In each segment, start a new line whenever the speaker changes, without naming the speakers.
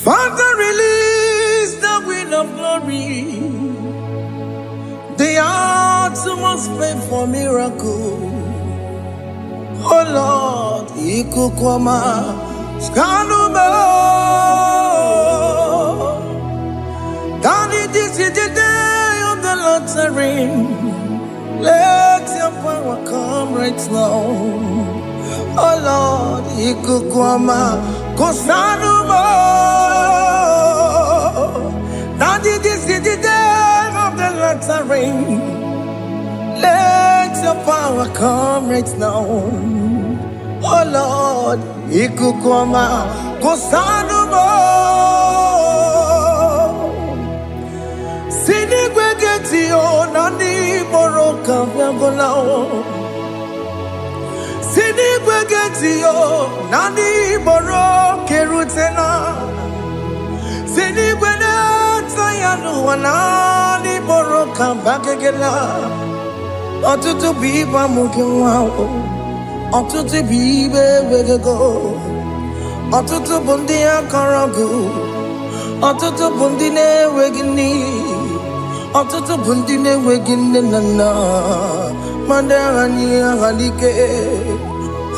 Father, release the wind of glory. The hearts must pray for miracle. Oh Lord, Ikukwama, Skanuma. Daddy, this is the day of the Lord's ring. Let your power come right now. Oh Lord, Ikukwama, Kosanuma. Daddy, this is the day of the Lord's ring. Let your power come right now. Oh Lord, Ikukwama, Kosanuma. Sinigwegetio, Nani Boroka, Viagolao. Sinigwegetio, Nani Boroke Rutena. Sinigweneta, Yanu, Nani Boroka, Bagagela. Otutu biba mukiwao, otutu bibe wegego, otutu bundi akaragu, otutu bundi ne wegini, otutu bundi ne wegini nana, mandarani halike,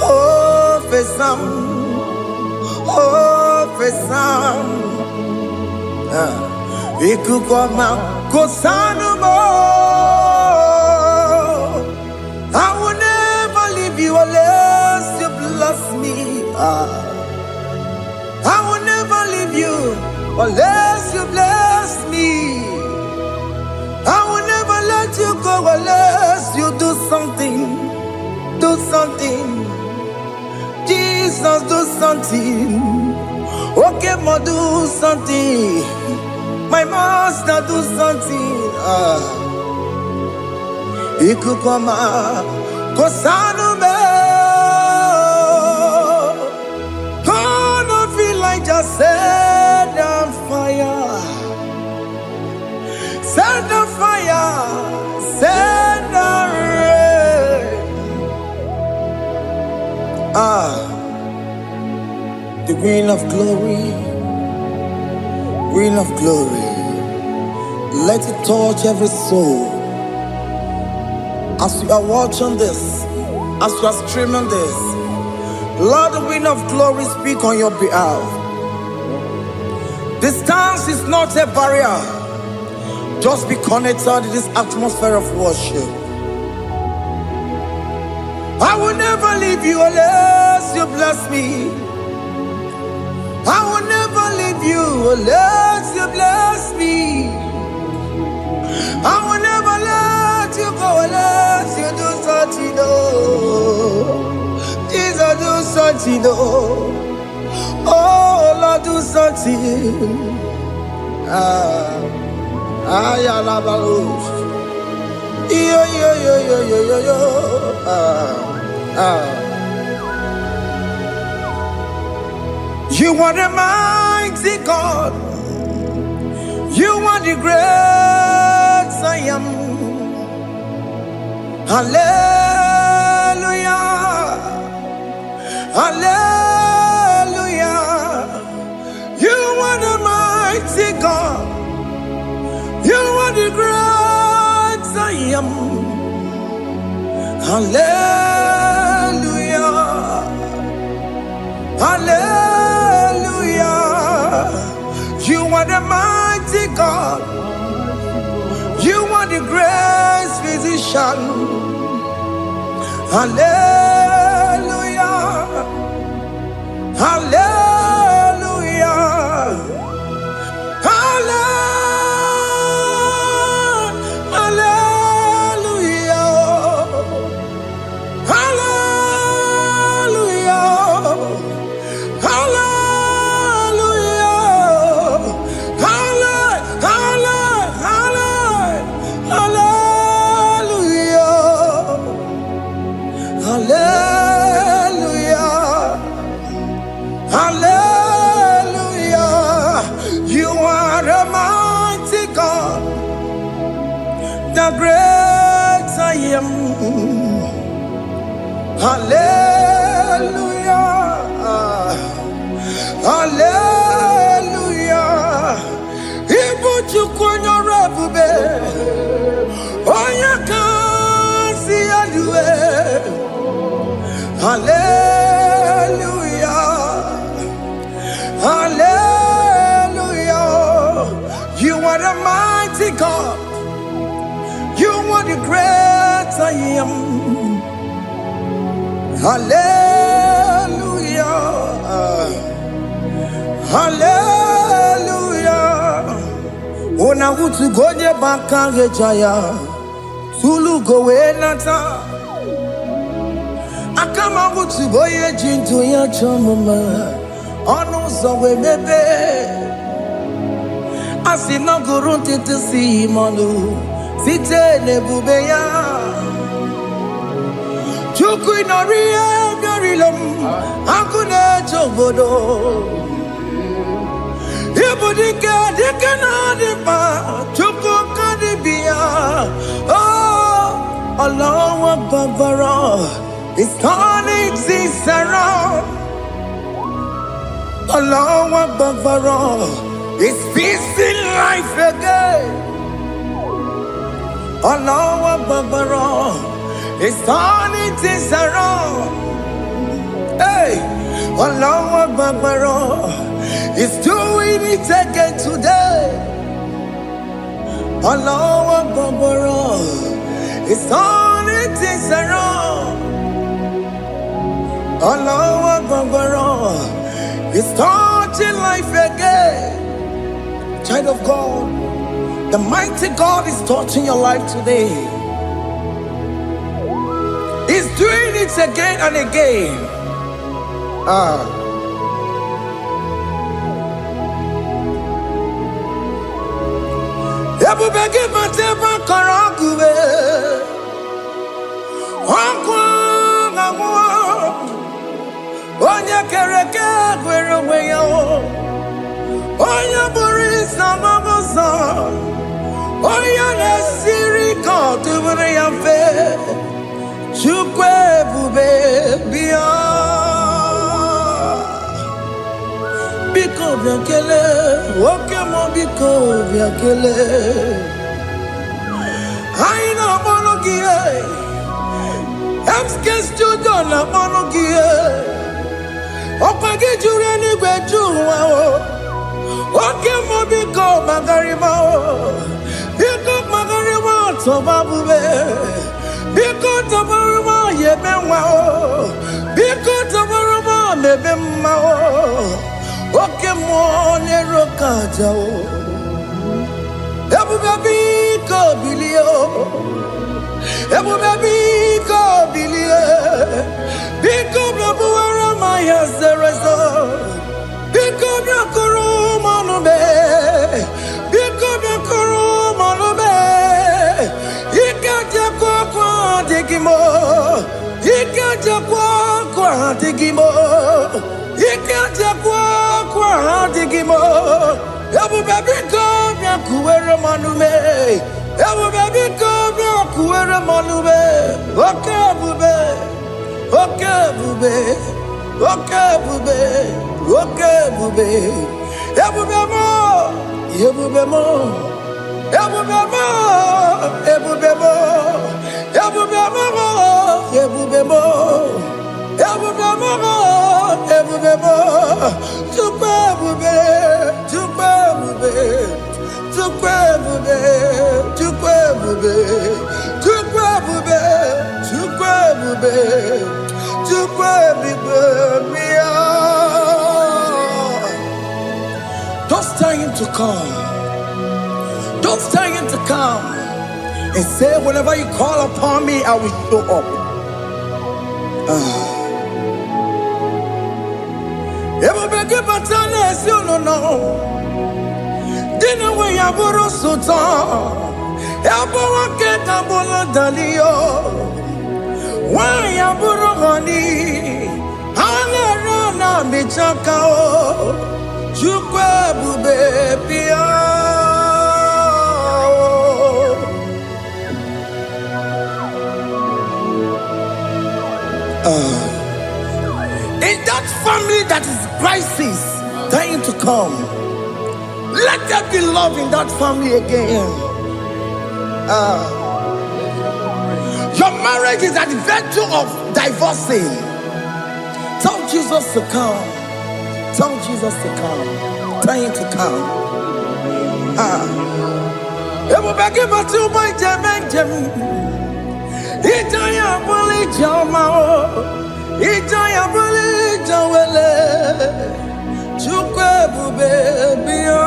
oh fesam, Ikukwama kosanumo. I will never leave you unless you bless me. I will never leave you unless you bless me. I will never let you go unless you do something. Do something. Jesus, do something. Okay, ma, do something. My master, do something. Ikukwama, Kosanume. Gonna feel like just set on fire. Set on fire. Set on rain. The wind of glory. Wind of glory. Let it touch every soul. As you are watching this, as you are streaming this, Lord, the wind of glory speak on your behalf. Distance is not a barrier. Just be connected to this atmosphere of worship. I will never leave you unless you bless me. I will never leave you unless you bless me. I will never let you go unless you do something. Jesus, do something. Oh Lord, do something. Ayalabalush. Yo. You are the mighty God. You are the great I am. Hallelujah. Hallelujah. You are the mighty God. You are the great I am. Hallelujah. Hallelujah. You are the mighty God. You are the great physician. Hallelujah. Hallelujah. The great I am. Hallelujah. Hallelujah. God. You are the great I am. Hallelujah. Hallelujah. Ona utu gonye baka gejaya. Tulu gowe nata. Akama utu boye jintu ya chomama. Ono zowe mebe. Asina gurunti tisi manu. Site nebubeya. Chuku inoria garilom. Akune chobodo. Ibudika dikana dipa. Chuku kadibia. Oh, Allah Babara. It's turning things around. Allah Babara. It's fixing life again. Allah Babara. It's turning things around. Hey, Allah Babara. It's doing it again today. Allah Babara. It's turning things around. Allah Babara. It's touching life again. Child of God, the mighty God is touching your life today. He's doing it again and again. Onya kereke gwerewe yo. Onya boris na mamosa. Onya nesiri kotubure ya fe. Chukwe bube biya. Biko biakele. Oke mo biko biakele. Haina monogie. Emske studio na monogie. Opage jure ni gwejuwa o. Oke mo biko magarima o. Biko magarima tobabube. Biko tobaruma yebenwa o. Biko tobaruma mebemma o. Oke mo nerokaja o. Ebube biko bilio. Ebube biko bilie. Biko blabuara maya zerezo. Biko blakuru manube. Biko blakuru manube. Ikaja kwa digimo. Ikaja kwa digimo. Ikaja kwa digimo. Ebube biko blakuere manube. Ebube biko blakuere manube. Okay bube. Okay bube. Okay bube. Okay bube. Ebube mo. Ebube mo. Ebube mo. Ebube mo. Ebube mo. Ebube mo. Ebube mo. Ebube mo. Tukwe bube. Tukwe bube. Tukwe bube. Tukwe bube. Tukwe bube. Tukwe bube. Tukwe bube. Don't tell him to come. Don't tell him to come. And say, whenever you call upon me, I will show up. Everybody but you don't know. Dinner way I borrow so tall. Everyone get a bullet dalio. Why I borrow honey? Hana rana bichakao. Chukwe bube pia. In that family that is crisis, trying to come, let there be love in that family again. Your marriage is at the verge of divorcing. Tell Jesus to come. Tell Jesus to come. Trying to come. Ebu begi batu boy jemenjem. Ijaya buli jamao. Ijaya buli jawele. Chukwe bube biyo.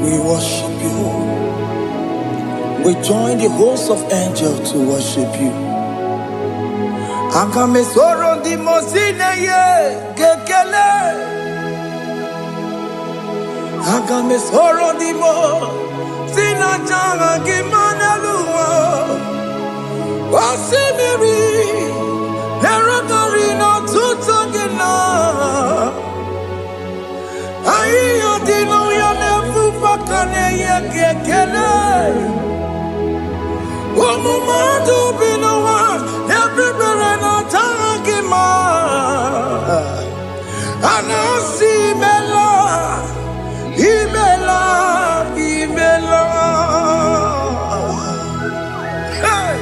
We worship you. We join the host of angels to worship you. Akame soro di mosine ye kekele. Akame soro di mo sina changa kimana luwa. Wasimiri nerokari no tutogina. Ayo dino ya nefu fakane ye kekele. Omumadu binowa nebibere no tangima. Anasi mela, imela, imela. Hey,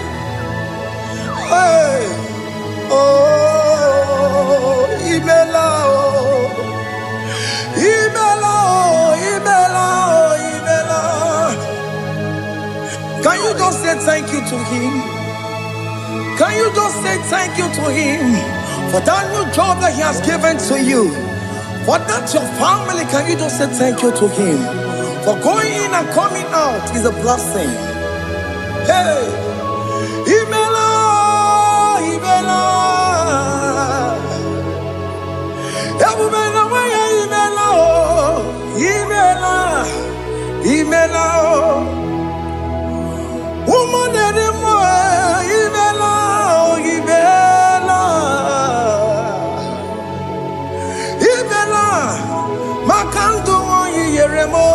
hey, oh, imela, oh, imela, oh, imela, oh, imela. Can you just say thank you to him? Can you just say thank you to him for that new job that he has given to you? For that your family, can you just say thank you to him? For going in and coming out is a blessing. Hey, Imela, Imela, Imela, Imela, Imela, woman anymore, Imela, Imela, Imela, Makandu Yeremo,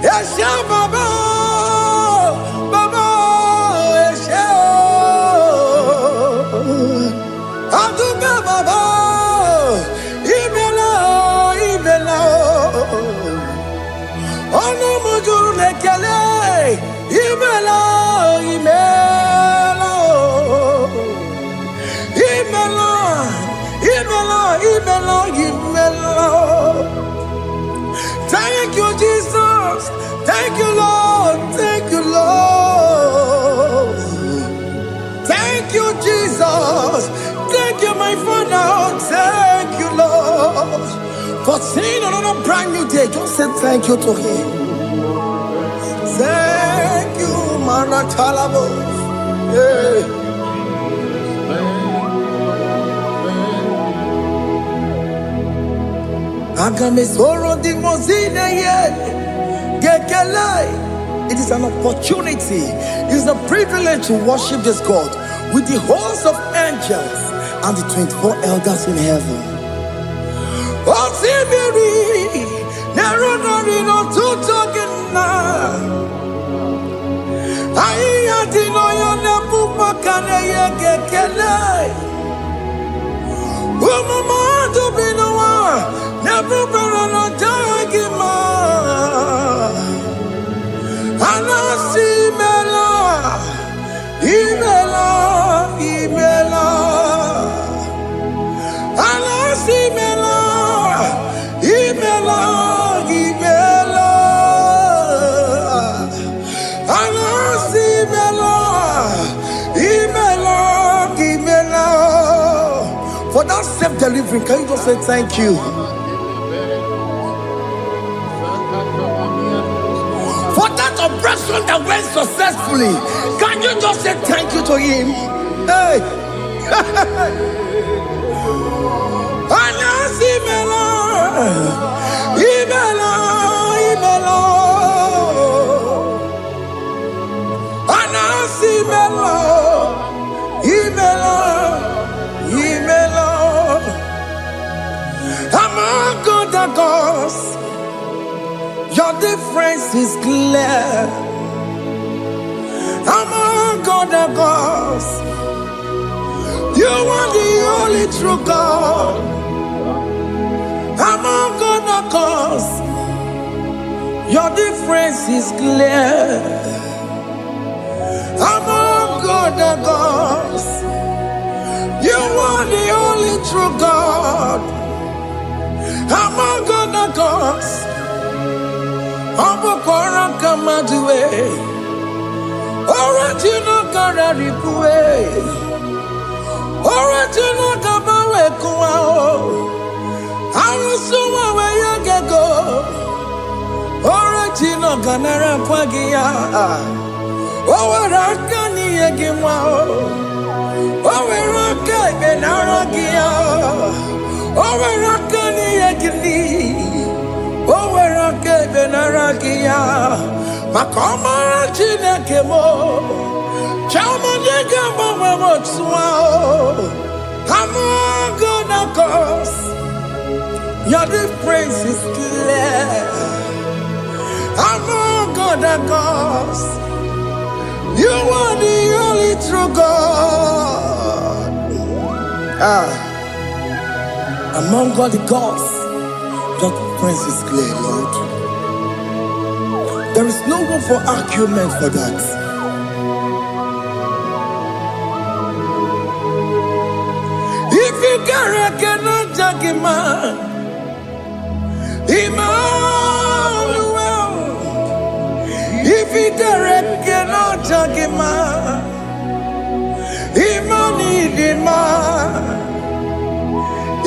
Yasha Baba, Baba, Yasha, Aduba Baba, Imela, Imela. Ono mujuru lekele, imela, imela, imela, imela, imela, imela. Thank you, Jesus. Thank you, Lord. Thank you, Lord. Thank you, Jesus. Thank you, my Father. Thank you, Lord. For seeing another brand new day, just say thank you to him. Thank you, Maratalabo. Yeah. Agame soro di mozine ye gekele. It is an opportunity, it is a privilege to worship this God with the host of angels and the 24 elders in heaven. Osimiri, nerunari no tutogina. Aiya dino ya nebu makane ye gekele. Umumadu binowa, nebu berano jagima. Anasi mela, imela, imela. Anasi mela. Imela, Imela, Anasi Imela, Imela, Imela. For that self-delivery, can you just say thank you? For that operation that went successfully, can you just say thank you to him? Hey. Anasi Imela. Imela, Imela, Anasi Imela, Imela, Imela. Among other gods, your difference is clear. Among other gods, you are the only true God. Among other gods, your difference is clear. Among other gods. You are the only true God. Among other gods, Abokora Kamadue, Original Kararipue, Original Kabawe Kuao, Arusuma Wayagego, Original Ganara Kwagia, Owarakani Yagimao, Owaraka Benaragia, Owarakani Yagini. Owerake benaragia, makoma chine kemo, chama nega mama motswao. I'm gonna cause your difference is clear. I'm gonna cause you are the only true God. Among all the gods. That prince is clear, Lord. There is no room for argument for that. If you cannot judge him, Emmanuel. If you cannot judge him, Emmanuel.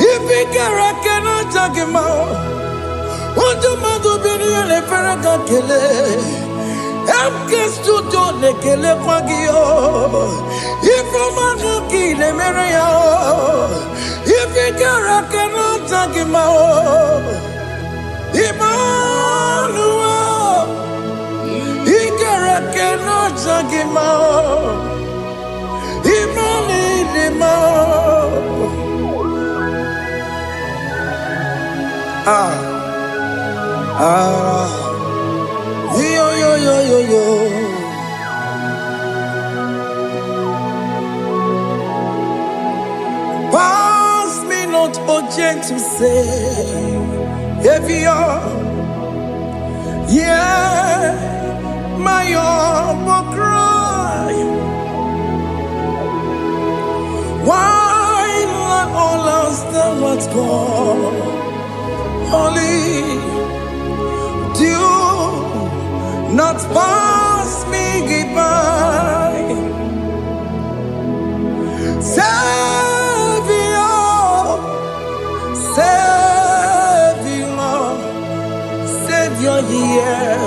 If you cannot judge him, what do you do? Le ferraga kele, amkes tuto le kele kwagio. If you ki le mereya, if you cannot judge him, Emmanuel. He cannot judge him, yo. Pass me not, O gentle Savior. Yeah, my humble cry. Why let all us know what's gone? Only do not pass me by. Savior, yeah,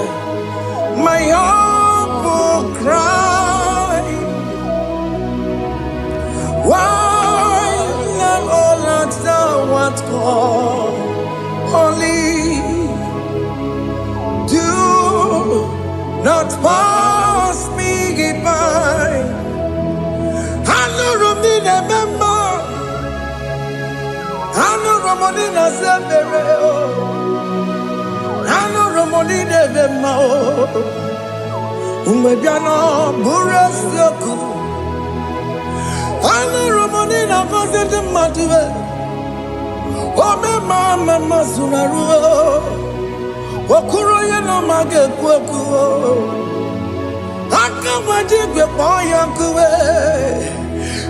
my humble cry. Why not all that thou art called? Only do not pass me by. I know Romina member. I know Romonina Zembere. I know Romonina member. Umebiano Burasioku. I know Romonina Vazende Matue. Oh, mama Sunaru. Wakuro no mage kweku. Akamajigwe poyankuwe.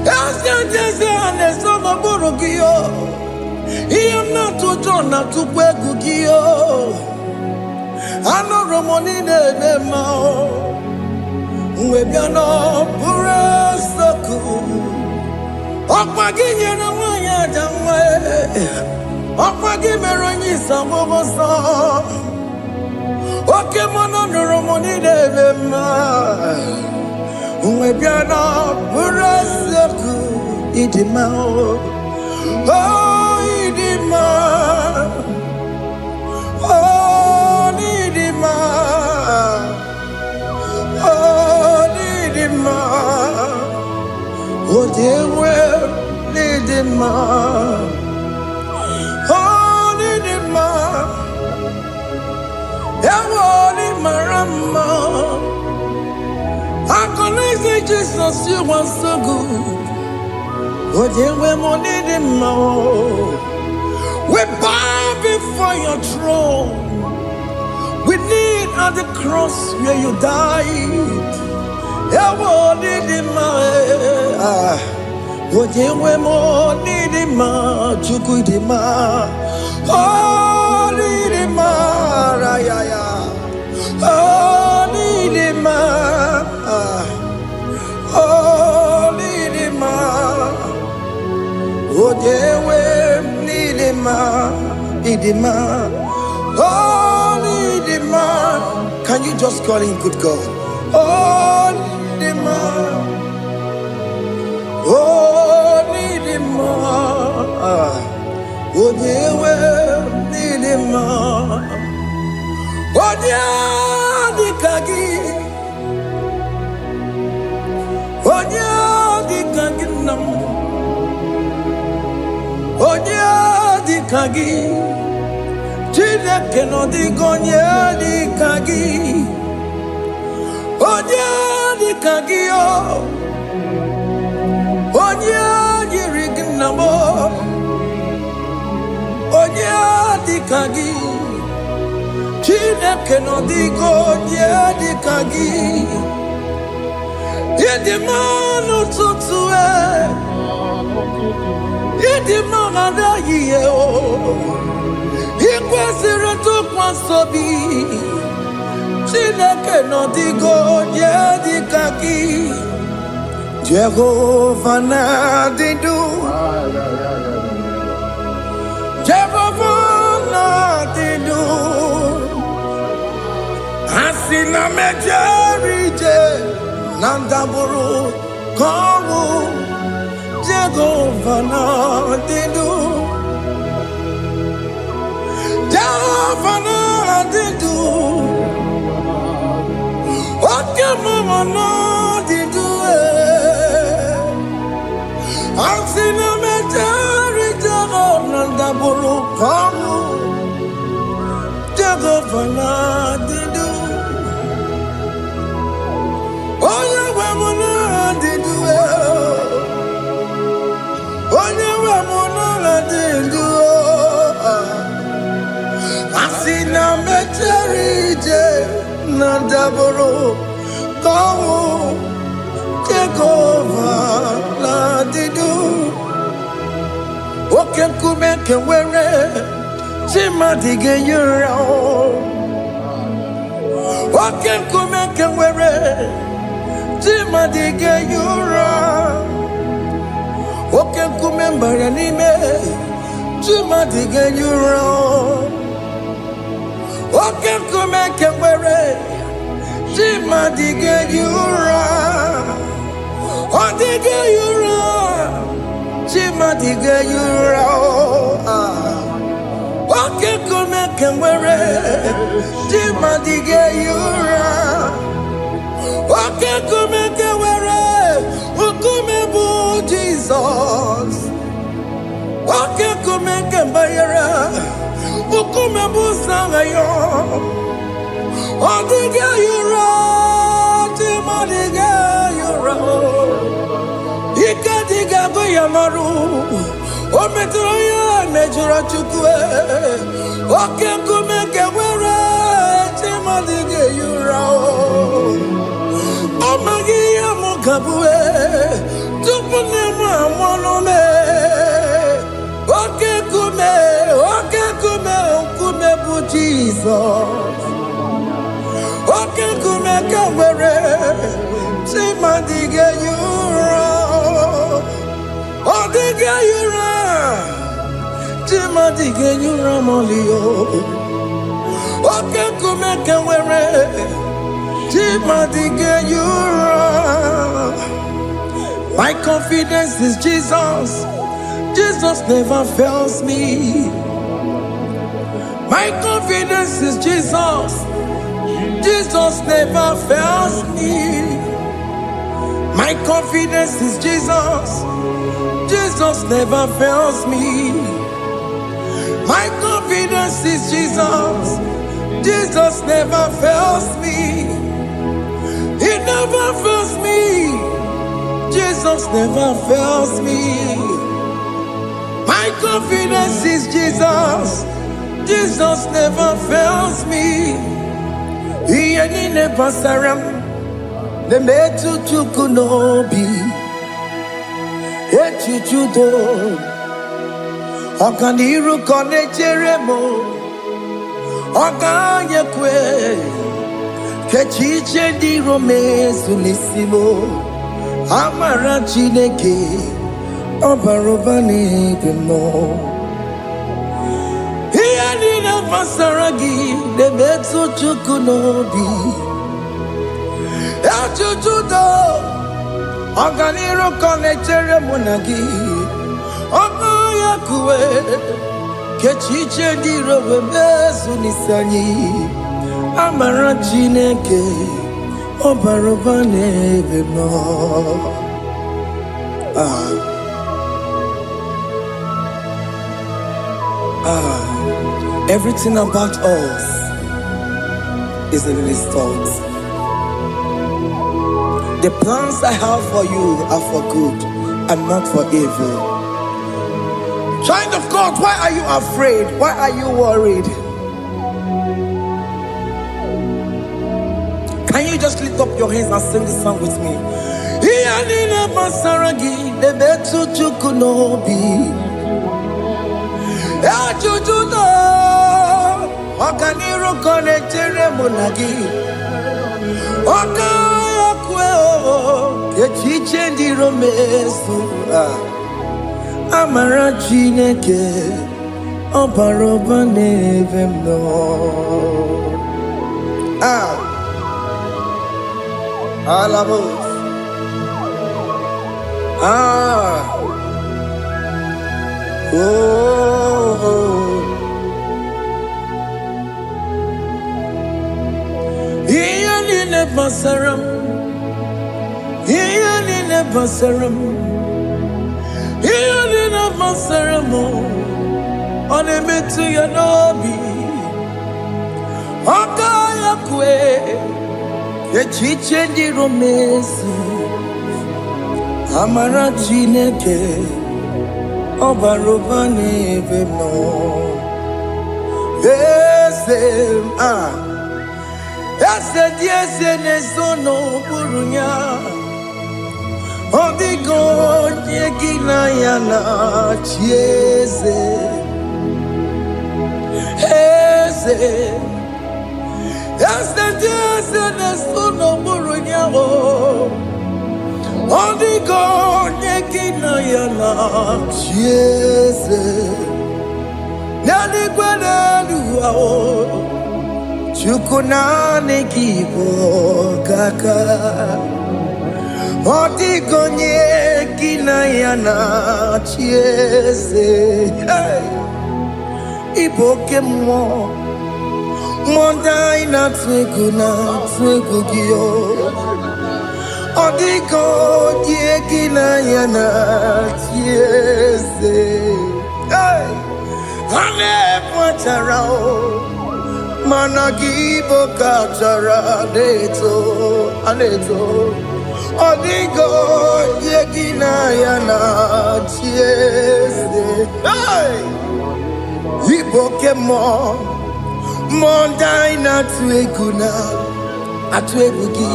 Asya jese ane soma burugio. Iyamna tutona tukwegu gio. Ano romonine nemao. Uwebiano burasoku. Okwaginye na wanya jamwe. Okwagimeronyi samogosa. Oke mono nuromoni devema. Uwebiana burasoku idimao. Oh idima. Oh idima. Oh idima. Oh dewe idima. Oh idima. Ewoni marama. I connect Jesus, you are so good. Oh, dear, we need him more. We bow before your throne. We need at the cross where you died Ewo nidima, ojewe mo nidima, chukudima, oh nidima, rayaya, oh nidima, oh nidima, ojewe nidima, idima, oh nidima. Can you just call him good God? Oh nidima. Oh, need him more. Oh, dear, well, need him more. Oh, dear, the kagi. Oh, dear, the kagi. Oh, dear, the kagi. Chile cannot go near the kagi. Oh, dear, the kagi. Oh. Onya yirignamo, onya dikagi, chine keno digo onya dikagi, yedimano tutue, yedimano da yeo, ikwesire tukwasobi, chine keno digo onya dikagi. Jehovah Nadidu, Jehovah Nadidu, Asina Mejerije, Nandaburu, Komu, Jehovah Nadidu, Jehovah Nadidu, Okemama Nadidu. Asina metari jago nanda buru kamu jago fana didu. Oya wamuna didu. Oya wamuna didu. Asina metari nanda buru kamu jago fana didu. Oke kume kewere, chima dige yura. Oke kume kewere, chima dige yura. Oke kume mbaranime, chima dige yura. Oke kume kewere, chima dige yura. Odige yura. Chima diga yura, oke kume kemwere. Chima diga yura, oke kume kemwere. Ukume bu Jesus, oke kume kembayera. Ukume bu sangayo, odiga yura. Chima diga yura. Ikadiga goyamaru, o metroya mejura chukwe, o kenkume kewere, chimadiga yura. O magiya mukabue, tupune mwamonome, o kenkume okume bu Jesus, o kenkume kewere, chimadiga yura. Odiga yura, chima diga yura molio. Oke kume kewere, chima diga yura. My confidence is Jesus. Jesus never fails me. My confidence is Jesus. Jesus never fails me. My confidence is Jesus. Jesus never fails me. My confidence is Jesus. Jesus never fails me. He never fails me. Jesus never fails me. My confidence is Jesus. Jesus never fails me. He never surrender. the metu chukunobi, echuchudo, okaniru konecheremo, okanyekwe, kechiche di romezu nisimo, amara chineke, obarobane demo. Hiyanina masaragi, the metu chukunobi, echuchudo, oganiru konechere monagi, obayakwe, kechiche di robemezu nisani, amara chineke, obarobane bemo. Everything about us is in His thoughts. The plans I have for you are for good and not for evil. Child of God, why are you afraid? Why are you worried? Can you just lift up your hands and sing this song with me? Iyanina masaragi nebetu chukunobi, echuchudo, okaniru konechere monagi, okayakwe, kechiche ndi romesu, amara chineke, obarobane vemno. Alabos. Iyanine basaram, iyanine basaram, iyanine basaram. Onemetu yanobi, okayakwe, kechiche ndi romesu, amara chineke, obarobane vemno. Ese diese nesono burunya, odigo nyegina yana chiese. Ese diese nesono burunya, odigo nyegina yana chiese. Nani gwenelu chukunane kibo kaka, odigo nyegina yana chiese. Iboke mo mondai na twegu giyo, odigo nyegina yana chiese. Ane pacharao, managibo kachara aneto, odigo yegina yana chiese. Iboke mo mondai na atwegugi,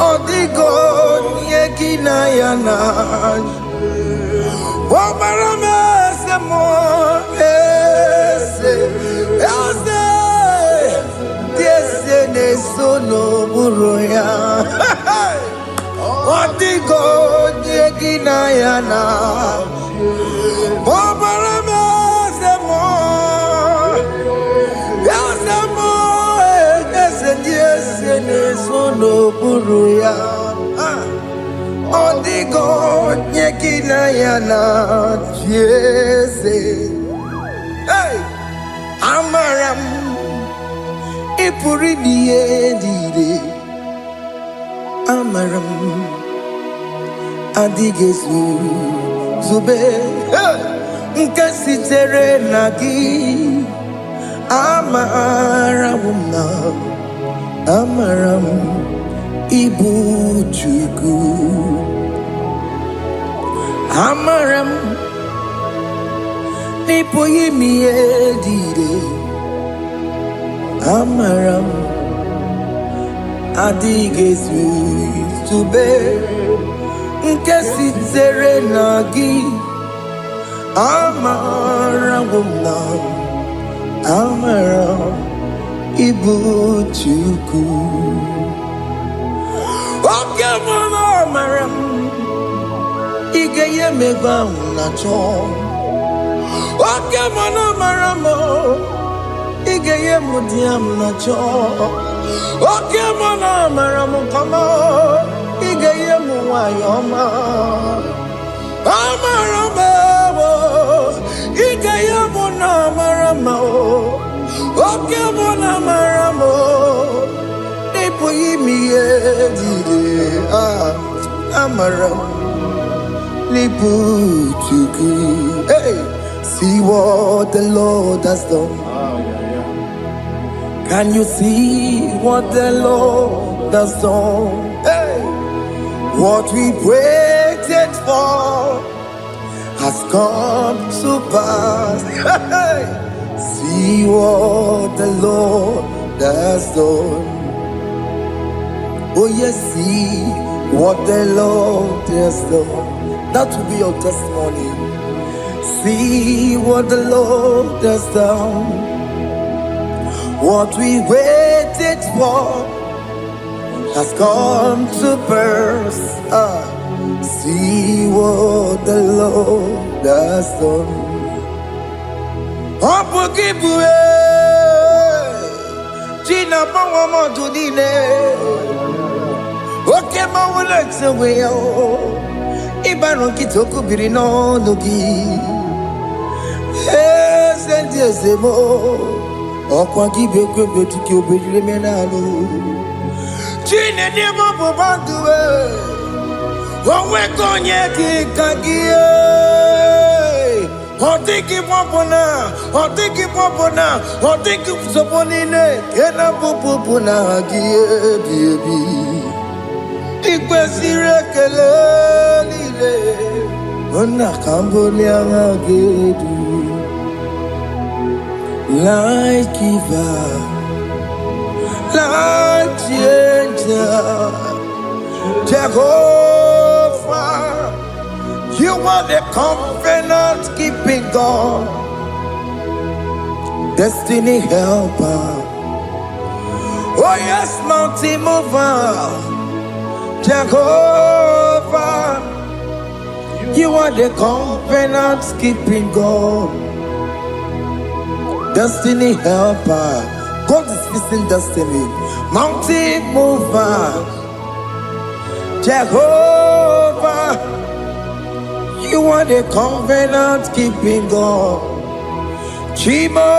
odigo yegina yana. Obarame semo diese nesono buruya, odigo yegina yana. Obarame semo diese nesono buruya, odigo nyekina yana chiese. Amaram ipuri diye, amaram adigezu zube, nkasitere nagi, amaram ibu chuku, amaram nipo yimi edide, amaram Adigezu Tube Nkesi Tere Nagi Amara Wumna Amara Ibu Chuku Oke Mama Amaram Igeye Meba Nacho Oke Mama Maramo Igeye Mudiam Nacho Oke Mama Maramo Kama Igeye Muayoma Amaramo Igeye Muna Maramo Oke Mama Maramo Ipo Yimiye Dide Amaram Lipu Chuku. Hey, see what the Lord has done. Can you see what the Lord has done? Hey, what we waited for has come to pass. Hey, see what the Lord has done. Oh yes, see what the Lord has done. That will be your testimony. See what the Lord has done. What we waited for has come to pass. See what the Lord has done. Opukibue, China Pawamo Tudine, Okema Wulexaway, Ibano Kitoku Birino Nogi, and yes, Okwagi Beko to kill Benjaminano. China Demo Bobandue. Owe Konyeki Kagie. Otiki Popona. Otiki Popona. Otiki Soponine. Kena Popona Gie Baby. Ikwesire Kelele. Ona Cambodia Gedu. Light giver, light changer, Jehovah, you are the covenant keeping God, destiny helper. Oh yes, mountain mover, Jehovah, you are the covenant keeping God. Destiny helper, God is fixing destiny. Mountain mover, Jehovah, you are the covenant keeping God. Chimo,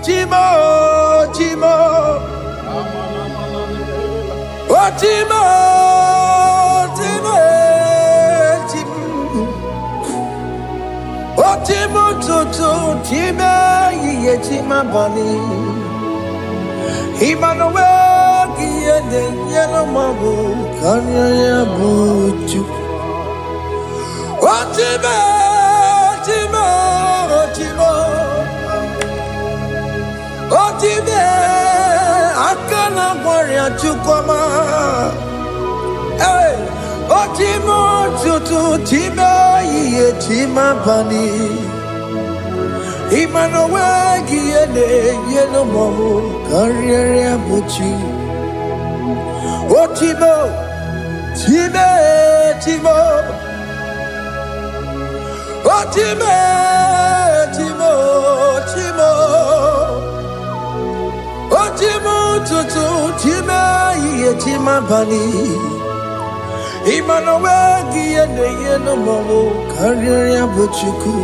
Chimo, Chimo, oh Chimo, Chimo, Chimo, oh Chimo, Chimo, Chimo. Chima Bani Emmanuel Giede Yellow Mabu Kanya Buchu Ochime Chimo Chimo Ochime Akana Warrior Chukoma Hey Ochimo Chutu Chima Ye Chima Bani Emmanuel Giede Yellow Mabu Kanya Buchu Ochimo Chime Chimo Chimo, Chimo, Chimo, Chimo, Tutu, Chima, Chima Bani, Emmanuel Giede Yellow Mabu Kanya Buchuku.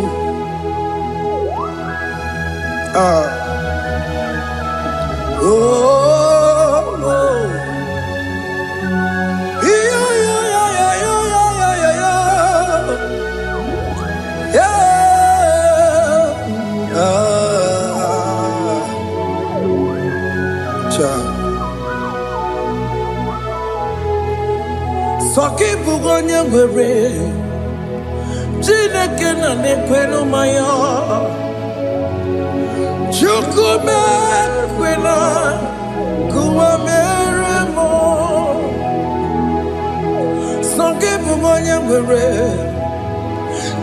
Soki bugonye gwere Chineke na nekwenu maya Chukume kwena Kuwa mere kwere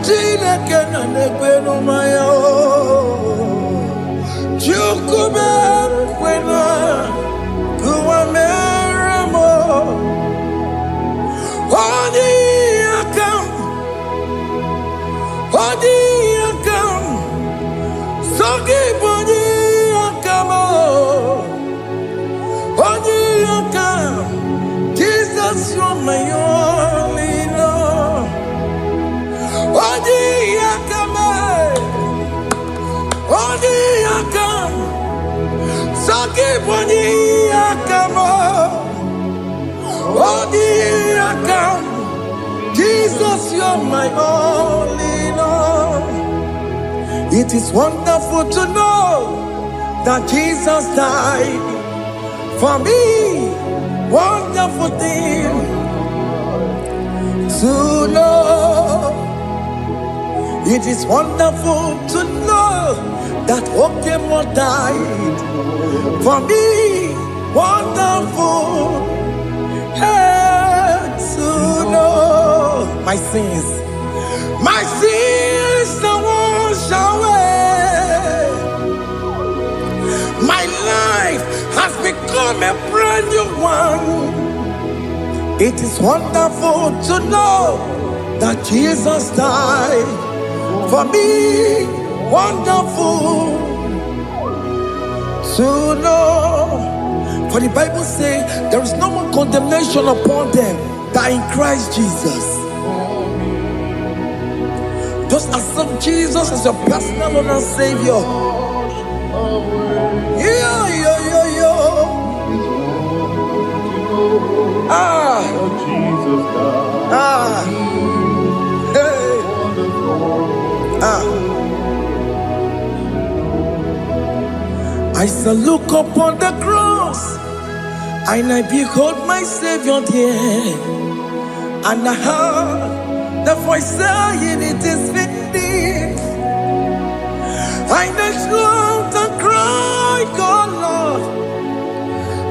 Chineke na nekwe n'umaya Chukube kwena kuwa meramo Odi akam Sogi boni akamo Odi akam Jesus, you're my only Lord. Odi akam, Saki boni akamo. Odi akam, Jesus, you're my only Lord. It is wonderful to know that Jesus died for me. Wonderful thing to know. It is wonderful to know that Okemo died for me. Wonderful to know. My sins are washed away. My life has become a brand new one. It is wonderful to know that Jesus died for me. Wonderful to know. For the Bible says there is no more condemnation upon them that in Christ Jesus. Just accept Jesus as your personal Lord and Savior. I shall look upon the cross and I behold my Savior there, and I heard the voice saying, "It is finished." I knelt and cried, "God, Lord,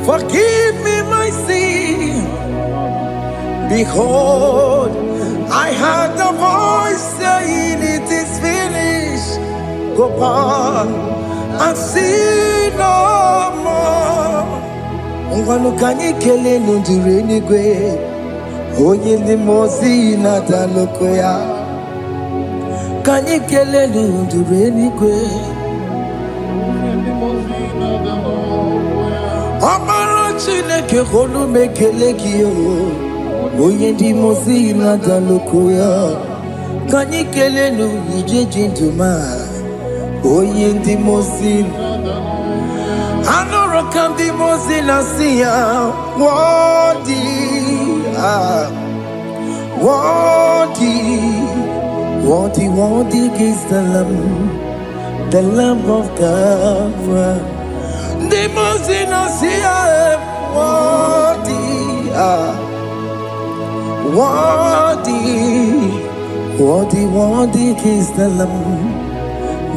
forgive me my sin." Behold, I heard the voice saying, "It is finished." Go on and sin no more. Ungwanu kanyi kele nundure nigwe, onye ndi mozi na daloko ya. Kanyi kele nundure nigwe, Amara Chineke holu mekele kiyo, onye ndi mozi na daloko ya. Kanyi kele nundure jinduma, onye ndi mozi. Anoro kandi mozi na siya, worthy, worthy is the Lamb of God. The mozi na siya, worthy is the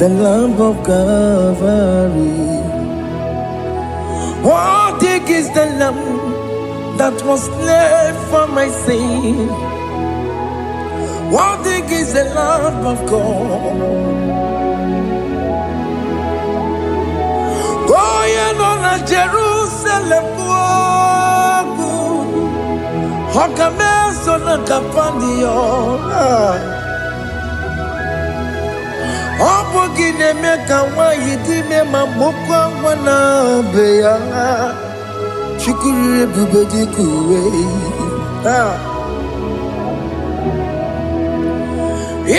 Lamb of Calvary. Worthy is the Lamb that was slain for my sin. Worthy is the Lamb of God. Going on a Jerusalem walk, Hokames on a Capandio. Opogine meka wa yidime mamokwa wana beya Chukuri bubedi kuwe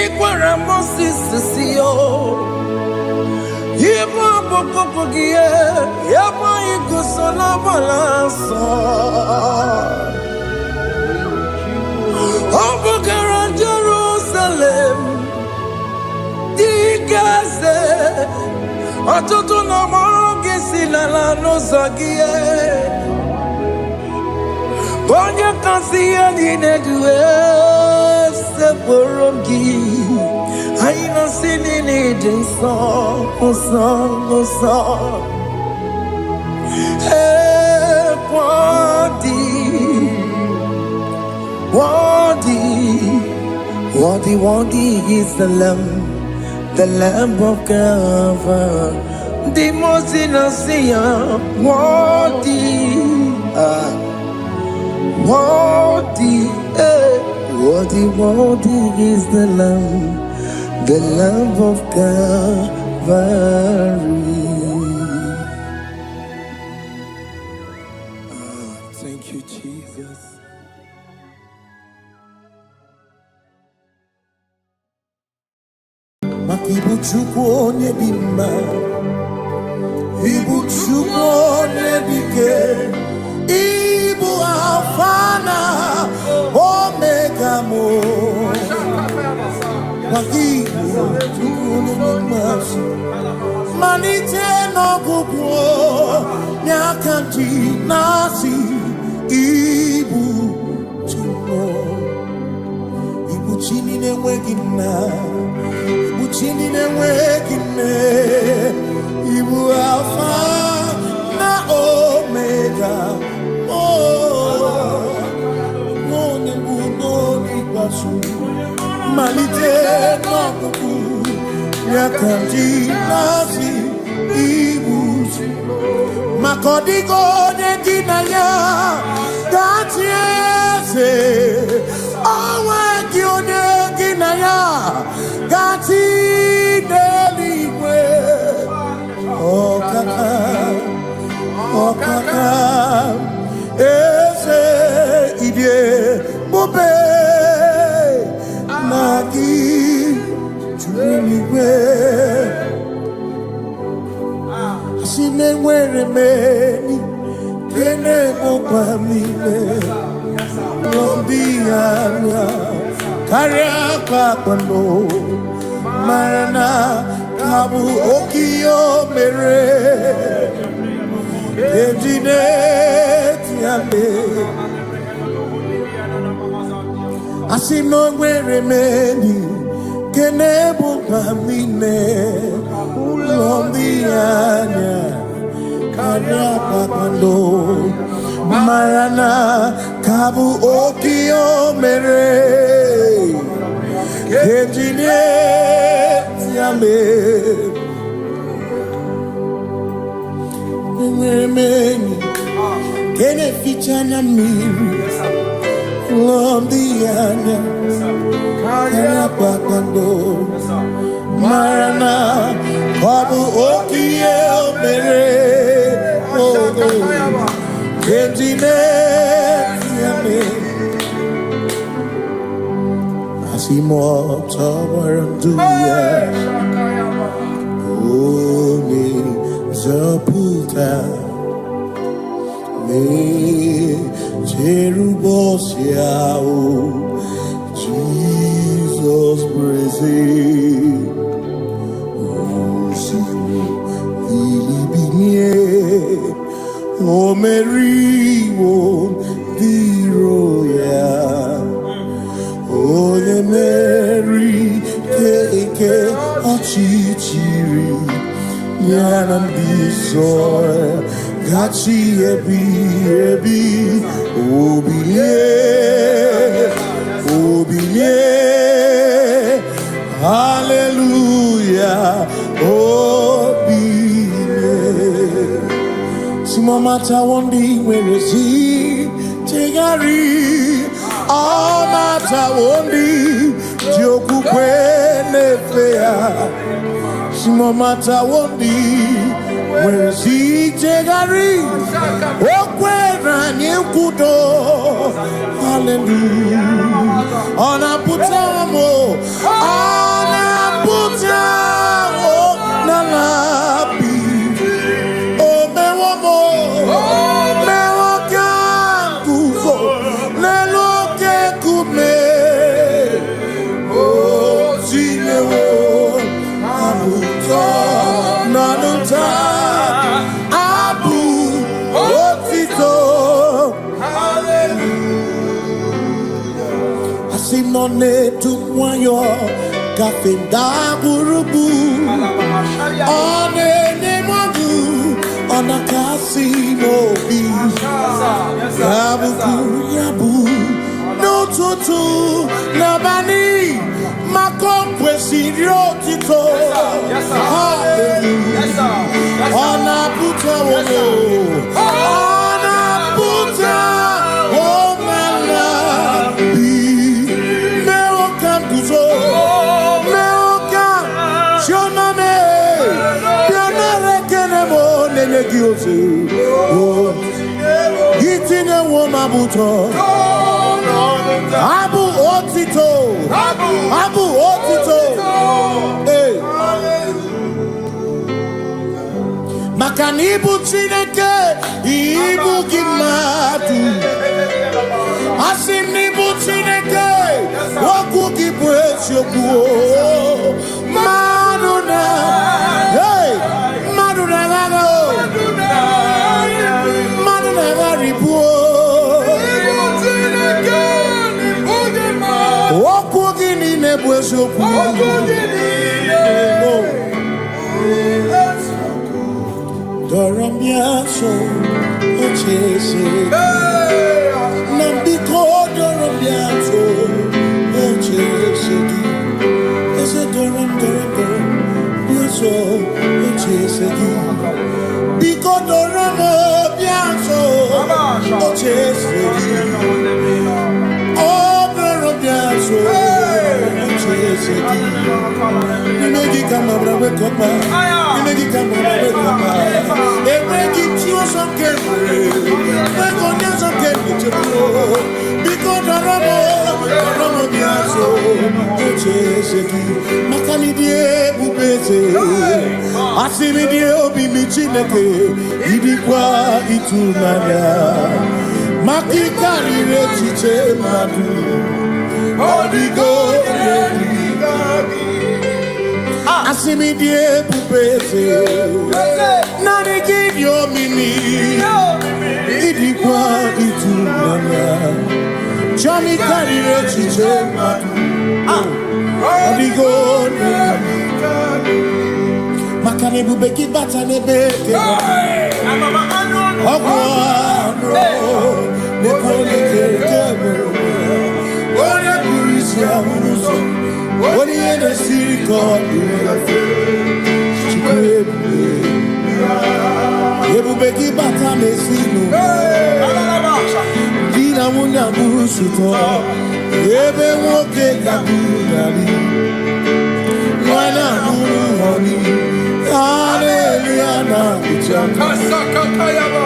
Ikwara Moses siyo Yema bokopogie Yema igusola balanso Opogara Jerusalem Dikaze Atutu na mogi silala no zagie Bonya kansiya ninedue Seporongi Aina sinini jinson Osan Worthy Worthy is the Lamb of God, the most innocent, worthy, worthy is the Lamb of Calvary. Thank you, Jesus. Ibu Chukwu onye dị mma, Ibu Chukwu onye dị ike, Ibu Alfa na Omega mo. Ibu Chukwu onye dị mma, malite n'ọgwụgwụ n'aka ndị na-asị Ibu Chukwu, Ibu chi na-enweghị nna. Chini na-enweghị nne, Ibu Alfa na Omega, onye mbụ n'onye ikpeazụ, malite n'ọgwụgwụ ya ka ndị na-asị Ibu maka ọ dịghị onye gị na ya ga-achị eze, o nweghị onye gị na ya gati n'eluigwe. Ọkaka eze idie bube na gị juru n'igwe. Asị na enwere m enyi kene mụkwa m niile n'obi anya karịa kpakpando marana kabu okiyo mere ejide tiame asino nwere meni kenebu pamine ulombi anya karịa kpakpando marana kabu okiyo mere ejide tiame meni kene fichana miri lombi anya karịa kpakpando marana kabu okiyo mere ejide tiame Asimotawaranduya Oni Zaputa Me Jerubosiao Jesus praise Osimu Ilibinye O Mary O Diroya Ole Mary keke ọchịchịrị yana mbizọ gachi ebi obilie hallelujah obilie simomata wondi nwere si tegari ọmata wondi Jokukwe nefea Simomata wondi Mwezi tegari Okwera nyekudo Hallelujah Ona putamo Nalabi Omewamo Mewakankuzo Leloke kume Nanuta Abu Otito Hallelujah Asimone tumwayo Kafenda burubu One nemadu Ona kasimo bi Yabu Yabu No tutu Nabani Tito. Yes, sir. Hallelujah. Yes, sir. Honor Buta. Honor Buta. Oh, my love. Welcome to so. Welcome. Shoname. Yanare kenemo nenegiosu. Oh. Gitine woma buto. Abu Otito. Abu Otito. Hey. Makanibu Chineke. Ibu Gimatu. Asinibu Chineke. Waku Gibwesyoku. Maduna. Hey. Maduna Gano. Maduna Garibu. Okugini nebwesoku. Doramiaso ochese. Nambiko doramiaso ochese. Ese doram biaso ochese. Biko doramiaso ochese. Nimegi kama brawe kopa, nimegi kama brawe kopa. Emegi tiyo sonkere, megonya sonkere chebo. Biko doramo biaso, ocheseki. Makani die bubeze, asimi die obi michineke. Idikwa itunanya, makikari rechiche madu. Odigo, asimi die bubeze, nani give your mimi, idikwa itunanya, chami karire chiche madu, odigo, makane bubeki bata nebeke, ogwano, nekone kekebe. What you in the city called Ebubeki bata mesino Dina muna busuto Ebe woke kabudali Wana munu honi Hallelujah na bichama Kasaka kayaba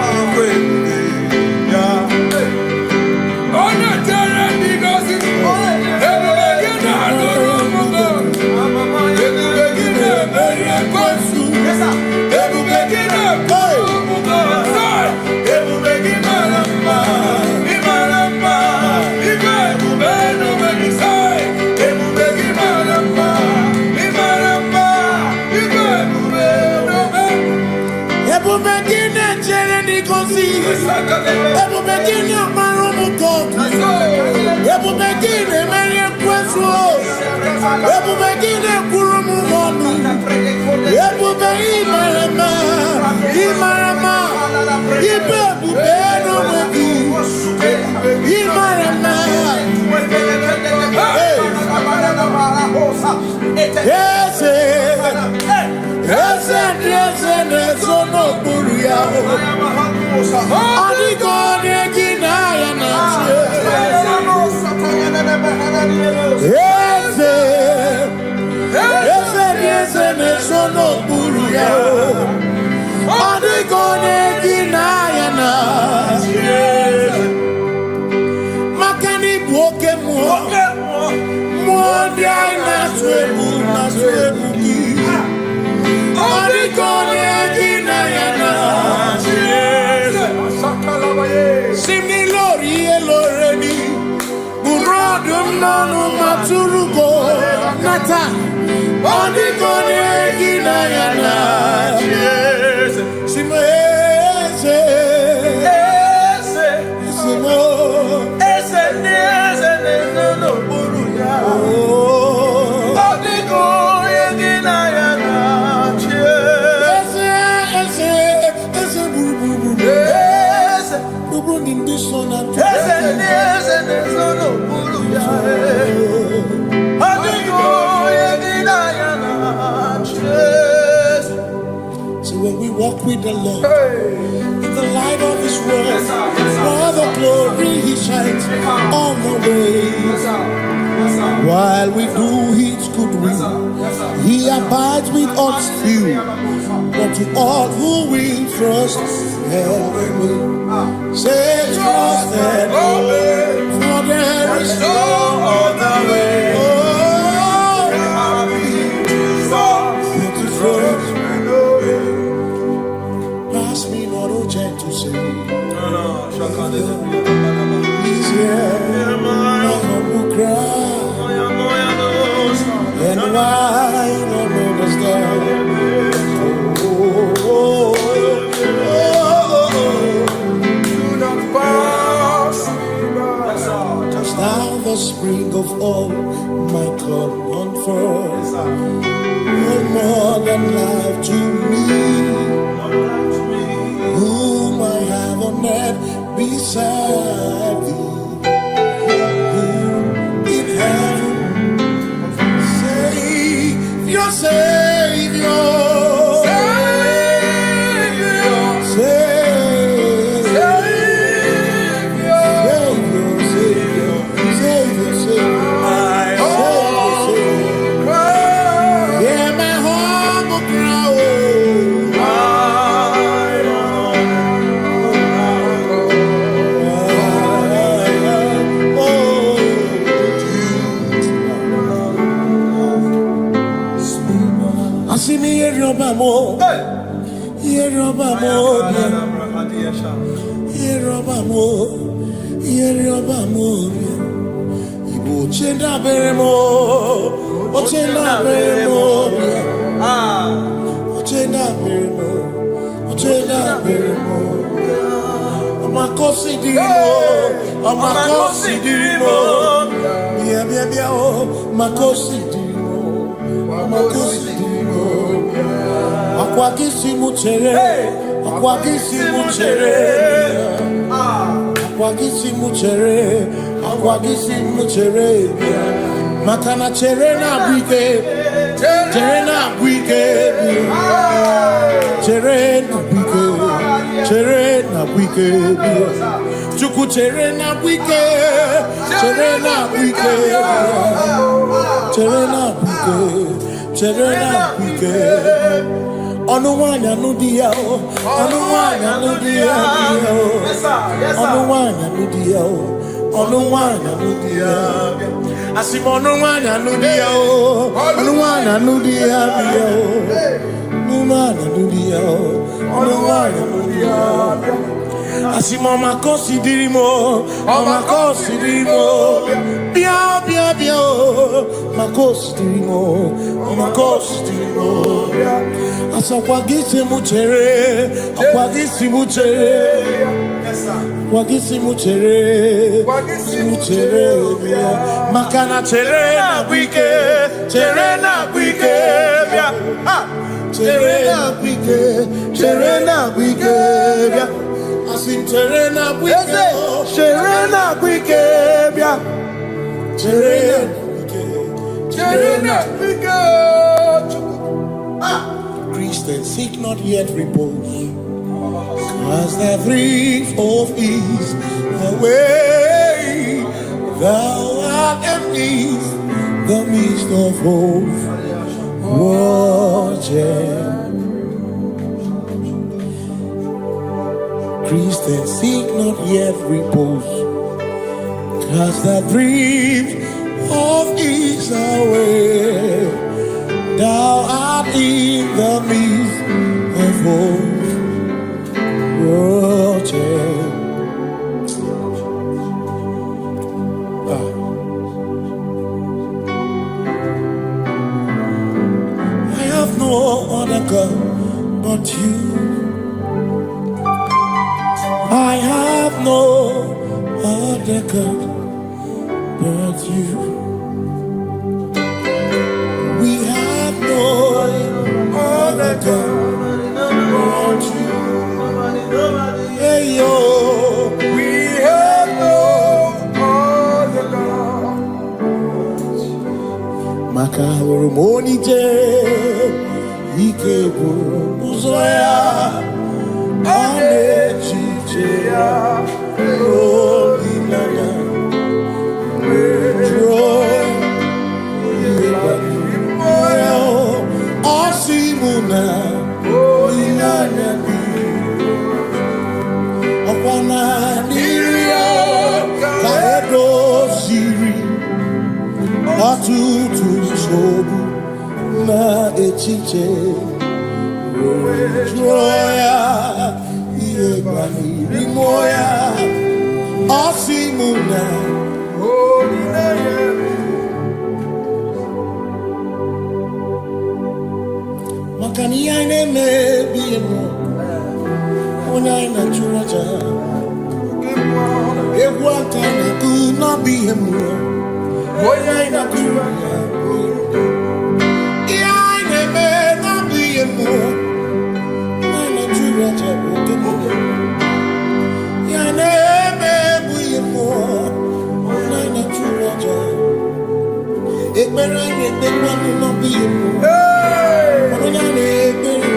walk with the Lord in the light of His word, for the glory He shines on the way. While we do His good will, He abides with us few, but to all who will trust and obey. Say trust and obey, for there is no other way. Oh, but to trust and obey. Pass me not, O gentle Savior. He's here, my humble cry. And why don't understand? Do not pass me by. Touch thou the spring of all my cup unfurls. No more than life to me, whom I have on earth beside thee. In heaven, your Savior, Igbo chenda beremo, ochenda beremo, ochenda beremo, ochenda beremo. Amakosi dirimo, amakosi dirimo, bia bia bia oh, makosi dirimo, amakosi dirimo. Akwakisi muchere, akwakisi muchere. Akwagisi muchere, makana chere na bwike, chere na bwike, chuku chere na bwike, chere na bwike. Onuwanya nudia, onuwanya nudia, onuwanya nudia, onuwanya nudia. Asim onuwanya nudia, onuwanya nudia, onuwanya nudia, onuwanya nudia. Asim omakosi dirimo, bia bia bia, makosi dirimo, makosi dirimo. Asakwagisi muchere, akwagisi muchere, akwagisi muchere, makana chere na bwike, chere na bwike, chere na bwike, asim chere na bwike, chere na bwike, chere na bwike. Christians seek not yet repose, cause the brief of ease the way thou art empty the midst of hope. Christians seek not yet repose, cause the brief of ease the way thou art in the midst of hope. I have no other God but you. I have no other God but you. We have no other God but you. Hey yo, we have no other God. Makahuru monite, ikebu uzoya. tutu sobu na echiche joya iebani rimoya osimuna makani ine mebi mo ona ina churaja egwaka na ku no bi mo ona ina churaja ine me no bi mo ona churaja ine me bi mo ona ina churaja ekpere ni ekpere no bi mo ona ni ekpere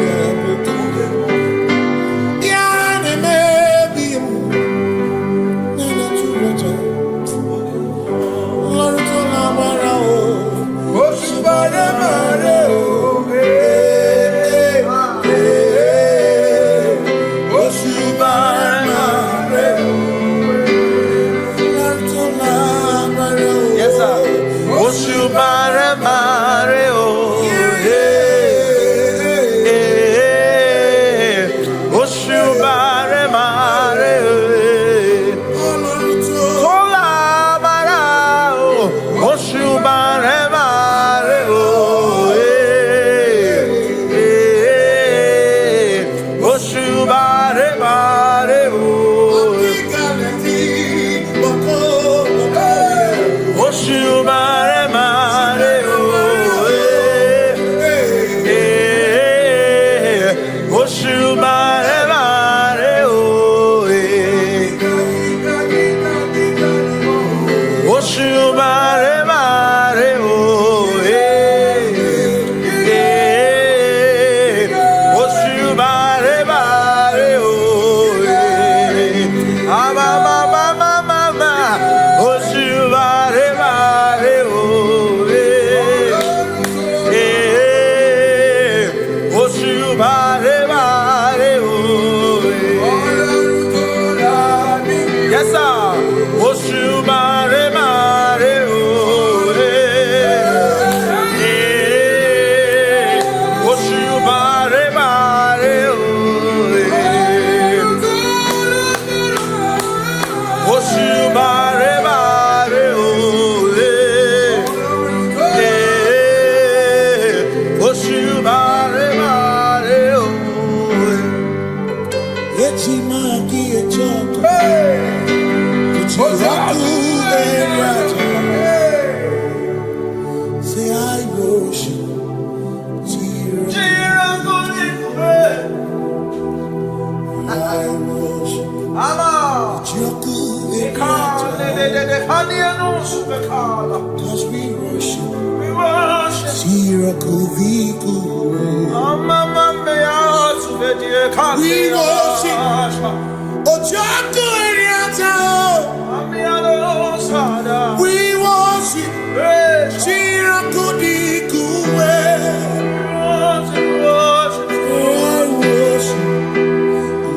Cause we worship,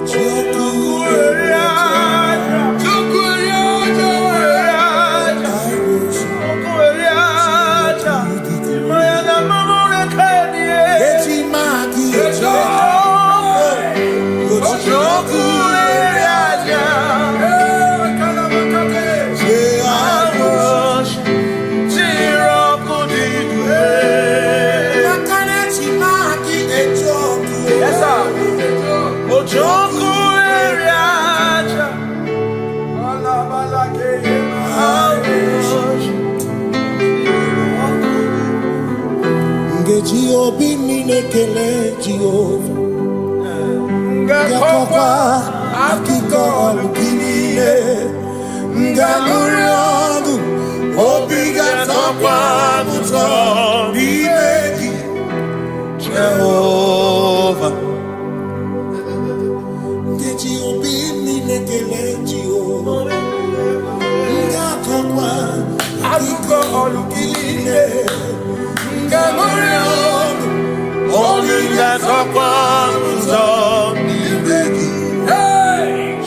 Jehovah.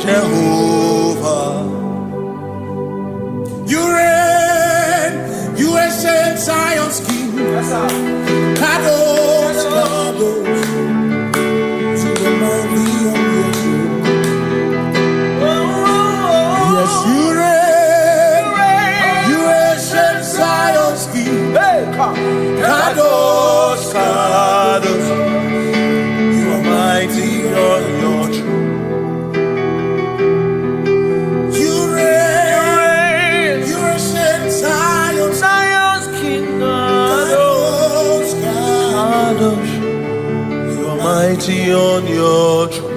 Jehovah. You reign, you ancient Zion's King. Kadosh, Kadosh, to the mighty on your throne. Yes, you reign, you ancient Zion's King. Kadosh, Kadosh, you are mighty on your throne. You reign, you ancient Zion's King. Kadosh, Kadosh, you are mighty on your throne.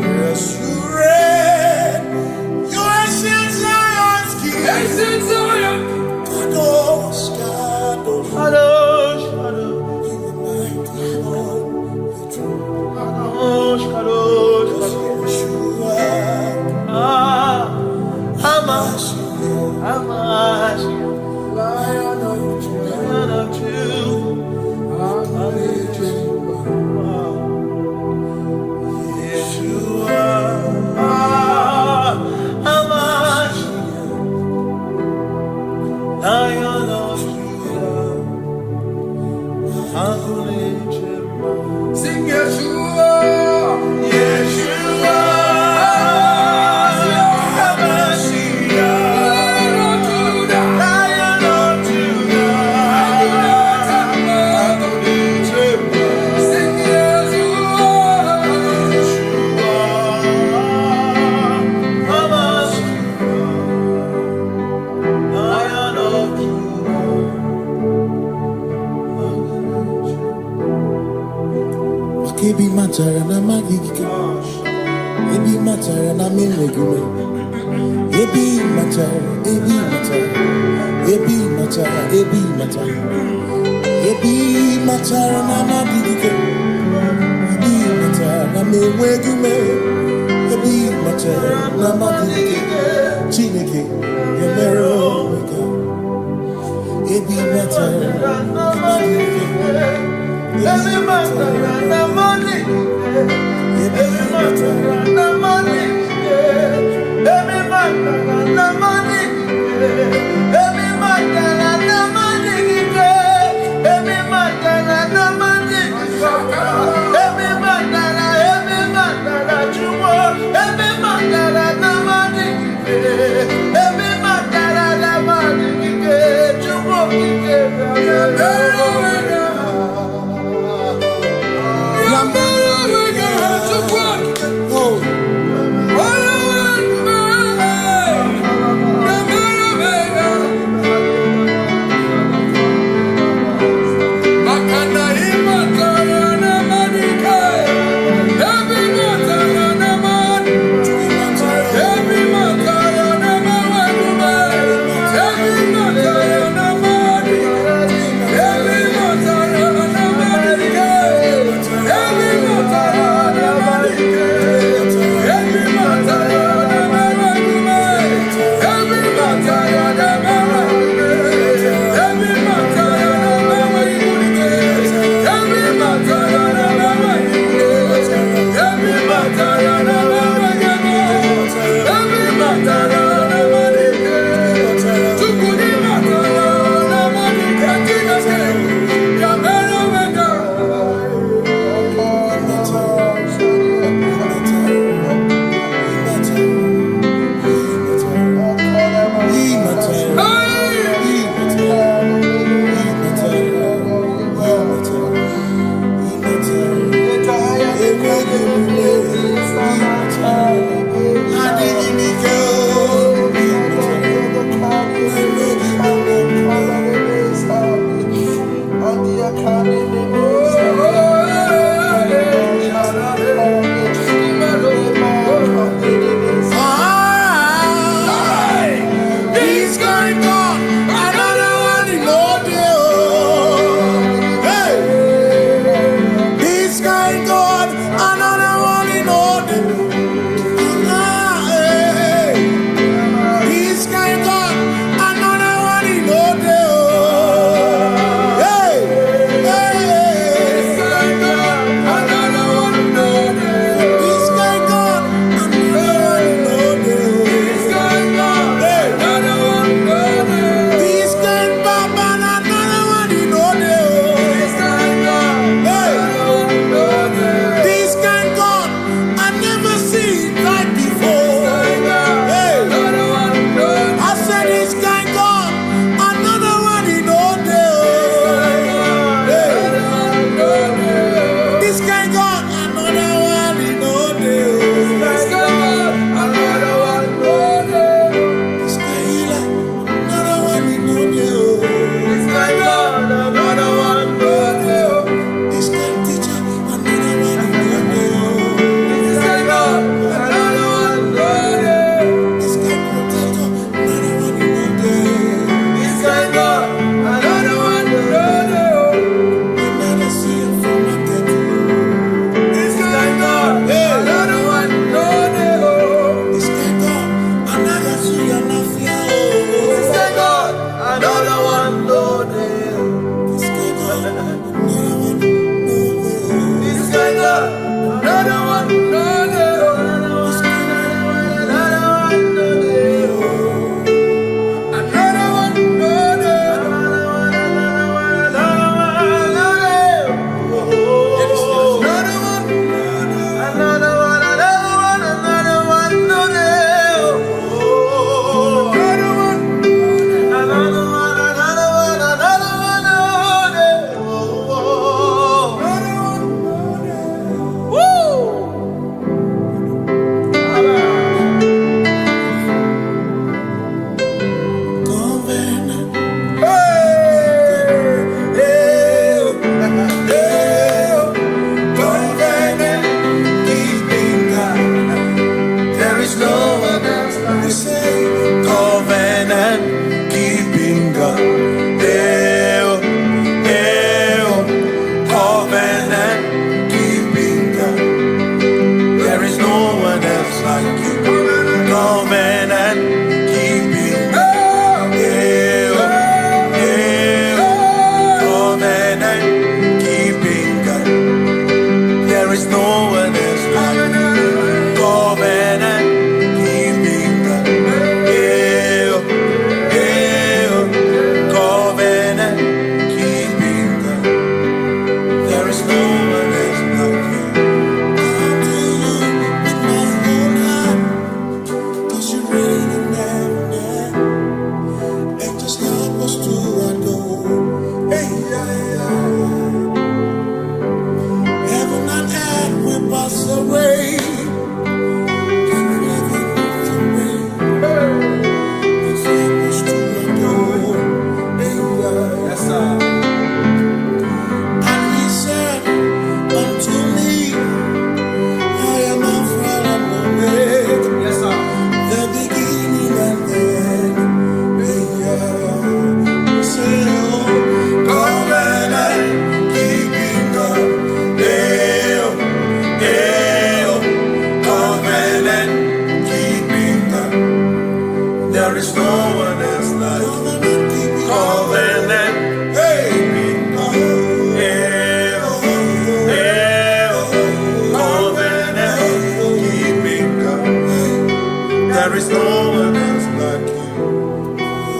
Yes, you reign, you ancient Zion's King. Ancient Zion. Kadosh, Kadosh, Kadosh, Kadosh, you are mighty on your throne. Kadosh, Kadosh, Kadosh, you are. Amash, Lion of sing Yeshua, Yeshua, Lion of Judah, sing Yeshua, Lion of Judah. Ebi matara na magigike, ebi matara na memegume, ebi matara, ebi matara, ebi matara, ebi matara, ebi matara na magigike, ebi matara na memegume, ebi matara na magigike, Chineke emero weka, ebi matara na magigike. Every matter na money, every matter na money, every matter na money, every matter na money, every matter na money, every matter na jumo, every matter na money, every matter na money, jumo is no one else like you. Covenant. Hey. There is no one else like you.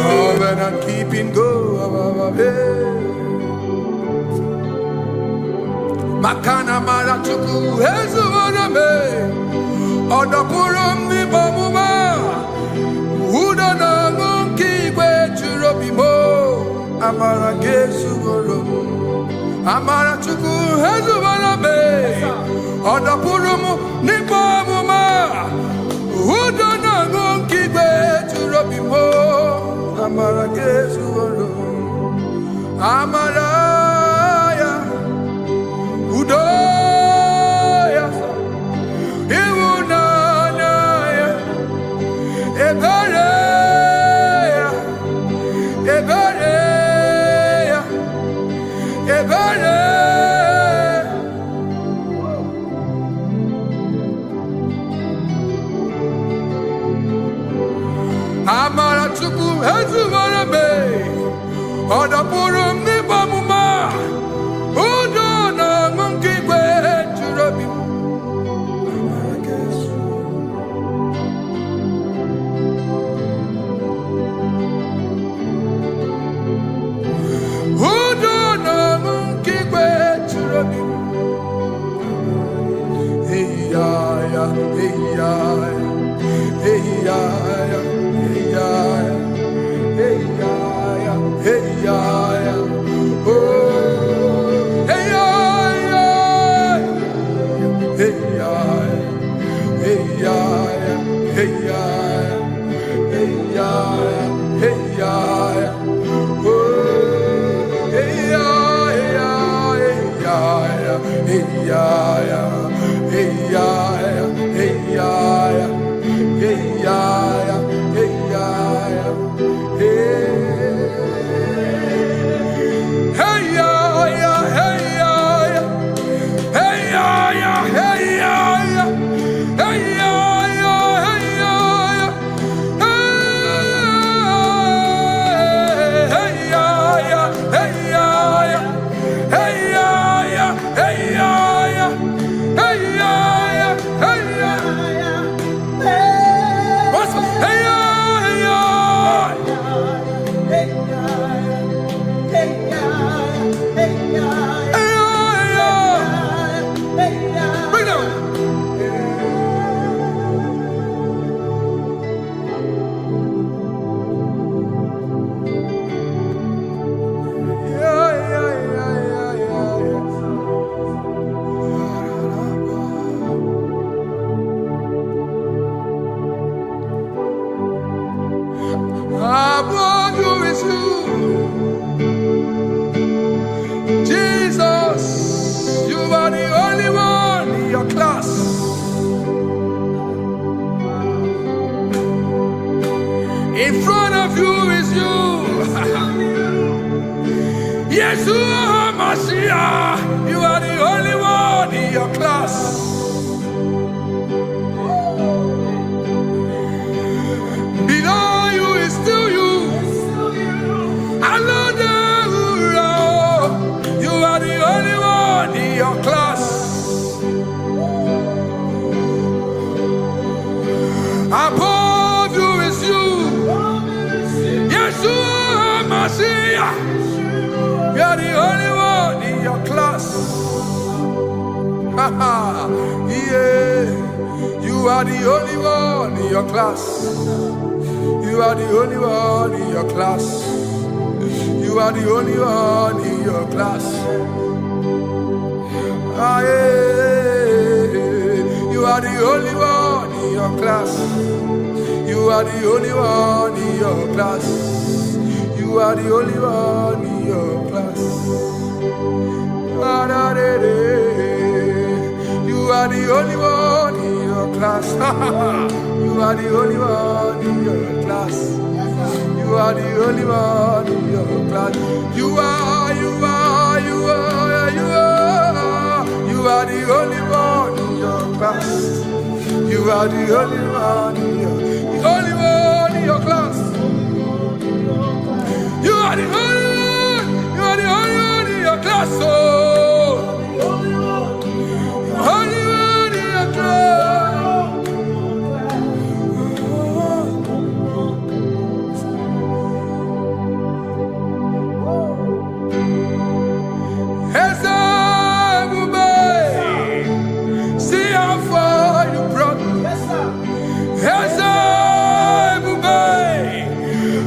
Covenant keeping go. Makana mara chuku hezu waname odapurum ni bamuma uda na ngonki gwe churobimo amara gesu goro amara chuku hezu waname odapurum ni bamuma uda na ngonki gwe churobimo amara gesu goro amara Udoya, Iwunanaya, Ebereya, Ebereya, Ebereya. Amara chuku hezu warabe, odapurum ni bamuma. In front of you is you. Yeshua Mashiach, you are the only one in your class. Below you is still you. You are the only one in your class. Above you is you. Yeshua Mashiach, you are the only one in your class. Yeah, you are the only one in your class. You are the only one in your class. You are the only one in your class. Ah, yeah. You are the only one in your class. You are the only one in your class. You are the only one in your class. Ah, da, da, da. You are the only one. class. You are the only one in your class. You are the only one in your class. You are the only one in your class. You are the only one in your class. You are the only one. You are the only one in your class. Oh, only one in your class. See how far you brought me.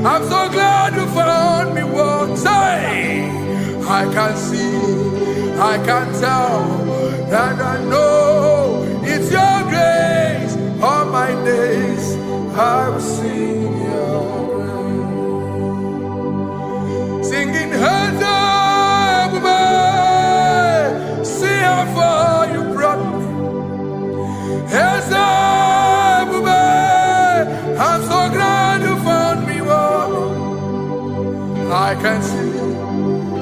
I'm so glad you found me once. I can see, I can tell, and I know it's your grace. All my days I will sing your grace. Singing hands up, see how far you brought me. Hands up, I'm so glad you found me one. I can see,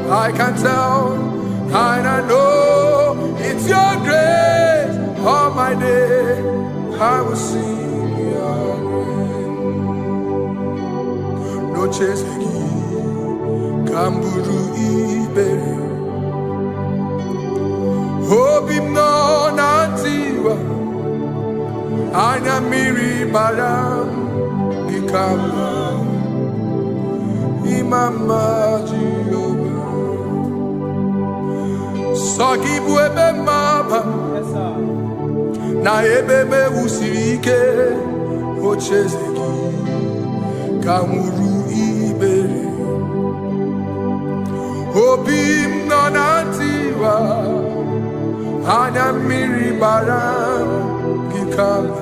I can tell, and I know it's your grace. All my day I will sing your grace. No chasing, Kamburu Iberi. Hope him no nantiwa. Anya miri baram Ikama Imama Jehovah Sagibu ebe maba Na ebe me usirike Ochezeki Kamuru Iberi Obim nanantiwa Anya miri baram Ikama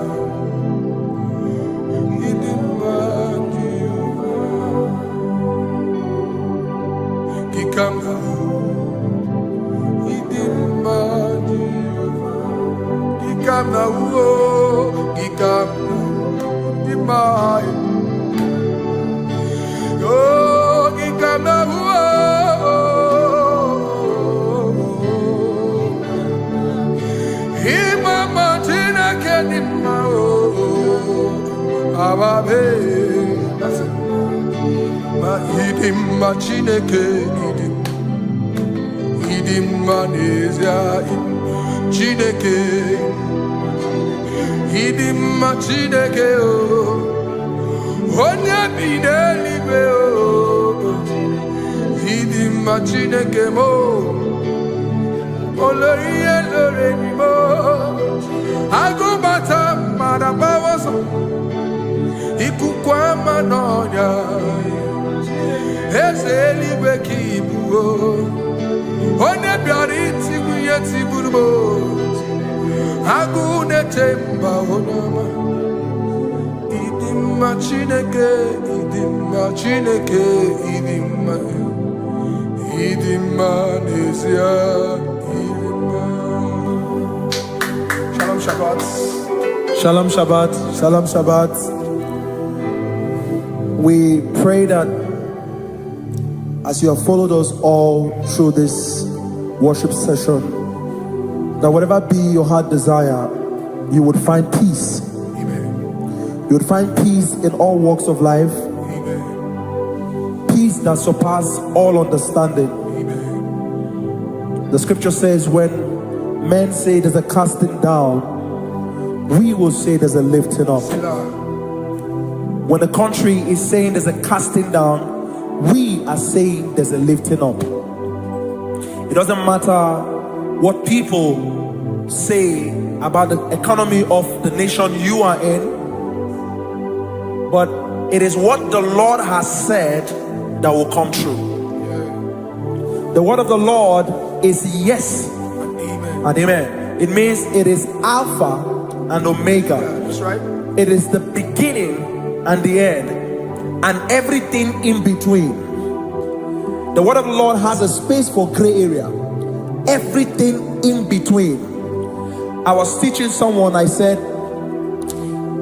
Chineke idim manezia Chineke idim Chineke o onye bi n'eluigwe o idim Chineke mo olori elore ni mo agụbata mara bawaso ikuku ama n'ọnya Eze eluigwe ka ibu o onye bịara itigbu ihe tigburu m agụ na-eche mba onye ọma ịdị mma Chineke ịdị mma Chineke ịdị mma n'ezie ịdị mma. Shalom Shabbat.
Shalom Shabbat. Shalom Shabbat. We pray that as you have followed us all through this worship session, that whatever be your heart desire, you would find peace.
Amen.
You would find peace in all walks of life.
Amen.
Peace that surpasses all understanding.
Amen.
The scripture says when men say there's a casting down, we will say there's a lifting up. When the country is saying there's a casting down, we are saying there's a lifting up. It doesn't matter what people say about the economy of the nation you are in, but it is what the Lord has said that will come true. The word of the Lord is yes and amen. It means it is Alpha and Omega.
That's right.
It is the beginning and the end, and everything in between. The word of the Lord has a space for gray area. Everything in between. I was teaching someone, I said,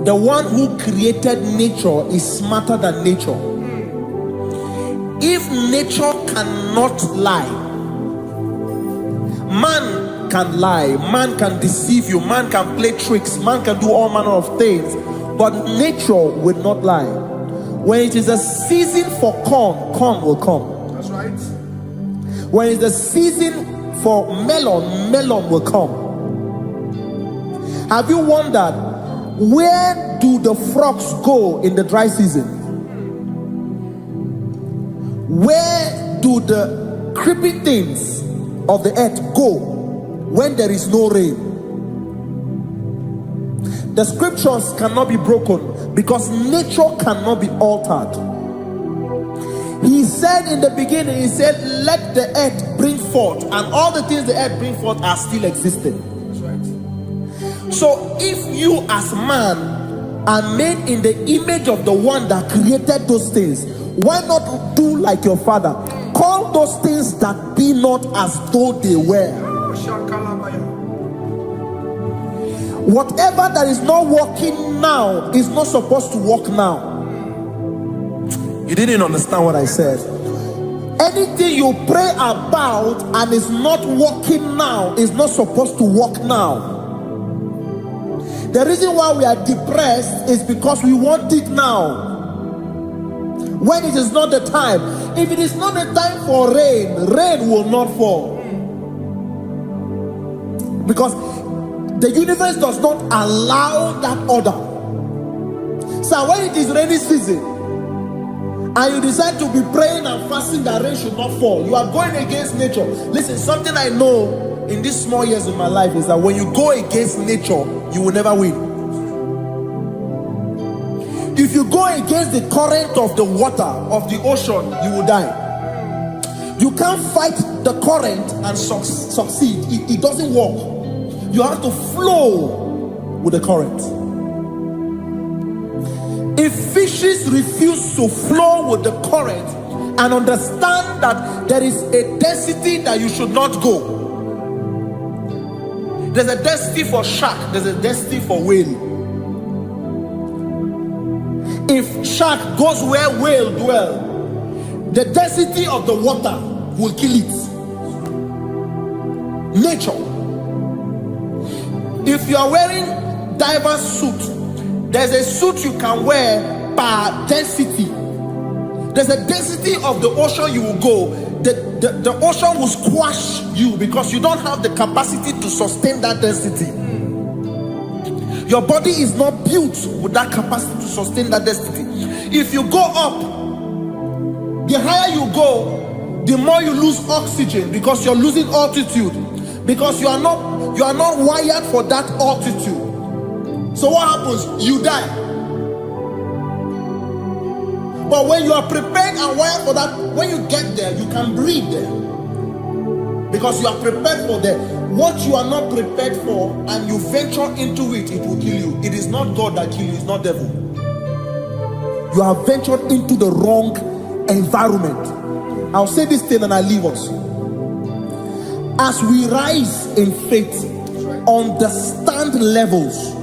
the one who created nature is smarter than nature. If nature cannot lie, man can lie, man can deceive you, man can play tricks, man can do all manner of things, but nature will not lie. When it is a season for corn, corn will come.
That's right.
When it's a season for melon, melon will come. Have you wondered, where do the frogs go in the dry season? Where do the creeping things of the earth go when there is no rain? The scriptures cannot be broken because nature cannot be altered. He said in the beginning, he said, let the earth bring forth, and all the things the earth bring forth are still existing.
That's right.
So if you as man are made in the image of the one that created those things, why not do like your father? Call those things that be not as though they were. Whatever that is not working now is not supposed to work now. You didn't understand what I said. Anything you pray about and is not working now is not supposed to work now. The reason why we are depressed is because we want it now, when it is not the time. If it is not the time for rain, rain will not fall, because the universe does not allow that order. So when it is rainy season and you decide to be praying and fasting that rain should not fall, you are going against nature. Listen, something I know in these small years of my life is that when you go against nature, you will never win. If you go against the current of the water of the ocean, you will die. You can't fight the current and succeed. It doesn't work. You have to flow with the current. If fishes refuse to flow with the current and understand that there is a density that you should not go, there's a density for shark, there's a density for whale. If shark goes where whale dwell, the density of the water will kill it. Nature. If you are wearing diver's suit, there's a suit you can wear per density. There's a density of the ocean you will go. The ocean will squash you because you don't have the capacity to sustain that density. Your body is not built with that capacity to sustain that density. If you go up, the higher you go, the more you lose oxygen because you're losing altitude, because you are not wired for that altitude. So what happens? You die. But when you are prepared and wired for that, when you get there, you can breathe there, because you are prepared for that. What you are not prepared for and you venture into it, it will kill you. It is not God that kills you, it's not devil. You have ventured into the wrong environment. I'll say this thing and I leave us. As we rise in faith, understand levels.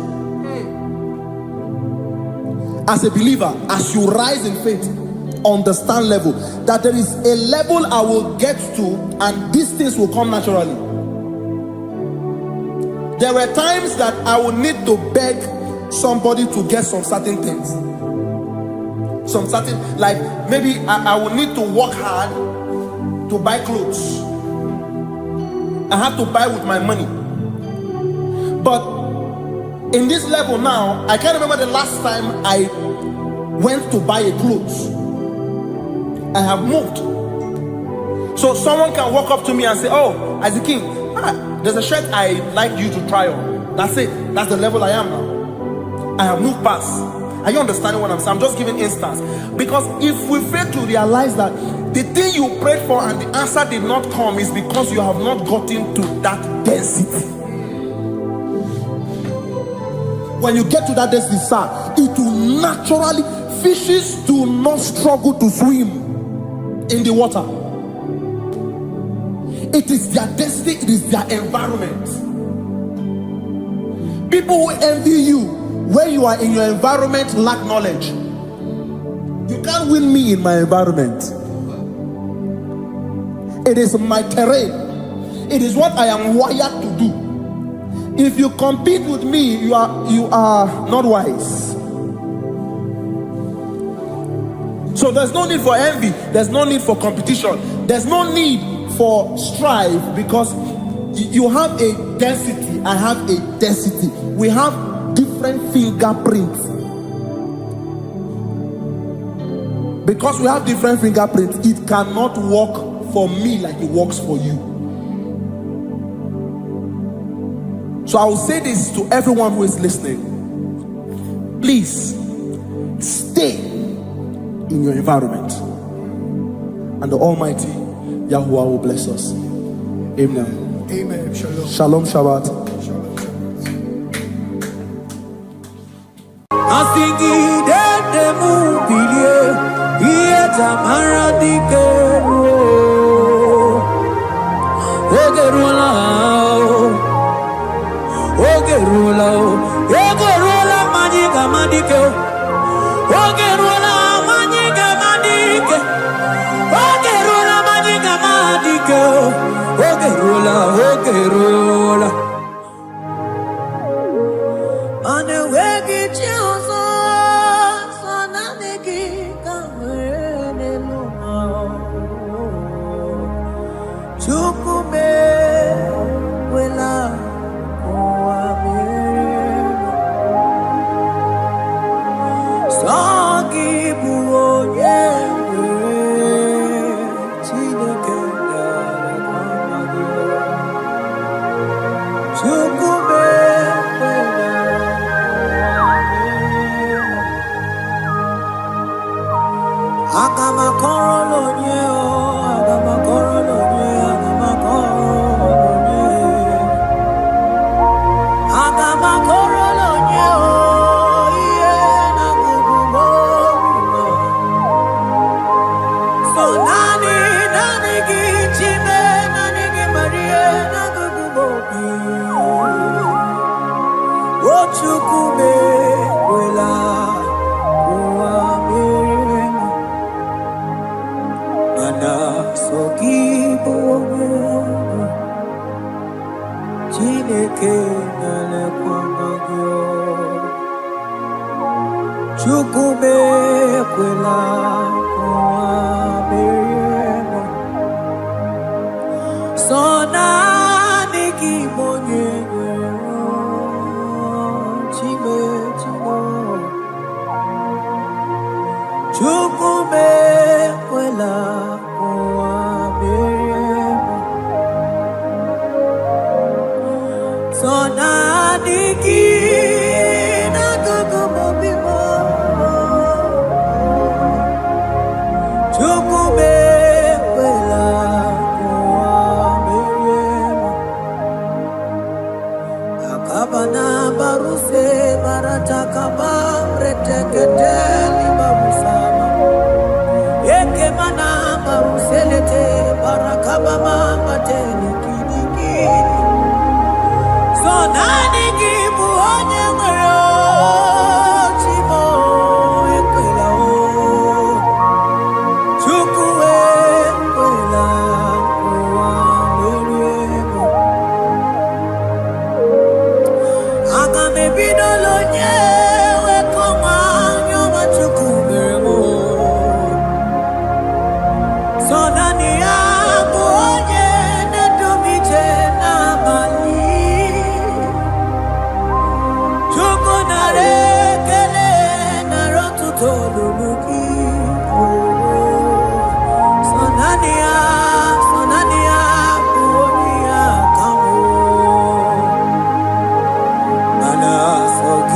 As a believer, as you rise in faith, understand level. That there is a level I will get to and these things will come naturally. There were times that I would need to beg somebody to get some certain things. Some certain, like maybe I would need to work hard to buy clothes. I have to buy with my money. But in this level now, I can't remember the last time I went to buy a clothes. I have moved. So someone can walk up to me and say, oh, Isaac King, there's a shirt I like you to try on. That's it. That's the level I am now. I have moved past. Are you understanding what I'm saying? I'm just giving instance. Because if we fail to realize that the thing you prayed for and the answer did not come is because you have not gotten to that density. When you get to that density, sir, it will naturally, fishes do not struggle to swim in the water. It is their destiny, it is their environment. People who envy you Where you are in your environment, lack knowledge. You can't win me in my environment. It is my terrain. It is what I am wired to do. If you compete with me, you are not wise. So there's no need for envy. There's no need for competition. There's no need for strife, because you have a density. I have a density. We have different fingerprints. Because we have different fingerprints, it cannot work for me like it works for you. So I will say this to everyone who is listening. Please stay in your environment, and the Almighty Yahuwah will bless us. Amen.
Amen. Shalom.
Shalom Shabbat.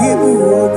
Ibu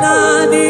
Nani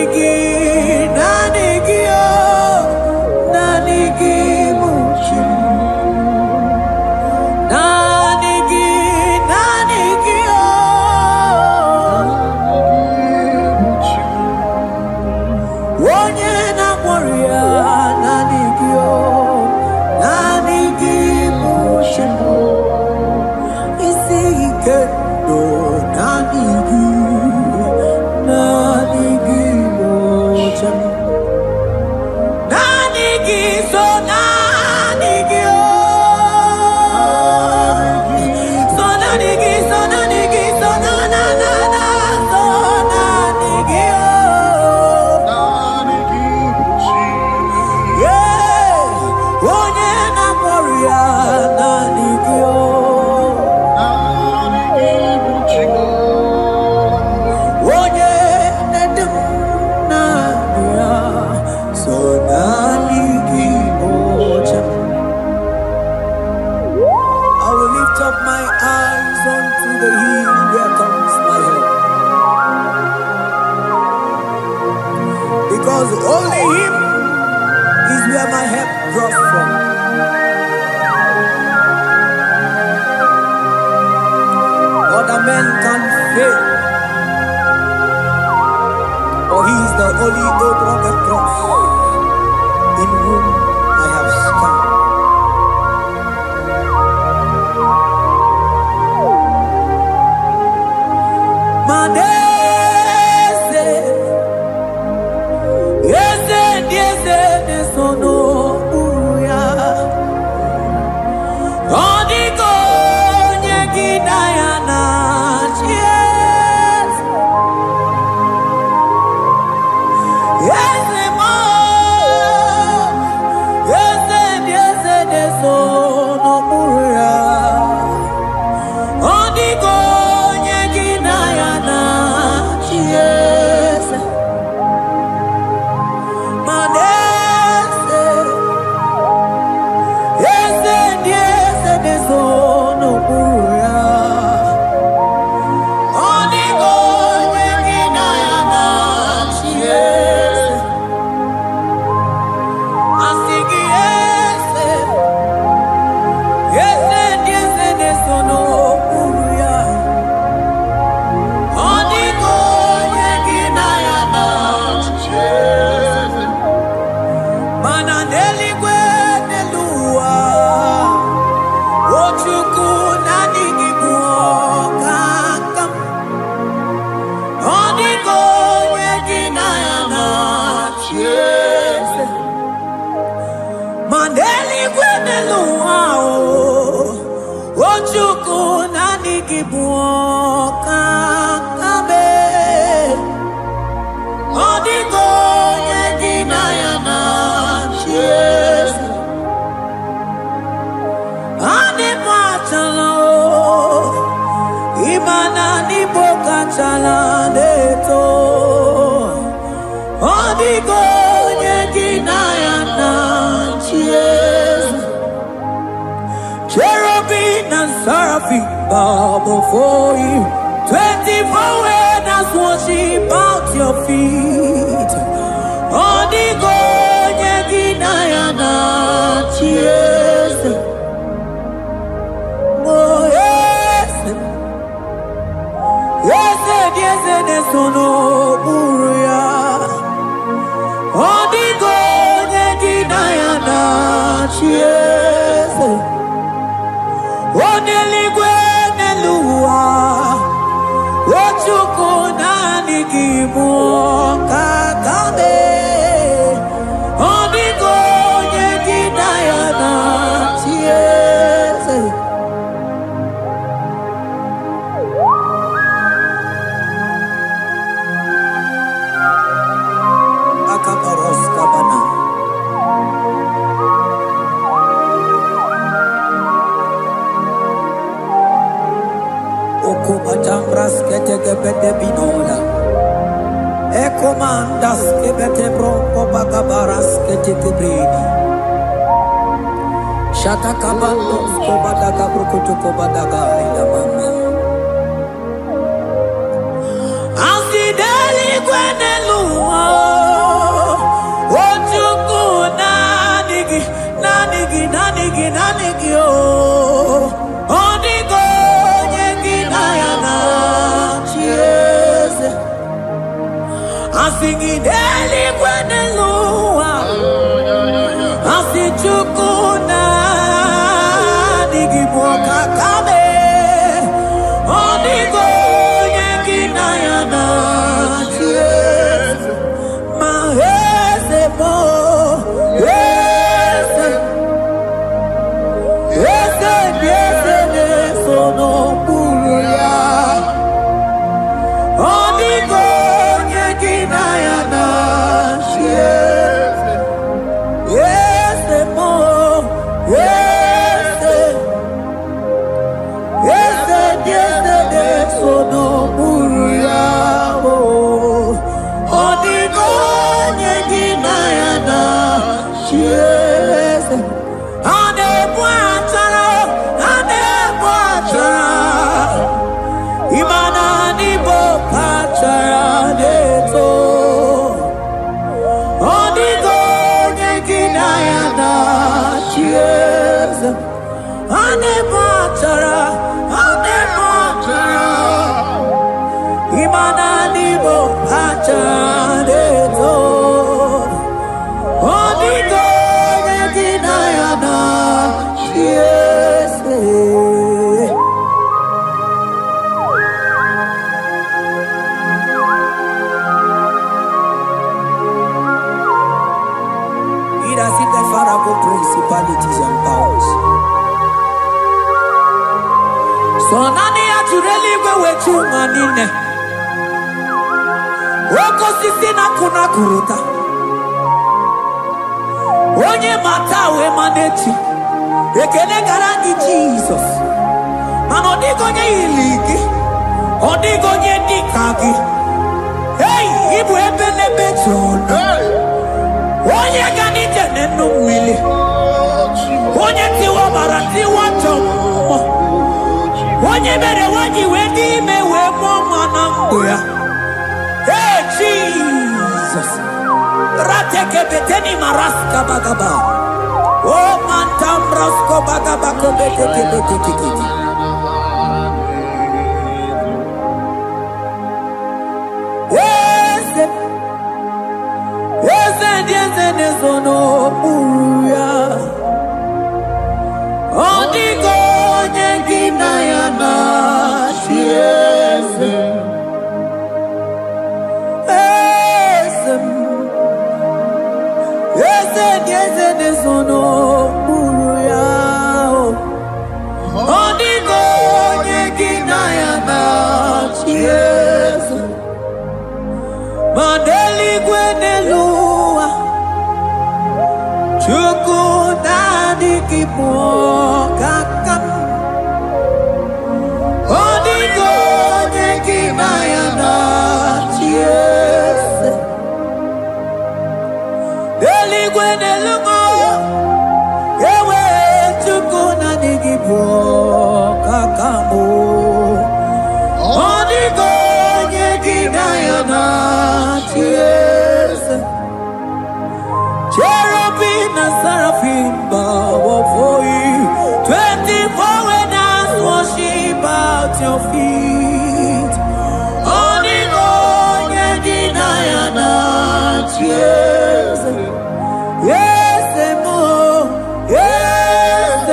holy Abraham cross, in whom I have stand. Manese, yese, sono uya. Odiko nyegina yana yes. Yese mo, yese, sono uya. Odiko nyegina yana yes. Manese, yese, sono uya. Odiko nyegina yana yes. Asigi yese, sono uya. Odiko nyegina yana yes. Mananeli kwenelua Ochuku nanigi muokakam Odiko nyegina yana yes. Maneli kwenelua Ochuku nanigi muokakam Odiko nyegina yana yes. Ane machala imana ni boka chala neto. Odiko nyegina yana yes. Cherubim and seraphim bow before you. 24 elders worship at your feet. Odiko nyegina yana yes. Oh yes, yes, sono uya. Odiko nyegina yana yes. Oneligwe nelua. Ochuku nanigi muokakame. Odiko nyegina yana yes. Akabaros kabana. Okobajambras ketekebete binola. Ekomandas kebete bronco bagabaras ketekebrini. Shatakabandos kobadaga brukutu kobadaga ila mama. Asideli kwenelua. Ochuku nanigi oh. Odiko nyegina yana yes. Asigideli kwenelua. Asichuku nanigi muokakame. Odiko nyegina yana yes. Mahese mo yes. Yes, sono uya. Odiko nyegina yana yes. Yes, mo yes. Yes, sono uya. Odiko nyegina yana yes. Ane bwatara. Imana ni boka chara neto. Odiko nyegina yana yes. Ane bwatara. Imana nibo hachadeto. Onigo yeginayana. Yes. It has hit the Pharaoh principalities and powers. So nani actually go with you manine. Woko sisi na kuna kuruta. Onye mata we manechi. Ekele garanti Jesus. Mano digo nye iligi. Odigo nye dikagi. Hey, ibu ebele beton. Onye gani jene numili. Onye tiwa barati wachomo. Onye bere wanyi wedi me we moma nanguya. Hey Jesus. Rateke beteni maraska bagaba. Oh mantam rasko bagaba ko beteke beteke. Yes. Yes, nesono uya. Odigo nyengina yana. Yes. Yes, nesono uya. Odigo nyengina yana. Yes. Mandeli gwenelua. Chuku nani kipo kakam. Odigo nyekina yana. Yes. Deli gwenelua. Ewe chuku nani kipo kakamu. Odigo nyekina yana. Yes. Cherubim and seraphim bow before you. 24 when us worship at your feet. Onigo yedinayana. Yes. Yes, emo. Yes.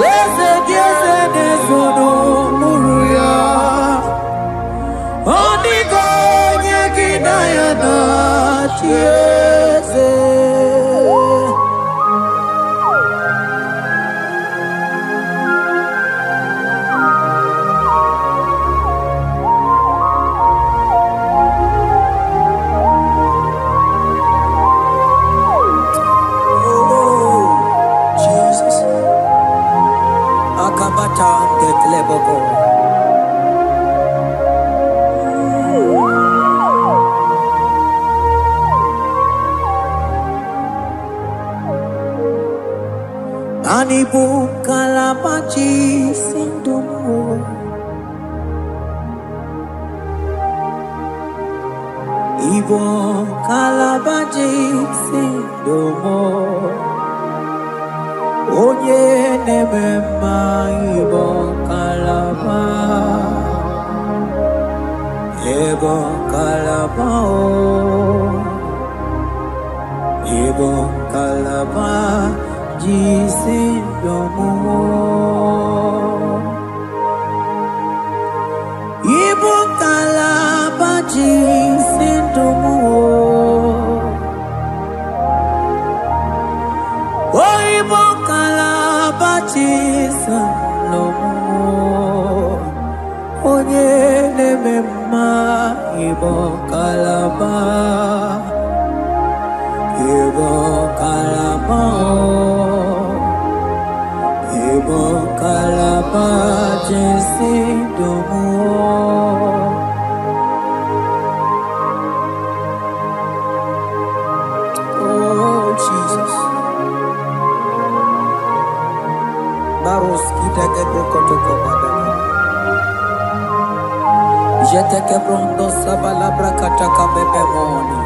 Yes, yes, yes, no muruya. Onigo yedinayana. Yes. Oh, Jesus. Akabata dekleboko. Anibu kalabachi sindumo. Ibo kalabachi sindumo. Onye nemema ibo kalaba. Ibo kalaba o. Ibo kalaba. Jisindomo. Ibo kalaba jisindomo. Oh, Ibo kalaba jisindomo. Onye nemema Ibo kalaba. Ibo kalaba. Ibo kalaba jisindomo. Oh Jesus. Baros kita kebrokotoko badana. Jete kebrondo sabalabra kataka bebemoni.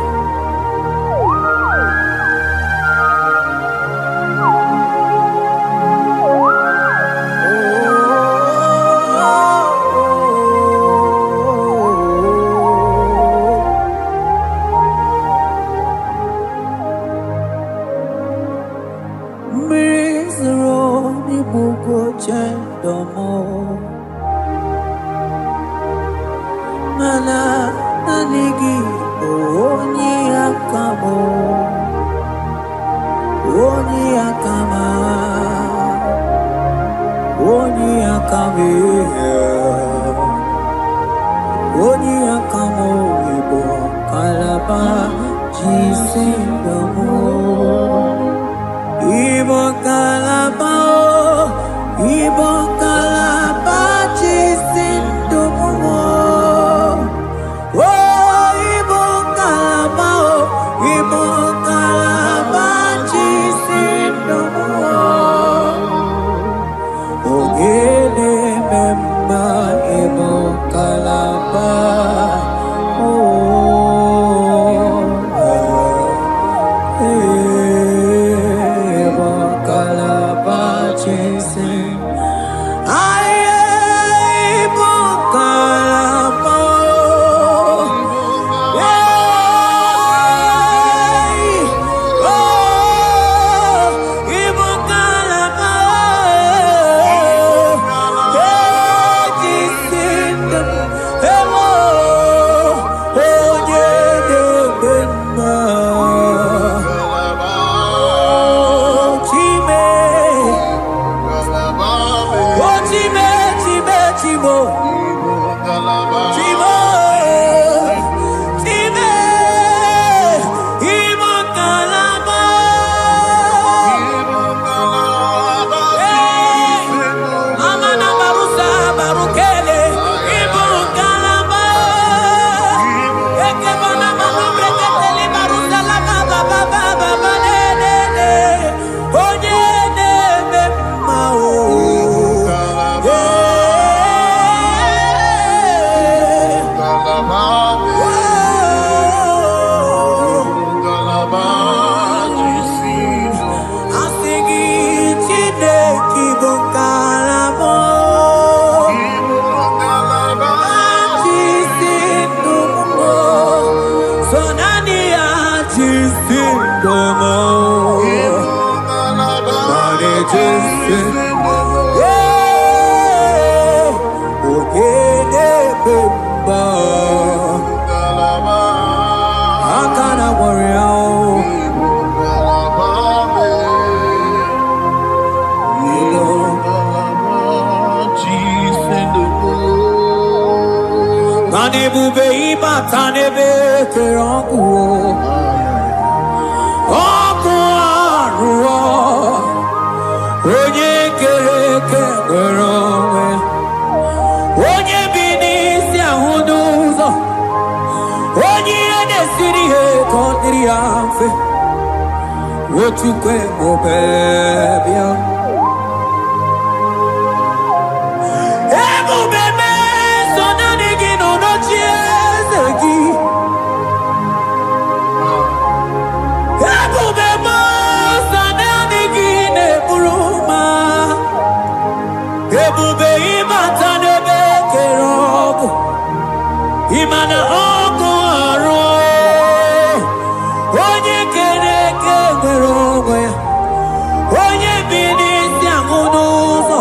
Oni akamo Igbo kalaba jisindomo. Igbo kalaba jisindomo. Oh, Igbo kalaba jisindomo. Ogene memba Igbo kalaba. Ebube ibata n'ebe kere ọkụ arụọ onye kere eke nwere onwe onye bi n'isi ahụ n'ụzọ onye ihe na-esiri ihe ka ọ dịrị ya mfe otukwe obe bịa Imana ọkụ arụ onye kere eke nwere onwe ya onye bi n'isi ahụ n'ụzọ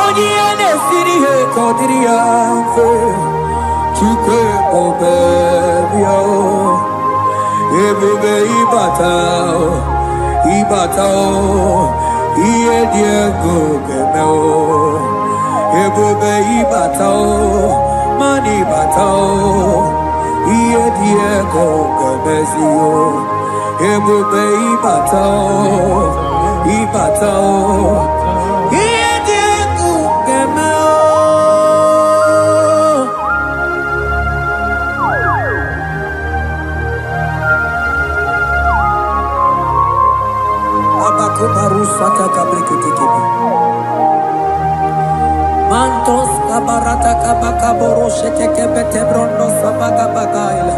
onye ihe na-esiri ihe ka ọ dịrị ya mfe Chukwu ebube bịa ebube ịbata ihe dị ego ga-eme ebube ịbata Mani batao, iye diego gabezio, ebube ibatao, iye diego gameo. Abako barusata kabriketekibi. Mantos kabarata kabakaboro shekeke bete brondo sabaga bagaila.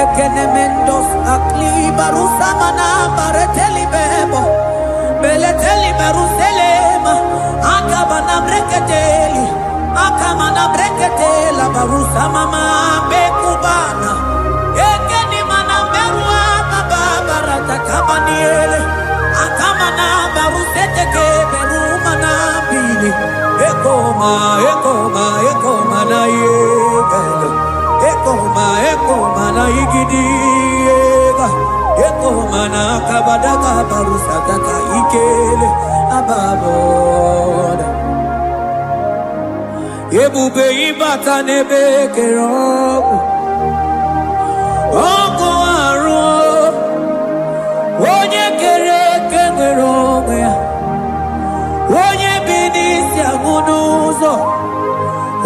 Ekene mendos akli barusa mana bareteli bebo. Beleteli baruselema. Akabana breketeli. Akamana breketela barusa mama bekubana. Ekeni mana berua kababarata kabaniele. Akamana baruseteke berumana bili. Ekoma na yegala. Ekoma na igidiyega. Ekoma na kabadaka barusataka ikele ababoda. ebube ịbata n'ebe kere ọkụ arụ onye kere eke nwere onwe ya onye bi n'isi agụ n'ụzọ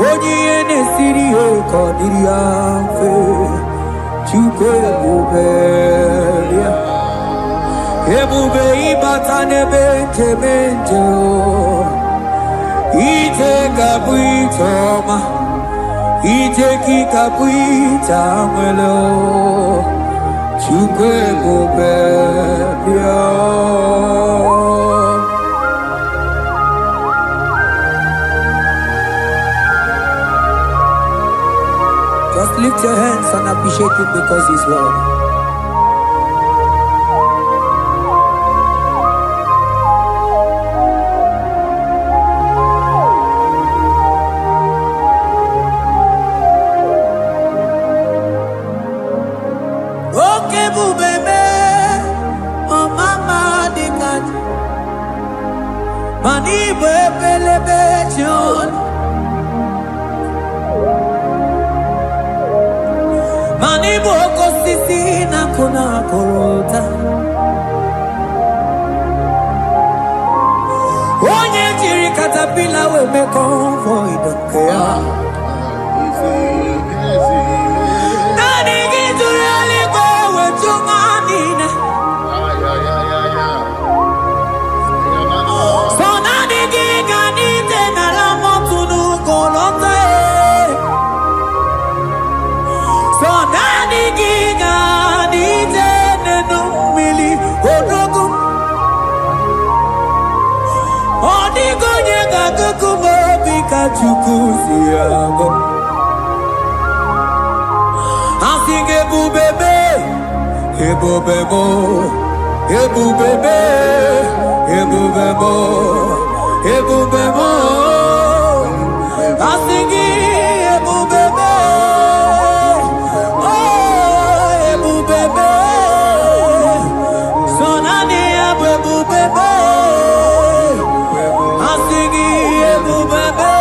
onye ihe na-esiri ihe ka ọ dịrị ya mfe Chukwu ebube ya ebube ịbata n'ebe njem ije ga-abụ ije ọma ije gị ga-abụ ije anwele Chukwu ebube bịa Just lift your hands and appreciate him because he's worthy. Mani bebelebe John Mani boko sisi na kuna korota Onye jiri katapila we me convoy don't care Nani gizuri aliko we chumanina Chukuziago I sing ebubebe ebubebo ebubebe ebubebo ebubebo I sing ebubebe oh ebubebe sonani ebubebe I sing ebubebe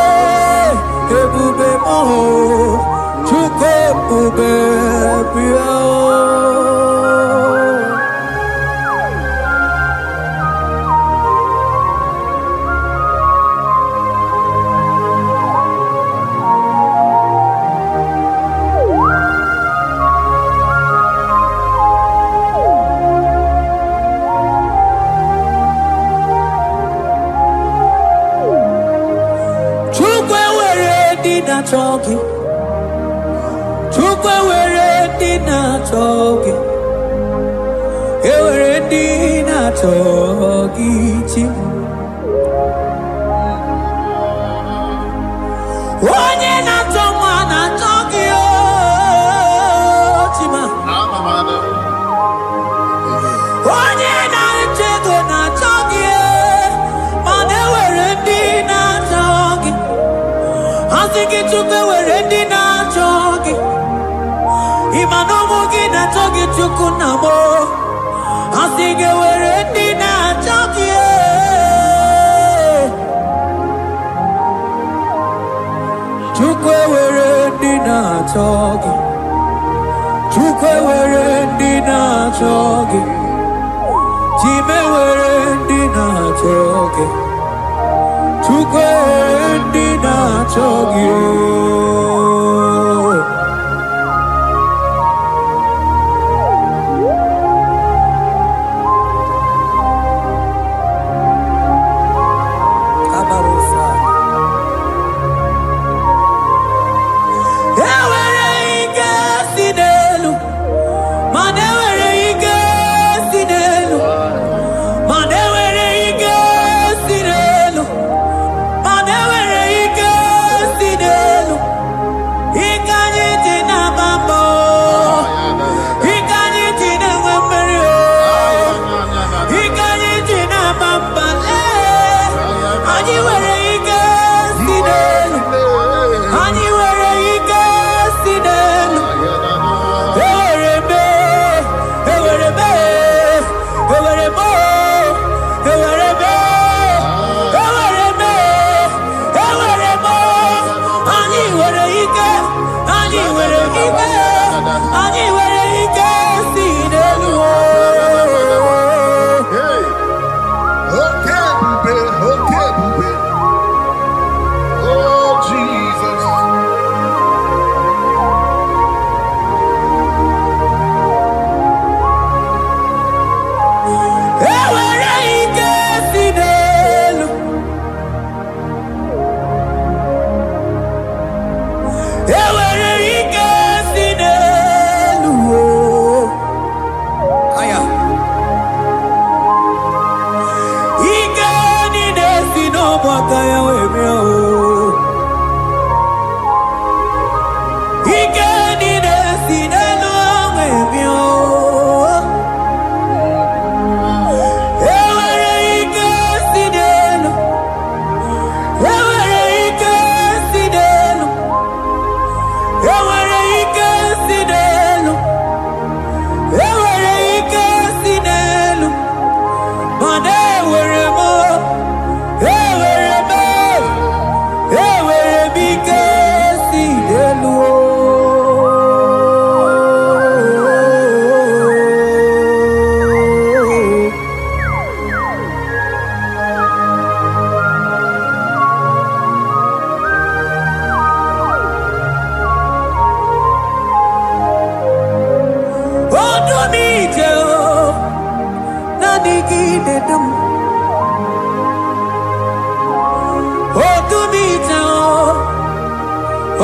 ebube mo Chukwu ebube bịa Talking, Chukwu were dinner talking, were dinner talking. Onye na toma na talking, chima. Onye na chego na talking, mane were dinner talking. I think it took away ready now, jogging. Imanomogi na jogi chukunamo. I think it were ready now, jogging. Chukwe were ready now, jogging. Chukwe were ready now, jogging. Jime were ready now, jogging. Chukwe ndi na chogi Kabarusa Ewere ike sinelu Mane were ike sinelu Mane were ike sinelu Ewere ike si n'elu aya ike niile si n'ọgbakọ ya wee bịa ike niile si n'elu wee bịa ewere ike si n'elu ewere ike si n'elu ewere ike si n'elu ewere ike si n'elu mana ewere m ike si n'elu odumije na-adịgide dum odumije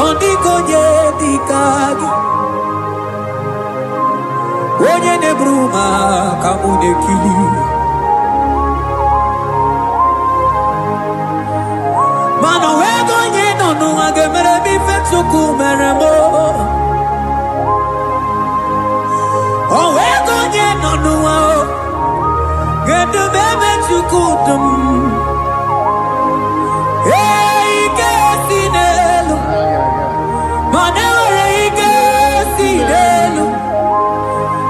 ọ dịka onye dịka gị onye na-eburu m aka mụ na-ekiri mana wee ego onye nọ n'ụwa ga-emere m ife Chukwu mere m o wee ego onye nọ n'ụwa ga-edube ebe Chukwu dum ike si n'elu mana ewere ike si n'elu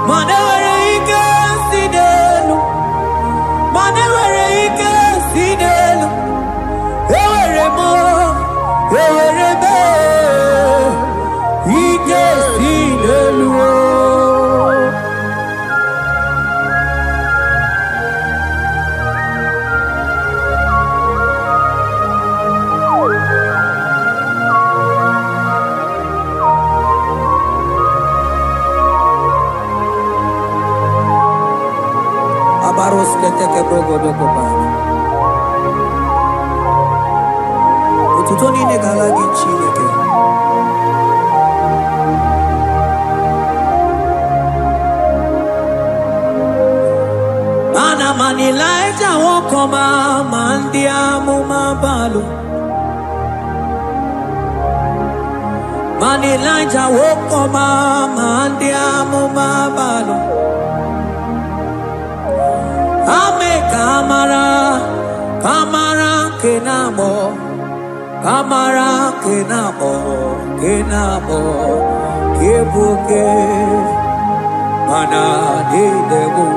mana ewere ike si n'elu mana ewere ike si n'elu ewere m ike si n'elu Abaros keteke brogodo kopana otuto niile gara gị Chineke ana man Elijah wokoma ma ndị amụma balụ man Elijah wokoma ma ndị amụma balụ ame kamara kenabo kebuke mana dedebu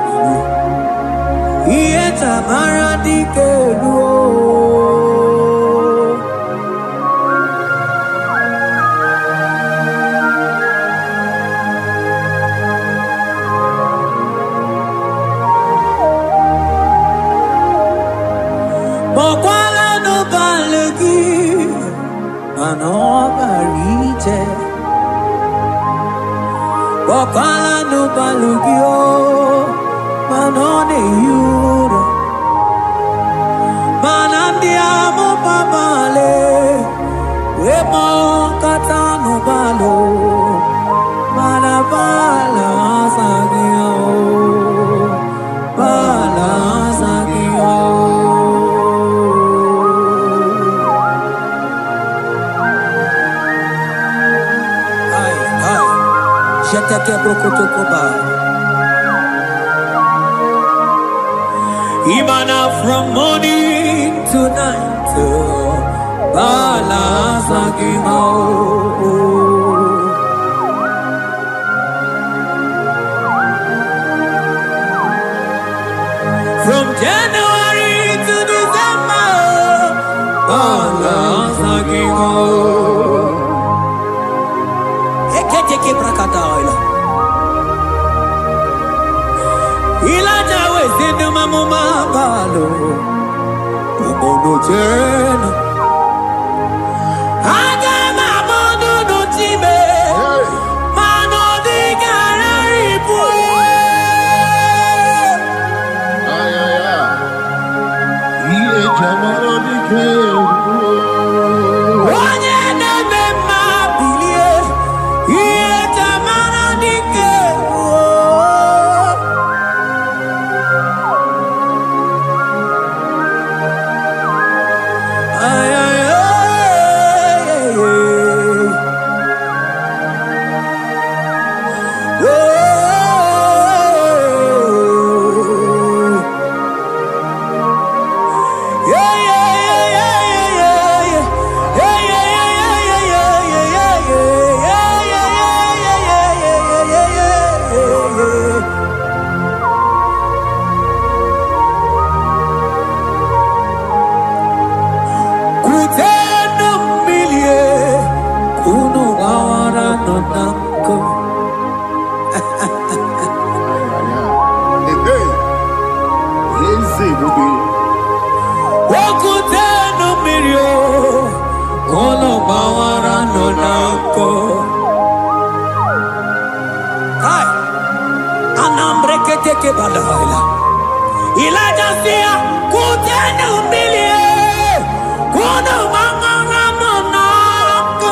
iye tamara dikelu Mokwala no balegi mano barite Mokwala no balegi o mano de yuro manandi amo babale wemo kata no balo manabala sagio bala sagio Jeteke brokotokoba Imana from morning to night Bala sagimo From January to December Bala sagimo Eketeke brakadaila Ilaja wezindu mamuma balo Umono jena Aga mamono no time Mano di gararipu
Iye jamaro di kebu
Onye neme mabili Elijah said, "Kutenu milie, kono mangara monako."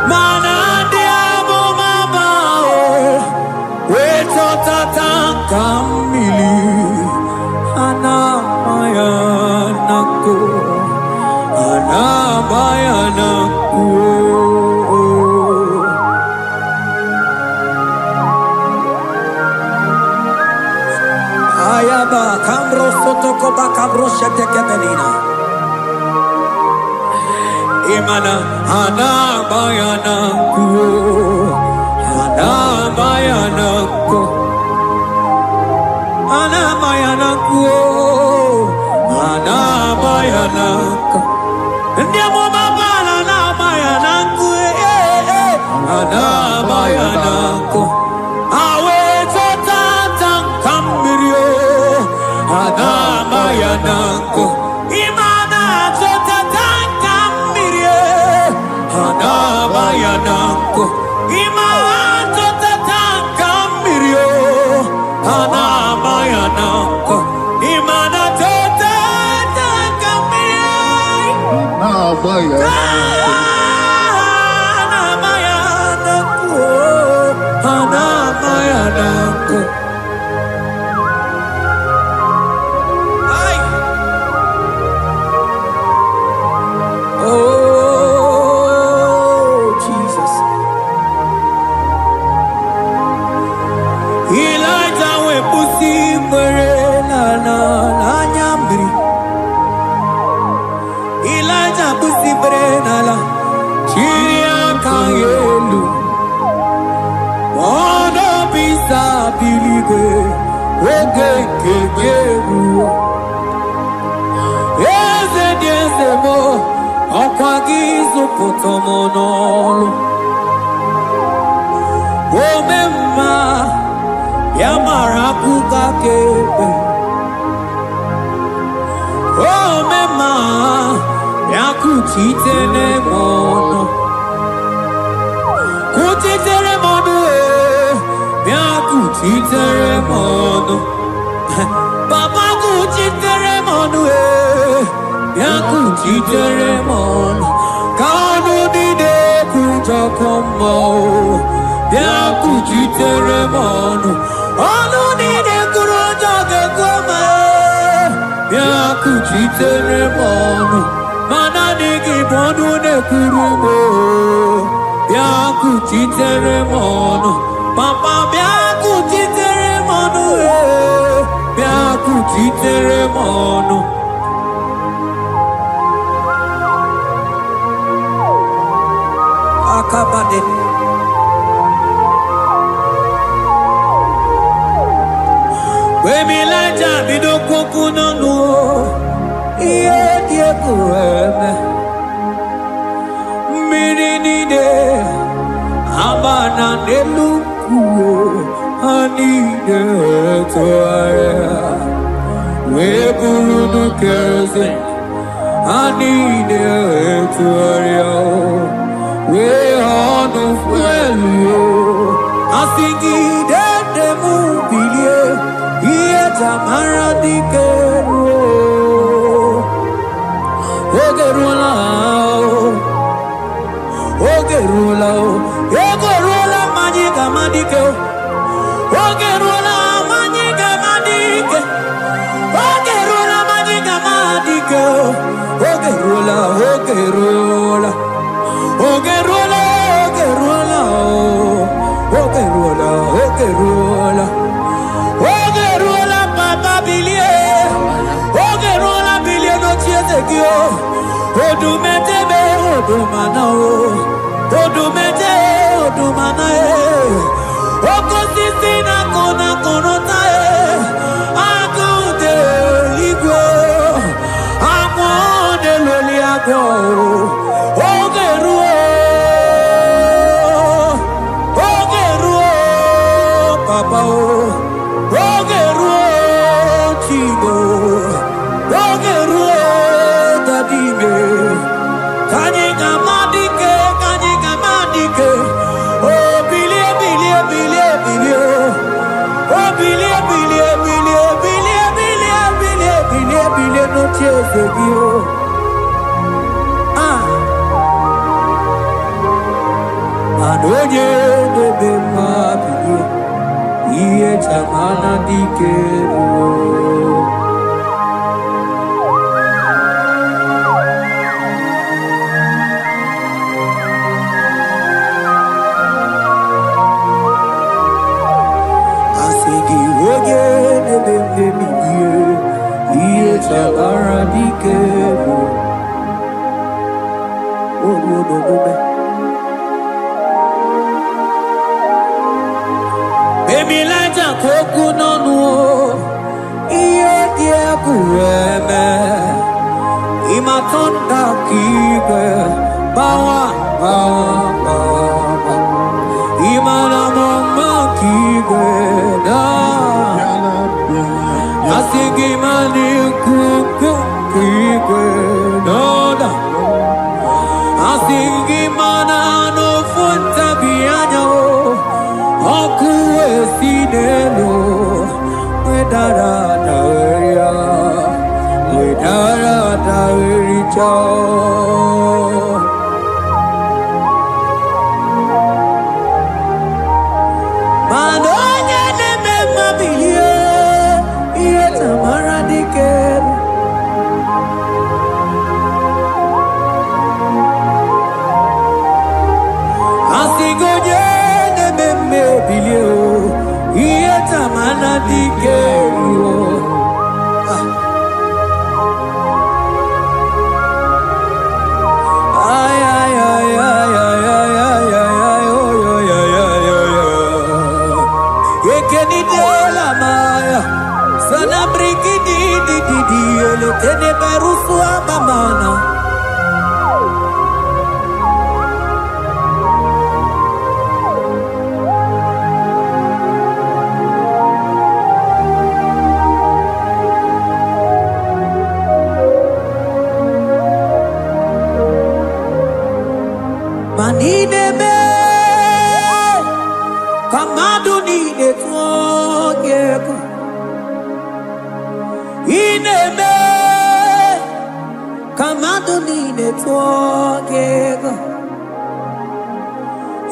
Mana diabo mabao, weto tatanka mili, ana mayanako, ana mayanako. Ayaba kambro sotoko bakabro sheteke belina. Imana ana bayana ku, ana bayana ku, ana bayana ku, ana bayana ku. Ndiamo mabala na bayana ku, ana bayana ku. Awe totata kambirio, ana bayana ku. Imana totata kambirio, ana bayana ku. Imana totata kambirio, ana bayana ku. Imana totata kambirio, ana bayana ku, ana bayana ku. Ay. Oh, Jesus. Elijah we pusi mere na nyambri. Elijah pusi mere na la chiria kayelu. Mono bisa bilige oge kegeru. Eze diese mo okwagizu potomonolo. Omemma yamara kukakebe. Omemma yakuchitene mono. Kuchitere mono yakuchitere mono. Baba kuchitere mono yakuchitere mono. Kanu dide kujakomo yakuchitere mono. Anu dide kurojage kome yakuchitere mono. Mana digi bodu ne kurumo yakuchitere mono. Papa yakuchitere mono yakuchitere mono. Akabade. Wemilaja bidoko no iye die kueme minini de abana neluku ani de toaya we buru keze ani de toaya we honu fuelio asingi de mubilie iye tamara dikeru ogerula ogerula majiga madike ogerula majiga madike ogerula majiga madike ogerula ogerula ogerula ogerula ogerula ogerula papa bilie ogerula bilie no chiezekio odumete be odumana odumete odumana okosisi na kona konota akude igwe akwa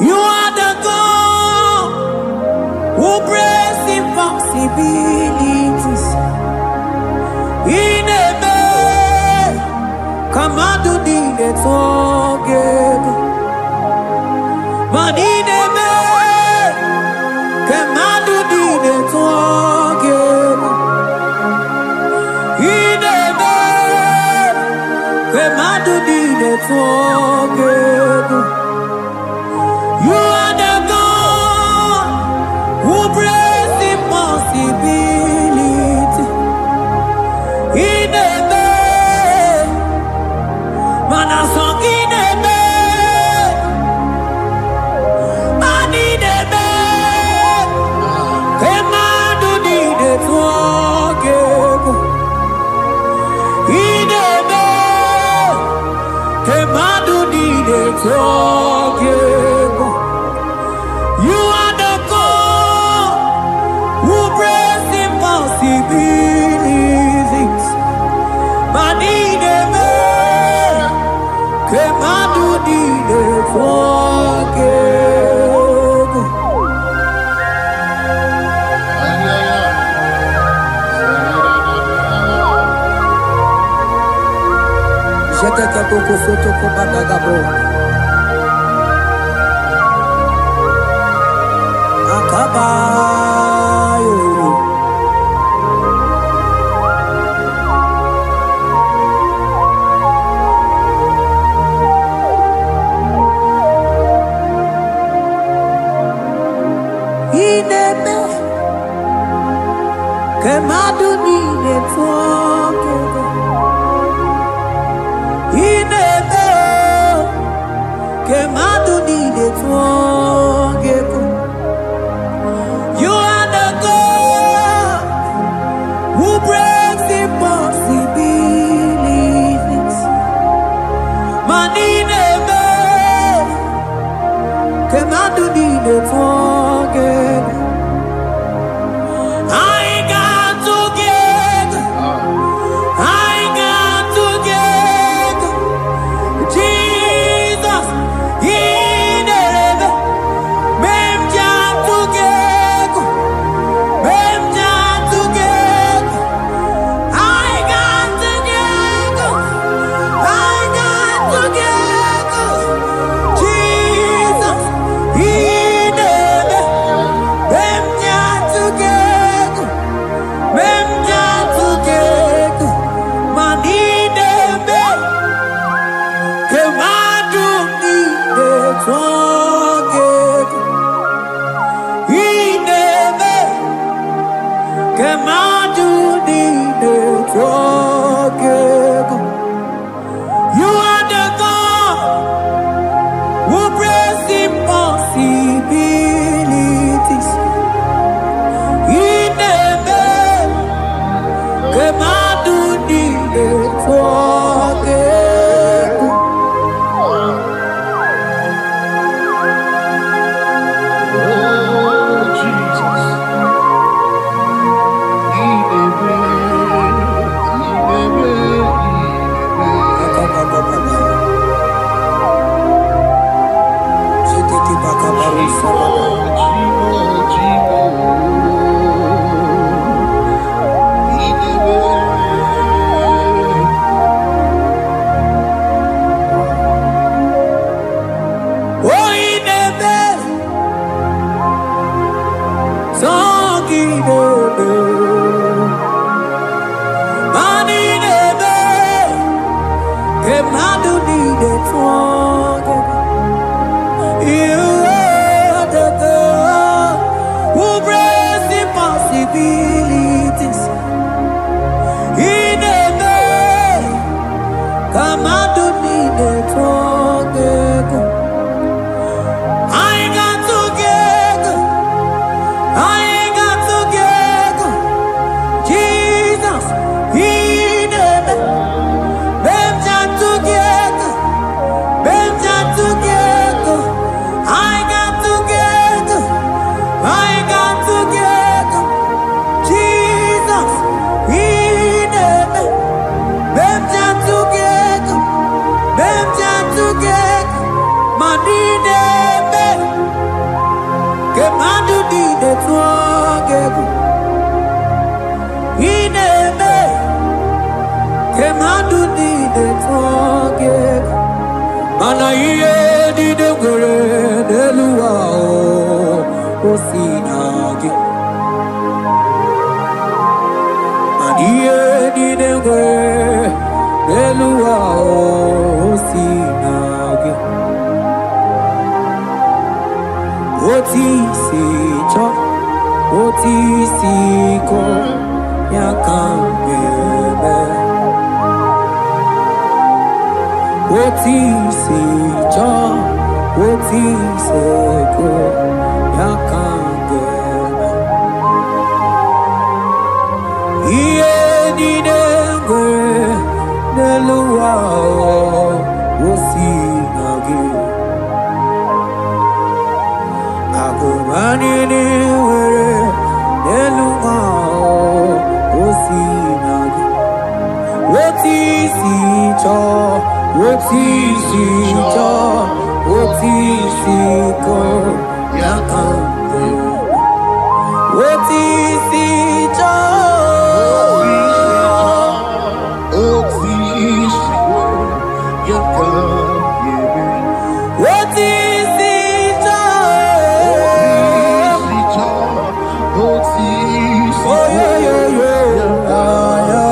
You are the God who breaks impossibilities. In a man, come on to the talking. But in a man, come on to the talking. In a man, come on to the talking. You are the God who breaks impossibility. In a man, man a song in a man, man in a man, come on to the talking. In a man, come on to the talking. You are the God who breaks impossibilities. Man in a man, come on to the forgive. Jete ke poko soto ko badagabo. Akabayo. Ineme kemaduni netwoke. Kemadu need it forget. You are the God who brings impossibilities. In a day, Kemadu need it forget. I got together. I got together. Jesus, He never. Them together. I got together. I got together. Jesus, He never. Them together. Money never. Kemadu did it together. He never. Kemadu did it together. Mana iye did the gore delua o sinagi. Mana iye did the gore delua o sinagi. Oti si cho, oti si ko yakambebe. Oti si cho, oti se ko yakambebe. Iye di dengwe nelua o sinagi. Agumani ni were neluma o sinagi. Oti si cho, oti si cho, oti si ko yakambe. Oti si cho,
oti si ko yakambe.
oti si cho,
oti si
oh yo yo yo,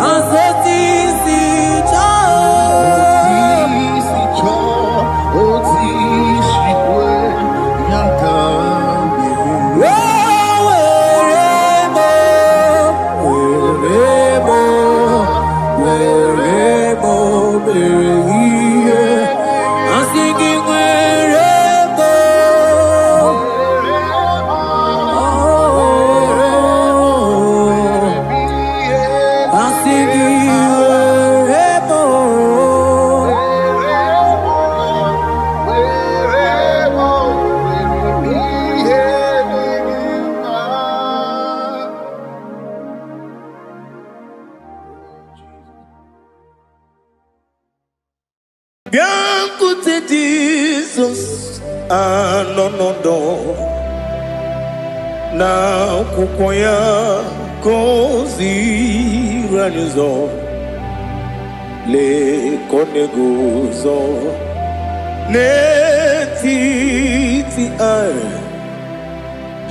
asoti si cho,
oti si ko yakambe.
Biancote Jesus, anonodo na kukoya kozi ranizo le konegozo ne titi ai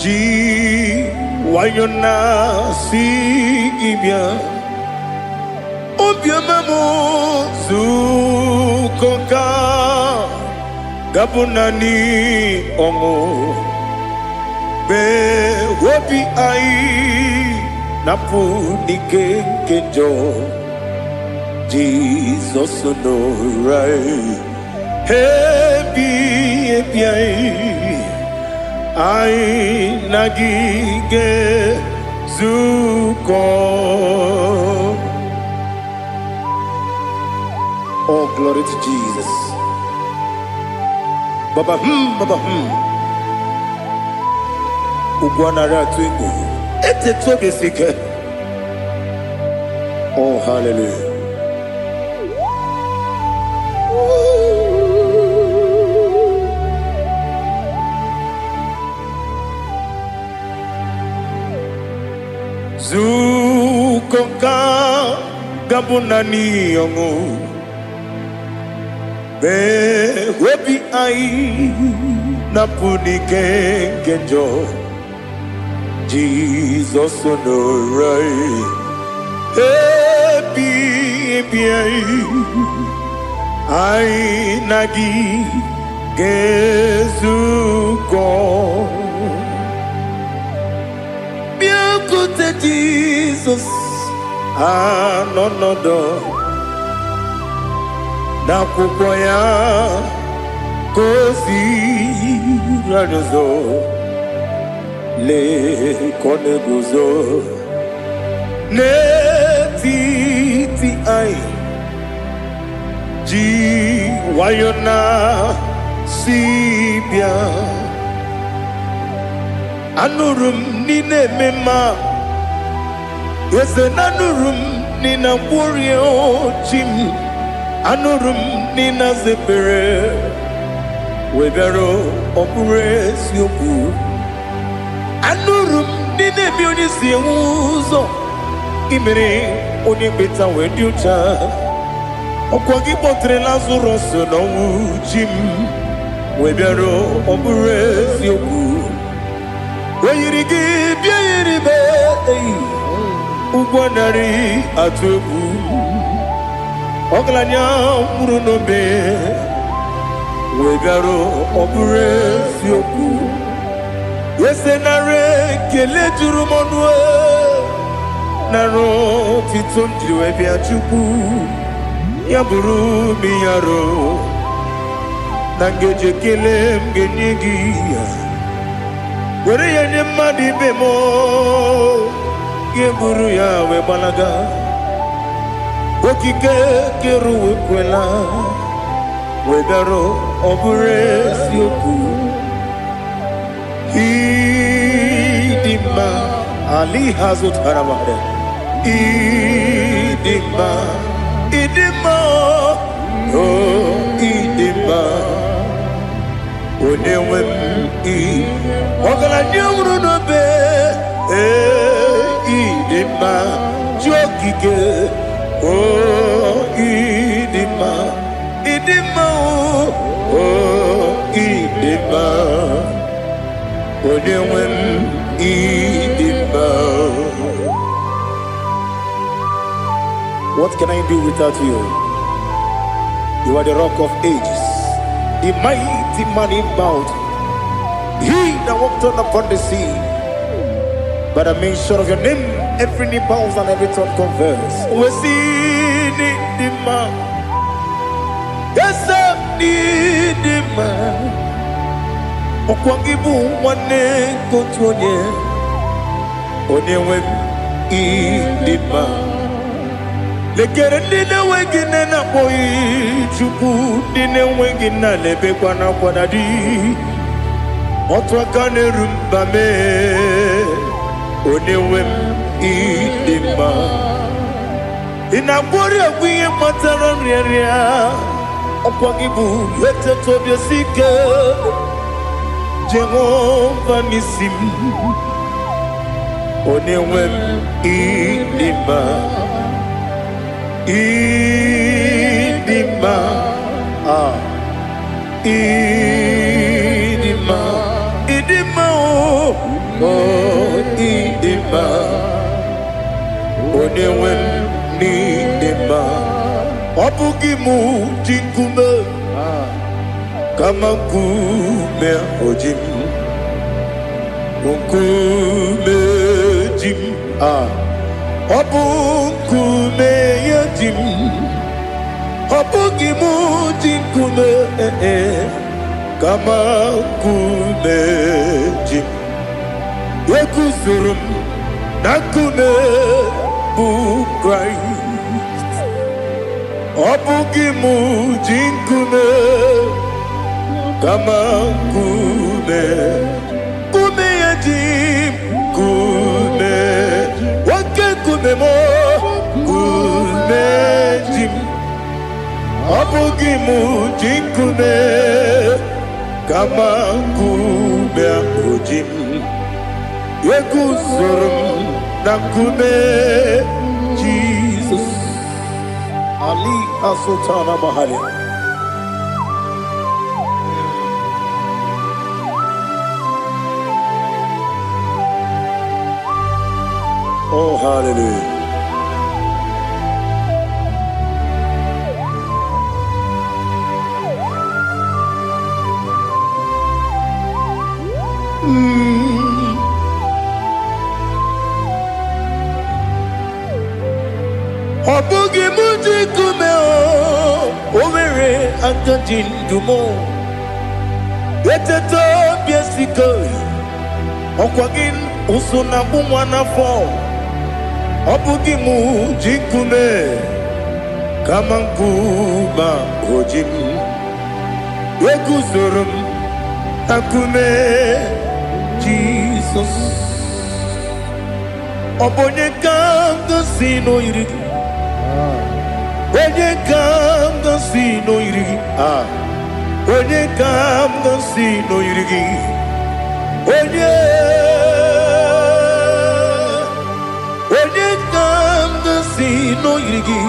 ji wayona sigibia obiamamo zukoka gabunani omo be wobi ai napu nikenjo Jesus no right hebi ai nagige zuko. Oh, glory to Jesus. Baba Baba Ugwanara twingu. Ete tobe sike. Oh, hallelujah. Zukonka gabunani yongu. Be webi ai napuni kenjo Jesus no right. Hey I nagi gezuko biakute Jesus anonodo na kukoya kosi radozo le koneguzo ne ti ai ji wayona sibia anurum nine mema yese nanurum nina warrior chim anurum nina zepere webero opure sioku anurum nine bioni siuzo imere oni beta wediucha okwagi potre Lazarus no jim webero opure sioku weyirigi biayiribe ugwanari atubu oglanya murunobe webero opure sioku yesenare kele jurumonwe naro titondi webia chuku yaburu miyaro nangeje kele mgenigi were yenye madi bemo yeburu ya webalaga okike keru wekwela webero obure sioku idima ali hazut haramade idima oh idima onewem ogala nyamru no be idima jokike oh idima oh idima onewem idima. What can I do without you? You are the rock of ages, the mighty man in mountain, he that walked on upon the sea. By the mention of your name, every knee bows and every tongue confess. We see the man. Yes, the man. Okwangibu wane kotonye. Onyewe the man. Lekere nina wengine na boy chuku nina wengine lebe kwa na kwa dadi otwakane rumba me onewem idima inabori agwiye matara riaria okwagibu yete tobye sike Jehova nisim onewem idima idima idima oh idima onewem nidima obugimu jinkume kama kume ojim unkume jim obukume yajim obugimu jinkume kama kume jim yekuzurum nakume bu Christ obugimu jinkume kama kume yajim kume wake kume mo kume jim obugimu jinkume kama kume ojim yekuzurum nakume Jesus Ali Asultana Mahali. Oh, hallelujah. akajindumo eteto biesiko okwagin usuna bumwana fo obugi mu jikume kama nkuba ojim Yeguzorum akume Jesus Obonye kanga sino irigi Onye kanga sino irigi Onye kanga sino irigi Onye kanga sino irigi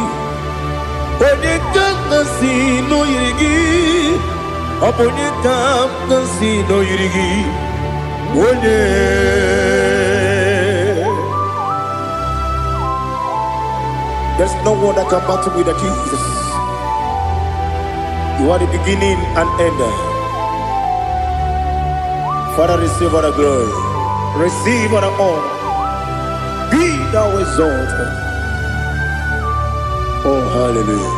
Onye kanga sino irigi Onye kanga sino irigi Onye There's no one that can battle with Jesus. You are the beginning and end. Father, receive all the glory. Receive all the honor. Be thou exalted. Oh, hallelujah.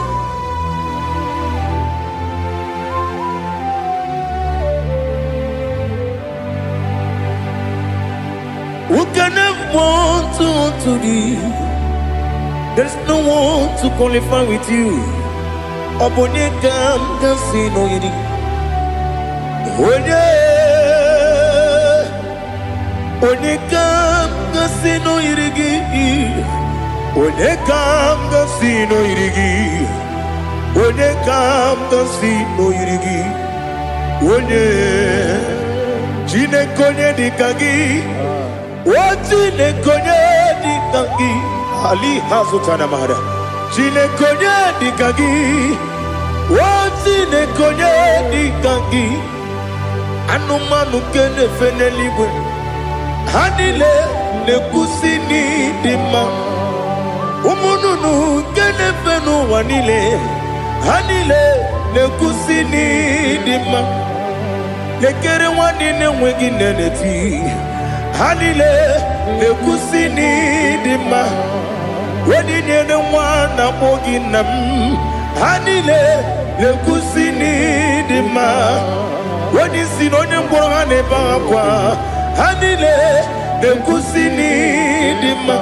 Who can have one to thee? There's no one to qualify with you. Obonye kam kasino yidi. Onye kam kasino yidi. Onye kam kasino yidi. Onye kam kasino yidi. Onye jine konye dikagi. Wajine konye dikagi. Ali hazutana mahada Chile konye dikagi Wazine konye dikagi Anumanu kene fene libwe Hanile ne kusini dima Umununu kene fenu wanile Hanile ne kusini dima Nekere wanine wengi neneti Hanile ne kusini dima Wedi nyene wana mogi nam Hanile lekusini dima Wedi sinonye mbwangane bakwa Hanile lekusini dima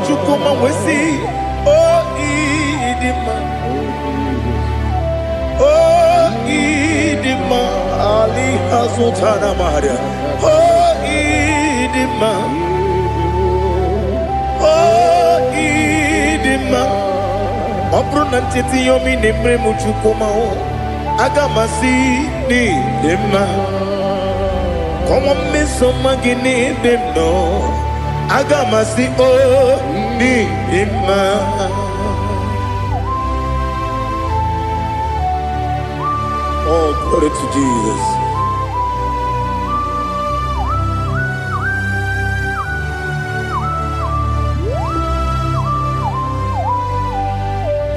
Chukuma wesi Oh idima Oh idima Ali hazutana maria Oh idima Obruna ntiti yomi nemre muchukuma agamasi ni dema Komo miso magini demno agamasi o ni dema Oh, glory to Jesus.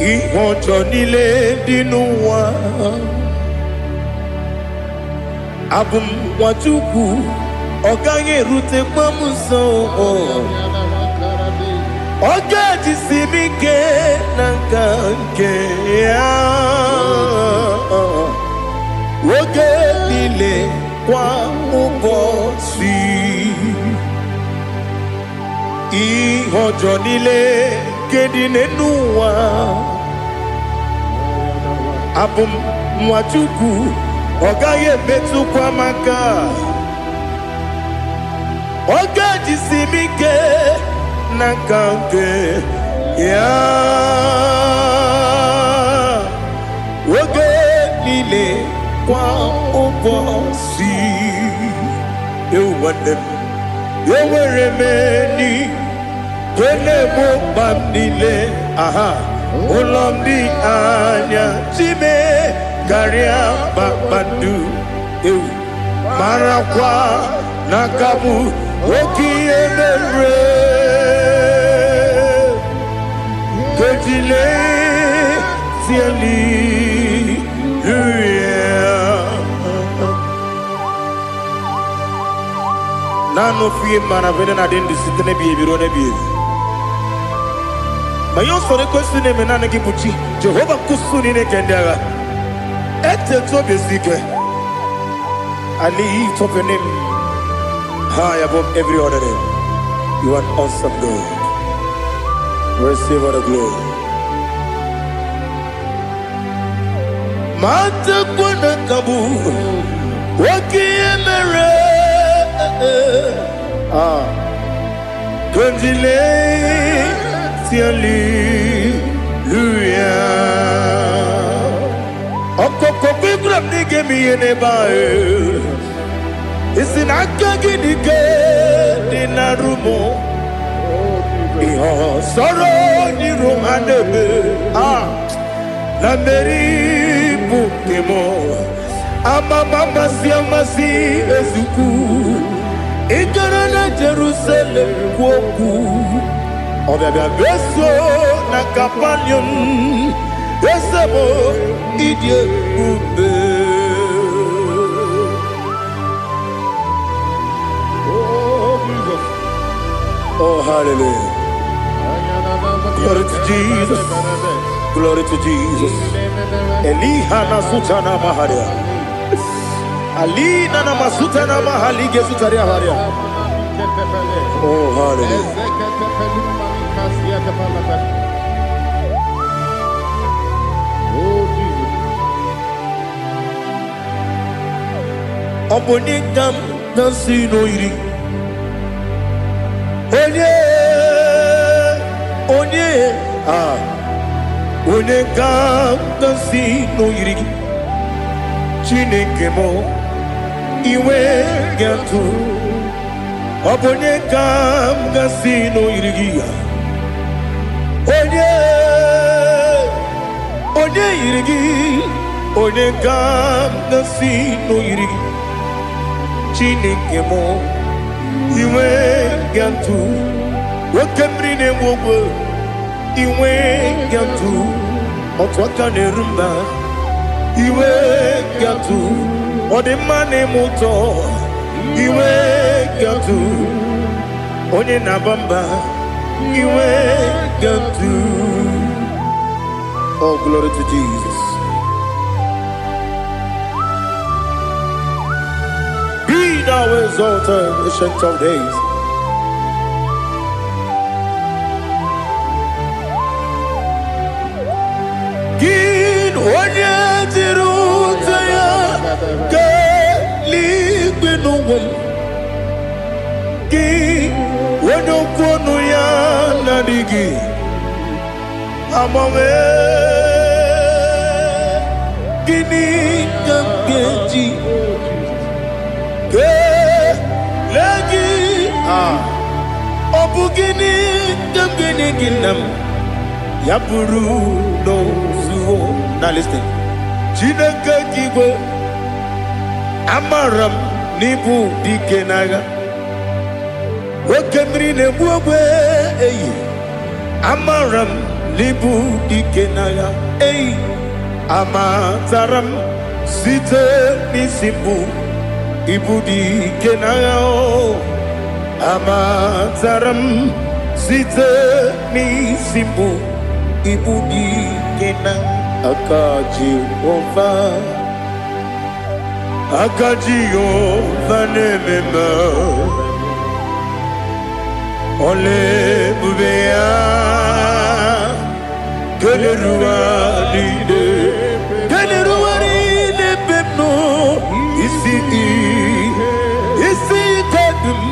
Ihojo nile dinuwa Abum wajuku Oganye rute mamuso Oga jisimike nankanke Oge nile kwa ubosi Ihojo nile kedine nuwa Abum mwachuku Ogaye betu kwa maka Oga jisimike Nakanke Ya Oge nile kwa ubosi Ewanem Eweremeni Kwele mo bamdile aha Ulomdi anya Chime Garia babandu Marakwa Nakabu Oki emere Kejile Siali Nano fiye maravene na dendi sitene biye birone biye Mayon sore kwesune menane kibuchi Jehova kusuni ne kendaga I lift up your name high above every other name. You are an awesome God. Receive all the glory. Mata kuna kabu wakiemere Konjile siali luya Okoko bigram nige miyene bae Isinaka gidike dinarumo Iho soro ni romanebe La meri bukemo Ama mama siamasi ezuku Ikarana Jerusalem woku Obebe beso na kapanium Esebo idye ube Oh Jesus Oh hallelujah Glory to Jesus Glory to Jesus Elihana sutana maharia Alina na masuta na mahali gesutaria haria. Oh hallelujah. Oh Jesus. Obonikam nasino iri. Onye Onekam nasino iri. Chineke mo Iwe gatu Obonye kam gasino irigia Onye irigi Onye kam gasino irigi Chineke mo Iwe gatu Wakemrine wogo Iwe gatu Otwaka nerumba Iwe gatu Ode mane moto Iwe gatu Onye nabamba Iwe gatu Oh glory to Jesus. Be thou exalted, ancient of days. Gin onye tirutaya Ligbinowum Gi Wonokwonu ya nadigi Amame Gini Gamgeji Ge Legi Obu gini Gamgini ginam Yapuru no zuho. Now listen Chineke kigo Amaram nibu dikenaga Wakemri nebuwe Amaram nibu dikenaga Amataram site nisimbu Ibu dikenaga Amataram site nisimbu Ibu dikenaga Akaji ova Akajiyo vanemema Ole bubea Keleruwa lide pepno Isi kadum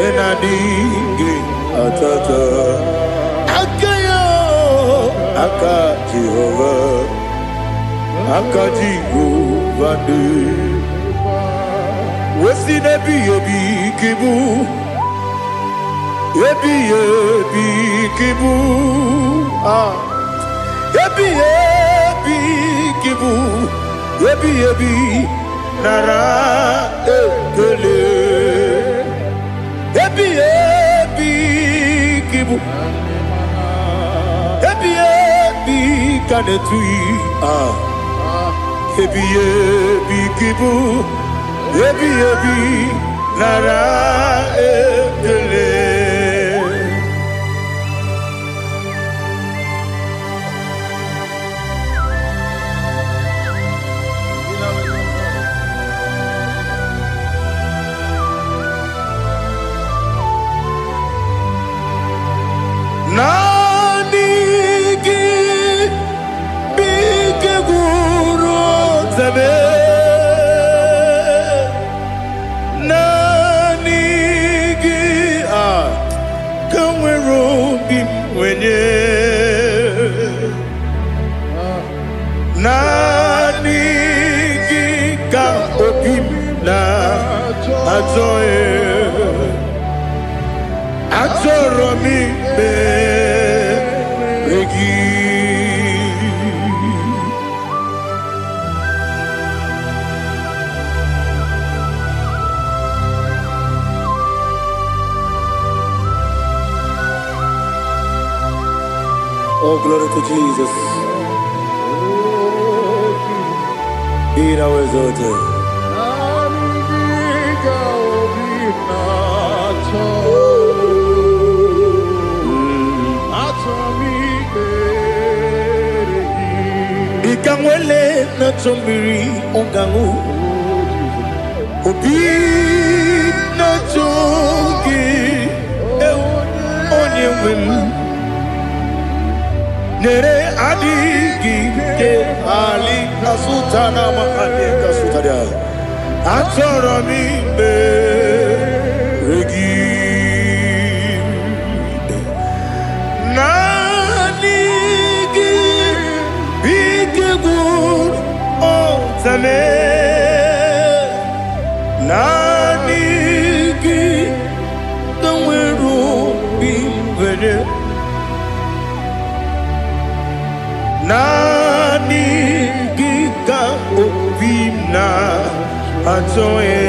Enadinge atata Akayo Akajihova Akajihova Wesi nebi yebi kibu Yebi kibu Yebi kibu Yebi nara ekele Yebi kibu Yebi kanetui Yebi kibu Yebi nara ekele zame nanigi kanwero bim wenye nanigi ka obim na ajoe ajoro mi be regi. Oh, glory to Jesus. Be thou exalted. Ikangwele na chombiri ongangu obi na chogi onye wem nere adigi ke ali kasutana mahali kasutaria achoro mi be regi nanigi bige gur otame nanigi kanweru bimvere nanigi ka obimna atoe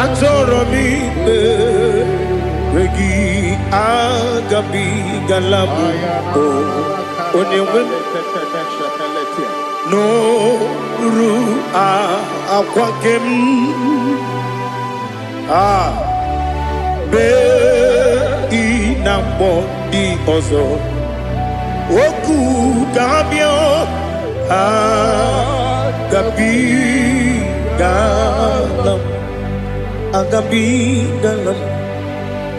atoro mi regi agabi galabu onyewe no ru akwakem be inambo di ozo oku kabio agabi galam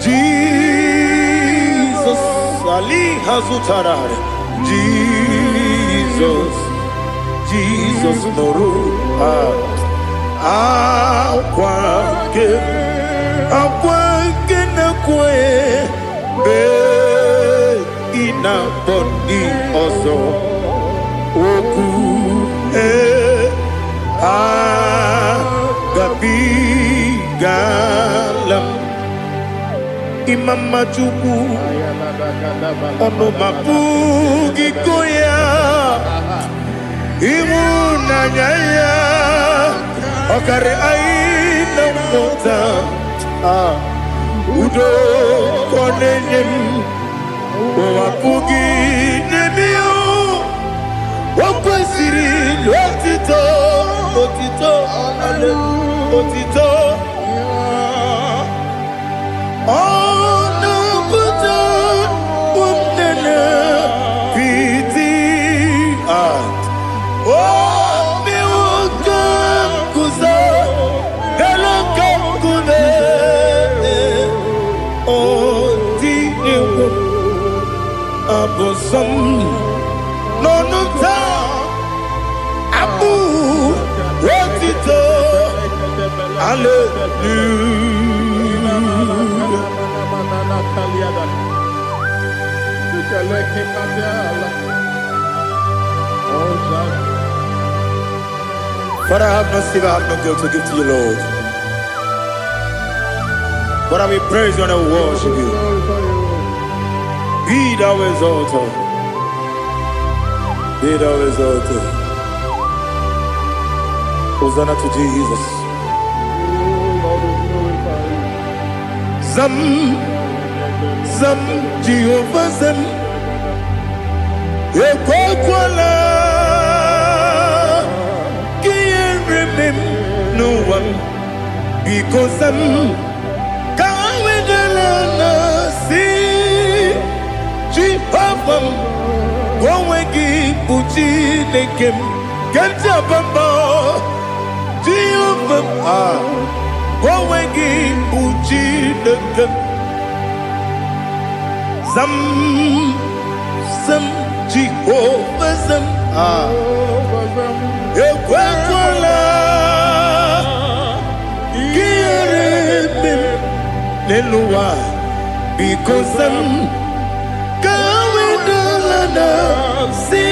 Jesus ali hazutarare Jesus noru akwake na kwe be ina bondi ozo oku gabi galam imama chuku ono mapugi koya imuna nyaya okare aina mota udo konenyem wapugi nemio wakwesiri lotito ale otito ono buto umnene piti mi wakam kuza elokam kune otine abosom nonuta abu otito But I have no silver, I have no gold to give to you, Lord. But I will praise you and I will worship you. Be thou exalted. Be thou exalted. Hosanna to Jesus. Zam Jehovah Zam Ekwakwala Can't remember no one because Zam Kawedalana see Jehovah Gwawegi Uchi Nekem Kantabamba Jehovah Gwawegi Uchi Nekem Zam Jehovah Zam ekwekwala gịrị n'elu ụwa because kawedala na si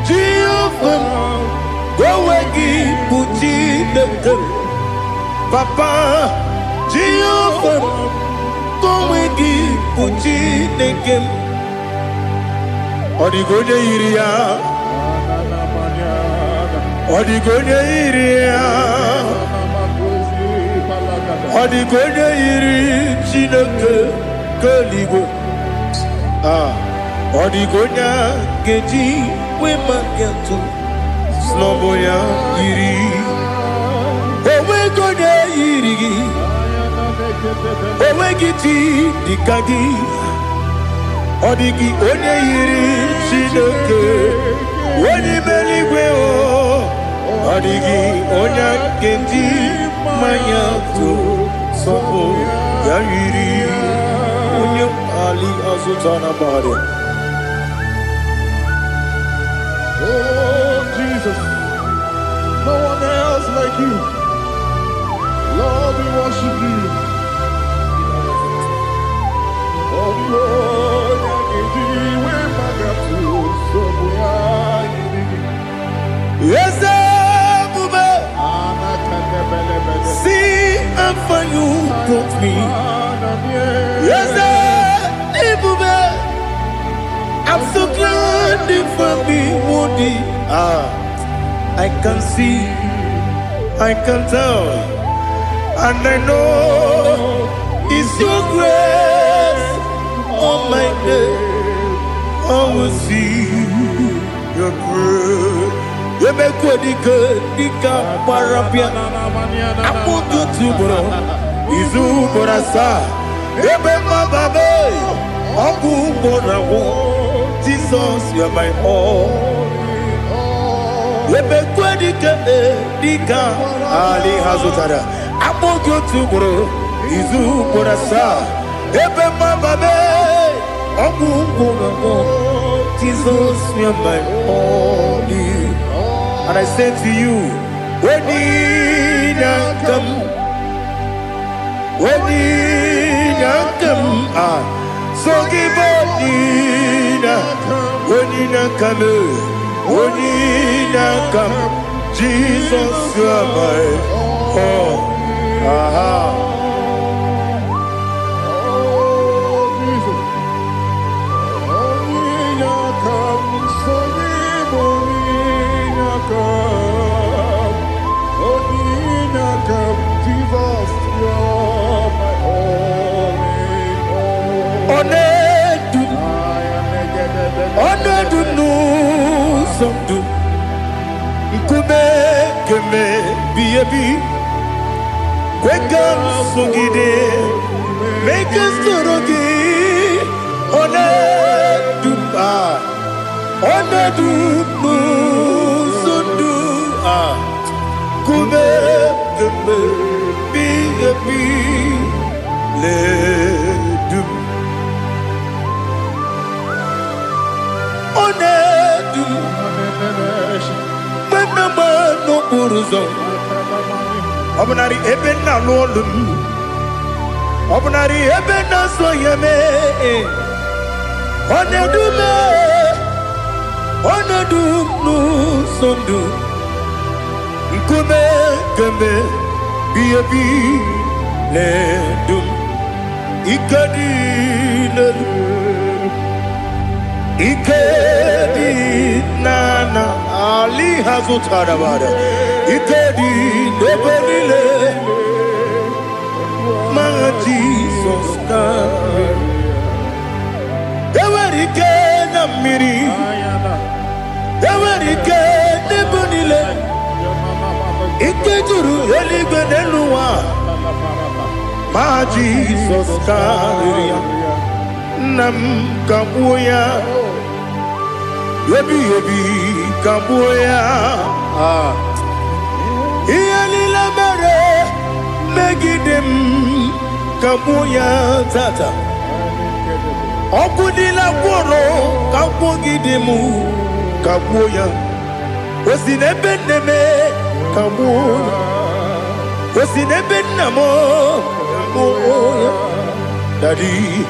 Jehovah gowe gị bụ Chineke Papa Jehovah gowe gị bụ Chineke ọ dịghị onye yiri ya ọ dịghị onye yiri ya ọ dịghị onye yiri Chineke keligwe ọ dịghị onye ga-eji wee maka atụ n'ọbụ ya yiri onweghị onye yiri gị onweghị chi dịka gị ọ dịghị onye yiri Chineke onye eluigwe ọ dịghị onye ga-eji mmanya atụ n'ọbụ ya yiri onye ali azụta na bari.
Oh, Jesus, no one else like you. Lord, we worship you. Oh, Lord,
yes, Bube. See how far you brought me. Yes, Bube. I'm so glad for me, Woody. I can see, I can tell, and I know it's your grace. Oh my God, I will see your grace. You make good, Dika Parapia. I put you to bro. Izu Borasa. You make my baby. Aku Borawo. Jesus, you are my all. You make good, Dika Ali Hazutara. I put you to bro. Izu Borasa. You make my baby. Aku Borawo. Jesus, you are my all. And I say to you, when you come, so give up, when you come, Jesus, you are my all. Make us Obnari ebena lolum Obnari ebena soyeme Onedu nu sondu Nkume keme Biyebi ledum Ikadi Ikedi nana Ali hazutara bada Ikedi nebelile Ma Jesus kare Ewerike na miri Ewerike nebelile Ikejuru eligwe neluwa Ma Jesus kare Nam kabuya Yebi kabuya Iyalila mere Megidem kabuya tata Okudila kworo Kabugidemu kabuya Osinebenneme kamuya. Osinebennamo kamuya. Daddy,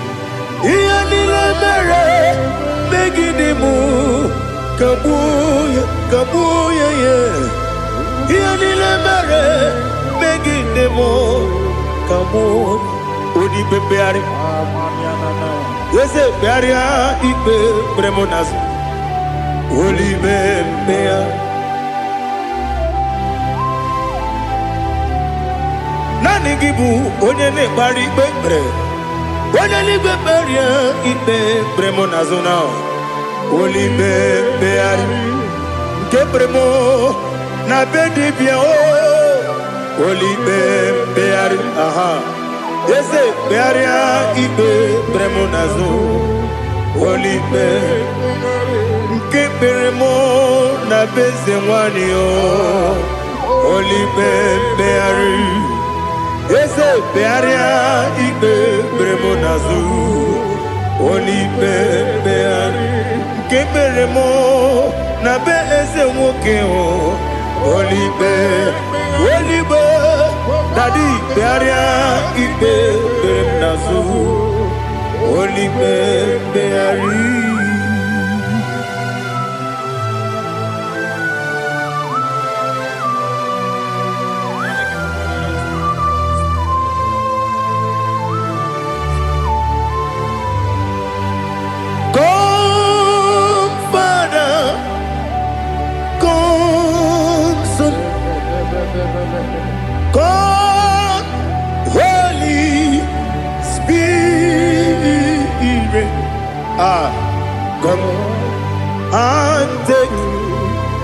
iyanile mere megidimu kamuya kamuya ye. Iyanile mere megidimu kamuya. Odi bebeari. Yese bearia ikbe bremonas. Oli bebea. Nani gibu onye ne bari bebre. Onye ni beberia ikbe bremonazona. Oli bebeari. Nke bremo na bedibia o. Oli bebeari. Aha. Yese bearia ikbe bremonazo. Oli bebeari. Keperemo na beze mwani o. Oli bebeari. Ese bearia ikbe bremo nazu. Oli bebeari. Keperemo na beze mwoke o. Oli be. Oli be. Daddy bearia ikbe bremo nazu. Oli bebeari. God, Holy Spirit, come and take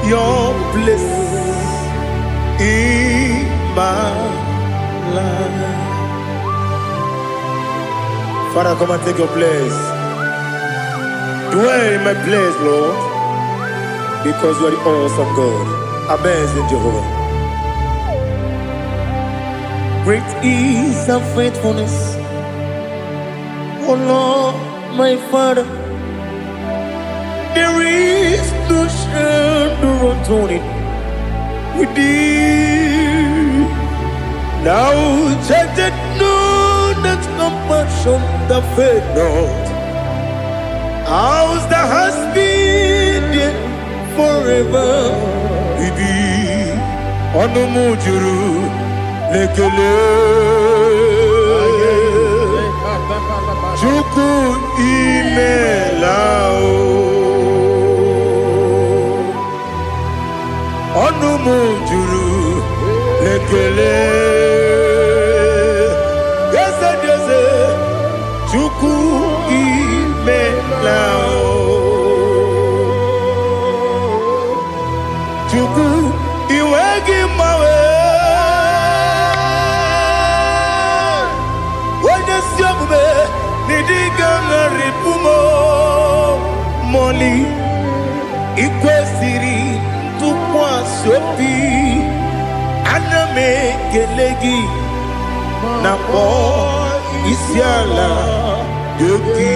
your place in my life. Father, come and take your place. Dwell in my place, Lord, because you are the awesome God. Amazing Jehovah. Great is thy faithfulness, oh Lord, my Father. There is no shadow of turning with thee. Now check that no, that compassion that faith not. Ours that has been there forever with thee. Onomujuru lekele Chuku imelao Onomujuru lekele Yese yese Chuku imelao Chuku iwegi mawe Moli ikwesiri tukwa sopi aname gelegi na po isiala yoki.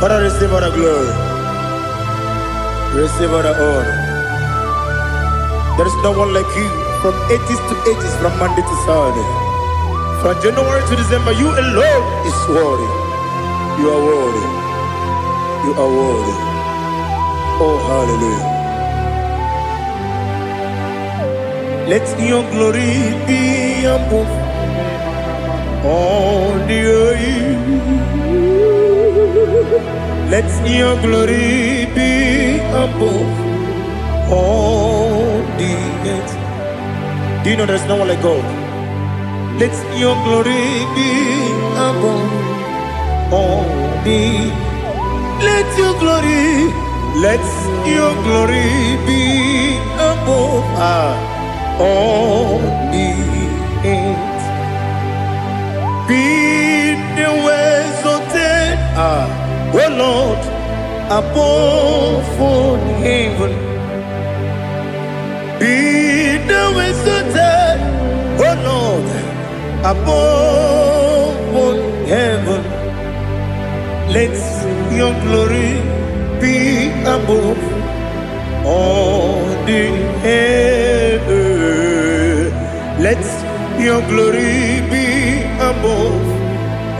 Father, receive all the glory, receive all the honor. There is no one like you. From ages to ages, from Monday to Saturday, from January to December, you alone is worthy. You are worthy. You are worthy. Oh, hallelujah. Let your glory be above all the earth. Let your glory be above all the earth. Do you know there's no one like God? Let your glory be above all the. Let your glory be above all the earth. Be the ways of death, oh Lord, above all heaven. Be the visited, oh Lord, above all heaven. above all the earth. Let your glory be above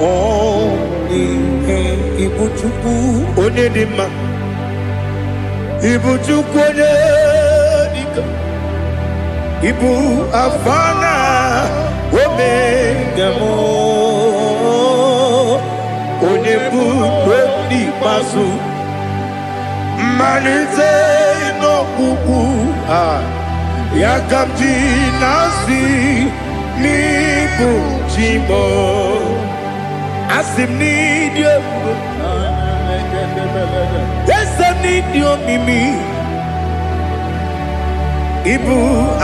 all the earth. Ibuchukwu onye dị mma, Ibuchukwu onye dịka, Ibu afana omega mo, onye bụ n'ikpeazụ, mmalite n'ọgwụgwụ ya ka m ji na-asị n'ịbụ chi m. Asị m n'ịdị ebube, eze m n'ịdị omimi, Ibu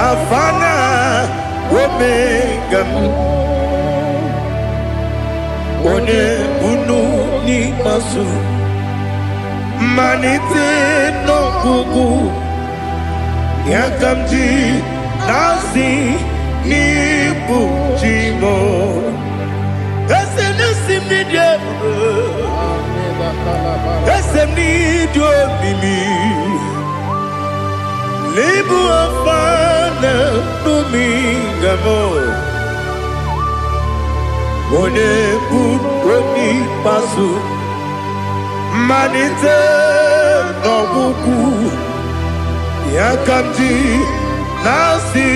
afana omega m, onye bunu n'ikpeazụ, mmalite n'ọgwụgwụ ya ka m ji na-asị n'ịbụ chi m. Eze na-esi m n'ịdị ebube, eze m n'ịdị omimi, Libu afana omega m, onye bụ n'ikpeazụ, mmalite n'ọgwụgwụ ya ka m ji na-asị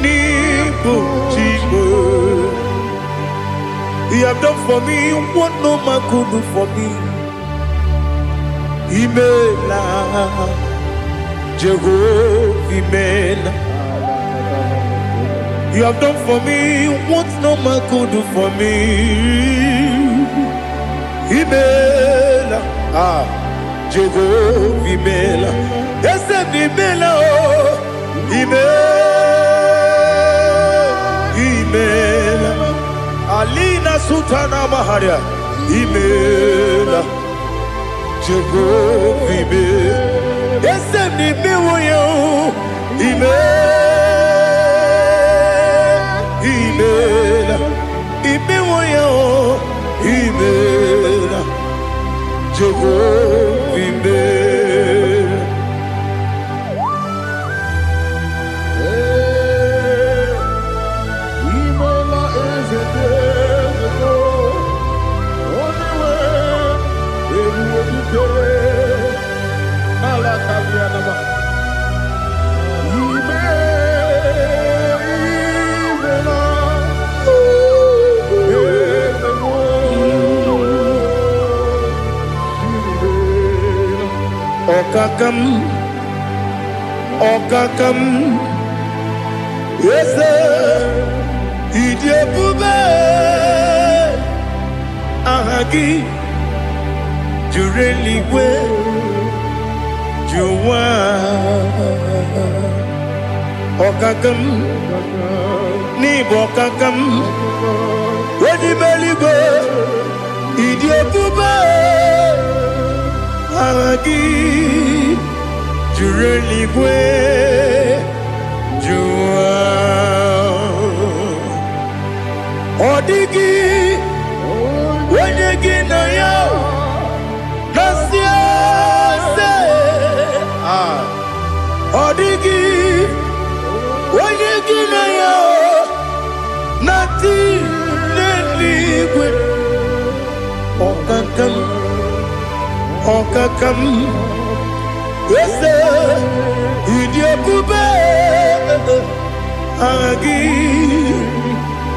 n'ịbụ chi m. You have done for me what no man could do for me. Imela Jehovah, Imela. You have done for me what no man could do for me. Imela, Jehovah, Imela. Yes, Imela, Imela. Alina Sutana Maharia, Imela, Jehovah, Imela. Yes, Imela, Imela, Imela, Jehovah, Imela.
Imela is a devil, only way it will be good. Malakalianaba.
Okakam, Okakam, yes, Idebube, Ahagi, Jureligwe, Juwa, Okakam, Nibokakam, Wedibeligwe, Idebube, Ahagi, Jureligwe, Juwa, Odigi, Wenyegi na ya, Nasia se, Odigi, Wenyegi na ya, Nati neligwe, Okakam, Okakam, Ese, Idebube, Agi,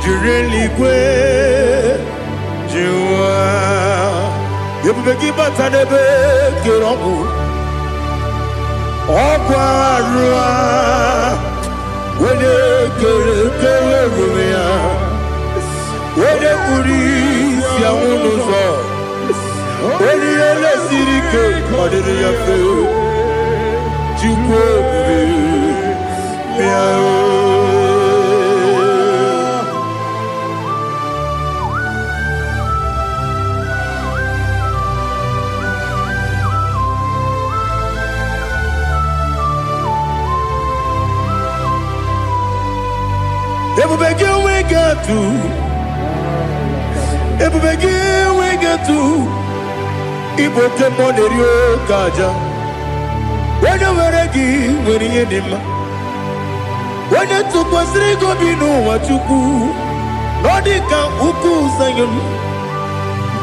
Jureligwe, Juwa. Yebubeki batanebe kirobu, Okwarua, Wede kere rumia, Wede kuri siya unuzo, Wede ele sirike, Wadede yafe, Jukwe bube, Miao. Ebubegi we get to, Ebubegi we get to, Ibote monerio kaja, When you were a give, when you did when you took was Rico Bino, what you cool, Nordica, Uku, Sayon,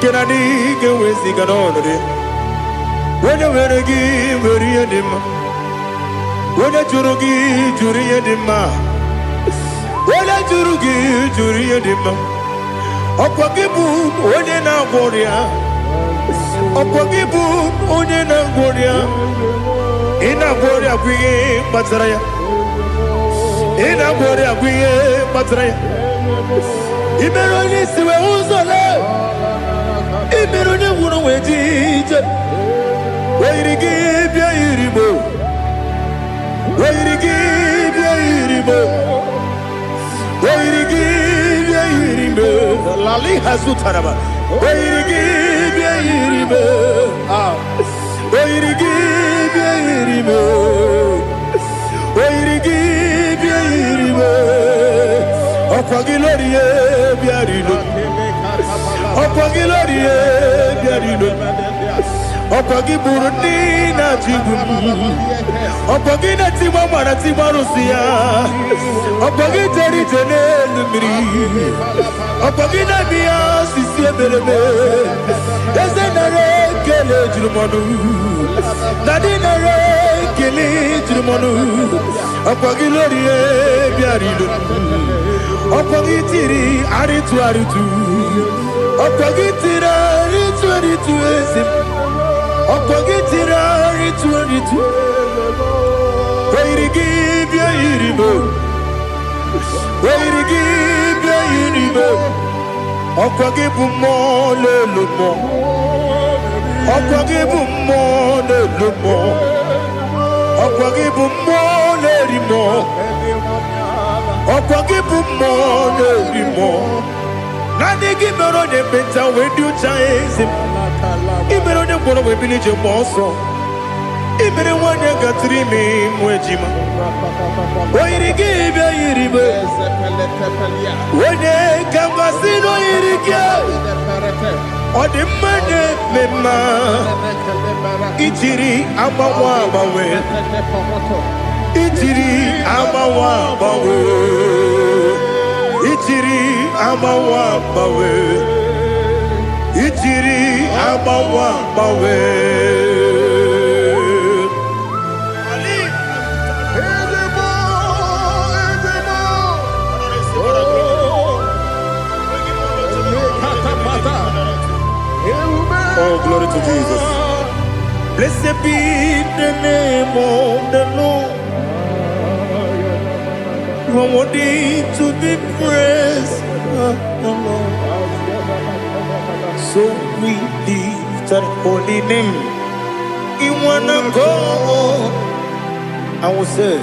Kennedy, get with the Ganone. When you were a give, when you did when you Jurugi, Juria Dima, when I Jurugi, Juria Dima, Opakibu, Odena Boria, Opakibu, Odena Boria, Ina Boria, we Batraya, Ina Boria, we Batraya, Iberoni, Siwuzole, Iberoni, Wuno, Wait, where you give your Iribo. Where you give your Iribo? Where you give your Iribo? Lali Hazutaraba. Where you give your Iribo? Where you give your Iribo? Where you give your Iribo? Opagilorie biarilo. Opagilorie biarilo. Opagi Burundi na Jibu, Opagi na Timama na Timarusia, Opagi Teri Tenelumiri, Opagi na Mia Sisia Belebe, Yazenare Kele Jumanu, Nadinare Kele Jumanu, Opagi Lorie Biarilu, Opagi Tiri Aritu Aritu, Opagi Tira Aritu Aritu Esim. Opagitira ritu where you give your iribo where you give your iribo Opagibu mo le lumo Opagibu mo le lumo Opagibu mo le rimo Opagibu mo le rimo Nani gimero de beta we do chaizim Ibero de bono we village bosso. Ibero one gatri me mwejima. Oiri give ya iribe. Wene kamasino irikia. Ode mane mema. Itiri amawa bawe. Itiri amawa bawe. Itiri amawa bawe. Itiri amawa bawe. Ali, oh, glory to Jesus. Blessed be the name of the Lord. You are worthy to be praised, the Lord. So we lift that holy name. You wanna go? I will say,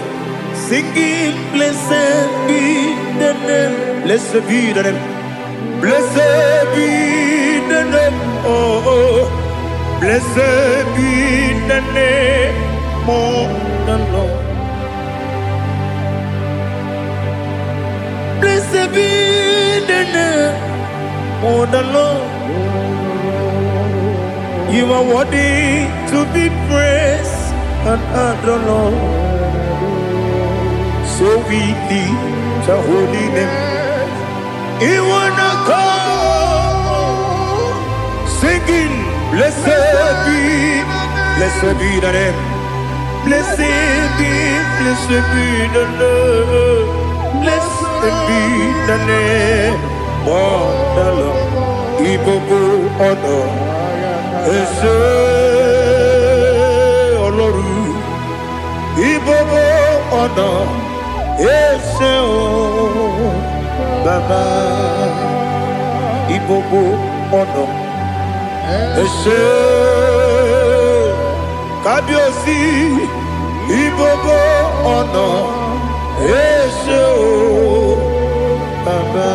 singing, blessed be the name, blessed be the name, blessed be the name, oh, blessed be the name of the Lord. Blessed be the name of the Lord. You are worthy to be praised and adored, Lord. So we lift your holy name. You wanna call, singing, blessed be the name, blessed be the Lord, blessed be the name of the Lord. Igbo honor. Ese Oloru Ibobo ọ̀nà Ese o Baba Ibobo ọ̀nà Ese Kábíyèsí Ibobo ọ̀nà Ese o Baba.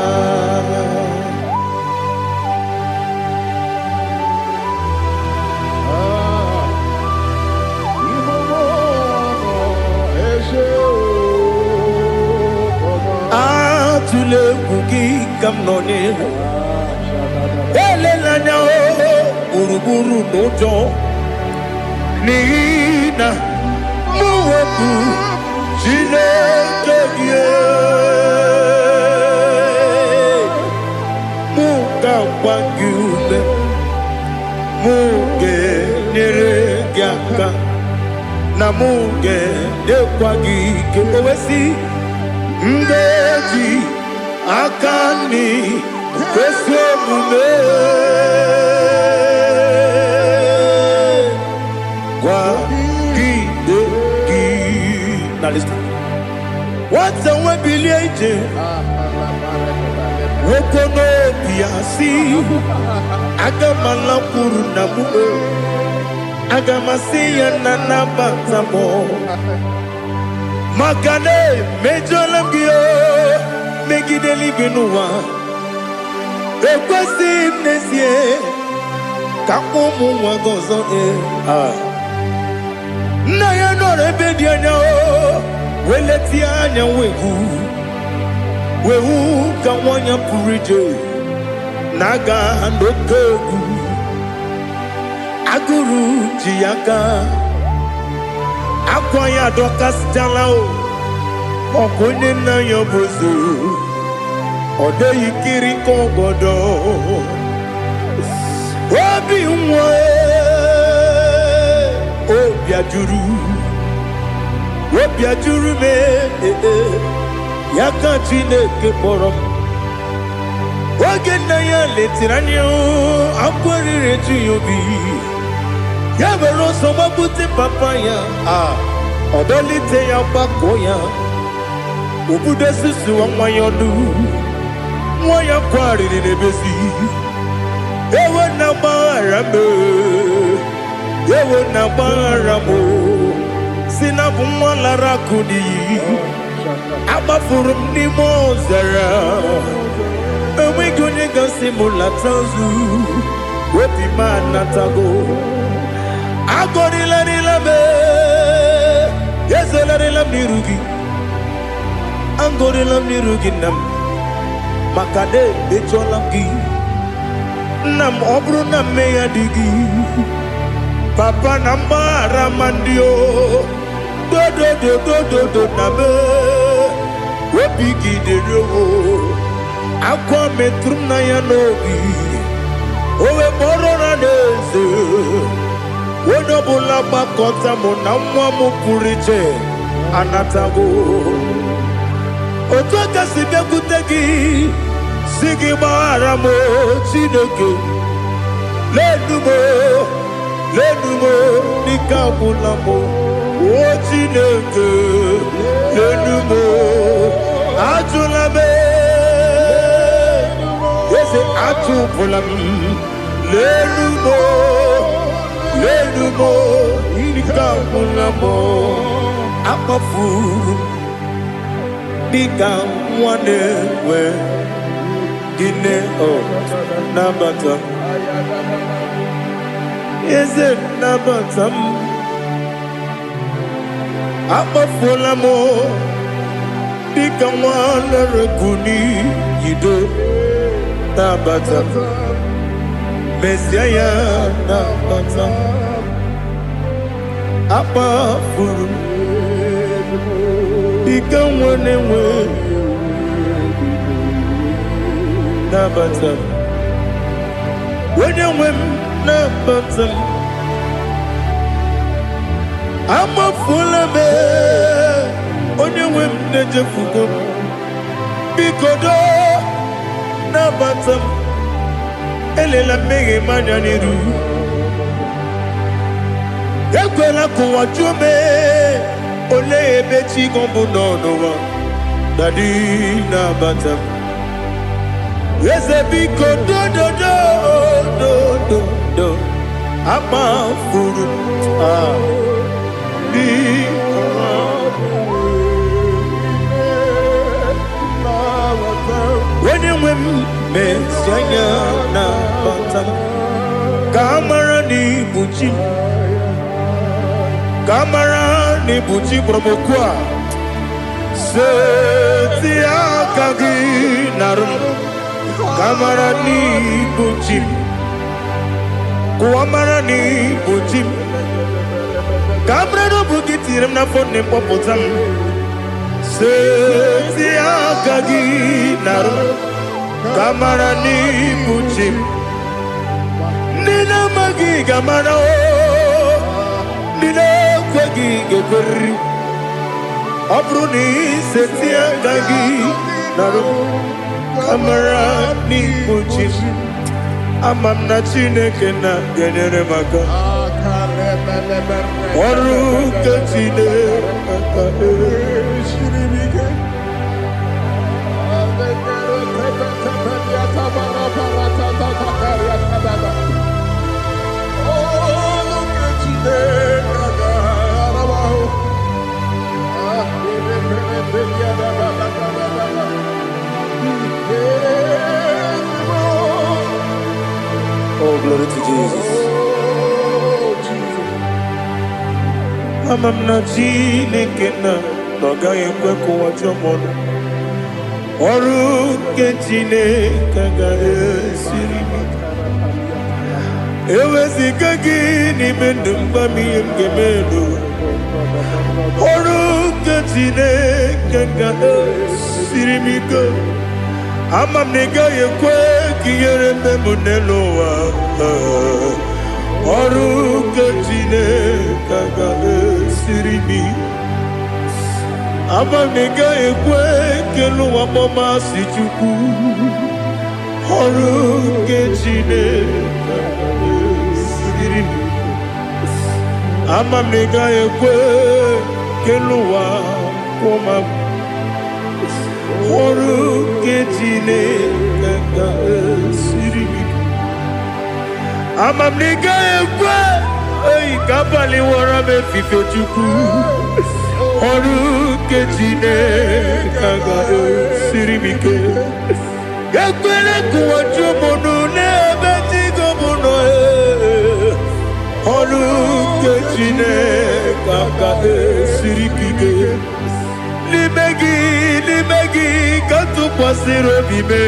Tule kuki kamnone ele lanya o uruburu nojo nina muwepu Chineke muga wangume muge neregiaka na muge dekwagike owesi ndeji akani kwesomume Now listen. What's the one billion? Wokono biasi. Agamala purunamu. Agamasiya nanabatamo. Makane mejolamgio. Megideli benua. Ekwesi nesie. Kamumu wagozo na ya no rebedi anya o weleti anya wehu ka wanya purije naga ndokogu aguru jiyaka akwa ya dokas jala o okonye na yo bozu ode yikiri ko godo obi nwa Obiajuru me Yaka Chineke kpọrọ oge nna ya letiri anya akwarịrị eju ya obi ya were ọsọ gbapute papa ya ọdọlite ya gbakọ ya obodo susu nwa ya ọdụ nwa ya kwarịrị n'ebezi ewe na gbaghara me ewe na gbaghara mo si na bụ nwa lara kudi agbafuru m n'ime ọzara enweghị onye gasị m lata nzu obi m anatago agọrịlarịla m ezolarịla m n'iru gị agọrịla m n'iru gị nna m maka na emejọla m gị nna m ọ bụrụ na mmehie dị gị papa na mgbaghara ma ndị o dodododododo na me obi gị dịrị o akwa metụrụ m na ya n'obi o wee kpọrọ na n'eze onye ọbụla gbakọta mụ na nwa m pụrụ iche anatago otu aka si bịakwute gị si gị gbaghara m Chineke lenumo dịka agwụla m o Chineke lenumo ajụla m eze atụpụla m lenumo dịka agwụla m akpafuru dịka nwa na-enwe gịnị nabata eze nabata m akpafuola m dịka nwa na-erekuni yido nabata mesia ya nabata akpafuru dịka nwa na-enwe nabata onye nwe m nabata m amafuola m onye nwe m na-ejefugo m biko do nabata m elela mmehie m anya n'iru ekwela ka ụwa jụọ m olee ebe chi gị bụ n'ụwa dadi nabata m eze biko do akpafuru onye nwe m mesi anya nabata m ka amara n'ibu chi ka amara n'ibu chi kpọrọ m okwu a seti aka gị narụ kamara n'ibu chi kụwamara n'ibu chi
Kamrano bukitirim na phone popotam. Setia kagi naru. Kamarani buchim. Nina magi kamara o. Nina kwagi geberi. Abruni setia kagi naru. Kamarani buchim. Amam na chineke na genere maka. Oru kachine maka.
Oh, glory to Jesus.
Amam na chineke na noga yekwe kuwa chomono. Oru kechine kaga esirimi. Ewezi kagi ni mendumba miyemgemelo. Oru kechine kaga esirimi go. Amam nega yekwe kiyere memunelo wa. Oru kechine kaga esirimi. Amam nega yekwe kelu wa mama si chuku. Oru kechine kaga esirimi. Amam nega yekwe kelu wa mama. Oru kechine kaga esirimi. Amam nega yekwe ei kabali wara me fife chuku. Oru kechine kaga esirimi ke. Yakwele kuwa chomono nebe tigo mono e. Oru kechine kaga esirimi ke. Limegi katu pasiro bime.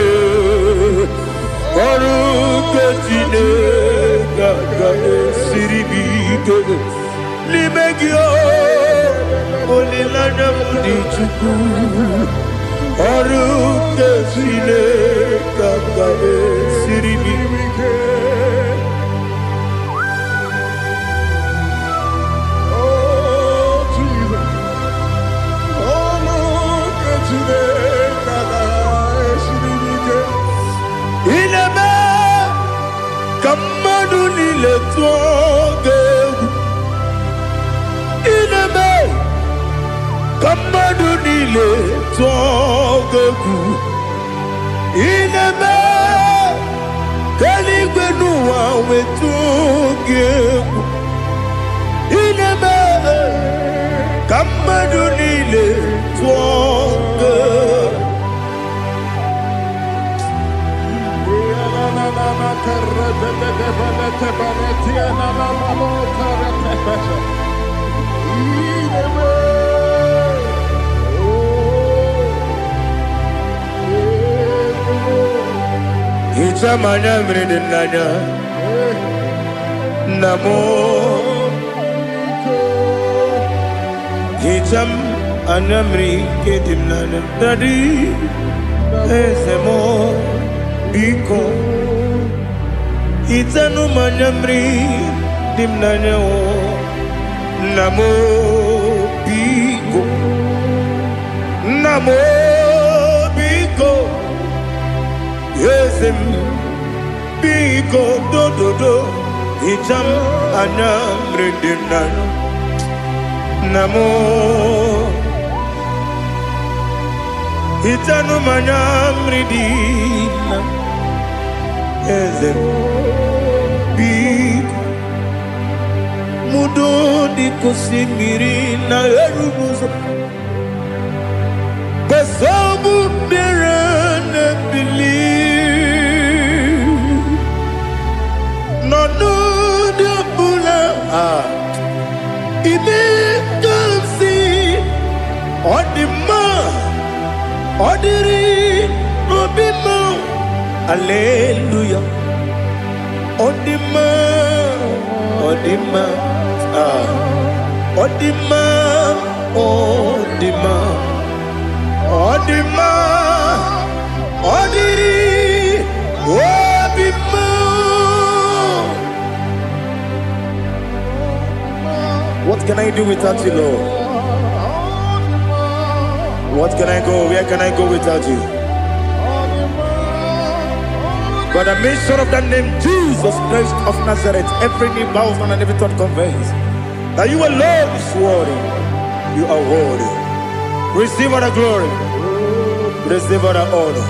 Oru kechine kaga esirimi ke. Limegi o olilanya mudi chuku. Oru kechine kaga esirimi ke. Oh Jesus, oh Lord, kechine kaga esirimi ke. Ineme kamadu nile tuoge. Ineme kamadu nile tuogeku. Ineme kaligwenu wa wetugeku. Ineme kamadu nile tuogeku. Ichamanya mridinanya namo. Icham anamri kedimnanya dadi ezemo biko. Itanu manyamri dimnanya o namo biko. Namo biko. Yesem biko do do do. Icham anamri dimnanya namo. Itanu manyamri dimnanya. Yesem biko. Mudo di kusimiri na erumuzo. Besobu mirane believe. No no de bula. Ibe kansi. Odima. Odiri. Obima. Hallelujah. Odima. Odima. Odima, Odima, Odima, Odiri, Odima. What can I do without you, Lord? What can I go? Where can I go without you? By the mention of that name, Jesus Christ of Nazareth, every knee bows down and every tongue confesses that you alone is worthy. You are worthy. Receive all the glory. Receive all the honor.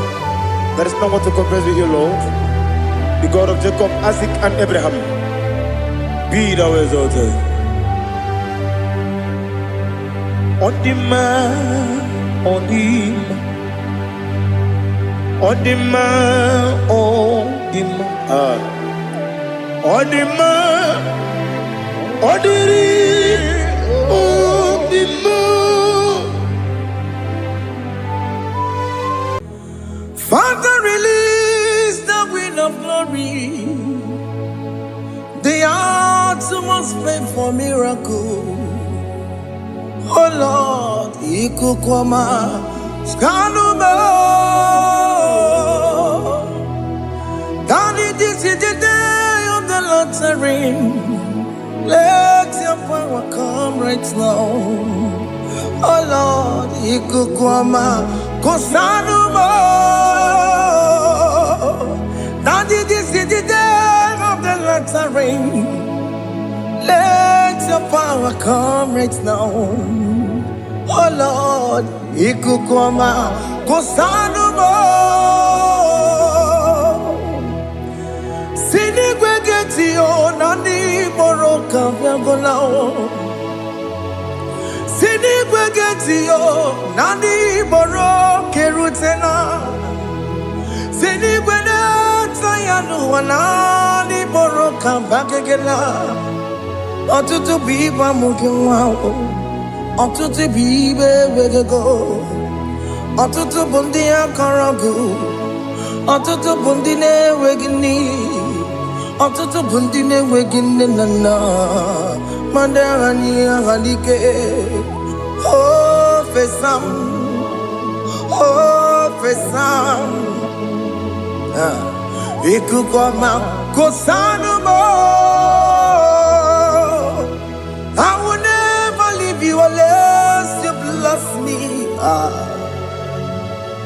There is no one to compare with you, Lord. The God of Jacob, Isaac, and Abraham. Be thou exalted. On the man, on the man. On the man, on the man, on the man, on the man.
Father, release the wind of glory. The heart must pray for miracle. Oh Lord, Ikukwama, Skanuma. Daddy, this is the day of the Lord's ring. Let your power come right now. Oh Lord, Ikukwama, Kosanuma. Daddy, this is the day of the Lord's ring. Let your power come right now. Oh Lord, Ikukwama, Kosanuma. Sinigwegetio nani boroka vyangolao. Sinigwegetio nani boroke rutena. Sinigweneta yanu wanani boroka bakegela. Otutu biba mukiwao. Otutu bibe wegego. Otutu bundi akaragu. Otutu bundi ne wegini. Otutu bundi ne wegini nana. Mandani ahalike. Oh fesam. Oh fesam. Ikukwama kosanuma. I will never leave you unless you bless me.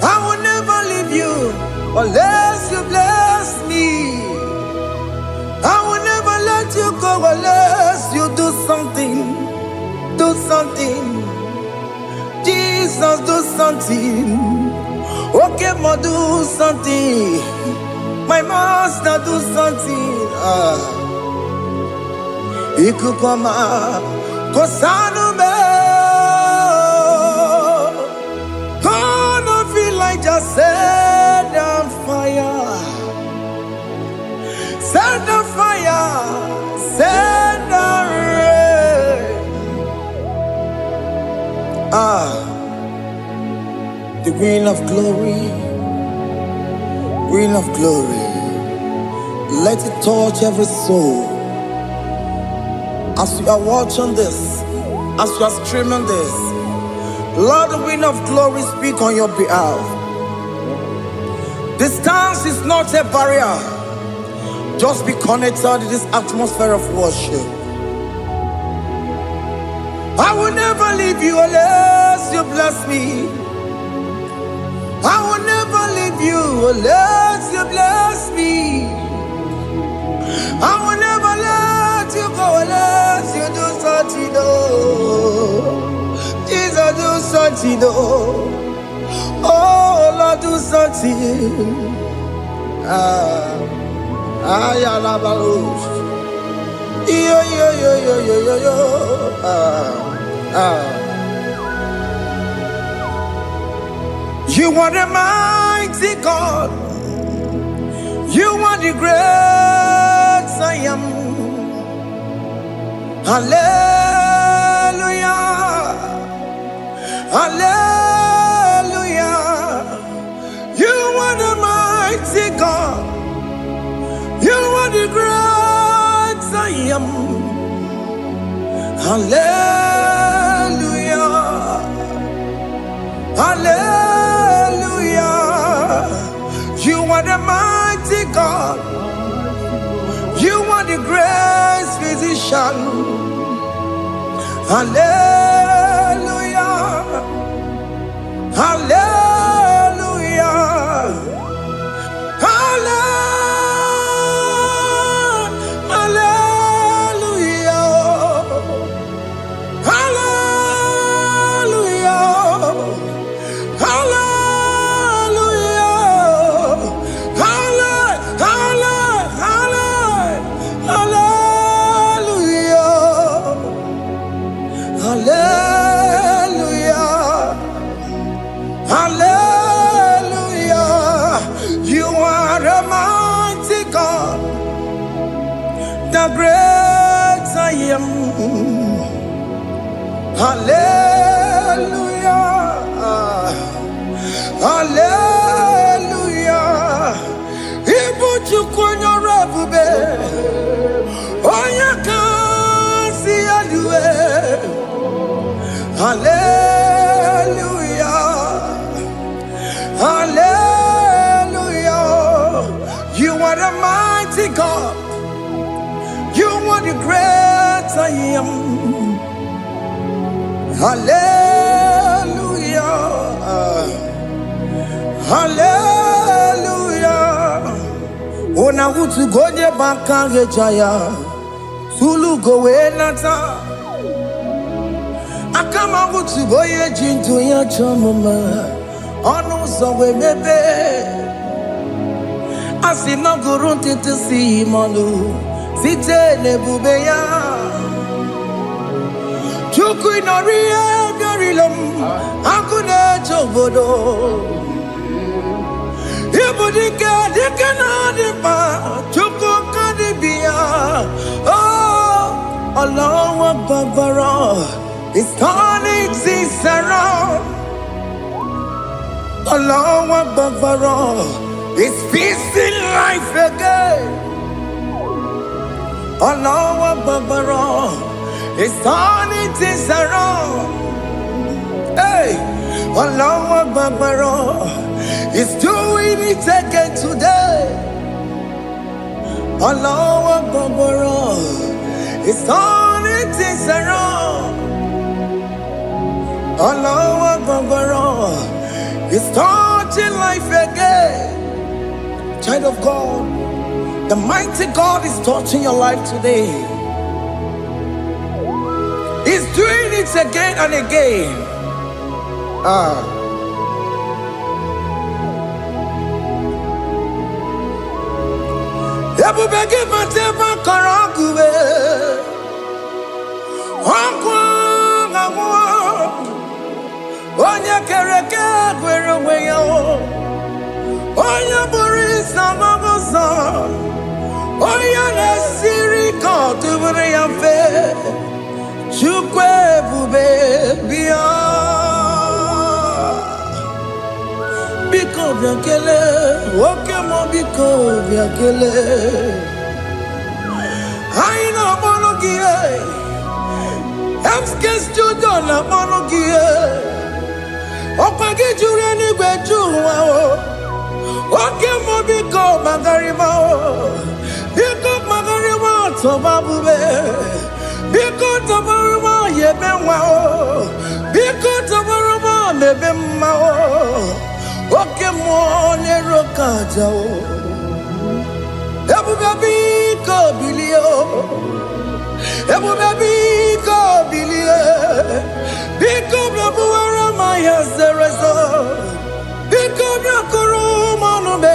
I will never leave you unless you bless me. I will never let you go unless you do something. Do something. Jesus, do something. Okay, ma, do something. My master, do something. Ikukwama, Kosanume. Gonna feel like just set on fire. Set on fire. Set on rain. The wind of glory. Wind of glory. Let it touch every soul. As you are watching this, as you are streaming this, Lord, the wind of glory speak on your behalf. Distance is not a barrier. Just be connected to this atmosphere of worship. I will never leave you unless you bless me. I will never leave you unless you bless me. I will never let you go unless you do something. Jesus, do something. Oh Lord, do something. Ayalabalush. Yo. You are the mighty God. You are the great I am. Hallelujah. Hallelujah. You are the mighty God. You are the great I am. Hallelujah. Hallelujah. You are the mighty God. You are the great physician. Hallelujah. Hallelujah. Hallelujah. You are a mighty God, the great I am. Hallelujah. Hallelujah. Ibu chukwanyo rebube. Oya kasi alue. Hallelujah. Hallelujah. You are the mighty God. You are the great I am. Hallelujah. Hallelujah. Ona utu gonye bakange jaya. Sulu gowe nata. Akama utu boye jintu ya chamama. Onu sowe mebe. Asina gurunti tisi manu. Site nebubeya. Chuku inorie garilom. Akune chobodo. Ibudike dikana dipa. Chuku kadibia. Oh, Allah Akbar. It's turning things around. Allah Akbar. It's peace in life again. Allah Akbar. It's turning things around. Hey, Allah Akbar. It's doing it again today. Allah Akbar. It's turning things around. Allah Akbar. It's touching life again. Child of God, the mighty God is touching your life today. He's doing it again and again. Ebubege mateba karakube. Onye kereke gwere onwe ya. Onye bụrụ isa magosa. Onye na-esiri ka ọ tụbụrụ ya mfe. Chukwu ebube bịa. Biko bịa kelee, oke mọ biko bịa kelee. Anyị na-akpọrọ gị MSK Studio na-akpọrọ gị ọkwa gị juru eluigwe ju ụwa oke mọ biko magarịma biko magarịma tọba bube biko tọbarịma yebe nwa biko tọbarịma mebe mma oke mọ n'ero kaja ebube biko bilie ebube biko bilie biko bịabuwara ma ya zerezo biko bịakọrọ manube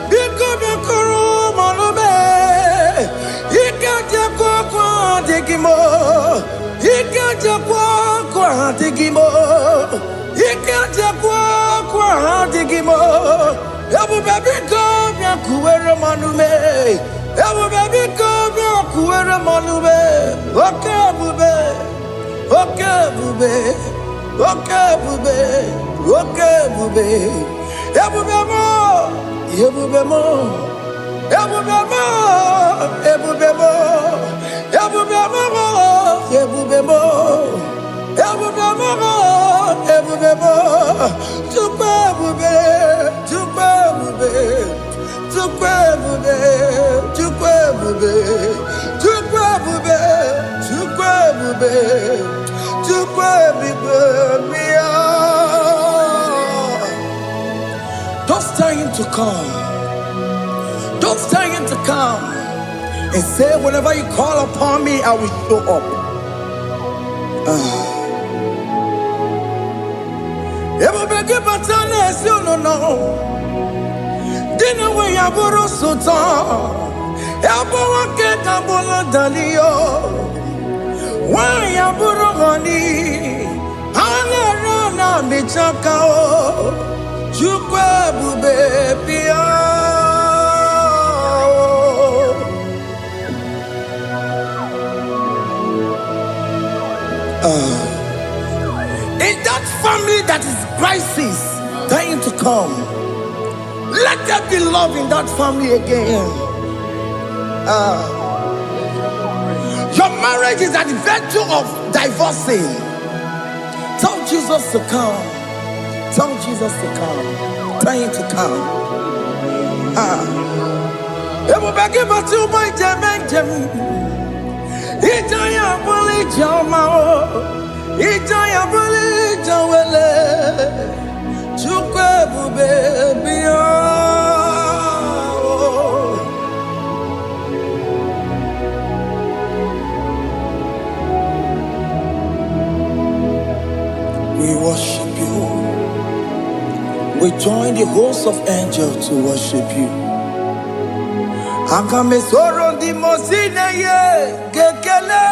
biko bịakọrọ manube ike jakwa kwa adịghị mo ike jakwa kwa adịghị mo ike jakwa kwa adịghị mo ebube biko bịakuwere manube ebube biko bịakuwere manube oke ebube oke ebube oke ebube oke ebube ebube mo ebube mo ebube mo ebube mo ebube mo ebube mo ebube mo ebube mo to come. Don't tell him to come. And say, whenever you call upon me, I will show up. Everybody but unless you don't know. Dinner way I borrow so tall. Elbow get a bola dalio. Why I borrow honey? Ana me chakao. Chukwe baby. In that family that is crisis, dying to come, let there be love in that family again. Your marriage is at the verge of divorcing. Tell Jesus to come. Tell Jesus to come. Tell him to come. It will be given to my Jemen. Itaya buli jamao, itaya buli jawele, chukwe baby. We worship you. We join the host of angels to worship you. Akame soro di mosine ye gekele.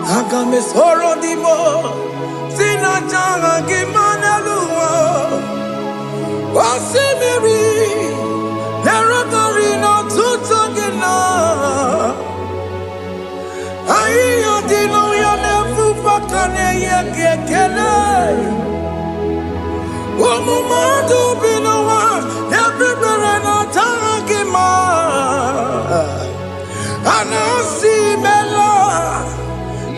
Akame soro di mo sina janga gimana luwa. Wasimiri nerotari no tutogina. Ayo dino ya nefu fakane ye gekele. Omumadu binowa everybody no tangima. Anasi mela,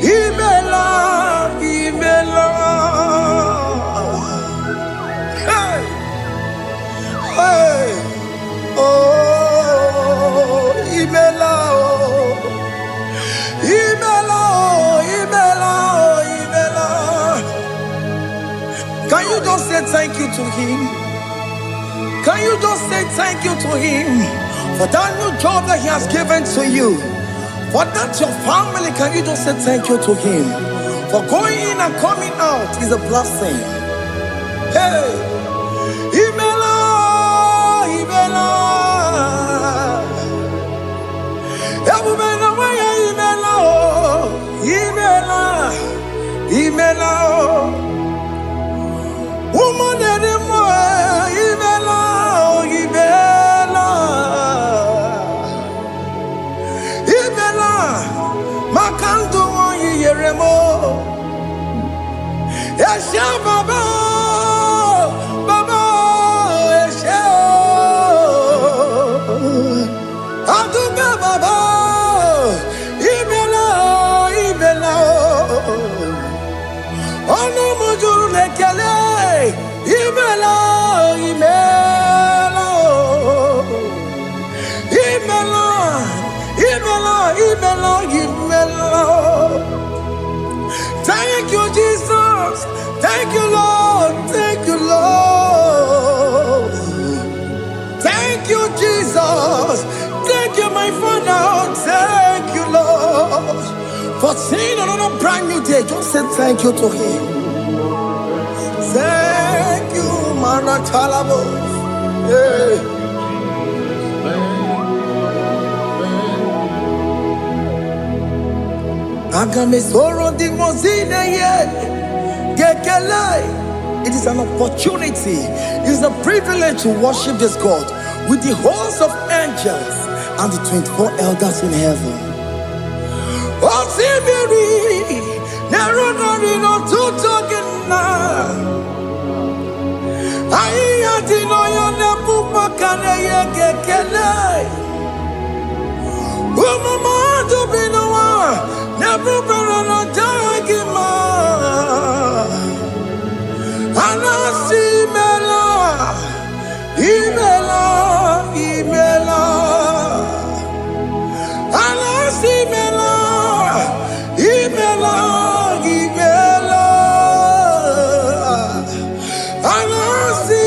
imela, imela. Hey, hey, oh, imela, oh, imela, oh, imela, oh, imela. Can you just say thank you to him? Can you just say thank you to him for that new job that he has given to you? For that your family, can you just say thank you to him? For going in and coming out is a blessing. Hey, Imela, Imela, Imela, Imela, Imela, woman anymore, Imela, Imela, Imela, Makandu Yeremo, Yasha Baba, Baba, Yasha, Aduga Baba, Imela, Imela, Ono Mujuru Lekele. Imela, Imela, Imela, Imela, Imela, Imela. Thank you, Jesus. Thank you, Lord. Thank you, Lord. Thank you, Jesus. Thank you, my Father. Thank you, Lord. For seeing another brand new day, just say thank you to him. Thank you, Manatalabo. Yeah. Agame soro di mozine ye gekele. It is an opportunity, it is a privilege to worship this God with the host of angels and the 24 elders in heaven. Oh, Sibiri, Nerunari no tutogina. Aia dino yo nebu makane ye gekele. Umama do binowa nebu berano jagima. Anasi mela, imela, imela. Anasi mela, imela, imela. Anasi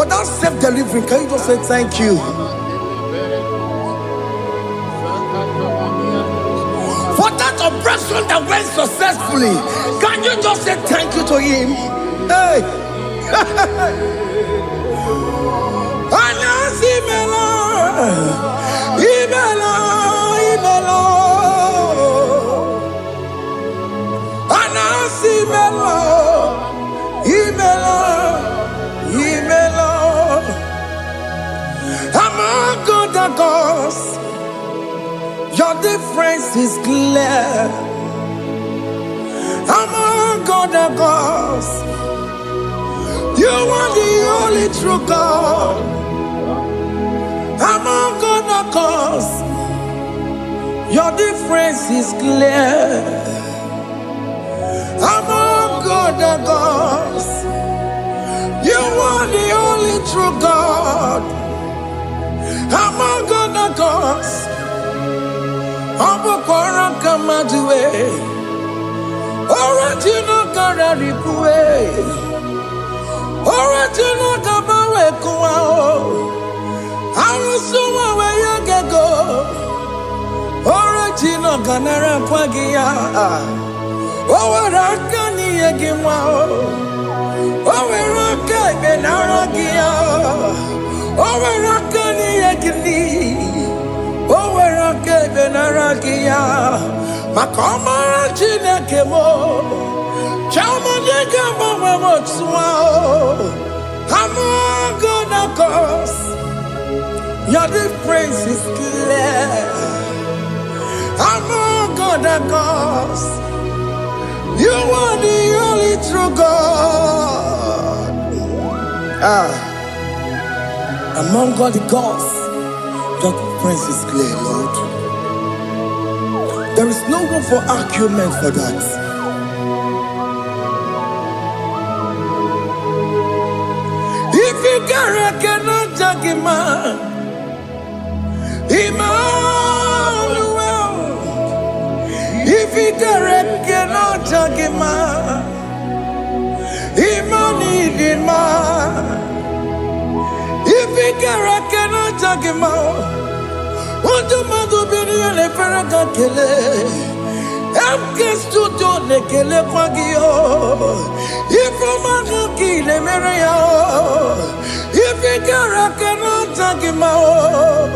For that self-delivery, can you just say thank you? For that operation that went successfully, can you just say thank you to him? Hey! Among other gods, your difference is clear. Among other gods, you are the only true God. Among other gods, your difference is clear. Among other gods, you are the only true God. Among other gods, Abukora Kamadue, Original Kararipue, Original Kabawe Kuao, Arusuma Wayagago, Original Ganara Pagia, Owarakani Yagimao, Owaraka Benaragia, Owarakani Yagini, Owaraka Benaragia, Makamara Chinakemo, Chamanega Mamamotswao, Among other gods, your difference is clear. Among other gods, you are the only true God. Among all the gods, your difference is clear, Lord. There is no room for argument for that. If you cannot judge him, Emmanuel. If you cannot judge him, Emmanuel. If you cannot judge him, what do you do? Be the Ferragakele. Studio Nekele Pagio. If I'm not kill Maria, if you cannot take him out,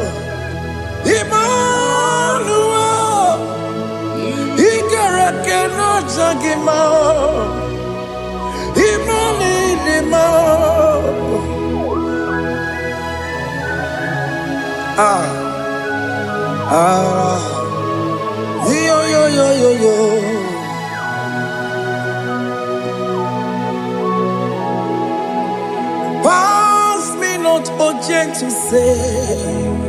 Emmanuel, he cannot take him out, yo. Pass me not, O gentle Savior,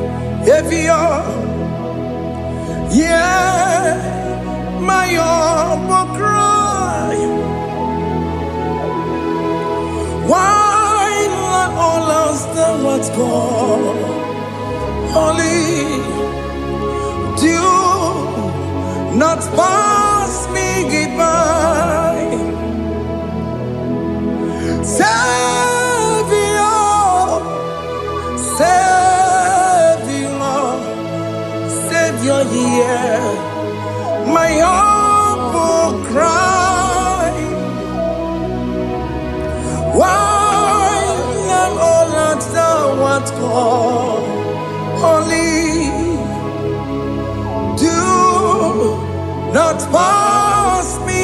yeah, my humble cry. Why not all else than what's gone? Only do not pass me by. Savior, hear my humble cry. Why not all that thou art called? Only do not pass me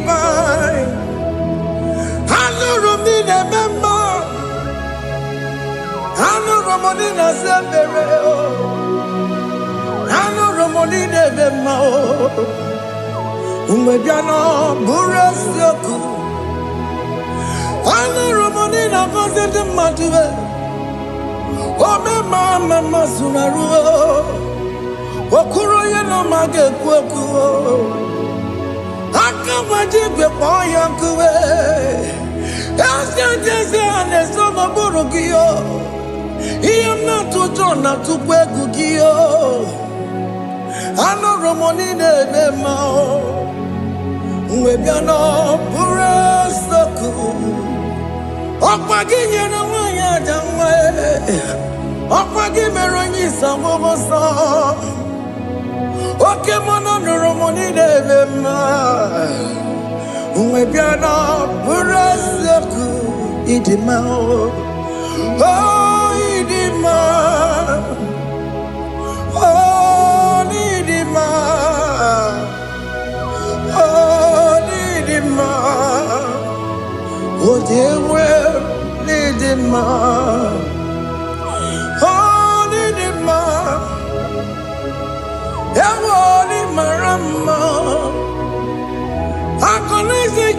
by. Hano Ramonina Zembere, Hano Ramonina Bemao, Umediano Burasioku, Hano Ramonina Gozet Matue, Ome Mama Sunaru, Okuro Yano Mage Kwoku, Akamajibe Poyankue. I am not to John, not to Pegugio. I know Romonine Bemao. Webiano, Purastoku. Okpagin, and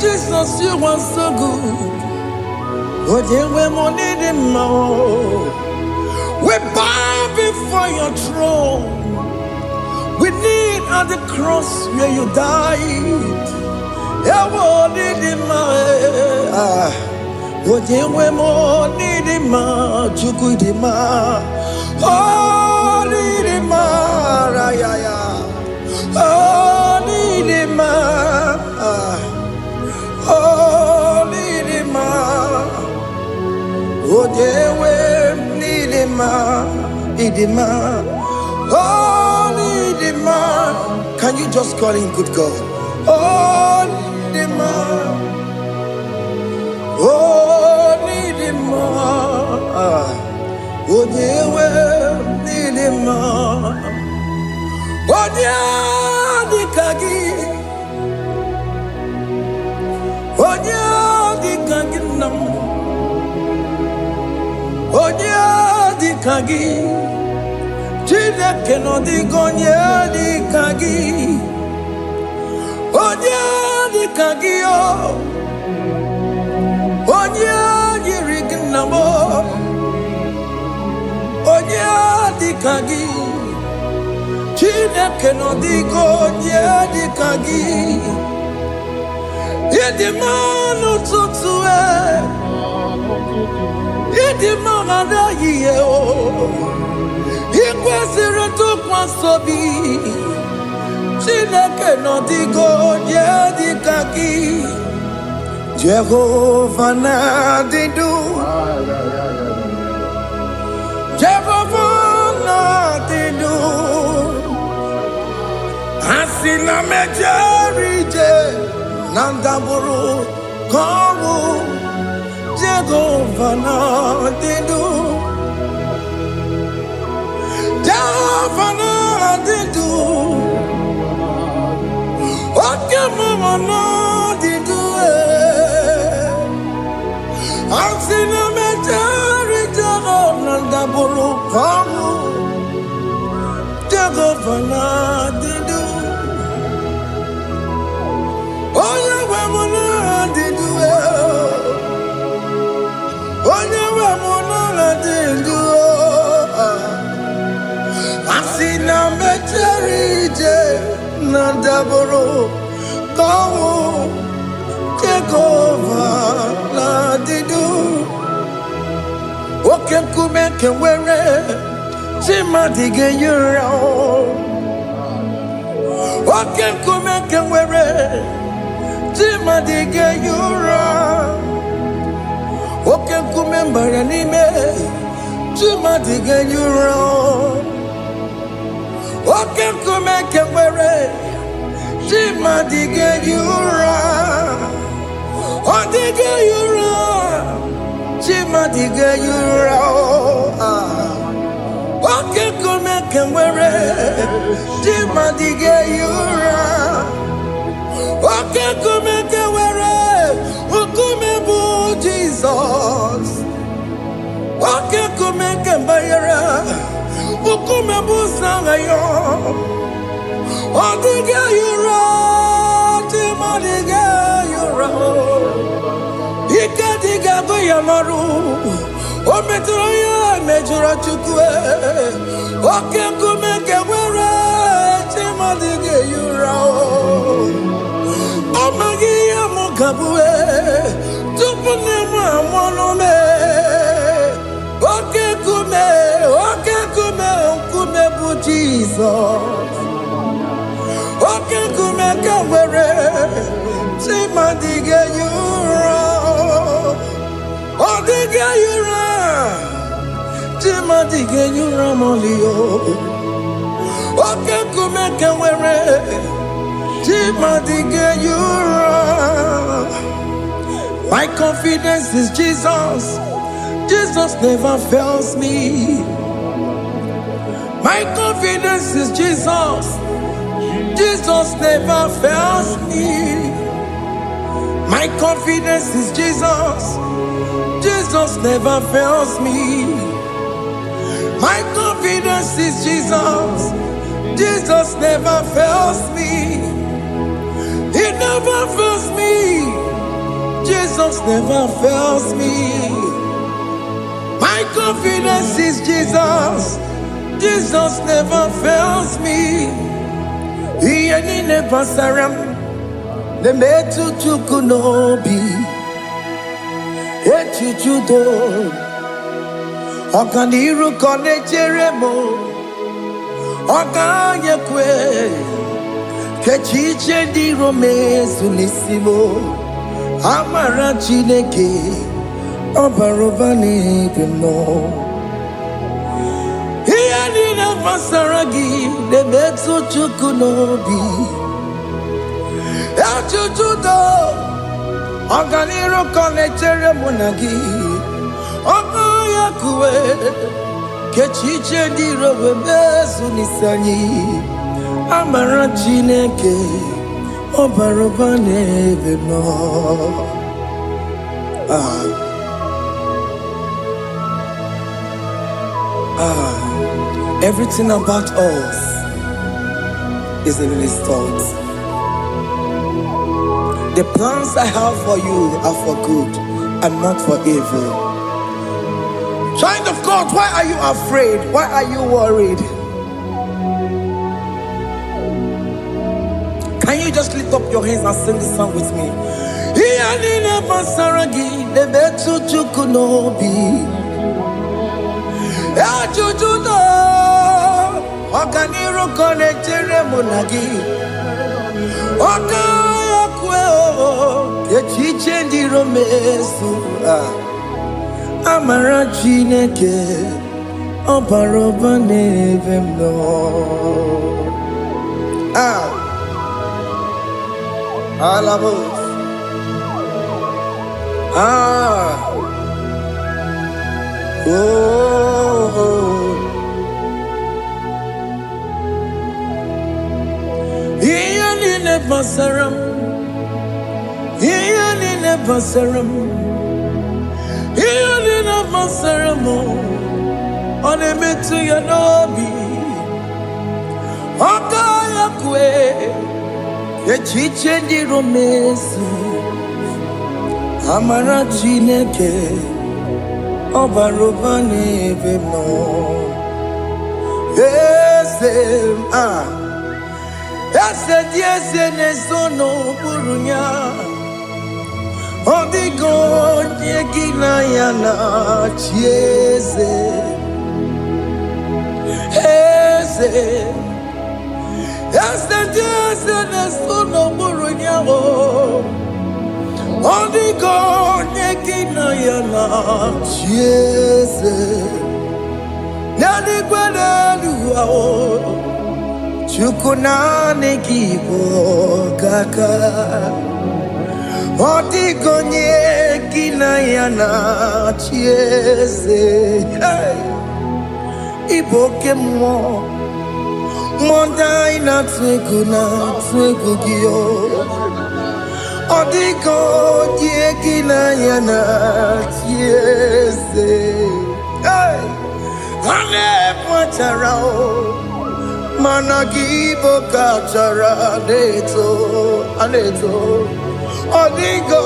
Jesus, you are so good. We bow before your throne. We kneel at the cross where you died. Can you just call him good God? Oh, Nidima. Oh, Nidima. Oh, Dewe, Nidima. Oh, Dikagi. Oh, Dikagi nam. Oh, Dikagi. Chineke no digonye Dikagi. Onye Dikagi o. Onye yirignamo. Onye Dikagi. Chineke no digonye Dikagi. Yedimanu tutue. Yedimanu adaye o. Ikwesịrị ntụkwasị obi. Chineke nọ dịgo onye dịka gị. Jehova na-adịdu. Jehova na-adịdu. Asị na mejere ije na ndagwurugwu ka ọnwụ. Jehova na-adịdu. Jehova na-adịdu. Oke mama na-adịdu. Asị na mejere ije na ndagwurugwu ka ọnwụ. Jehova na-adịdu. Onye nwe m na-adịdu. Onye nwe m na-adịdu. Asị na mejere ije na ndagwurugwu ka ọnwụ. Jehova na-adịdu. Oke nkume nke nwere Chimadi ga-enyere oke nkume nke nwere Chimadi ga-enyere oke nkume mbara n'ime Chimadi ga-enyere oke nkume nke nwere Chimadi ga-enyere ọ dịghị enyere Chimadi ga-enyere oke nkume nke nwere Chimadi ga-enyere oke nkume nke nwere nkume bụ Jizọs oke nkume nke mbanyere nkume bụ Sanga ya ọ dịghị enyere Chimadi ga-enyere ike dịghị agụ ya n'ọrụ o metụrụ ya mejọrọ Chukwu oke nkume nke nwere Chimadi ga-enyere ọ maghị ihe m gabue tupu nne m amụọnụ oke nkume nkume bụ Jizọs oke nkume nke nwere Chimadi ga-enyere ọ dịghị enyere dige nyuramolio. Oke kumeke were. Chima dige nyura. My confidence is Jesus. Jesus never fails me. My confidence is Jesus. Jesus never fails me. My confidence is Jesus. Jesus never fails me. My confidence is Jesus. Jesus never fails me. He never fails me. Jesus never fails me. My confidence is Jesus. Jesus never fails me. He ain't never saram. The metu chukunobi. Echuchudo. Okaniru kone jeremo. Okanye kwe. Kechiche di romezu nisimo. Amara chineke. Obarobani no. Masaragi, the Metsu Chukunobi, Achuchudo, Oganiro Conectere Monagi, Okoyakue, Kechiche di Robebesu Nisani, Amarachineke, Obarobane Veno. Everything about us is in His thoughts. The plans I have for you are for good and not for evil. Child of God, why are you afraid? Why are you worried? Can you just lift up your hands and sing this song with me? Okaniro konechere monagi. Okaya kweo. Kechiche ndi romesu. Amara chineke. Oparoba nevemno. Alabos. Basaram, Ianina Basaram, Ianina Basaramo, on a metu yanobi, Okaya kwe, Echiche di romesu, Amara chineke, Obarobane vemno, yes, yes, nesono burunya. Odigo nyegina yana chieze. Yes, nesono burunya. Odigo nyegina yana chieze. Nani kwanaluwa. Chukunane kibo kaka. Odigonye kinayana chieze. Iboke mo. Mondai na twegugio. Odigonye kinayana chieze. Ane pacharao. Managibo kachara aneto Odigo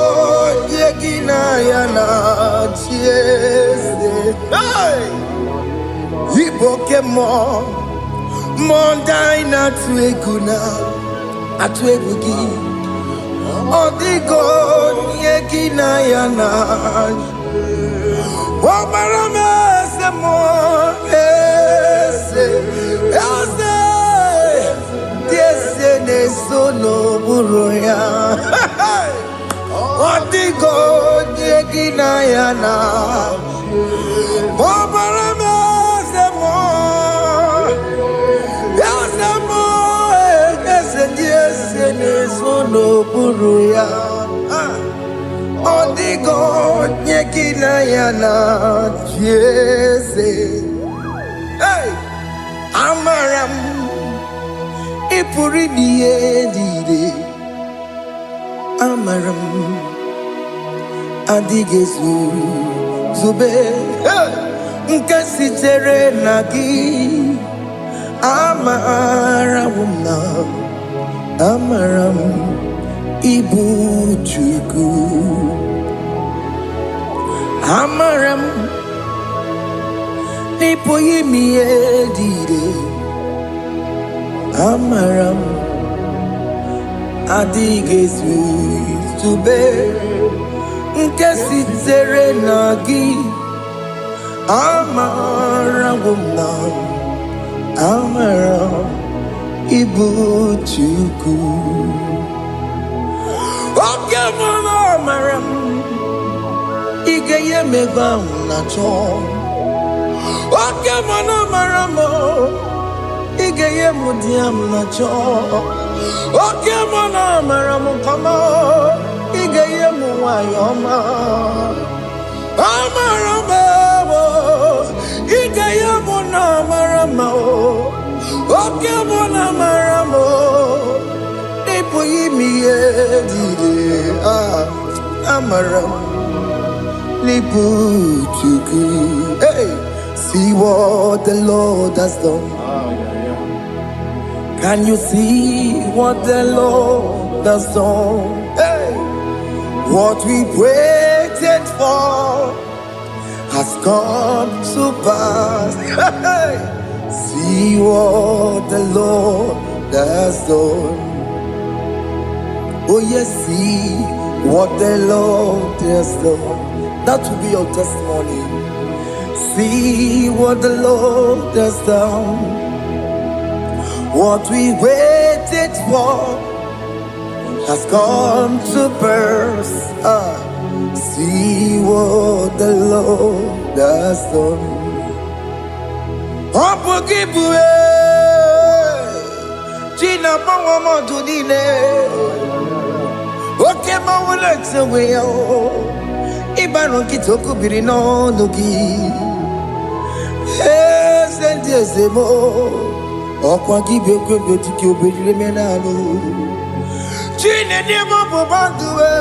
yegina yana chiese Iboke mo Mondai na tueguna Atuegugi Odigo yegina yana Wamarame se mo ese Nesono buruya. Odigo nyegina yana. Obaramese Suruya Odigo Nyekina Yana Jese Hey Amaram Ipuri Dide Amaram Adigesu Zube Nkasitere Nagi Amaram Ibu Chuku Amaram Nipoyimi Edide Amaram Adigesu Zube Nkasitere Nagi Amaram Ibu Chuku Oke mwana Amaram Igeye meba unacho Oke mwana Amaram Igeye mudiam nacho Oke mwana Amaram kama Igeye muwayoma Amaram Igeye mwana Amaram Oke mwana Maramo Nipoyimi Edide Amaram Nipuchuku Hey, see what the Lord has done. Can you see what the Lord has done? Hey, what we waited for has come to pass. Hey, see what the Lord has done. Oh yes, see what the Lord has done. That will be your testimony. See what the Lord has done. What we waited for has come to pass. See what the Lord has done. Opogibue China Pawa Modudine Oke Mawalex away Ibano Kitoku Birino Nugi Sentezemo Okwa Gibe Tiki Obedimenalo Chine Demo Bobandue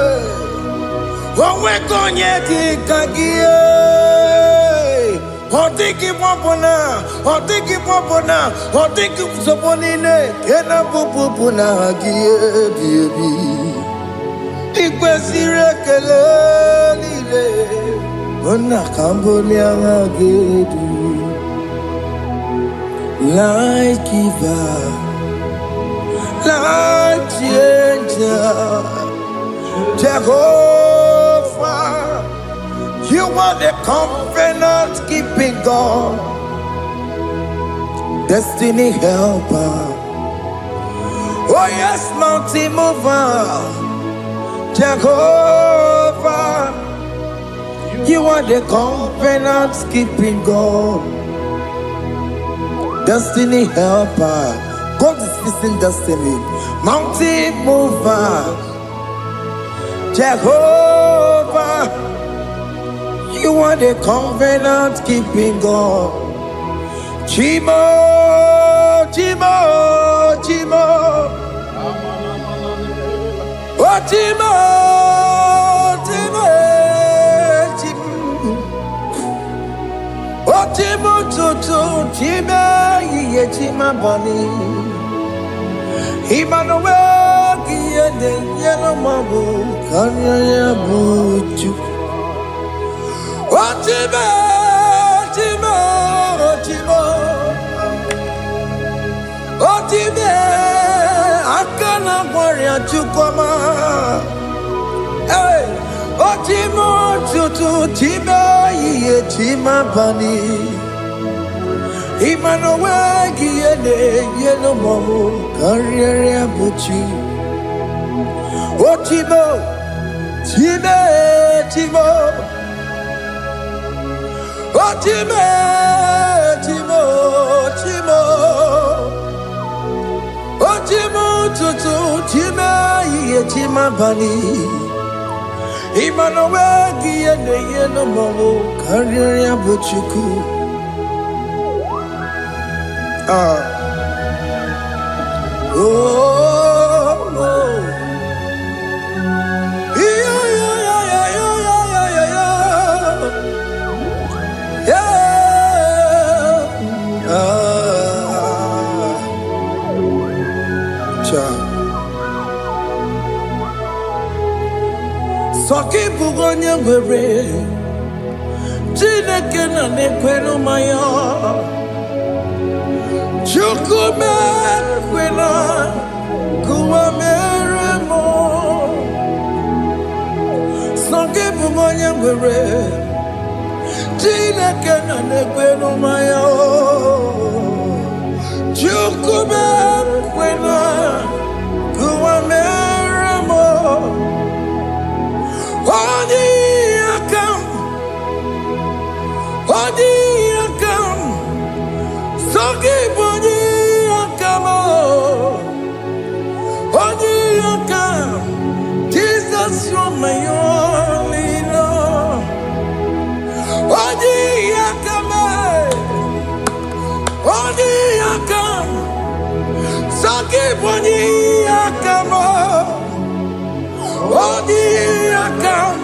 Owe Konye Kagie Otiki popona, otiki soponine, kena popona baby. Ikwesire kelelile, ona kambonia gedu. Like giver, like changer, Jehovah. You are the covenant keeping God, destiny helper. Oh yes, mountain mover, Jehovah. You are the covenant keeping God, destiny helper. God is fixing destiny. Mountain mover, Jehovah. You are the covenant keeping God. Chimo. Oh, Chimo. Oh, Chimo, Chimo, ye Chima Bani. Emmanuel, Kiende, Yellow Mabu, Kanya Buchu. Otime, akana warrior chukoma. Hey, otimo tutu time ye chima bani. Emmanuel giene yeno momo career buchi. Otimo, Timo. Otime, Timo. Otimo tutu time ye chima. mabani. Imano wegi ene yeno mo karya buchuku. Soki bugonye gwere Chineke na nekwenu maya Chukume kwena Kuwa meremo Soki bugonye gwere Chineke na nekwenu maya Chukume kwena Kuwa meremo Odi akam, soki bodi akam, odi akam. Jesus, you're my only love. Odi akam, soki bodi akam, odi akam.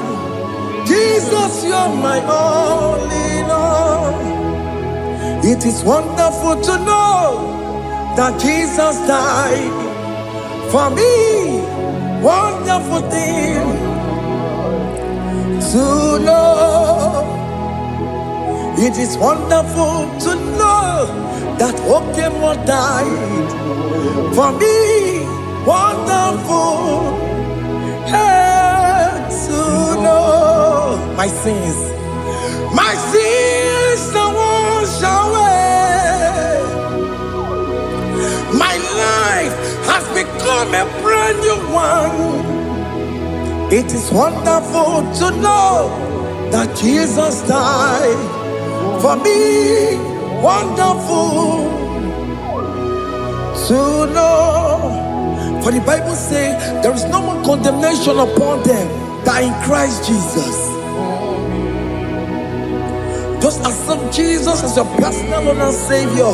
Jesus, you're my only Lord. It is wonderful to know that Jesus died for me. Wonderful thing to know. It is wonderful to know that Okemo died for me. Wonderful. To know my sins are washed away. My life has become a brand new one. It is wonderful to know that Jesus died for me. Wonderful to know. For the Bible says there is no more condemnation upon them that in Christ Jesus. Just accept Jesus as your personal Lord and Savior.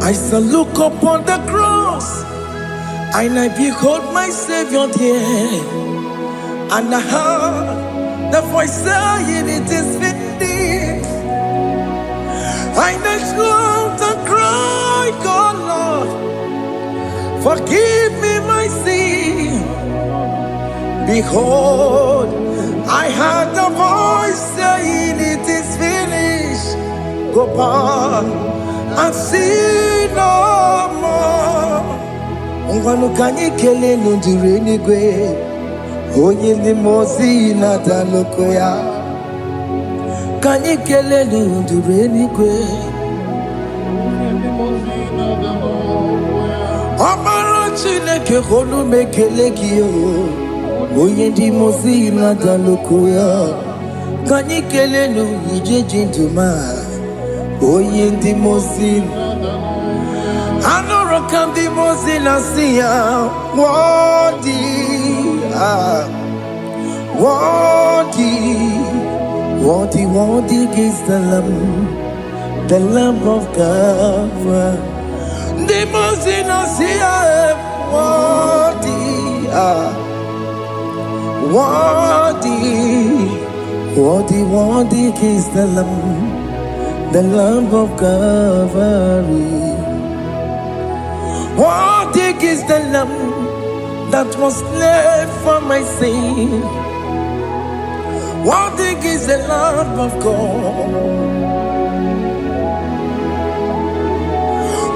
I shall look upon the cross and I behold my Savior there, and I heard the voice saying, "It is finished." I next looked and cried, "God, Lord, forgive me my sin." Behold, I heard the voice saying, "It is finished." Go back and sin no more. Ngwanu kanyi kele nundure nigwe, onye ndi mozi na daloko ya. Kanyi kele nundure nigwe, Amara Chineke konu mekele kiyo, onye ndi mozi na daloko ya. Kanyi kele nu ije jinduma, onye ndi mozi. Anoro kandi mozi na siya, worthy is the Lamb of God. The mozi na siya, worthy is the Lamb of Calvary. Worthy is the Lamb that was slain for my sin. Worthy is the Lamb of God.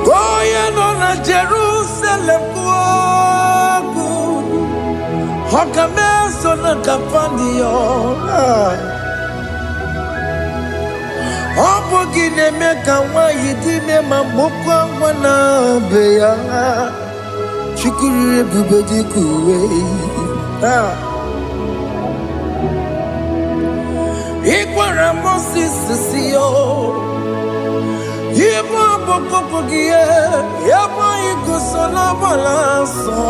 Going on a Jerusalem, Hokameso na kapandio. Opogine meka wa yidime mamukwa wana beya. Chukuru ebube kuwe. Ikwara Moses siyo. Ibo boko gie. Yaba igusona balanso.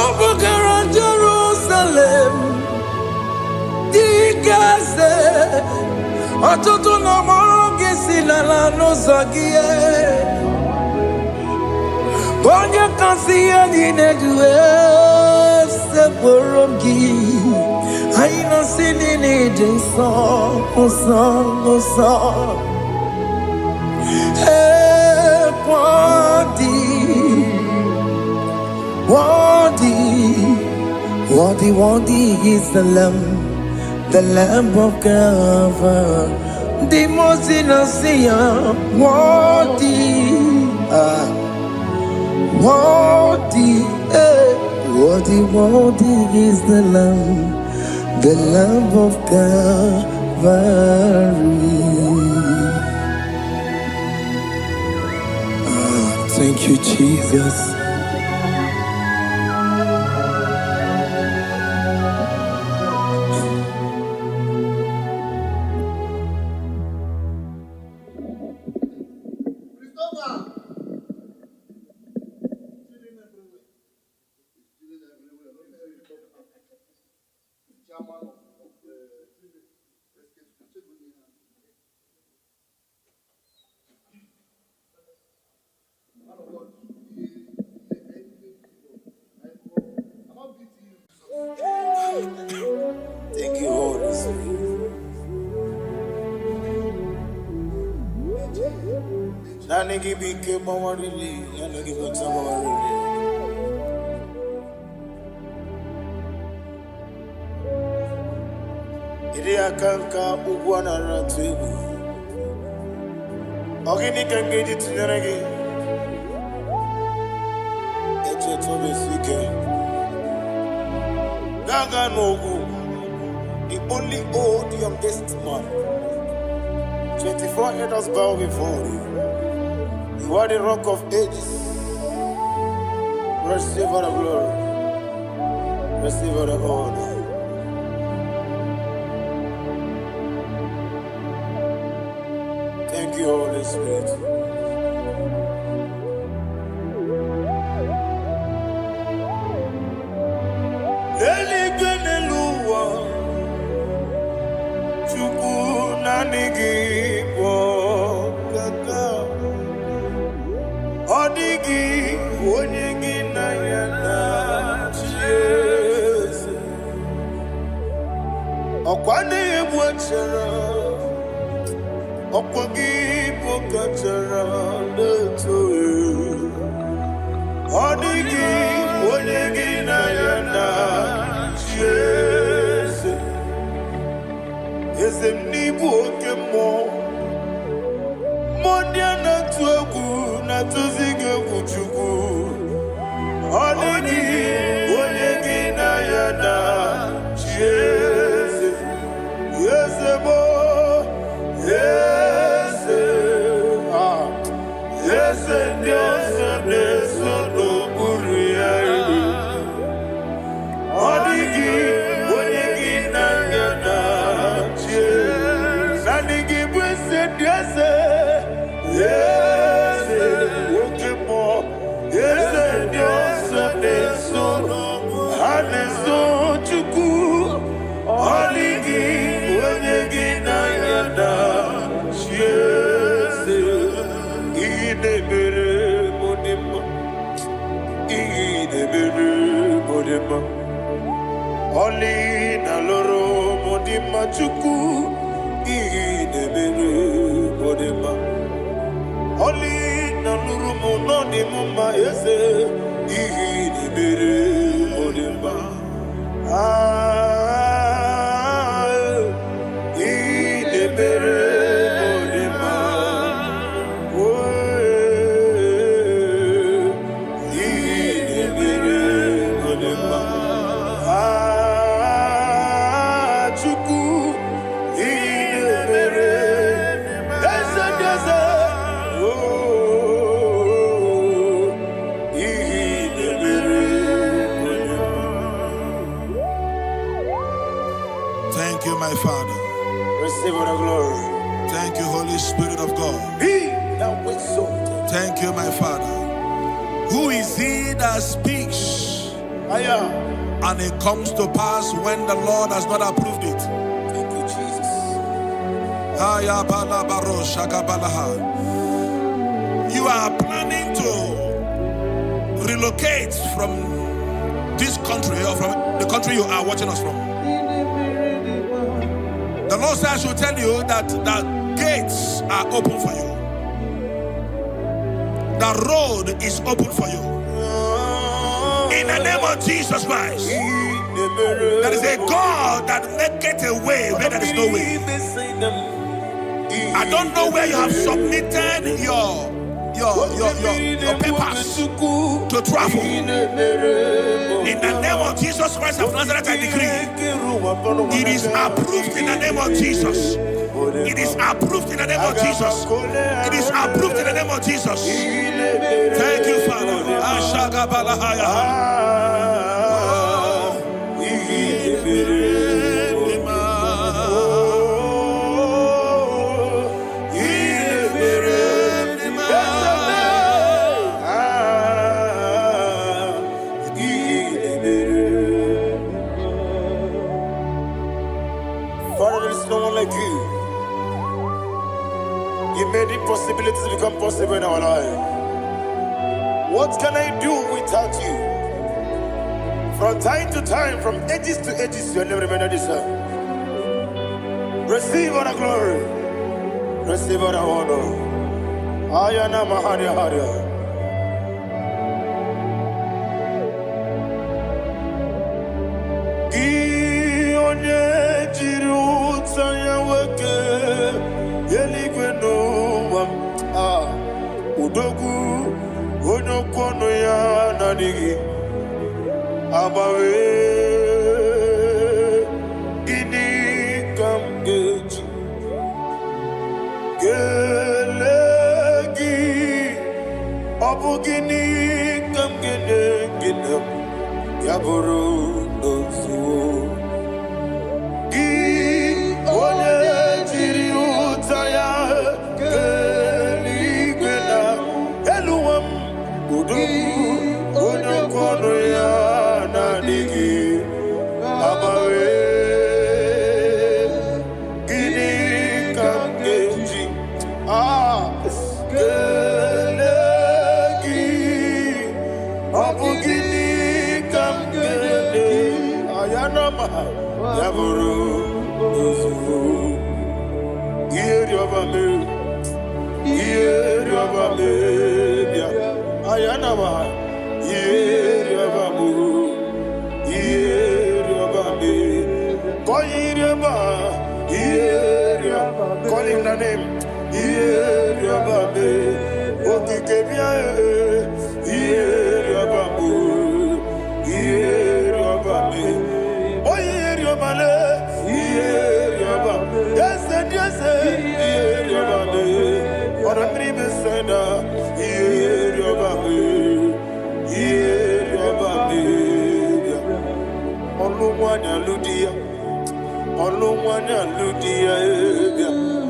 Obugara Jerusalem. Digaze. Ọtụtụ na mọrọ gị si n'ala n'ụzọ gị onye kasị ihe niile duwe sepụrụ gị anyị nọsi niile dị nsọ nsọ nsọ worthy is the Lamb of God, the most innocent, worthy is the Lamb of God. Thank you, Jesus. Thank you, Holy Spirit. Nanigi bike mawarili, nanigi bata mawarili. Iri akanka ugwana ratubu. Ogini kangeji tunyaragi. Eche tobe sike. Gaga Nogu, the only old youngest man. 24 elders bow before you. You are the rock of ages. Receive all the glory. Receive all the honor. Thank you, Holy Spirit. Okwani ebwachara okwagi pokachara leto odigi onyegi na yana Jesus ezem nibu okemo mondia na tuegu na tuzige kuchuku odigi onyegi na yana Jesus yes mo yes yes Dios eso no ocurría odigi onyegi na yana Jesus nanigi bwese Dios yes okemo yes Dios eso no haneso chuku odigi onyegi na yana Jesus idebere modema oli na loro modima chuku idebere modema oli na luru monodi mama ese idebere modema idebere modema idebere modema chuku idebere ese oh
Thank you, my Father.
Receive all the glory.
Thank you, Holy Spirit of God.
Be thou exalted.
Thank you, my Father. Who is he that speaks and it comes to pass when the Lord has not approved it?
Thank you, Jesus.
You are planning to relocate from this country or from the country you are watching us from. The Lord says I should tell you that the gates are open for you. The road is open for you. In the name of Jesus Christ. There is a God that maketh a way where there is no way. I don't know where you have submitted your papers to travel. In the name of Jesus Christ of Nazareth, I decree it is approved in the name of Jesus. It is approved in the name of Jesus. It is approved in the name of Jesus. Thank you, Father.
Father, there is no one like you. You made impossibilities become possible in our life. What can I do without you? From time to time, from ages to ages, you never remain the same. Receive all the glory. Receive all the honor. Ayana Mahania Haria. Udogu onyokono ya nadigi abawe ini kamgeji gelegi abugini kamgene ginam yaburu dosu gi onye jiri utaya kono ya nadigi abawe gini kamgeji gelegi abu gini kamgene ayanama yaburu uzu yeri obame bia ayanama call him the name.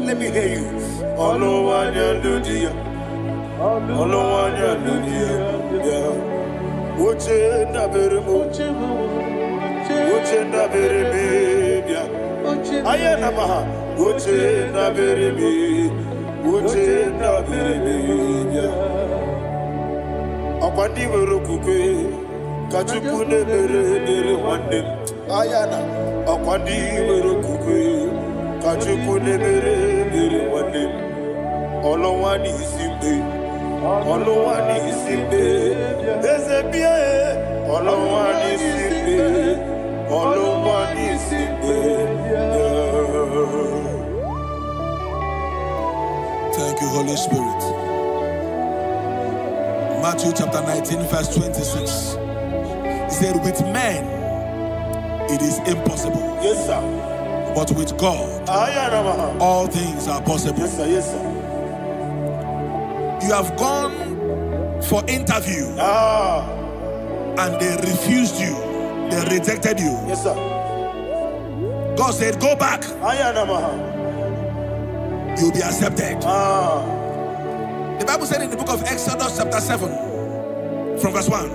Let me hear you. Ayana akwandi werokukwe kachukune mere wande olowani isimbe ezebia olowani isimbe.
Thank you, Holy Spirit. Matthew chapter 19 verse 26. He said, with men it is impossible.
Yes, sir.
But with God, all things are possible.
Yes, sir. Yes, sir.
You have gone for interview and they refused you. They rejected you.
Yes, sir.
God said, go back. You'll be accepted. The Bible said in the book of Exodus chapter 7 from verse 1,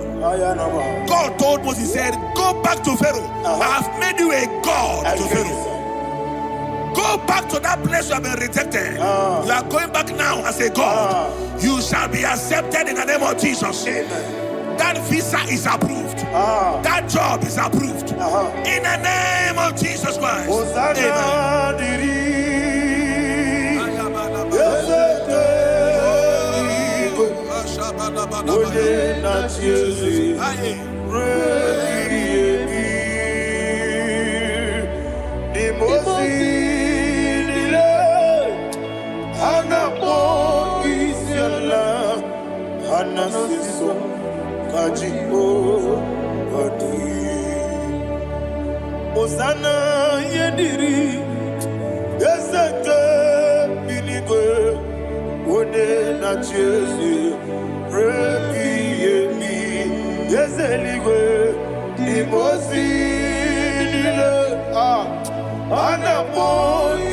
God told Moses, he said, go back to Pharaoh. I have made you a God to Pharaoh. Go back to that place you have been rejected. You are going back now as a God. You shall be accepted in the name of Jesus. That visa is approved. That job is approved. In the name of Jesus Christ.
Osana yediri ezeke binigwe one na Jesu rebi yemi ezeligwe imosi nile anapo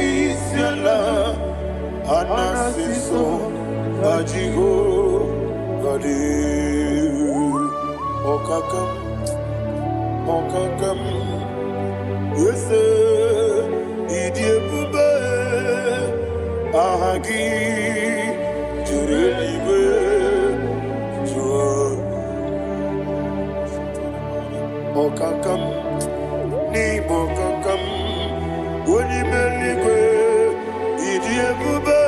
isiala anasiso ajigo gadi okakam Yese idiebube ahagi jurelibe jua okakam ni bokakam wonimeligwe idiebube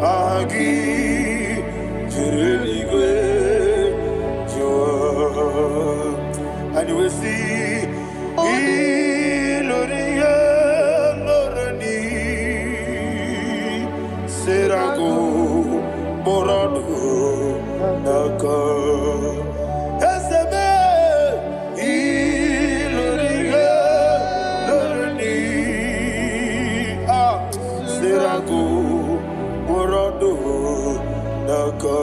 ahagi jurelibe jua and we see Iloria Lorani Serago Morado Naka Ezebe Iloria Lorani Serago Morado Naka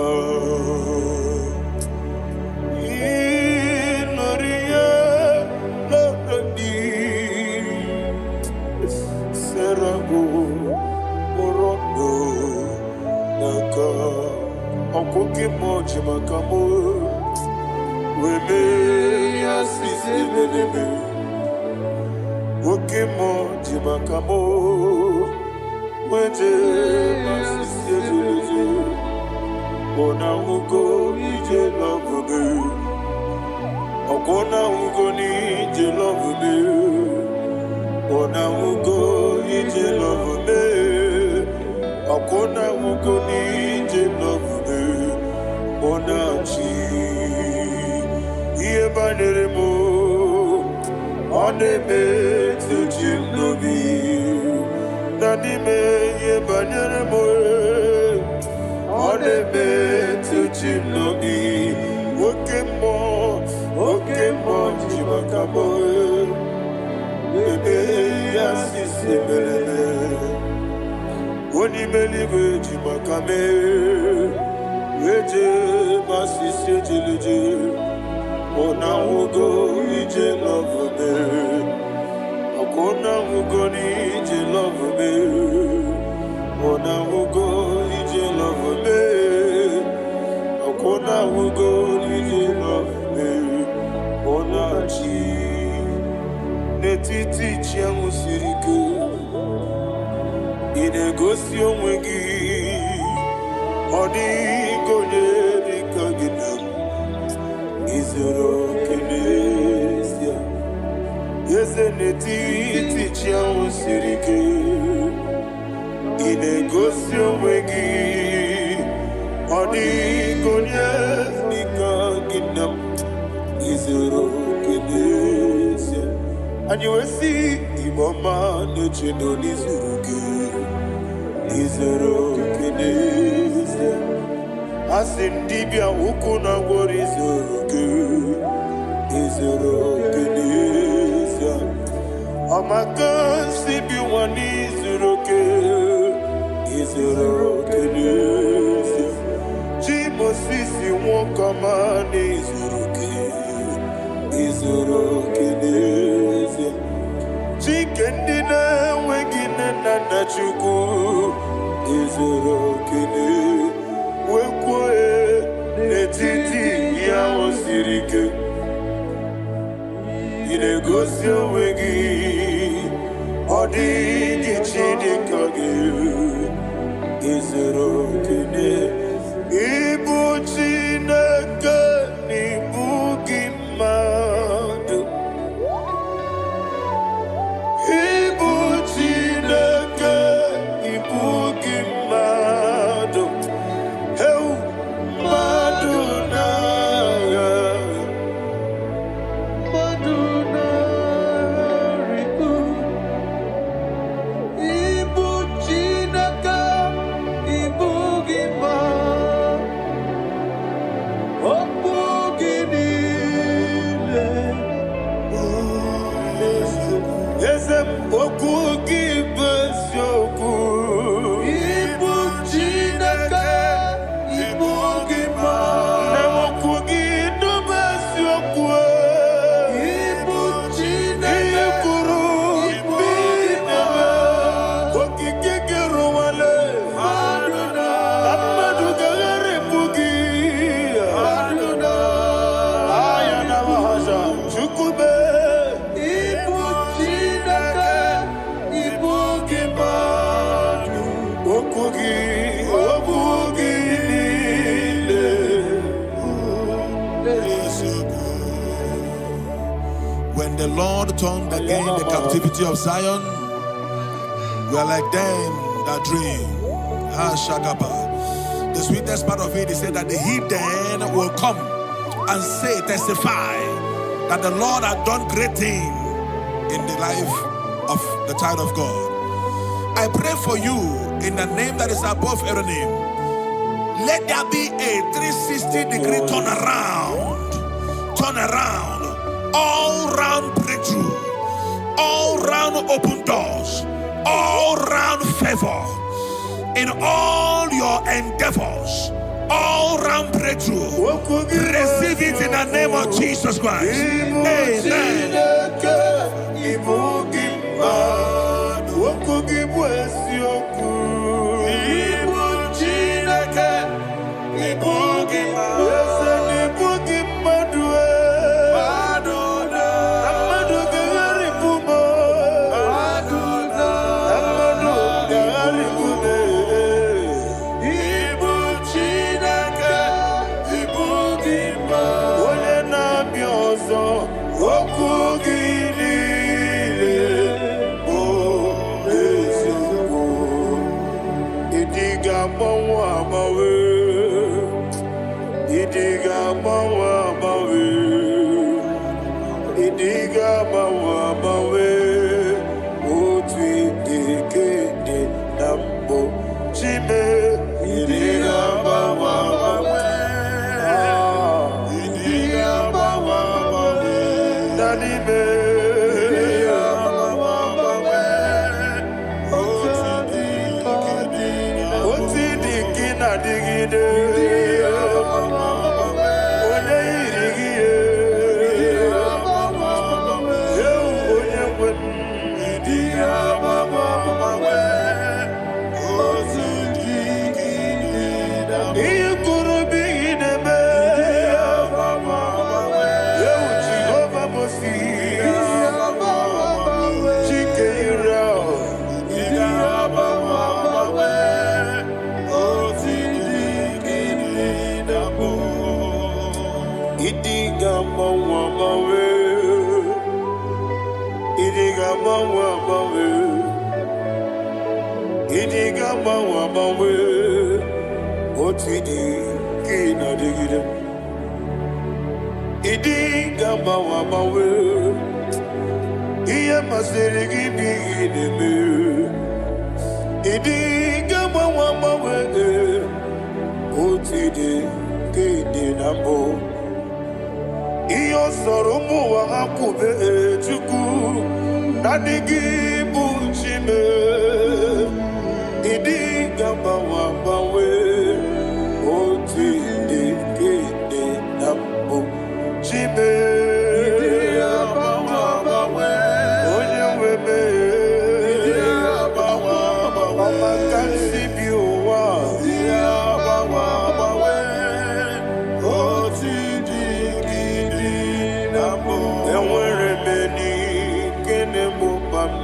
Okoke moji makamo weme asisi meneme Oke moji makamo weje asisi jeje Ona ugo ije love me Okona ugo ni ije love me Ona ugo ije love me Okona ugo ni ije love me Onachi Iye banere mo Oneme tujim nobi Nanime iye banere mo Oneme tujim nobi Oke mo jimakamo Bebe yasisi melele Onimeliwe jimakame Eje masisi ejeleje Ona ugo ije love me Akona ugo ni ije love me Ona ugo ije love me Akona ugo ije love me Ona chi Netiti chiamu sirike Inegosi onwegi Odigonye dikagina Izoro kenesia Yeze netiti chiamu sirike Inegosi onwegi Odigonye dikagina Izoro kenesia And you will see Iboma nechino nizuruke Izoro kenesia Asindibia ukuna wori izoro kenesia Amaka sibi wani izoro kenesia Jimo sisi wokama ni izoro kenesia izuru okene wekwe n'etiti ya osiri ike ị na-egosi onwe gị ọ dịghị chi dị ka gị izuru okene ịbụ Chineke n'ịbụ gị mmadụ ịbụ Chineke ịbụ gị mmadụ heu mmadụ n'agha mmadụ n'arịkụ ịbụ Chineke ịbụ gị mmadụ okwu gị niile eze okwu gị bụ eziokwu ịbụ Chineke ịbụ gị mmadụ okwu gị dube eziokwu ịbụ Chineke kwuru ịbụ gị mmadụ okike gị rụwale mmadụ ga-agharịpụ gị aya na mahaja chukwube ịbụ Chineke ịbụ gị mmadụ okwu gị niile
When the Lord turned again the captivity of Zion, we are like them that dream. Ha Shagaba. The sweetest part of it is said that the heathen will come and say, testify that the Lord had done great things in the life of the child of God. I pray for you in the name that is above every name. Let there be a 360-degree turn around, all round breakthrough, all round open doors, all round favor in all your endeavors, all round breakthrough. Receive it in the name of Jesus Christ. Amen.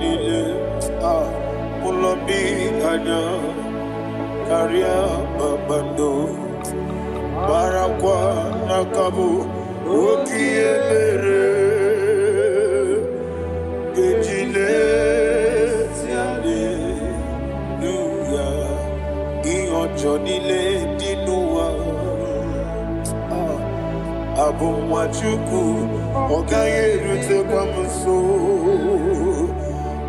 nile Mulobi anya Karia babando Barakwa nakabu Okie mere Gejile Tiale Luya Iyojo nile dinuwa Abu Machuku Okaye rute kwa mso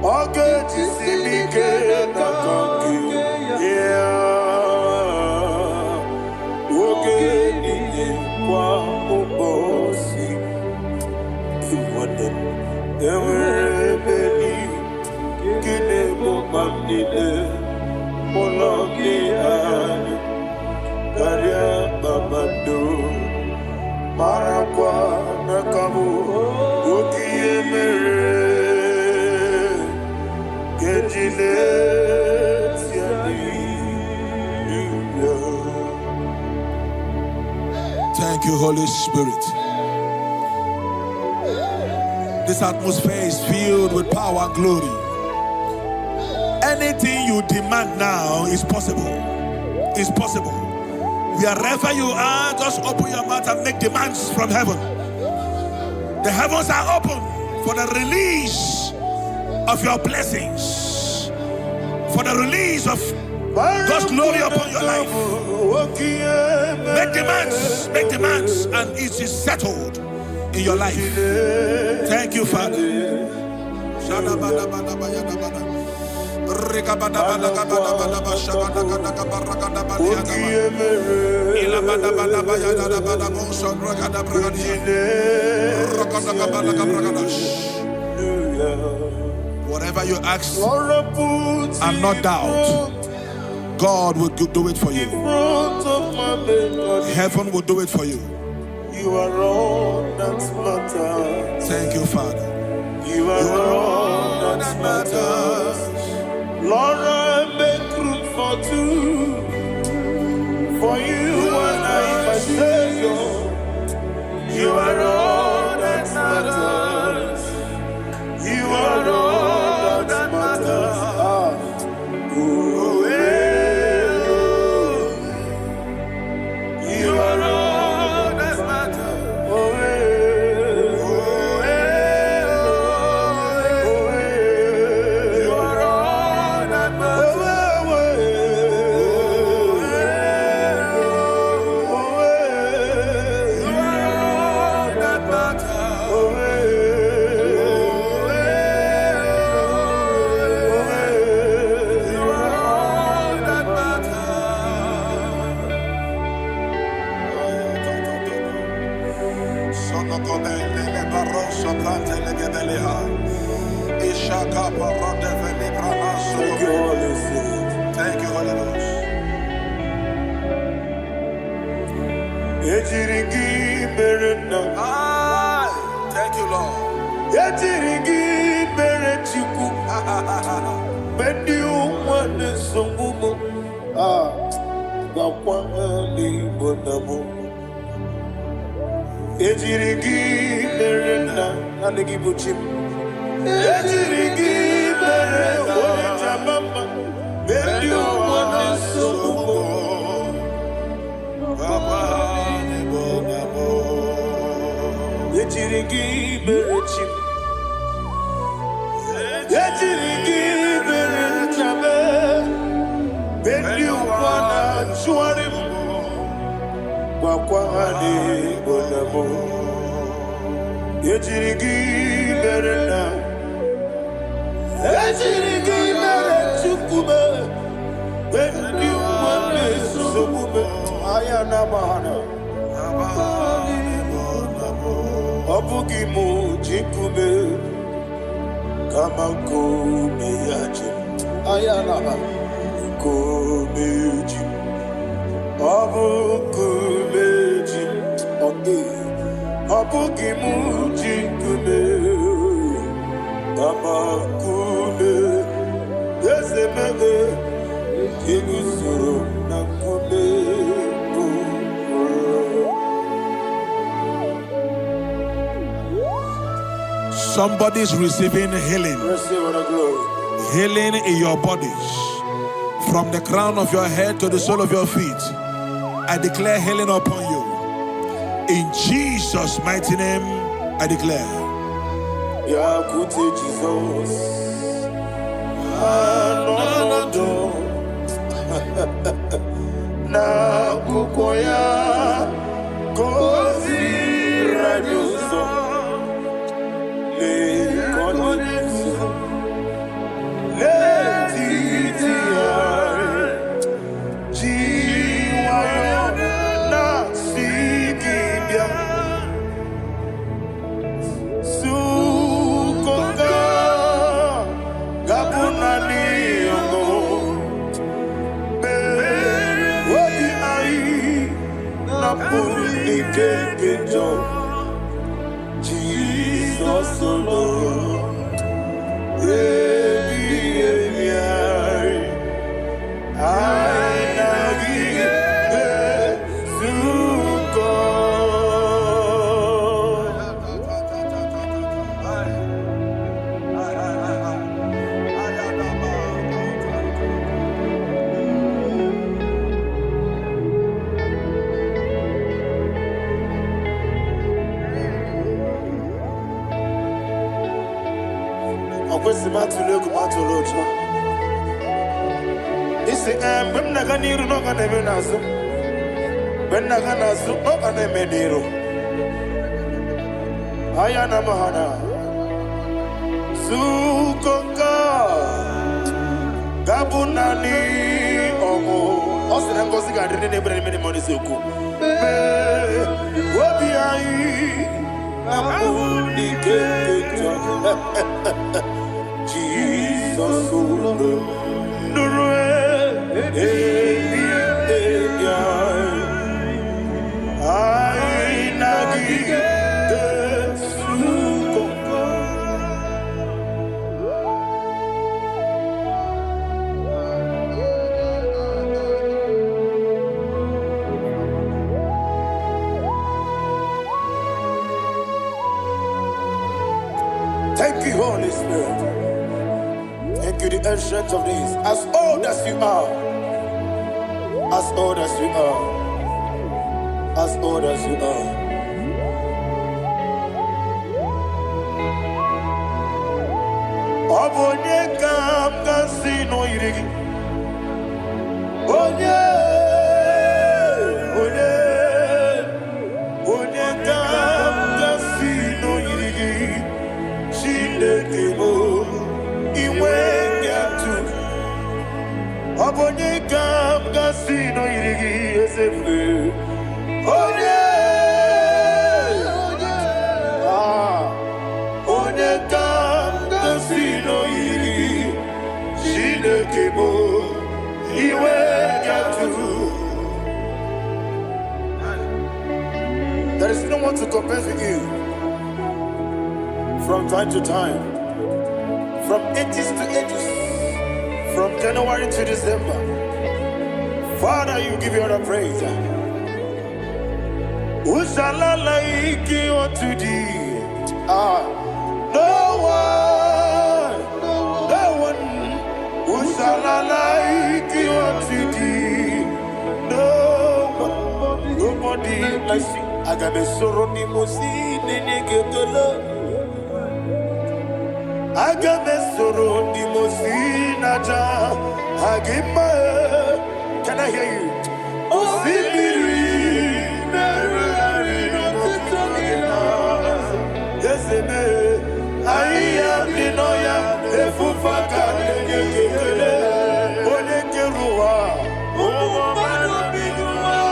Oke jisimike na kanki Oke nini kwa ubosi Iwanen Emre beni Kine mumamnine Moloki ani Karya babando Marakwa nakabu Okie mere Gejile
Thank you, Holy Spirit. This atmosphere is filled with power and glory. Anything you demand now is possible. It's possible. Wherever you are, just open your mouth and make demands from heaven. The heavens are open for the release of your blessings, for the release of God's glory upon your life. Make demands, and it is settled in your life. Thank you, Father. Whatever you ask and not doubt, God will do it for you. Heaven will do it for you.
You are all that matters.
Thank you, Father.
You are all that matters. Lord, I make room for two. For you and I say so. You are all that matters. You are all that matters. You are all that matters. You are all that matters. You are all that Thank you, Holy Ghost. Thank you, Lord.
Somebody's receiving healing.
Receive the glory.
Healing in your bodies. From the crown of your head to the sole of your feet. I declare healing upon you. In Jesus' mighty name, I declare.
Yakute Jesus. No. Na kukoya kozi rajuso le koneso le titia jiwayo na sikibia sukonga gabunani yongo Jesus alone. Ayana mahana sukonga gabunani omo osina ngozi ga dene nebre mene moni soku obi ayi gabuni kekeja Jesus nurwe I nagi Thank you, Holy Spirit. Thank you, the ancient of days. As old as you are, as old as you are, as old as you are. Obonye kam kasino irigi. Onye kam kasino irigi. Shindekebo iwe yatu. Obonye kam kasino irigi esefe. Onye kam kasino irigi. Shindekebo iwe yatu. There is no one to compare with you. From time to time, from ages to ages, from January to December, Father, you give you all the praise. Who shall I like you unto thee? No one. Who shall I like you unto thee? No one, nobody like you. I got a sorrow, Agamesoro di Mosinaja Agima. Can I hear you? Osibiri Yes, I am Dinoya, Efufaka, Onekerua,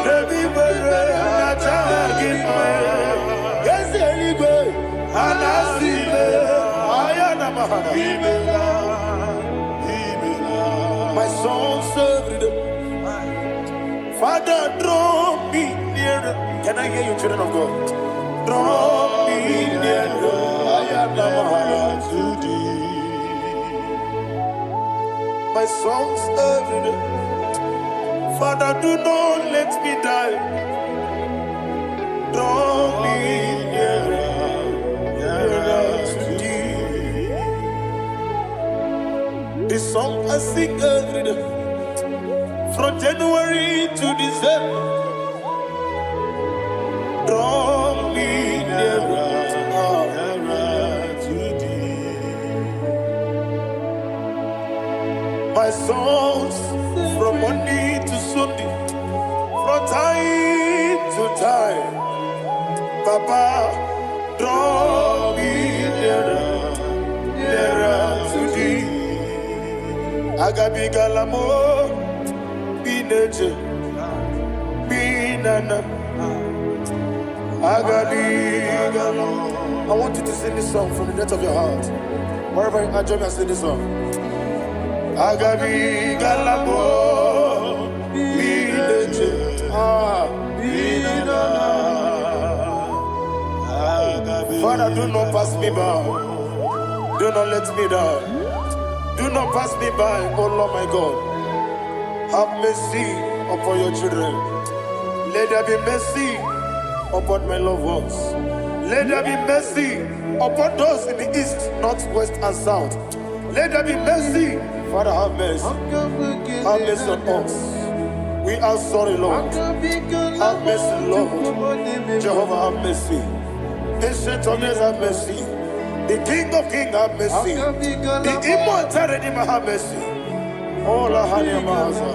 Baby Bere, Natagima. Yes, anyway, Anasile. My soul served. Father, draw me nearer. Can I hear you, children of God? Draw me nearer. I am to thee. My soul served. Father, do not let me die. Draw me nearer to thee. This song I sing every day, from January to December. Draw me nearer to thee. My songs from Monday to Sunday, from time to time. Papa, draw me nearer to thee. Agabi galamo, be nature, be nana. Agabi galamo. I want you to sing this song from the depth of your heart. Wherever you are, join me and sing this song. Agabi galamo, be nature, be nana. Father, do not pass me by. Do not let me die. Do not pass me by, oh Lord my God. Have mercy upon your children. Let there be mercy upon my loved ones. Let there be mercy upon those in the east, north, west, and south. Let there be mercy. Father, have mercy. Have mercy on us. We are sorry, Lord. Have mercy, Lord. Jehovah, have mercy. Ancient of days, have mercy. The King of Kings, have mercy. The immortal Redeemer, have mercy. Oh, la hania maza.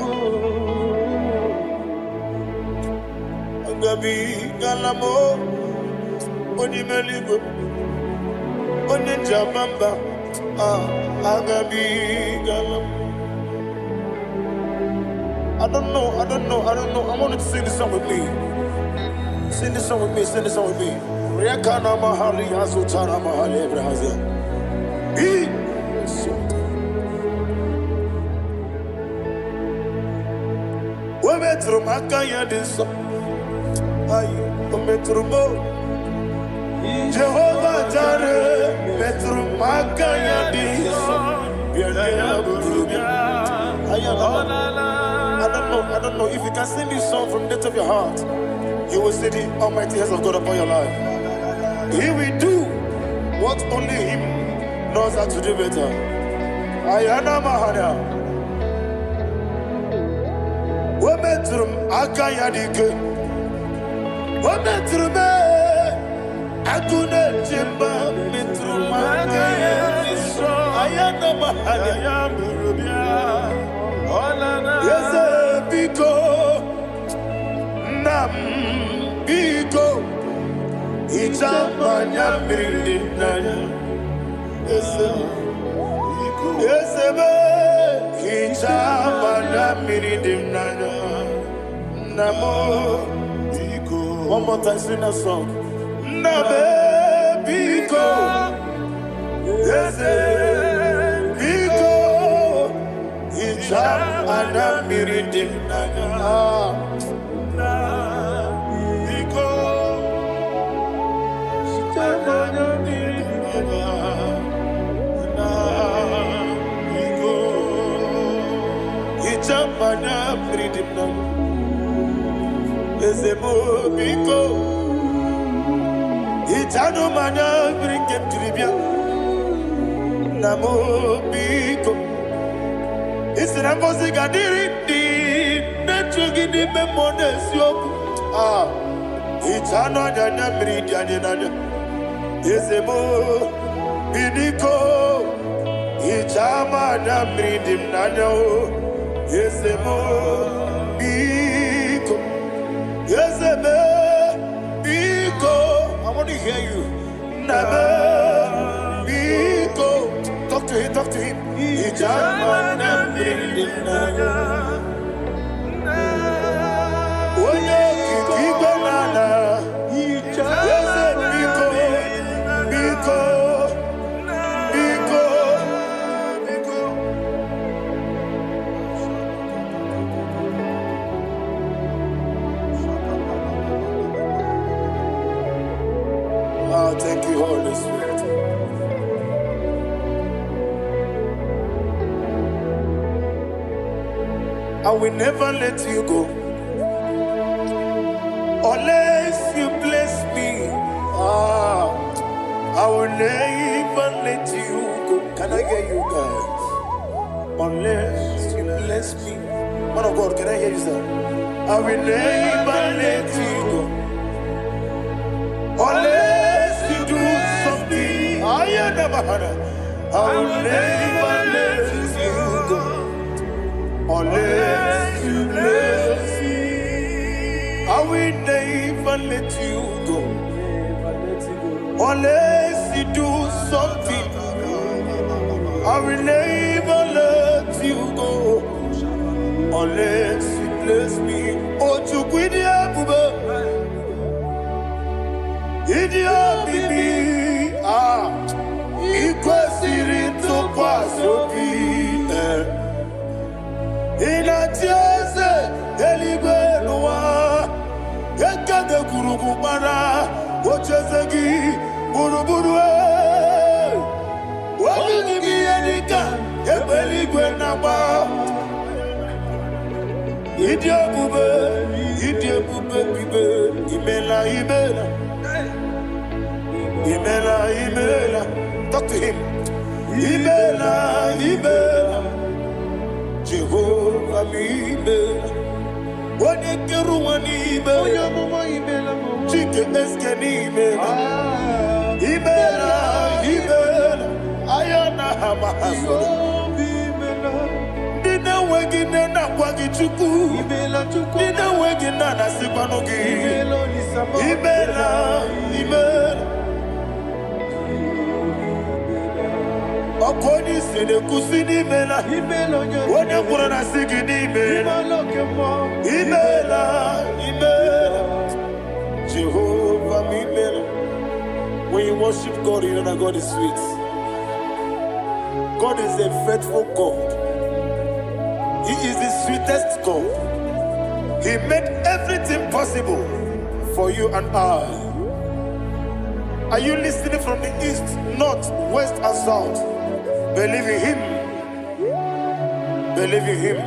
Agabi galamo, oni meligo, oni jamamba. Agabi galamo. I don't know. I want you to sing this song with me. Sing this song with me. Sing this song with me. Rekana mahali azutana mahali Ebrahazia. We metro makaya diso. Ayo, we metro mo. Jehovah Jireh, metro makaya diso. I don't know if you can sing this song from the depth of your heart. You will see the almighty hands of God upon your life. He will do what only Him knows how to do better. Ayana Mahana. Wometrum Akayadike. Wometrum Akune Jimba. Metrum Akayadike. Ayana Mahana. Yes, Biko. Nam Biko. Itamanya Mirinaya. Yes, Itamanya Mirinaya. Namo Biko. One more time, sing that song. Nabe Biko. Yes, Biko. Itamanya Mirinaya. Mana freedom now. Ezemo biko. Itano mana bring him to Libya. Namo biko. Isra gadiri di nechugi di memones yoku. Itano nyanya bring nyanya. Ezemo biko. Itama na bring him nanya. Yesemo Biko. Yeseme Biko. I want to hear you. Nabe Biko. Talk to him. Ijamana Bindinaya. Oye Kikibanana. Yese Biko. Biko. Thank you, Holy Spirit. I will never let you go unless you bless me. I will never let you go. Can I hear you guys? unless you bless me. Man of God, can I hear you, sir? I will never let you go unless you do something. I will never let you go unless you bless me. I will never let you go unless you do something. I will never let you go unless you bless me. Oh, to quit Idia bibi ikwesiri tukwasopi inatieze eligwe nuwa ekade kurugumara ochezegi buruburu wabinimi yenika ebeligwe naba Idia bube bibe imela Imela, talk to him. Imela, Jehovah mi imela. Wani keru wani imela. Chike eske ni imela. Imela, ayana hama hasoro. Dina wegine na kwagi chuku. Dina wegine na sipanogi. Imela. Okoni sede kusini mela wone kurana sigini mela imela Jehovah mimela. When you worship God, you know that God is sweet. God is a faithful God. He is the sweetest God. He made everything possible for you and I. Are you listening from the east, north, west and south? Believe in him. Believe in him.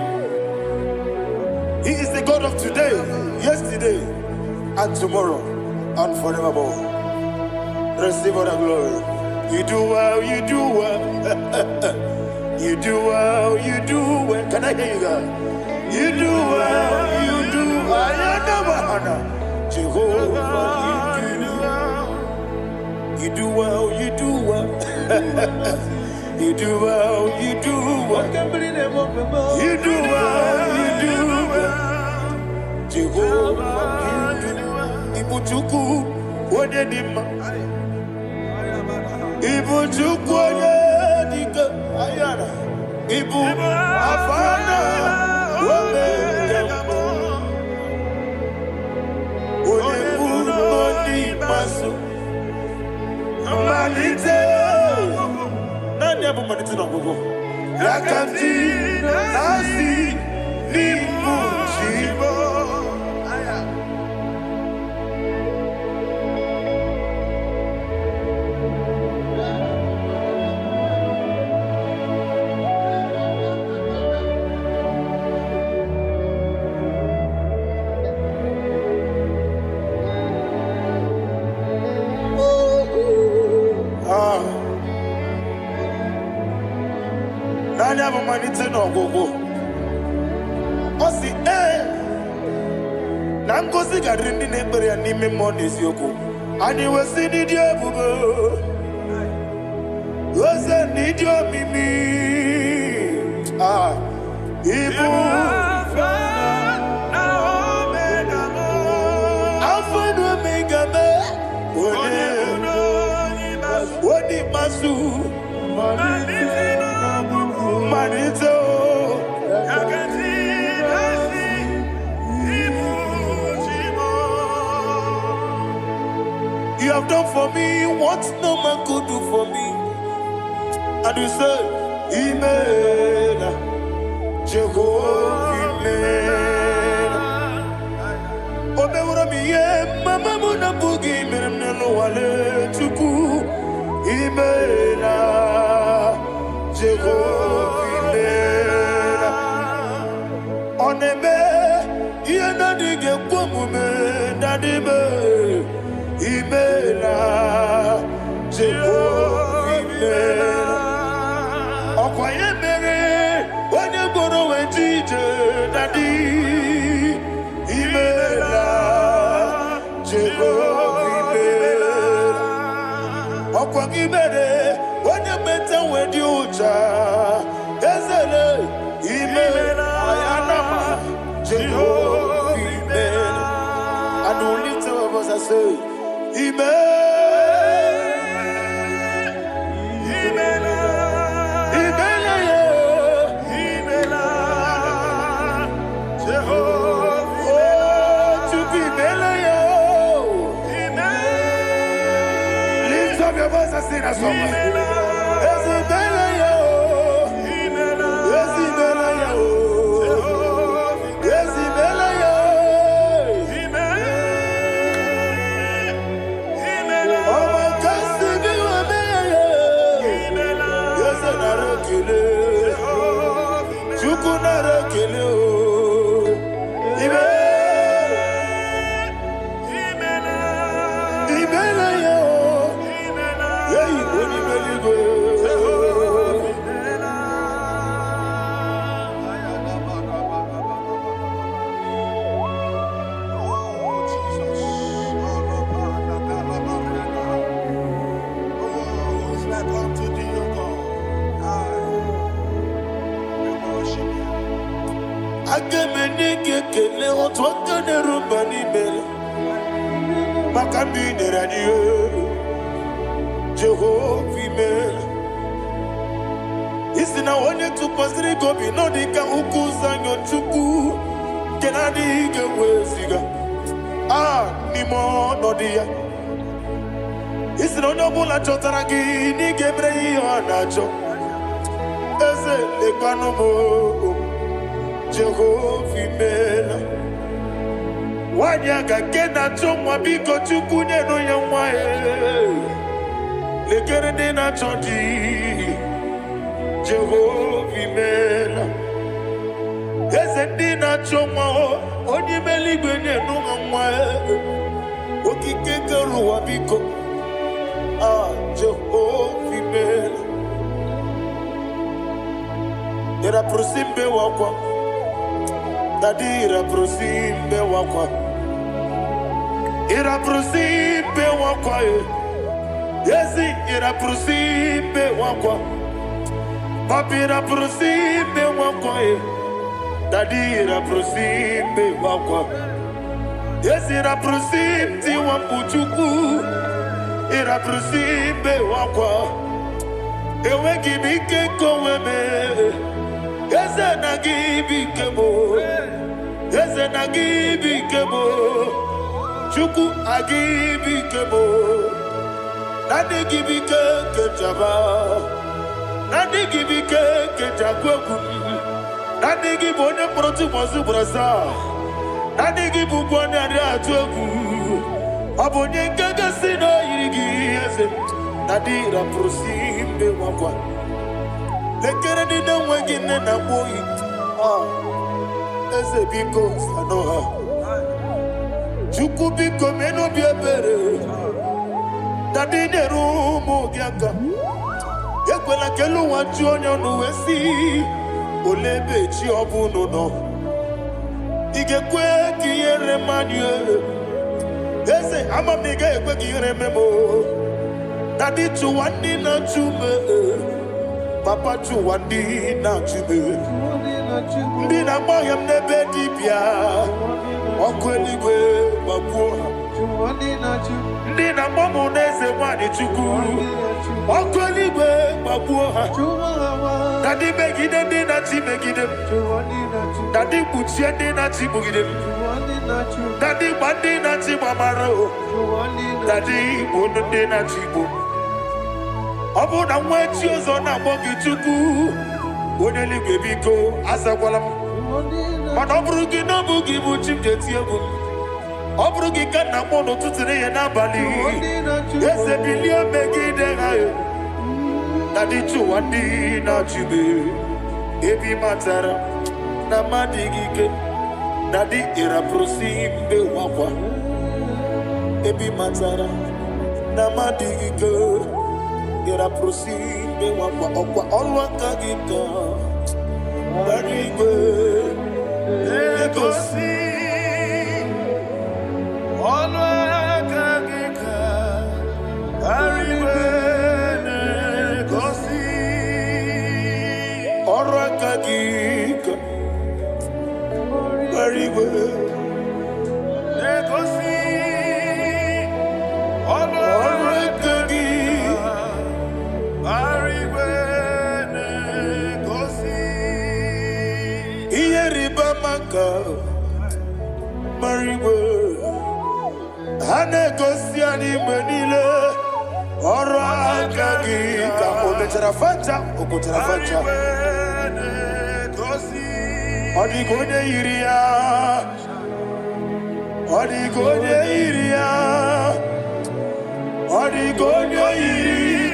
He is the God of today, yesterday, and tomorrow, and forevermore. Receive all the glory. You do well, you do well. You do well, you do well. Can I hear you guys? You do well, you do well. Jehovah, you do well, you do well. You do well, you do well. You do well, you do well. Jehovah, you do well. Ibuchuku, Wadedima. Ibuchuku, Wadedika. Ayana. Ibu, Afana. Wabedamo. Odebu, Odi, Masu. Amalite. Yakanti nasi nimu chibo. Nani have money to no go. Osi nango sigarini nebere ni me money yoko. Ani wesi ni die bubo. Wesi ni dio mimi. Ibu Alpha and Omega me. Wodi masu. Manito, you have done for me what no man could do for me. And you said, Imela, Jehovah, Imela. Obewura miye, mama muna bugi, meremnelo wale chuku, Imela, Jehovah. Oneme, yena dige kumume, nadime, imela, Jehovah imela. Okwaye mere, imere onye meta wedi ucha ezele imere ayanama Jehovah imere and we lift our voice and say imere Sing a song. Kele otwaka ne rumba ni bele makambi ne radio Jehovah imela isina onye tukpasiri gobi no dika ukuza nyochuku kenadi gewesiga ni mo no dia isina onye bula chotara gi ni gebre yi onacho eze lekano mo Jehovah imela wanyaka kena chomwa biko chukunye no ya mwae lekere dina chodi Jehovah imela eze dina chomwa onye meligwe nye no mwae okike keruwa biko Jehovah imela era prosimbe wakwa Dadira prosimbe wakwa Ira prosimbe wakwa Yesi ira prosimbe wakwa Papira prosimbe wakwa Dadira prosimbe wakwa Yesi ira prosimti wampuchuku Ira prosimbe wakwa Ewe gibike koweme Eze na gibi kebo, Eze na gibi kebo, Chuku agibi kebo, Nadi gibi ke jaba, Nadi gibi ke jagweku, Nadi gibi one protu mozu brasa, Nadi gibi bwane atuegu, Abonye kega sino irigi eze, Nadi ra prosimbe wakwa. Lekere di na wegine na boyi eze biko sanoha Chukwu biko meno biebere Dadi neru mu giaka Ekwela kelu waju onyo nuwesi Olebe chi obu no Igekwe kiyere manye Eze amamiga ekwe kiyere memo Dadi chuwandi na chume Papa chuwandi na chube Ndi na moyam nebe dibia Okweligwe mabuha Ndi na momu neze wani chuku Okweligwe mabuha Dadi megide ndi na chi megide Dadi kuchie ndi na chi mugide Dadi bandi na chi mamaro Dadi bunu ndi na chi bu Obu na mwechi ozo na mogi chuku Oneligwe biko azakwala Mana oburu gi no bugi bu chimjeti egwu Oburu gi ka na mmono tutire ye n'abali Eze bilie megide ha Dadi chuwandi na chibe Ebi matara na madigike Dadi ira prosimbe wakwa Ebi matara na madigike Ira prosimbe wakwa okwa olwa kagika Barigwe Legosi Olwa kagika Barigwe Orakagika Mariwe Negosi Orakagika Mariwe Negosi Iyeriba Maka Mariwe Hanegosi Animenile Orakagika Okoterafacha Odigode iria Odigode iri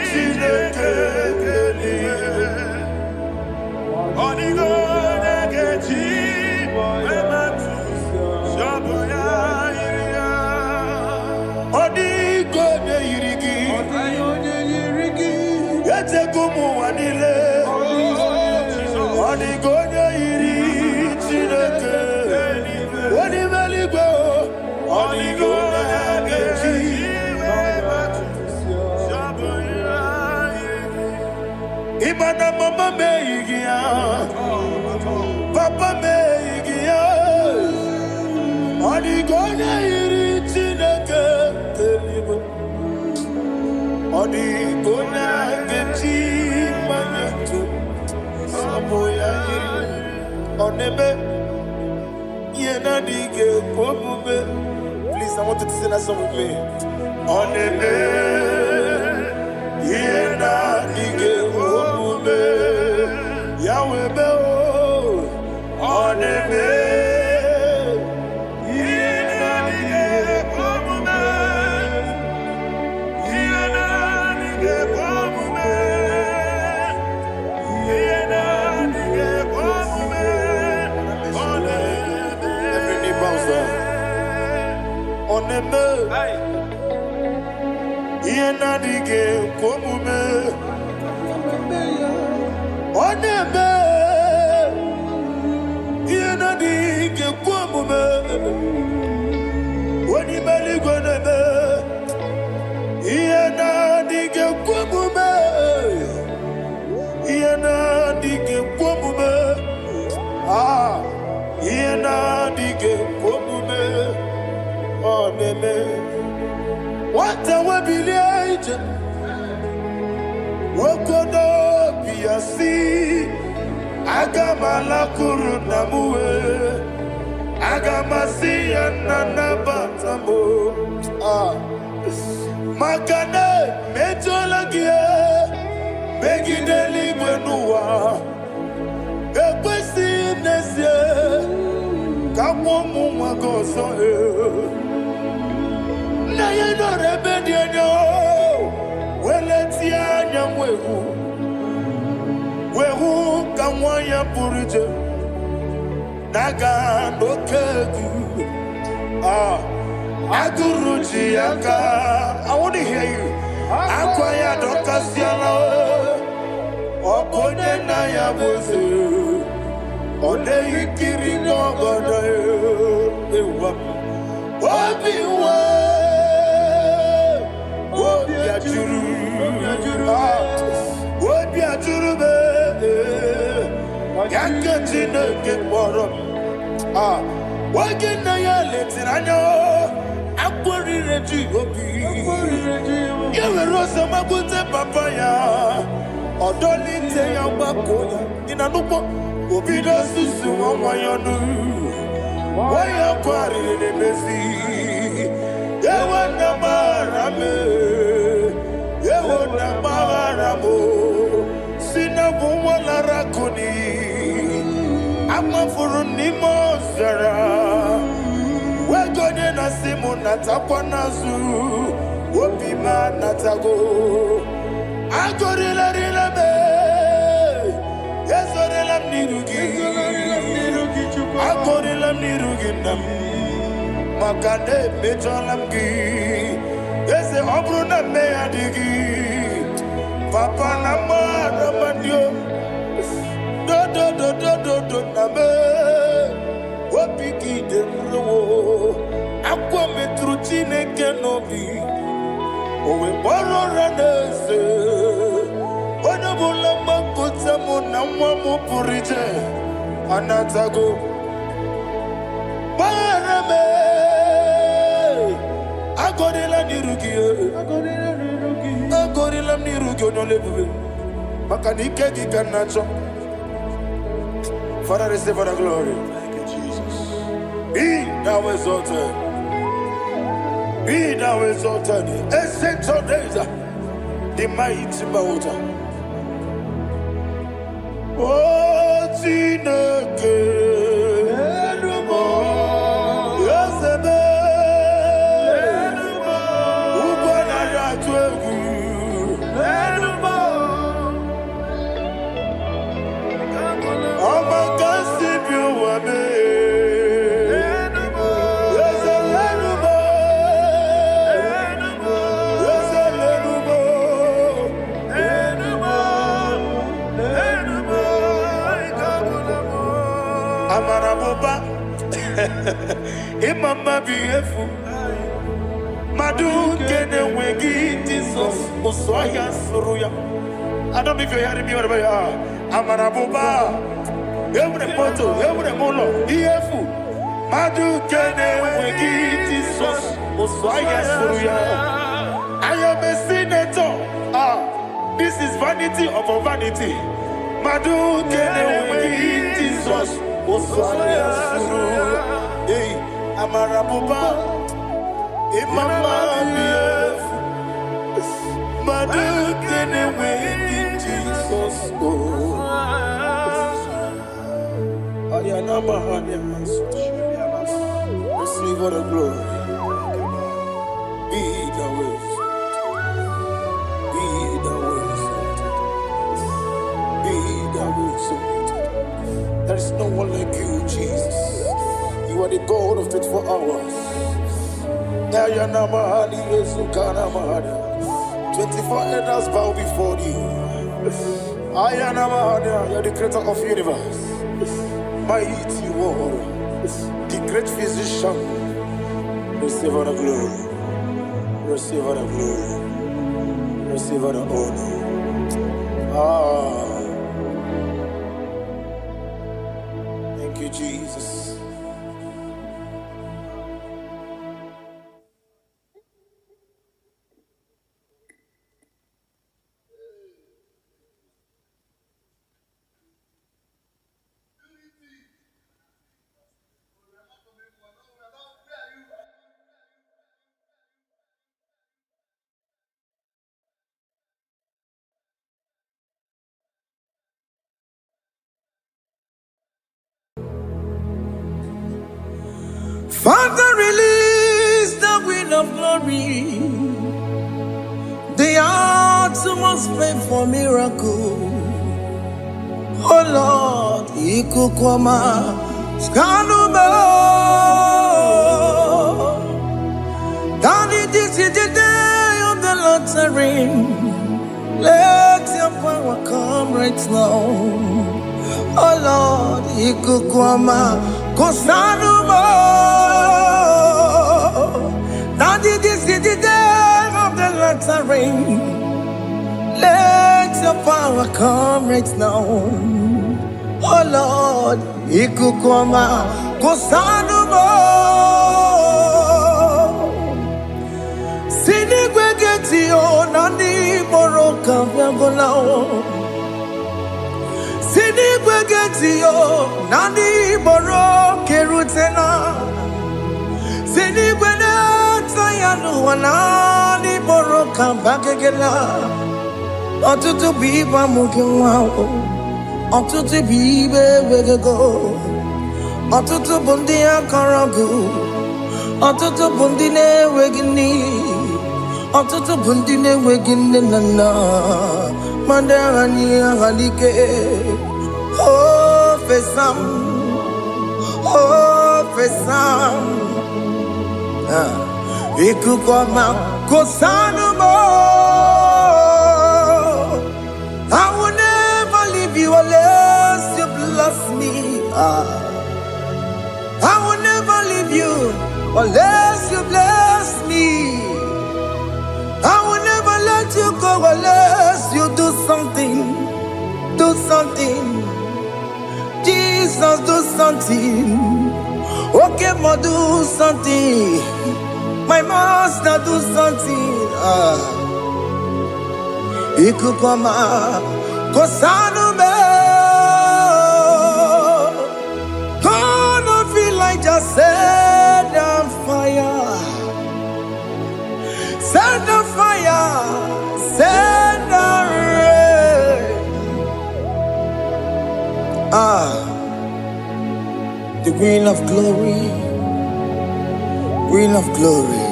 Chineke Odigode kechi Ematus Shaboya iria Odigode irigi Yetekumu wanile Odigode iri Chineke Onimeligwe Odigode kechi Imana mama meigia Papa meigia Odigode iri Chineke Odigode kechi Manyato Saboya Onebe Yenadige Pomube. Please, I want you to sing that song with me. Onebe Yenadige Pomube Yahweh Be Onebe Yenadige Pomube Yenadige Pomube Yenadige Pomube Every knee bows down. Onebe Yenadige Pomube Onebe Yenadige Pomube Onimeligwe Onebe Yenadige Pomube Yenadige Pomube Yenadige Pomube Onebe What a webillage Wokodo Piasi Agamala Kurunamue Agamasi Ananabatamo Makane Metolagie Begideli Benua Ekwesi Nesie Kamomu Magoso Na yeno rebediano Weletia nyamwehu Wehu kamwaya purije Naga nokegu Aguruji yaka I want to hear you Akwaya dokasiana Okonye na yabuze Ode ikiri nogoda Ewa Obiwa Obiajuru Obiajuru be Yakajine kekwarom Wagina ya letirano Akwari reji obi Yewe rosa magute papaya Odolite ya wakoya Inanupo Obido susu wamayonu Waya kwari nemezi Yewe na marame Yewe na maramo Sina buwala rakuni Ama furuni mozara Wegode na simu natakwa nazu Wopima natago Agorila rila me Yezorila mnirugi Agorila mnirugi nam Makane mejolamgi Yeze obru na meyadigi Papa na mara mandio Do na me Wopiki de mro Akwa metru chineke nobi Owe boro ranese Wanabula makota na mwamu purije anatago barame agorela nirugi onolebube makanike giganacho. Father, receive the glory. Thank you, Jesus. Be thou exalted. Be thou exalted. Ancient of days, the mighty mountain. Oh, Chineke. Amaraboba, Imama beautiful. Madu kene wegi Jesus, Osoya Suruya. I don't know if you're hearing me wherever you are. Amaraboba, every photo, every molo, beautiful. Madu kene wegi Jesus, Osoya Suruya. I am a senator. This is vanity upon vanity. Madu kene wegi Jesus. Hey, Amaraboba, Imama beautiful. Madu kene wegi Jesus. Ayana mahanya, receive all the glory. Be the way, be the way, be the way. There is no one like you, Jesus. You are the God of 24 hours. 24 elders bow before you. You are the creator of the universe. Mighty warrior, the great physician. Receive all the glory. Receive all the glory. Receive all the honor. Thank you, Jesus.
Father, release the wind of glory. The heart must pray for miracle. Oh Lord, Ikukwama, Skanuma. Daddy, this is the day of the Lord's ring. Let your power come right now. Oh Lord, Ikukwama, Kosanuma. Daddy, this is the day of the Lord's ring. Let your power come right now. Oh Lord, Ikukwama, Kosanuma. Sinigwegetio, Nani Boroka, Viagolao. Sinigwegetio, Nani Boroke Rutena. Sinigwena, Tayanu, Nani Boroka, Bagagela. Ọtụtụ bụ ibe amụghị nwa ahụ, ọtụtụ bụ ibe ewegego, ọtụtụ bụ ndị akọrọ ọgụ, ọtụtụ bụ ndị na-enweghị nne, ọtụtụ bụ ndị na-enweghị nne na nna, ma ndị agha nye agha n'ike. O fesam, o fesam, ikuku ọma kosanụ m. I will never leave you unless you bless me. I will never leave you unless you bless me. I will never let you go unless you do something something. Jesus, do something. Okay, ma, do something. My master, do something. Ikukoma, Kosanu me. Gonna feel like just set on fire. Set on fire. Set on rain. The Queen of Glory. Queen of Glory.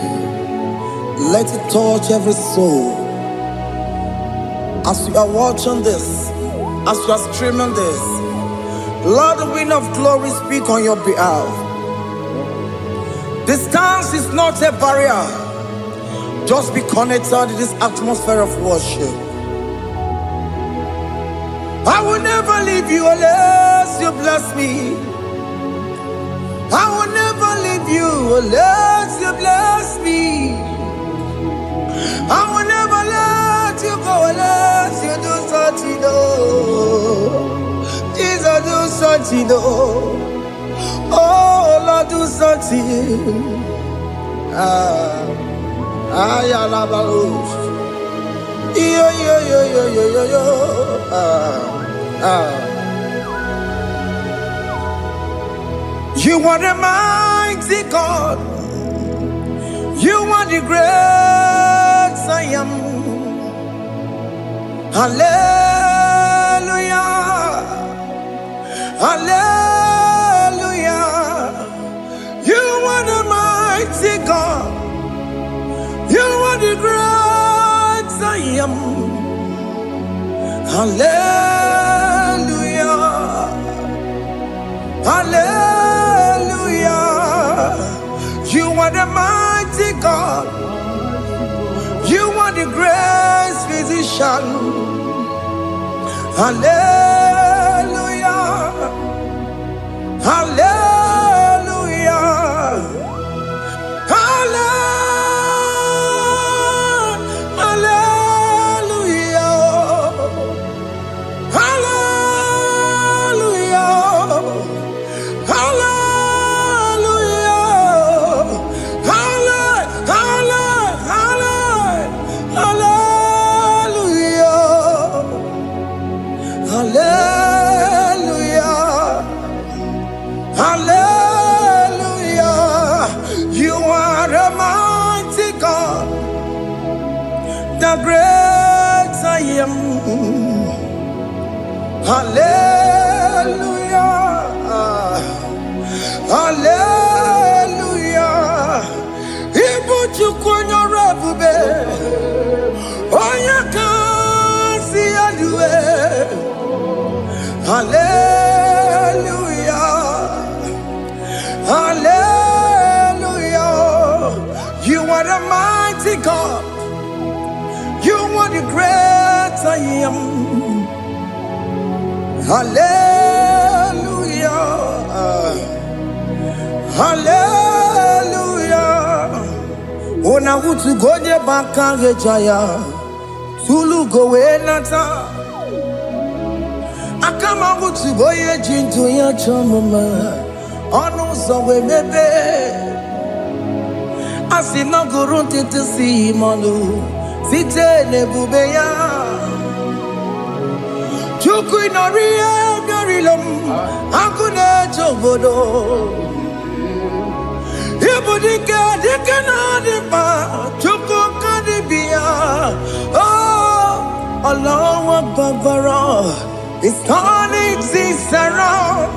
Let it touch every soul. As you are watching this, as you are streaming this, Lord, the Queen of Glory, speak on your behalf. Distance is not a barrier. Just be connected to this atmosphere of worship. I will never leave you unless you bless me. I will never leave you unless you bless me. I will never let you go unless you do something. Jesus, do something. Oh, Lord, do something. You are the mighty God. You are the great I am. Hallelujah. Hallelujah. You are the mighty God. You are the great I am. Hallelujah. Hallelujah. You are the mighty God. You are the great physician. Hallelujah. Hallelujah. The great I am. Hallelujah. Hallelujah. Ibu chukwonya rabube. Onya kasi adue. Hallelujah. Hallelujah. You are the mighty God. You are the great I am. Hallelujah. Hallelujah. Ona utu goje bakage jaya. Tulu gowe nata. Akama utu goye jintu ya chamama. Ono sowe mebe. Asina gurunti tisi manu. Site nebubeya Chuku inoriya garilom Akune chobodo Ibudika dikana dipa Chuku kadibia Oh Allah Akbar It's turning things around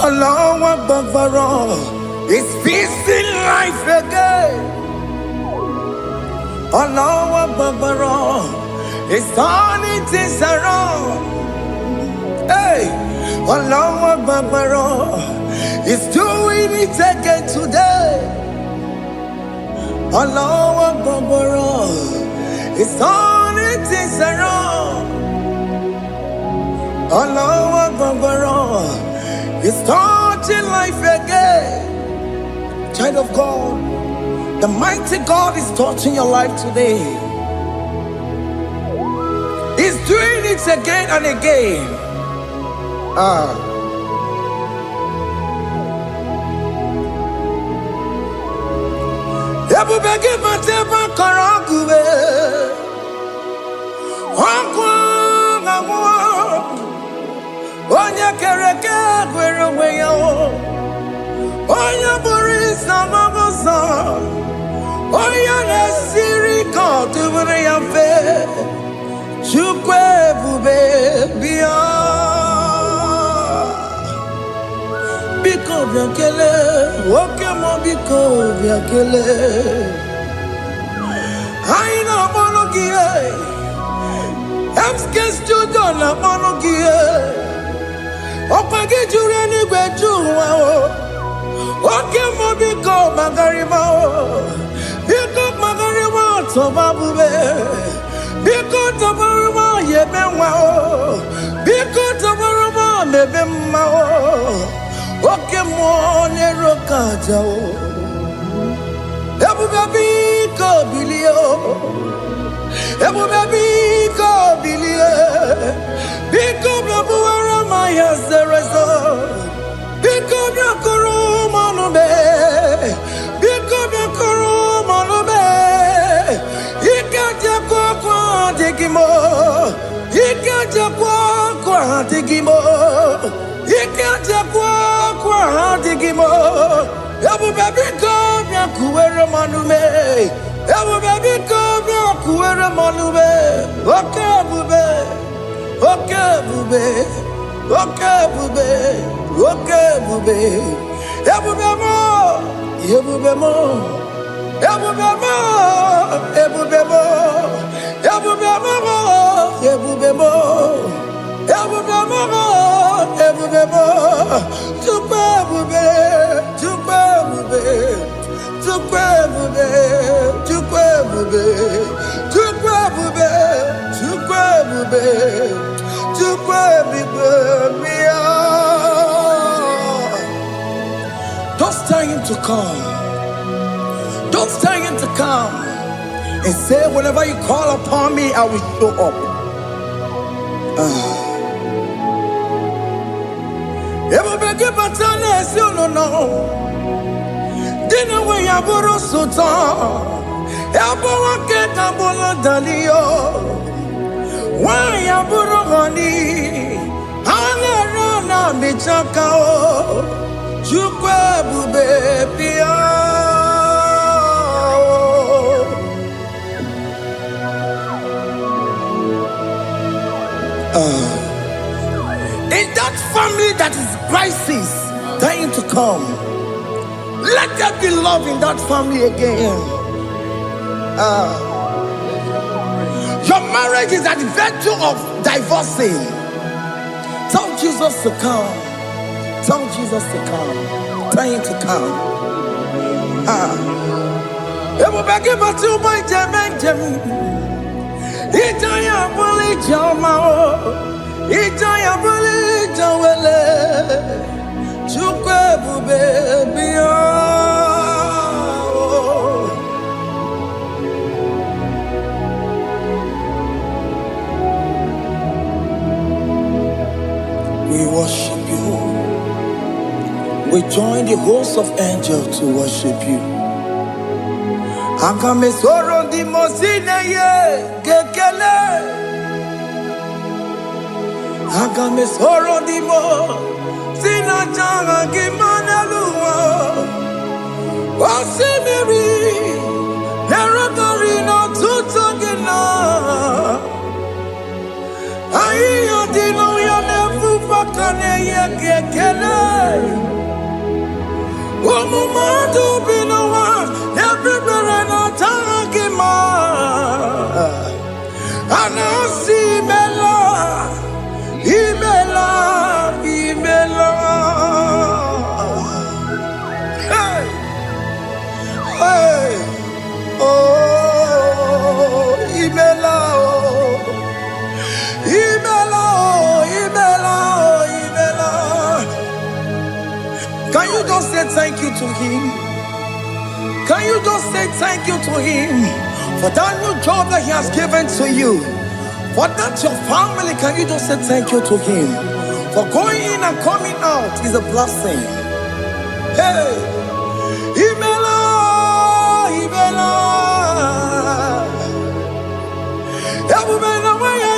Allah Akbar It's feasting life again Allah Akbar, it's turning things around. Hey, Allah Akbar, it's doing it again today. Allah Akbar, it's turning things around. Allah Akbar, it's touching life again. Child of God, the mighty God is touching your life today. He's doing it again and again. Ebubege mateba karangube. Onya kereke gwere weyo. Onya borisa mabosa. Onya nesiri kotubure yamfe. Chukwe bube biya. Biko biakele. Woke mo biko biakele. Aina monogie. Emskes judo na monogie. Opage jure ni gwejuwa o. Oke mo biko magarima o. Biko magarima toba bube. Biko tobaruma yebenwa o. Biko tobaruma mebemma o. Oke mo nero kaja o. Ebube biko bilio. Ebube biko bilie. Biko blabuara maya zerezo. Biko blakuru manube. Biko blakuru manube. Ikaja kwa digimo. Ikaja kwa digimo. Ikaja kwa digimo. Ebube biko blakuere manume. Ebube biko blakuere manume. Oke bube. Oke bube. Oke bube. Oke bube. Ebube mo. Ebube mo. Ebube mo. Ebube mo. Ebube mo. Ebube mo. Ebube mo. Ebube mo. Tukwe bube. Tukwe bube. Tukwe bube. Tukwe bube. Tukwe bube. Tukwe bube. Tukwe bube. Don't stay him to come. Don't stay him to come. And say, whenever you call upon me, I will show up. Ebubege batane si no. Dina we yaboro sultan. Yabo wake kabolo dalio. Wa yaboro gani. Ana rana michaka o. Chukwe bube pia. In that family that is crisis, dying to come, let there be love in that family again. Your marriage is at the verge of divorcing. Tell Jesus to come. Tell Jesus to come. Dying to come. Ebubege batu boy jemenjem. Ijaya buli jamao. Ijaya buli jawele. Chukwe bube biya. We worship you. We join the host of angels to worship you. Akame soro di mosine ye kekele. Akame soro di mo sina changa kimana luwa. Wasimiri nerotori no tutogina. Ayo dino ya nefu fakane ye kekele. Omumadu binowa everybody no tangima. Anasi mela, imela, imela. Hey, hey, oh, imela, oh, imela, oh, imela, oh, imela. Can you just say thank you to him? Can you just say thank you to him for that new job that he has given to you? For that your family, can you just say thank you to him? For going in and coming out is a blessing. Hey, Imela, Imela,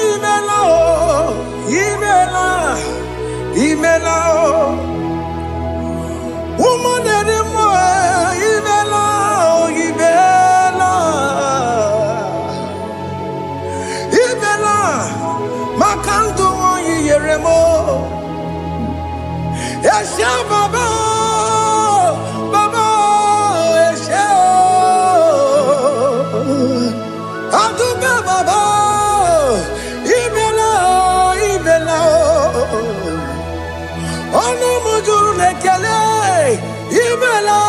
Imela, Imela, Imela, woman anymore, Imela, Imela, Imela, Makandu Yeremo, Yasha Baba, Baba, Yasha, Aduka Baba, Imela, Imela, Ono Mujuru Nekele, Imela,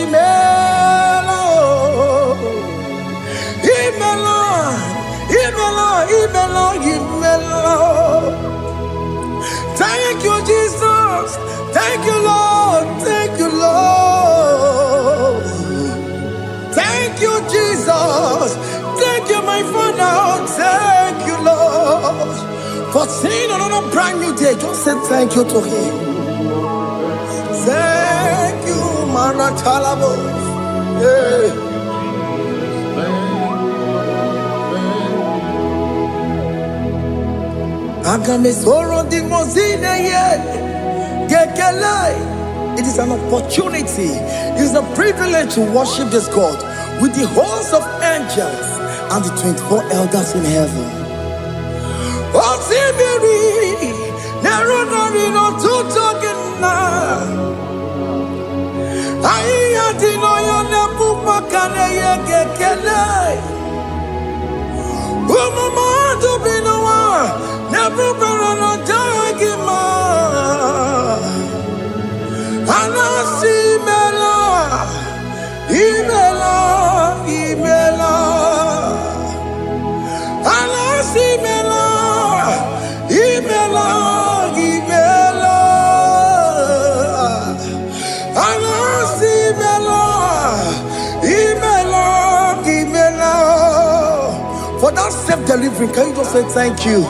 Imela, Imela, Imela, Imela, Imela. Thank you, Jesus. Thank you, Lord. Thank you, Lord. Thank you, Jesus. Thank you, my Father. Thank you, Lord. For seeing another brand new day, just say thank you to him. Thank you, Maratalabo. Yeah. It is an opportunity, it is a privilege to worship this God with the host of angels and the 24 elders in heaven. Oh, Sibiri, Nerunarino Tutogina, Ayatino Yonapupakane Gekele. Umama to be no one, never better not Jagima. Anasi Mela, Imela, Imela. Anasi Mela, Imela, Imela. Anasi Mela, Imela, Imela. For that self-delivery, can you just say thank you?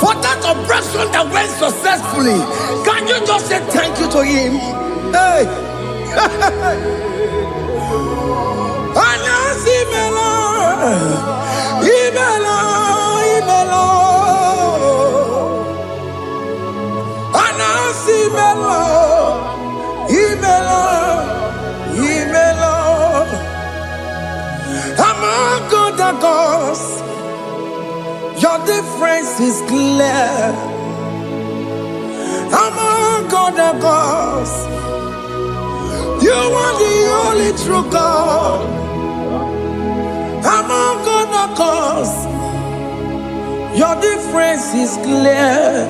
For that operation that went successfully, can you just say thank you to him? Hey! Anasi Mela, Imela, Imela. Anasi Mela, Imela, Imela. Among God and gods, your difference is clear. Among God and gods, you are the only true God. Among God and gods, your difference is clear.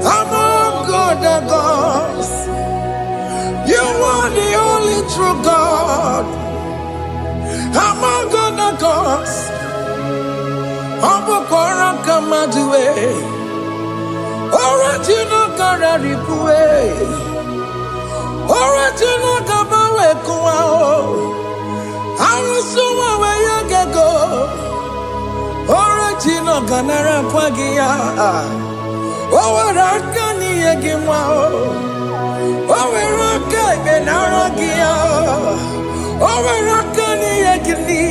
Among God and gods, you are the only true God. Among God and gods, Abokora Kamadue, Original Kararipue, Original Kabawe Kuao, Arusuma Wayagego, Original Ganara Pagia, Owarakani Yagimao, Owaraka Benaragia, Owarakani Yagini.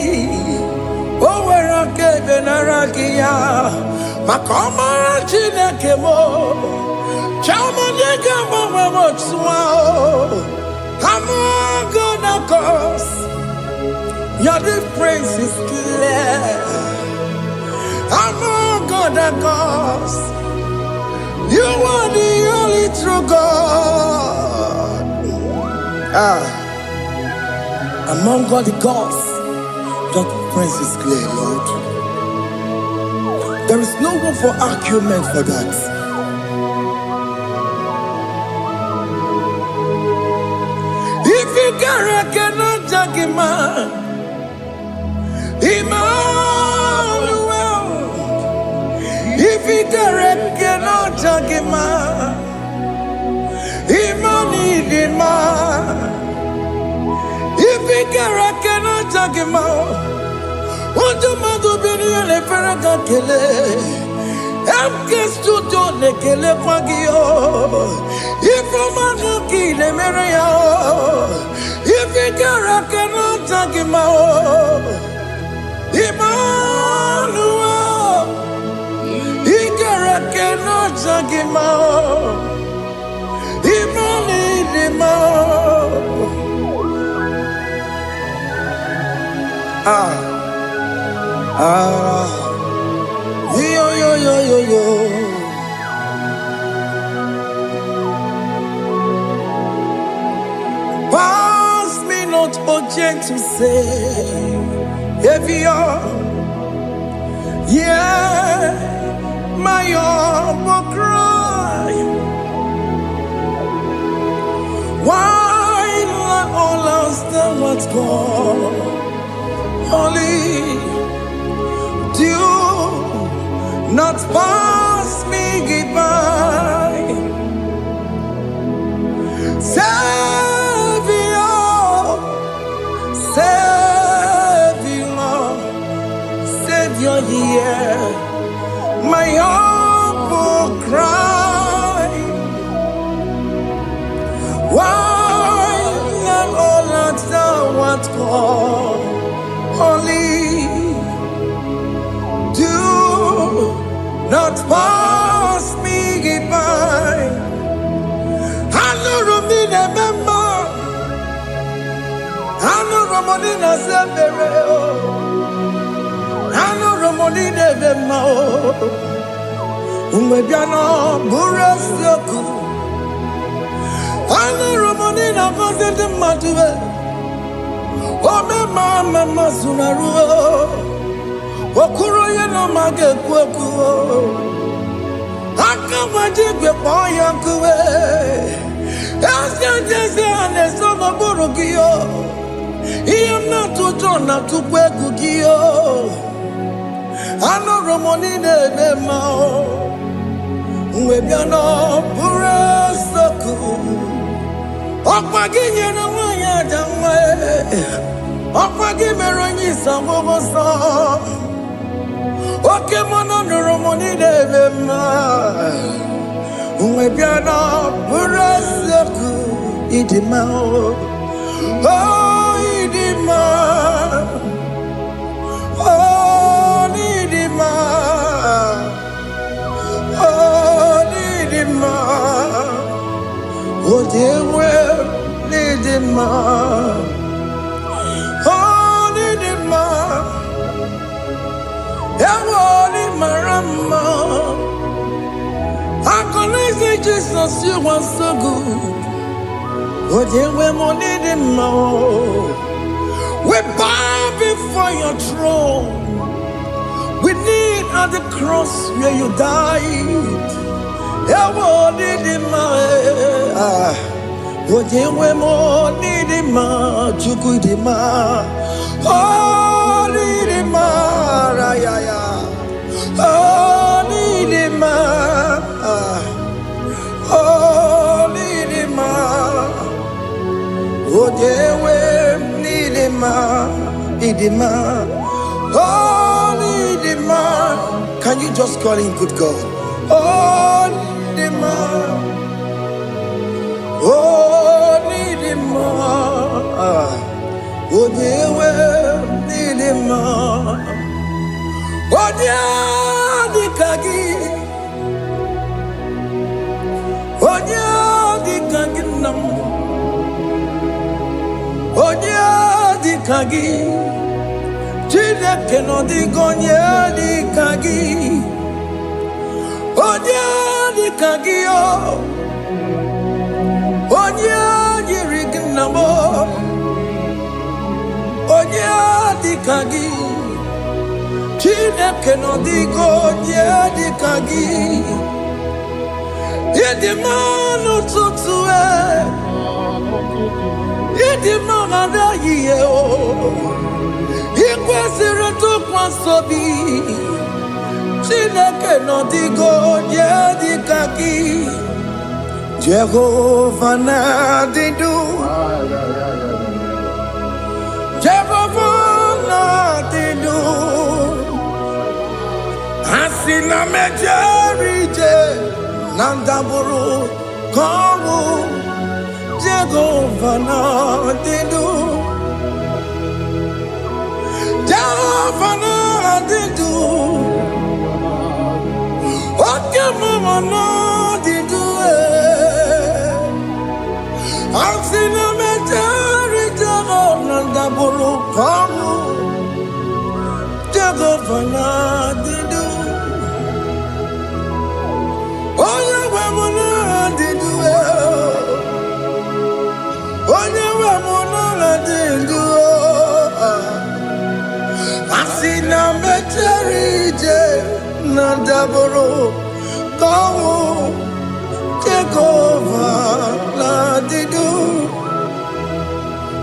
Owerake benaragia, makoma chinekemo, chamanega mama swao. Among God and gods, your difference is clear. Among God and gods, you are the only true God. Among God the gods, your difference is clear, Lord. There is no room for argument for that. If you cannot judge him, Emmanuel. If you cannot judge him, Emmanuel. If you Jagima, Ujumadu Bini Ferraga Kele, Emkes Tuto Nekele Pagio, Ifomana Kile Merea, Ifikara cannot Jagima, Emmanuel, Ikara cannot Jagima, Imanidima. Yo. Pass me not, O gentle Savior. Yeah, my humble cry. Why let all else than what's gone? Only do not pass me by. Savior, here, my humble cry. Why not all that thou art called? Only do not pass me by. Hano Romina Memma, Hano Romonina Zembere, Hano Romonina Memma, Umebiano Burasioku, Hano Romonina Vazende Matue. Oh, mama, Sunaru. Okuro no mage kweku. Akamaje gbe poyankuwe. Asya jese ane sono borogio. Iyam na tuto na tukwegu gio. Ano romoni ne mao. Uwebiano pura soku. Okpagi nyena wanya jamwe. Okpagi meronyi samobosa. Oke mono romoni devema. Umebiana burasoku idima. Oh idima. Oh idima. Oh idima. Oh dewe idima. Marama, I connect Jesus, you are so good. Oh, dear, we need him more. We bow before your throne. We need at the cross where you died. Oh, need him more. Oh, dear, we need him more. Chukudima. Oh, need him more. Oh, Nidima, oh, Nidima, oh, Dewe, Nidima, Nidima, oh, Nidima. Can you just call him good God? Oh, Nidima, oh, Nidima, oh, Dewe, Nidima. Onya dikagi nam. Onya dikagi. Chile keno digonye dikagi. Onya dikagi yo. Onya yirignamo. Onya dikagi. Chineke no digo di kagi. Yedi manu tutue. Yedi magada yiye o. Ikwesire tu kwasobi. Chineke no digo di kagi. Jehovah na didu. Jehovah. dinu Asina mejerije Nandaburu Kawu Jehovah na dinu Jehovah na dinu Oke mama na dinu Asina mejerije Nandaburu Kawu Jehovah na dinu Oye wemuna dinu Oye wemuna dinu Asina mecherije Nandaburu Kawu Jehovah na dinu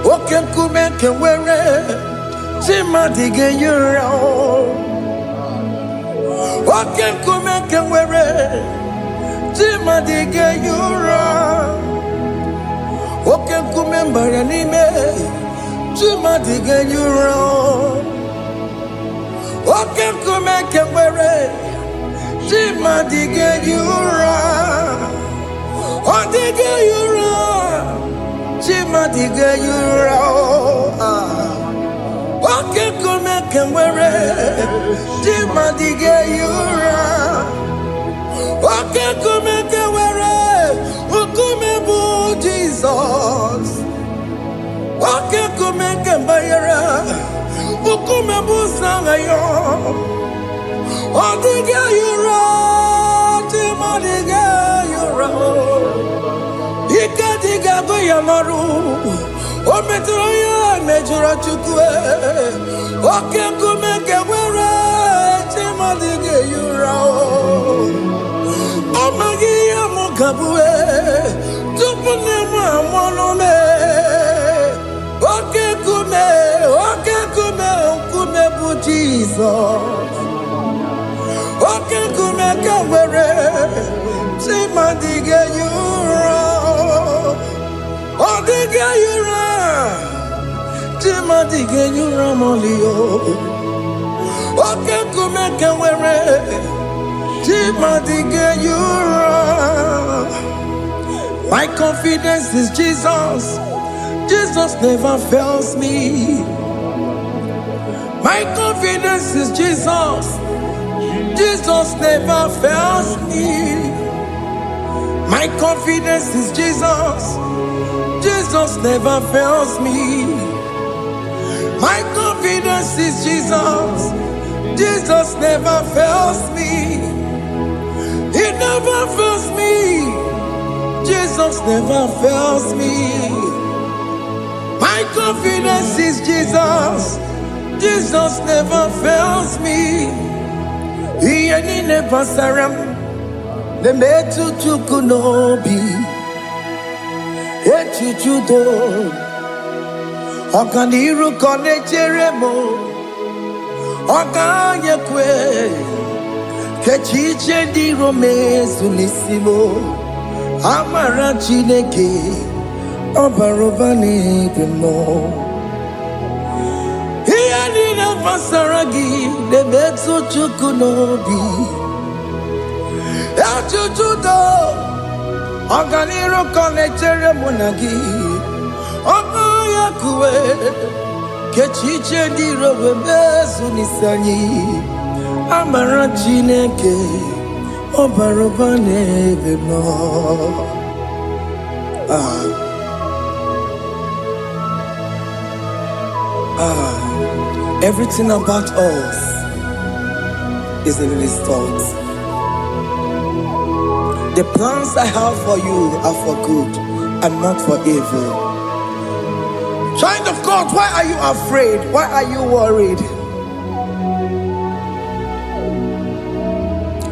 Oke kumeke were Chimadige yura Oke kumeke were Chimadige yura Oke kumembara nime Chimadige yura Oke kumeke were Chimadige yura Odige yura Chimadige yura Oke kumeke were Chimadige yura Oke kumeke were Ukumebu Jesus Oke kumeke bayara Ukumebu sangayo Odige yura Chimadige yura Ikadiga goyamaru Ometro ya mejura chukwe Oke kumeke were Chimadige yura Omagi ya mukabwe Tupune mwamonome Oke kume bu Jesus Oke kume kawere Chimadige yura Odige yura Chimadige yura molio Oke kume kawere Chimadige yura My confidence is Jesus. Jesus never fails me. My confidence is Jesus. Jesus never fails me. My confidence is Jesus. Jesus never fails me. My confidence is Jesus. Jesus never fails me. He never fails me. Jesus never fails me. My confidence is Jesus. Jesus never fails me. He never saram. The metu chukunobi. Echuchudo. Okaniru kone cheremo. Okanyekwe. Kechiche di rome sulisimo. Amara Chineke Obarobani Demo Hiyanina Masaragi Nebetsu Chukunobi Echuchudo Oganiro Konechere Munagi Okoyakue Kechiche Diro Bebesu Nisani Amara Chineke Obarobane Demo Everything about us is in His thoughts. The plans I have for you are for good and not for evil. Child of God, why are you afraid? Why are you worried?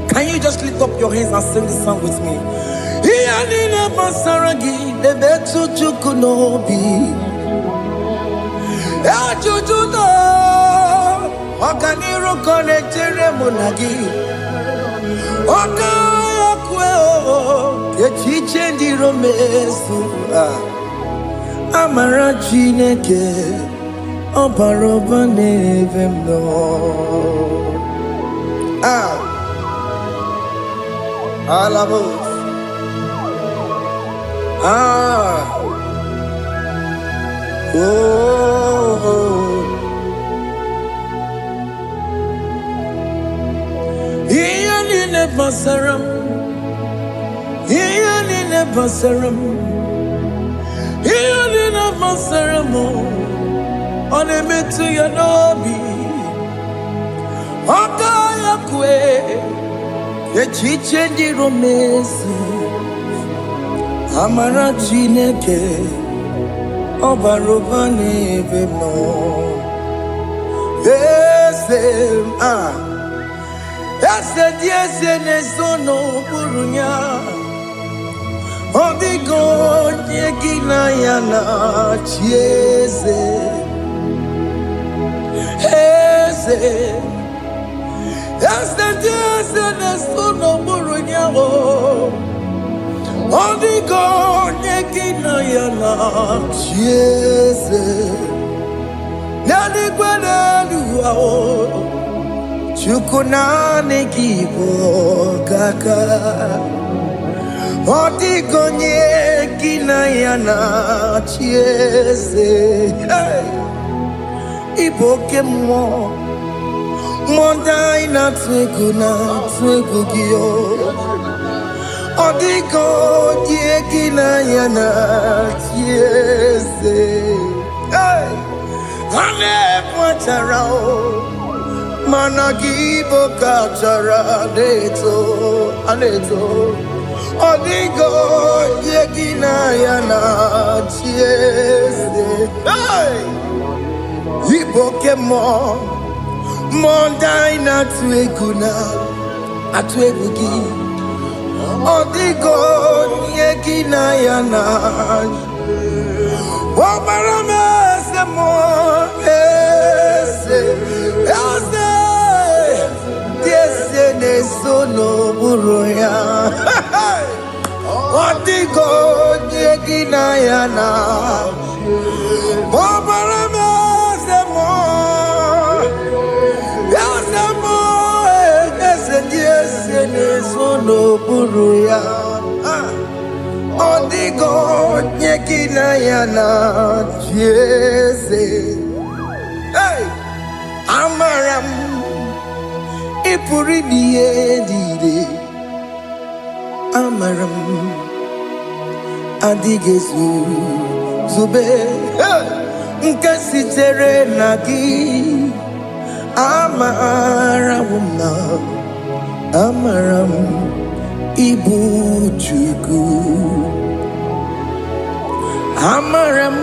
Can you just lift up your hands and sing this song with me? Iyanina Masaragi Nebetu Chukunobi Echuchudo Okaniro Konechere Munagi Okayakwe Kechiche Ndiromesu Amara Chineke Obaroba nevem no. Alabos. Iyani basaram, iyani basaram, iyani basaram. One metu ya nobi, akaya kwe, echiche di romesi, amara chineke, obaroba neve no. Ese diese ne sono burunya, odigo nyegina yana chiese. Ese diese ne sono burunya, odigo nyegina yana chiese. Nani gwanelu Chukunane kibo kaka Odigonye kinayana chiese Iboke mo Mondai na twegugio Odigonye kinayana chiese Ane pwacharao Managibo kachara aneto Odigo yegina yana chiese Iboke mo Mondai na atwegugi Odigo yegina yana Obarame se mo ne sono buruya Odigo yegina yana Bobarame semo Yasemo Ese ne sono buruya Odigo yegina yana Jese Amaram Ipuri dide Amaram Adigezu Zube Nkasi tere nagi Amaramuna Amaram Ibu Chuku Amaram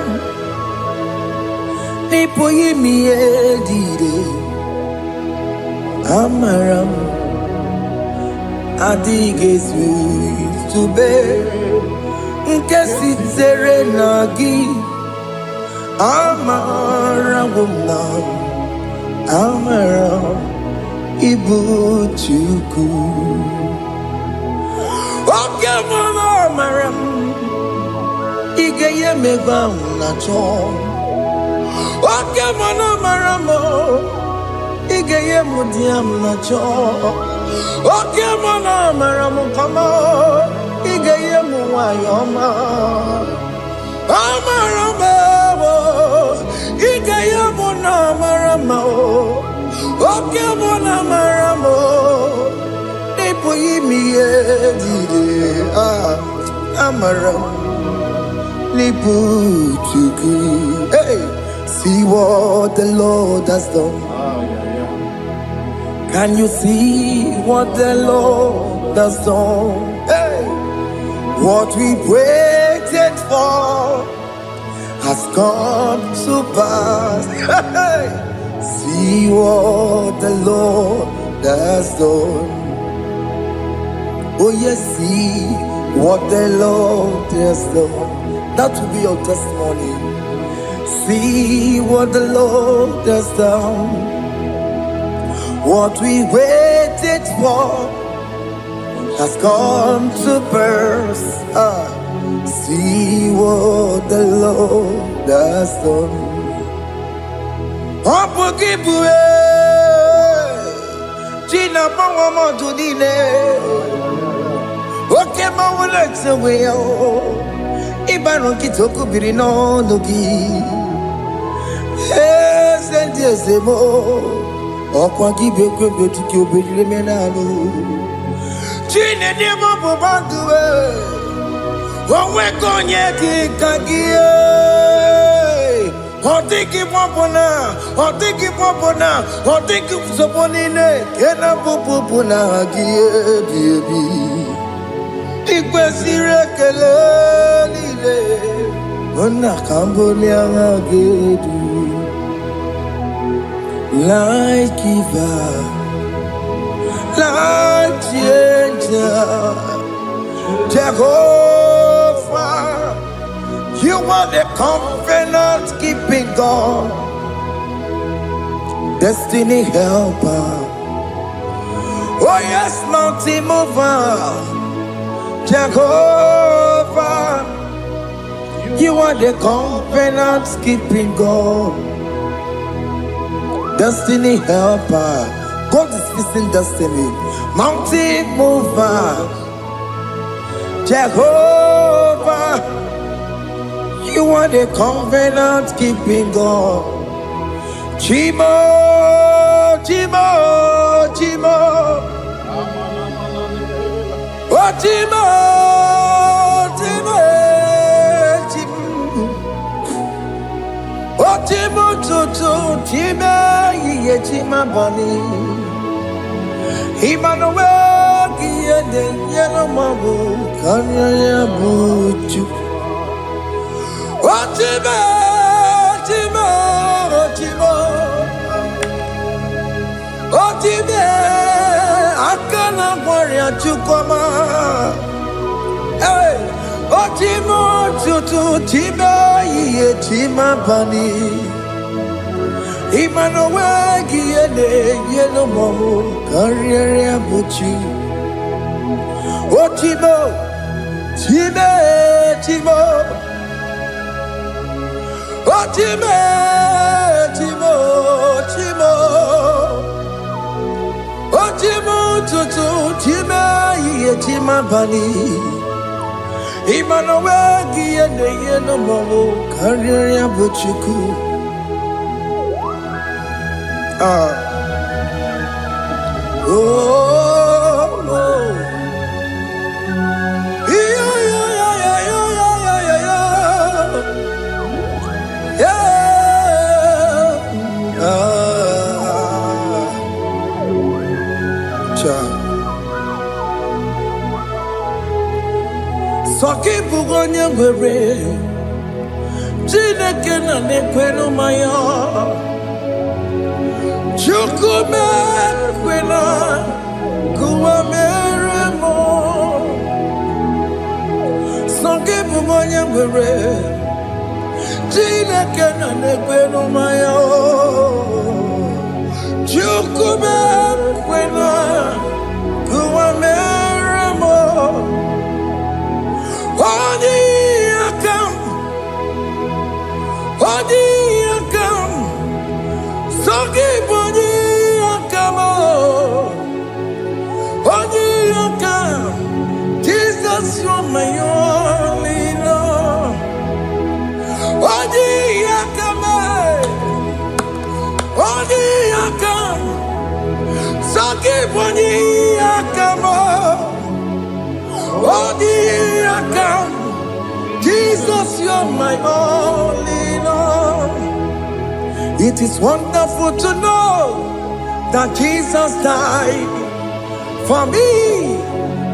Ipuri dide Amaram Adigezu Zube Nkesi tere nagi Amaramuna Amaram Ibu Chuku Oke mama Amaram Igeye meva unacho Oke mama Amaramo Igeye mudiam nacho Oke mama Amaramo kama Igeye muwayoma Amaramo Igeye muna Amaramo Oke muna Amaramo Ipo yimiye dide Amaram Lipu chuku Hey, see what the Lord has done. Can you see what the Lord has done? Hey, what we waited for has come to pass. Hey, see what the Lord has done. Oh yes, see what the Lord has done. That will be your testimony. See what the Lord has done. What we waited for has come to pass. See what the Lord has done. Opukibue China Pawa Motudine Oke Mawalexaway Ibaron Kitoku Birino Nogi Sentiesemo Okwa Kibeko Betiki Obedimenalo Chine Demo Bobanduwe Owe Konye Kagie Otiki popona, otiki popona, otiki soponine, kena popona gie diebi. Ikwesire kele lile, ona kambolia gedu. Light giver, light changer, Jehovah. You are the covenant keeping God, destiny helper. Oh yes, mountain mover, Jehovah. You are the covenant keeping God, destiny helper. God is fixing destiny. Mountain mover, Jehovah. You are the covenant keeping God. Chimo, Chimo, Chimo. Oh, Chimo, Chimo, Chimo. Oh, Chimo, Chimo, Chimo, Ye Chima Bani. Emmanuel, Kiede, Yellow Mabu, Kanya Buchu. Otime, Otime, Otime, Otime, Akana Maria Chukoma. Hey, Otime, Tutu, Time, Ye Tima Bani. Emmanuel, Giene, Yeno Momo, Carriere Buchi. Otime, Time, Time. Otime, Timo, Timo, Otimo, Tutu, Tima, Yetima Bani, Emmanuel, Giene, Yeno Momo, Carriere Buchuku. Oh, oh. Soki bugonye were Chineke na nekweno maya Chukume kwena Kuwa mere mo Soki bugonye were Chineke na nekweno maya Chukume kwena Kuwa mere mo Odi akam, soki bodi akamo. Odi akam, Jesus you're my only love. Odi akam, soki bodi akamo. Odi akam. Jesus, you're my only Lord. It is wonderful to know that Jesus died for me.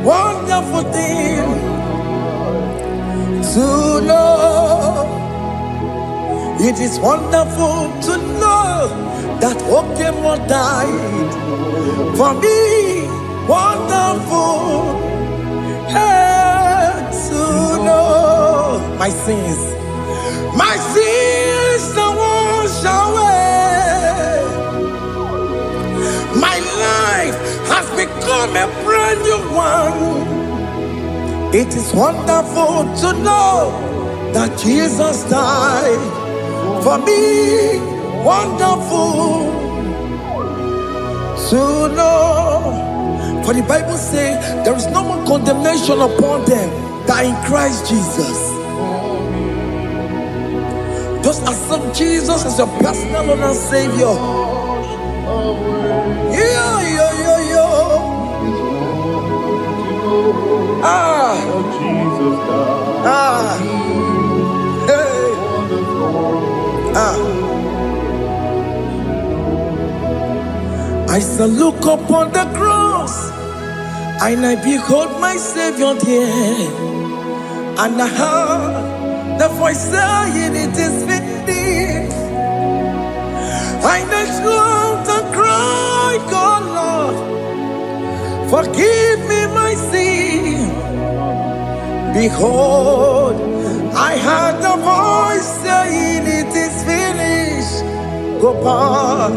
Wonderful thing to know. It is wonderful to know that Okemo died for me. Wonderful. Hey, to know my sins are washed away. My life has become a brand new one. It is wonderful to know that Jesus died for me. wonderful to know. For the Bible says there is no more condemnation upon them that in Christ Jesus. Just accept Jesus as your personal Lord and Savior. Yeah. I shall look upon the cross, and I behold my Savior there, and I heard the voice saying, "It is finished." I knelt and cried, "God, Lord, forgive me my sin." Behold, I heard the voice saying, "It is finished. Go back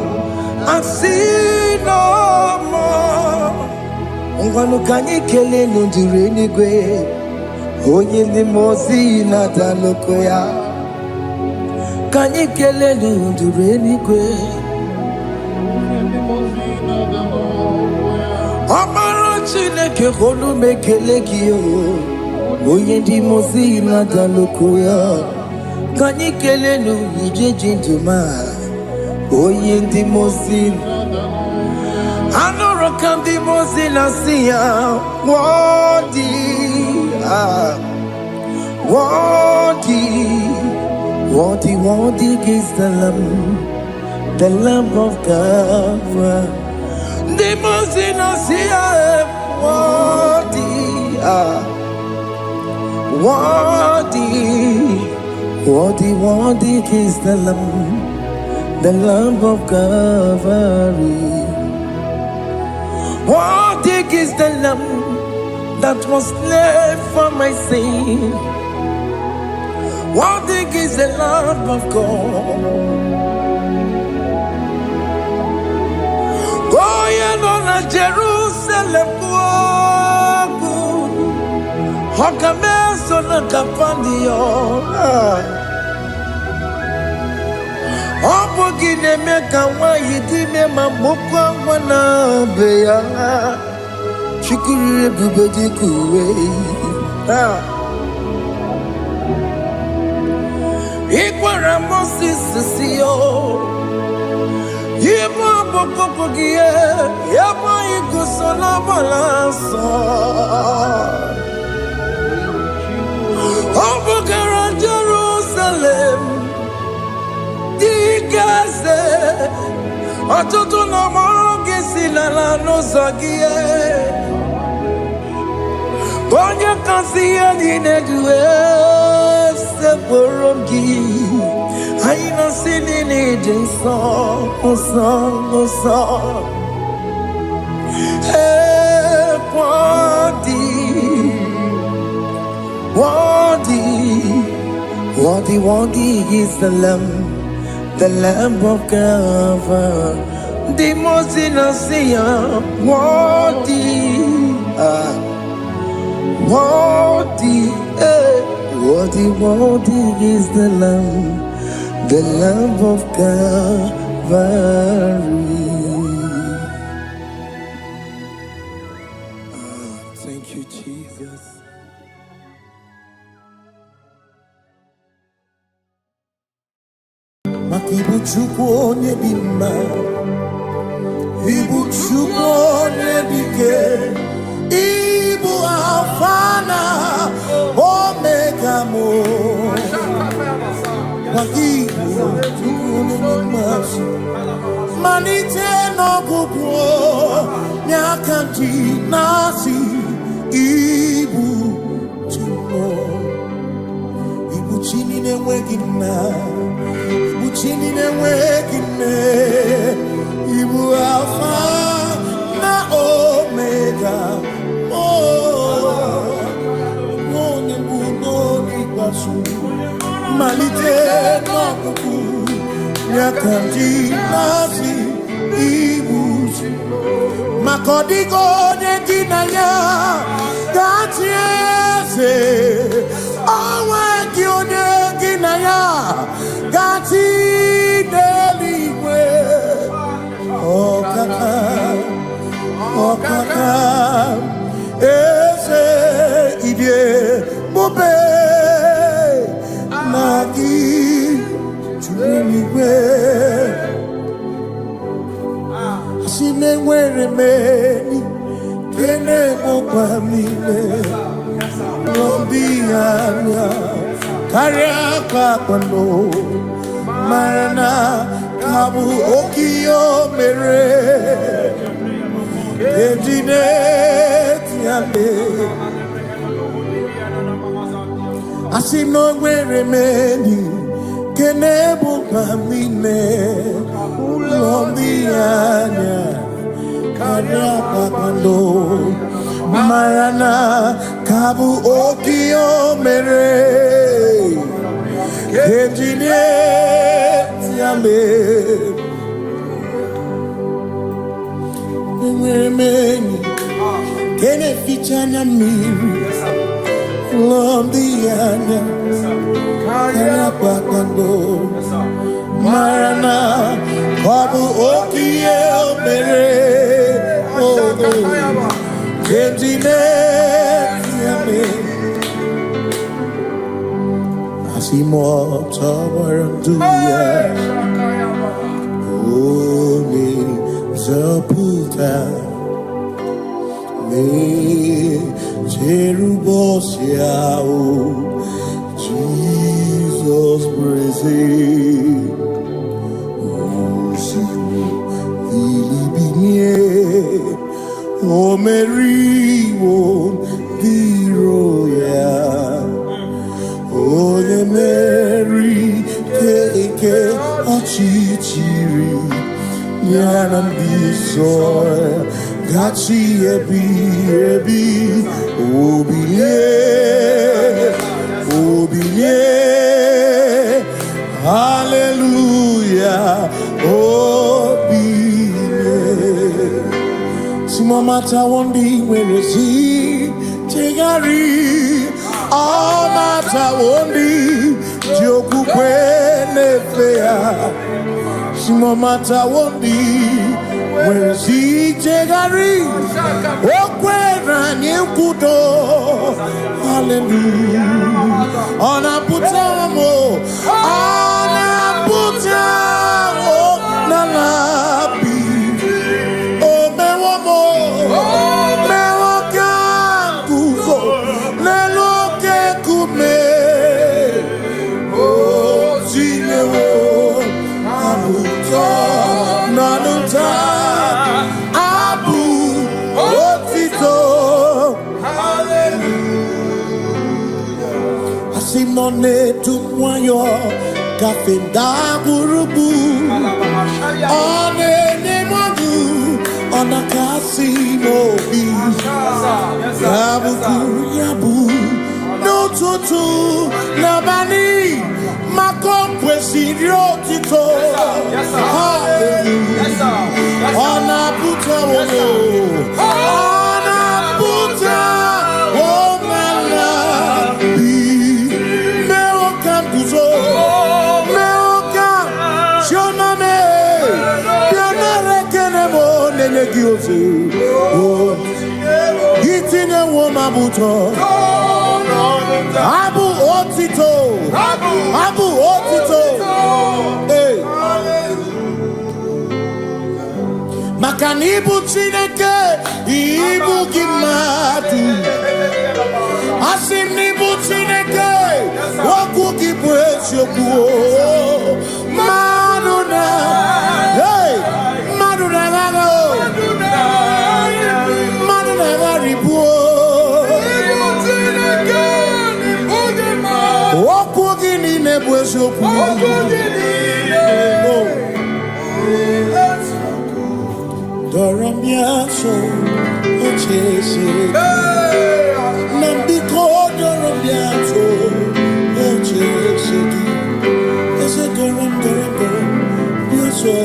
and sin no more." Ngwanu kanyi kele nundure nigwe, onye ndi mozi na daloko ya. Kanyi kele nundure nigwe, Amaro Chineke holu mekele kiyo, onye ndi mozi na daloko ya. Kanyi kele nundure jintuma, onye ndi mozi. Anoro kandi mozi na siya, worthy is the Lamb of God. The mozi na siya, worthy is the Lamb of Calvary. Worthy is the Lamb that was slain for my sin. Worthy is the Lamb of God. Going on a Jerusalem, Hokameso na kapandio. Opogine meka wa yidime mamukwa wana beya. Chukuri bubedi kuwe. Ikwara Moses siyo. Yema bokopogie. Yema igusola balanso. Opogara Jerusalem. Dikaze. Atoto na moge silala no zagie. Onye kansiye dinedue se borogi. Aina sini ni jinso oso. Hey, worthy is the Lamb of God. The most innocent, worthy is the Lamb of Calvary. Thank you, Jesus. Ibu Chukwu onye dị mma, Ibu Chukwu onye dị ike, Ibu Alfa na Omega mo. Ibu Chukwu onye dị mma, malite n'ọgwụgwụ n'aka ndị na-asị Ibu Chukwu, Ibu chi na-enweghị nna. Chini newekine, Ibu Alpha na Omega. Noni bunoni basu, malite n'ọkụkụ nyakandi nasi Ibu. Makodigo onye dị na ya gati eze, onwe gị onye dị na ya gati deli
Okaka, ese idie bobe nagi chuniwe asine nwere meni kene mopamile Lombianya karia kwano marana kabu okio mere Asino nwere meni kenebu pamine Lombianya karia kwano marana kabu okio mere Ejine tiame Mweni kene fichana miri Lombianya kaya pakando marana kabu okie mere Ejine tiame Asimo tabaranduya Oni Zaputa Me Jerubosiao Jesus praise Osiu Vilibinye O Mary O Viroya O the Mary Keke Ochichiri Yanam bisoy gachi ebi obiye hallelujah obiye simomata wondi werezi tegari amata wondi jokukwe nefea Simomata wondi Wezi tegari Okwera nyekudo Hallelujah Ona putamo Nalabi O mewamo Mewokan kuzo Leloke kume O zinewo Nanuta Abu Otito Hallelujah Asimone tumwayo Kafenda gurubu One nemadu Ona kasimo bi Yabu No tutu Nabani Makompwe sirio tito Hallelujah Ona puta wono Ona puta womala Bi Meokan kuzo Meokan Shoname Bianare kenemo Nene gioze Gitine woma buto Abu Otito Abu Otito Hey Makanibu Chineke Ibu Gimatu Asinibu Chineke Waku Gibwesyoku Maduna Hey Maduna Gago Maduna Garibu Okugini nebwesoku Doramiaso Ochese Nambiko Doramiaso Ochese Ese Doram Biaso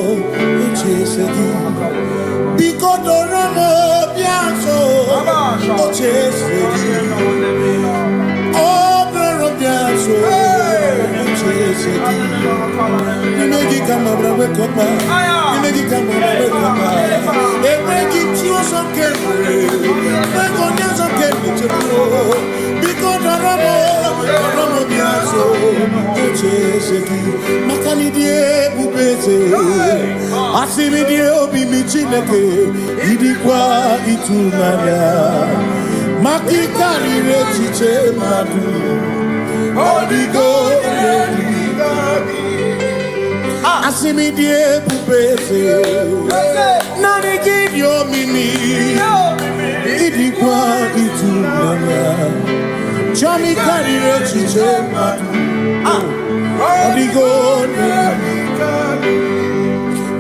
Ochese Biko Doramiaso Ochese Oh Doramiaso Ochese
kama brawe koma. Imegi kama brawe koma. Imegi chio some kemre. Megonya some kemre chemo. Because Aramo biaso. Oche seki. Makani die bubete. Asimi die obi michineke. Idikwa itunanya. Makikari rechiche madu. Odigo Asimi die bubete. Nani give your mimi. Idikwa itunanya. Chami kari rechiche madu. Odigo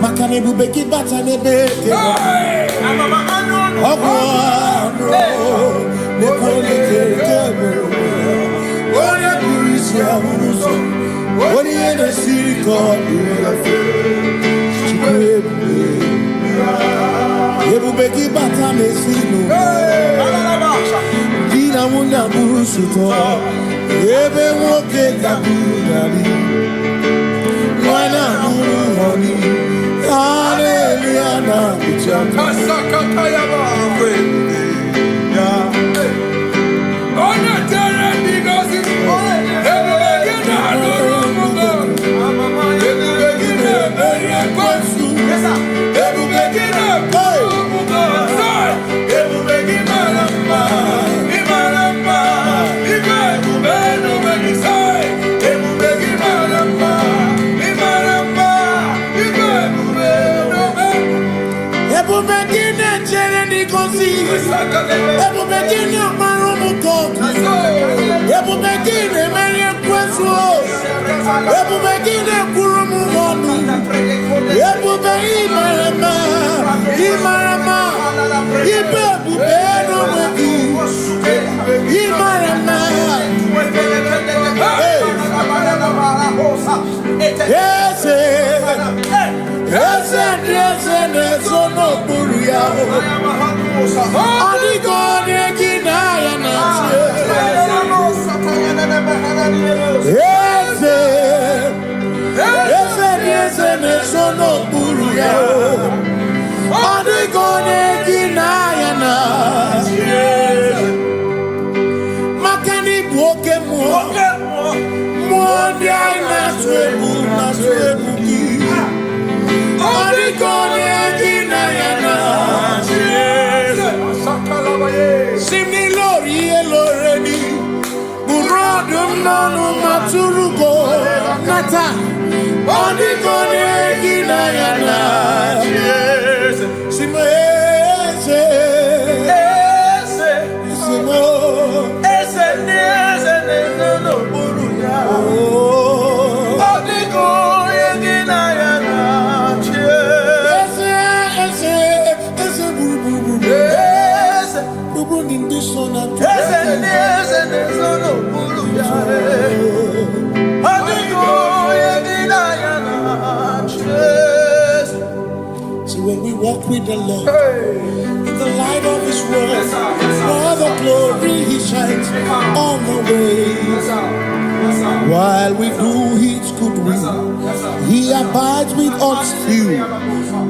Makane bubeki bata nebeke. Ogwano Nekone kekebe. Ore kurisi ya uruso. Ore yene siriko. Chikwebe. Ebubeki bata mesino. Dina muna busuto. Ebe woke kabunali. Wana muru honi. Hallelujah na kuchaka.
Kasakatayaba.
When we walk with the Lord, in the light of His word, for the glory He shines on the way. While we do His good will, He abides with us still.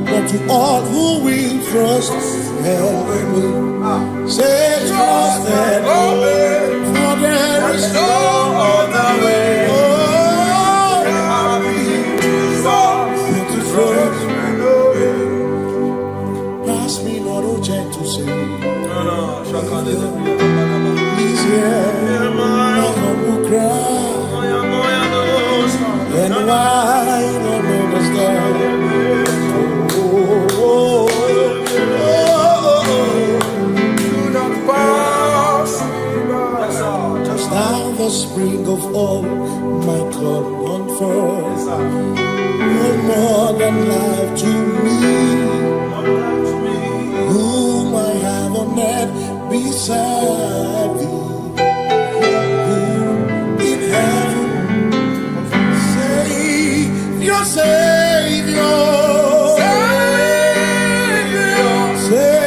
But to all who will trust and obey, say trust and obey, for there is no other way. But to trust. Pass me not a gentle say. He's here, my humble cry. And why don't understand? Do not pass. Just now the spring of all my cup unfurls. You're more than life to me. Whom I have on earth beside thee. In heaven, Savior, Savior, Savior, Savior,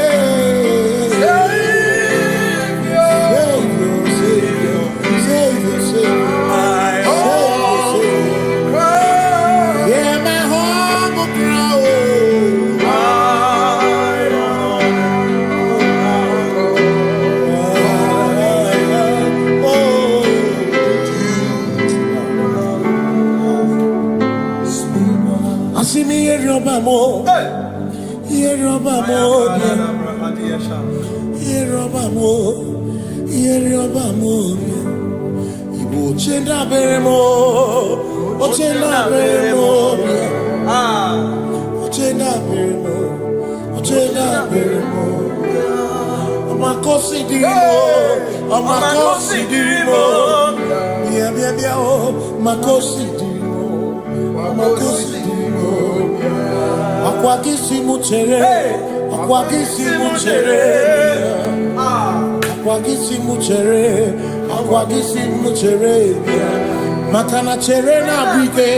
Savior, Savior. Yeah, my heart.
mo. Yeroba mo. Yeroba mo. Yeroba mo. Ibo chenda beremo. Ochenda beremo. Ochenda beremo. Ochenda beremo. Amakosi dirimo. Amakosi dirimo. Bia bia bia oh. Makosi dirimo. Makosi dirimo. Akwagisi muchere. Akwagisi muchere. Akwagisi muchere. Akwagisi muchere. Makana chere na bwike.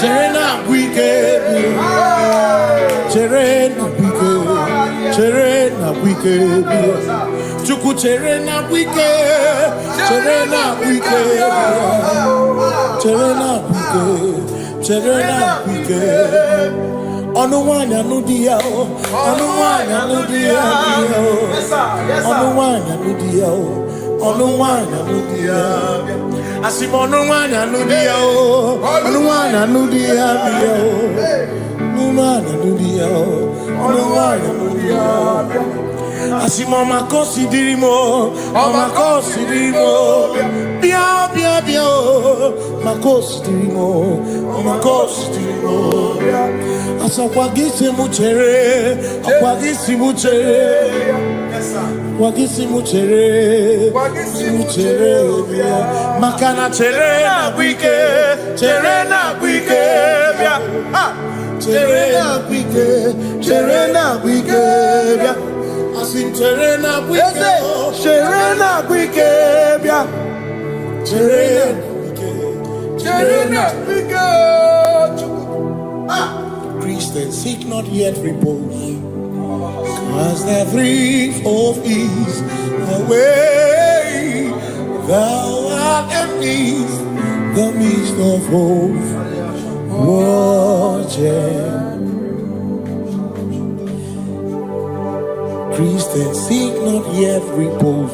Chere na bwike. Chere na bwike. Chere na bwike. Chuku chere na bwike. Chere na bwike. Chere na bwike. Chere na bwike. Onuwanya nudia o. Onuwanya nudia o. Onuwanya nudia o. Onuwanya nudia. Asimonuwanya nudia o. Onuwanya nudia o. Onuwanya nudia o. Onuwanya nudia. Asimoma kosi dirimo. Oma kosi dirimo. Bia bia bia o. Makosi dirimo. Oma kosi dirimo. Asakwagisi muchere. Akwagisi muchere. Wagisi muchere, muchere, makana chere na bwike, chere na bwike, chere na bwike, chere na bwike, asim chere na bwike, chere na bwike, chere na bwike. Christians seek not yet repose. As the brief of ease, the way thou art empties the midst of hope, watching. Christians seek not yet repose,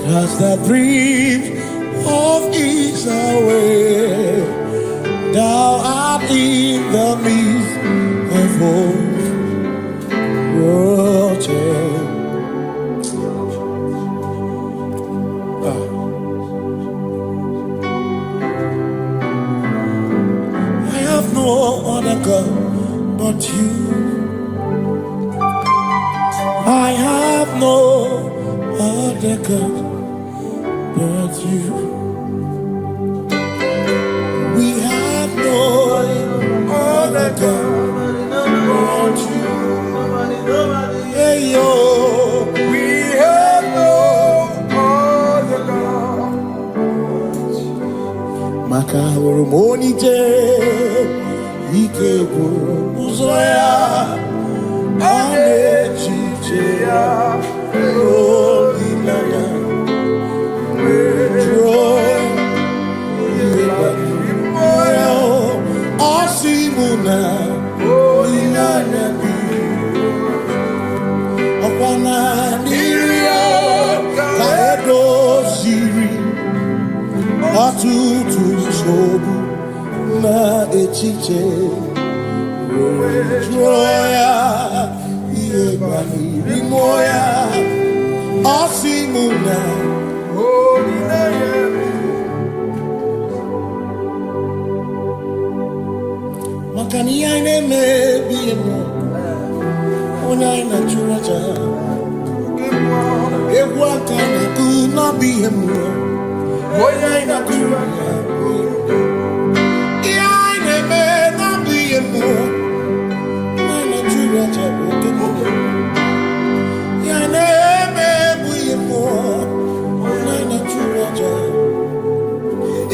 as the brief of ease away, thou art in the midst of hope. I have no other God but you. I have no other God but you. We have no other God but you. Hey yo, we have no other God. Makahuru monite, ikeburu uzoya, anechicheya, olilaya, joy, moya, osimuna, olilaya. Wana niria kaedo siri atutu sobu na echiche joya iebani rimoya asimuna makani aine mebi emo Onai na churaja, ewaka na tu na bihemu. Onai na churaja, iai ne me na bihemu. Onai na churaja, iai ne me bihemu. Onai na churaja,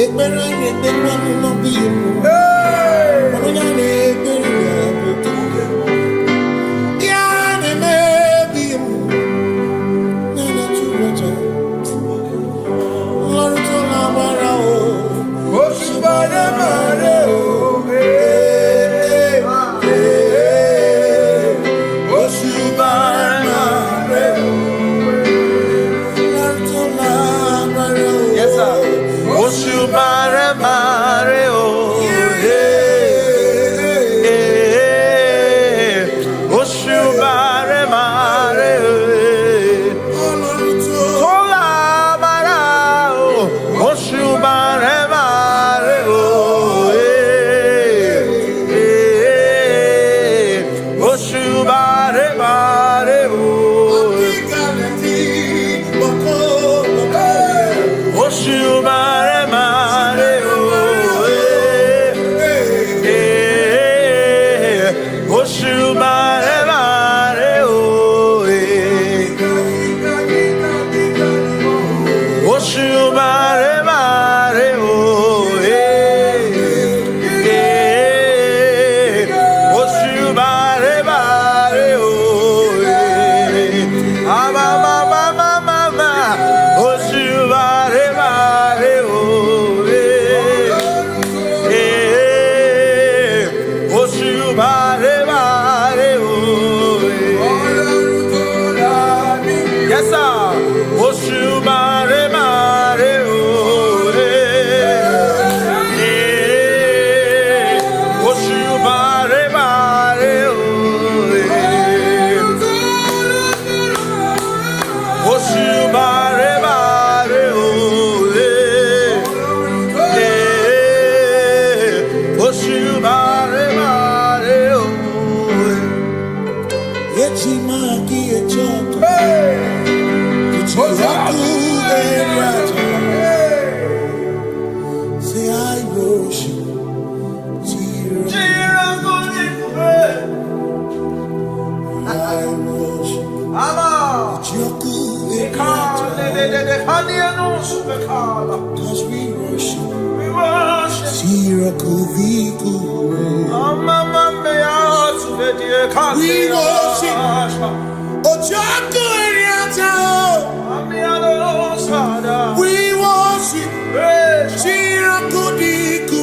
ekbera ne ekbera na bihemu. Onai ne ekbera.
Cause we worship. Sirakuviku. We worship. Ojaku Eriata. We worship. Sirakudiku.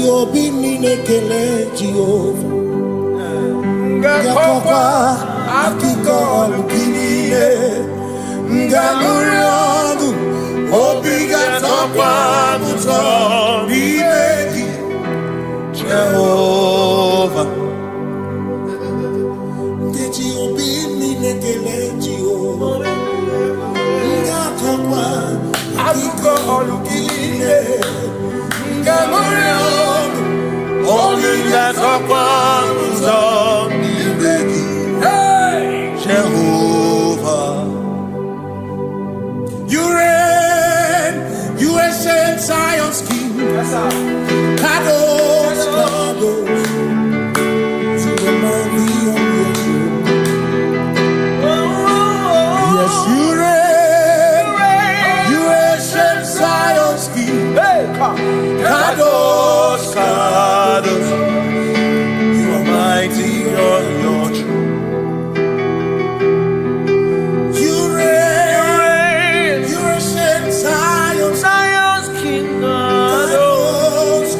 Obi minekele Jehovah Ngakokwa akiko olukile Ngamuriogu Obi gatokwa muto Bimeki Jehovah Ngeji obi minekele Jehovah Ngakokwa akiko olukile Ngamuriogu Jehovah, you reign, you ancient Zion's King. Kadosh, Kadosh, to the mighty on your throne. Yes, you reign, you ancient Zion's King. Kadosh, Kadosh, you are mighty on your throne. You reign, you ancient Zion's King. Kadosh,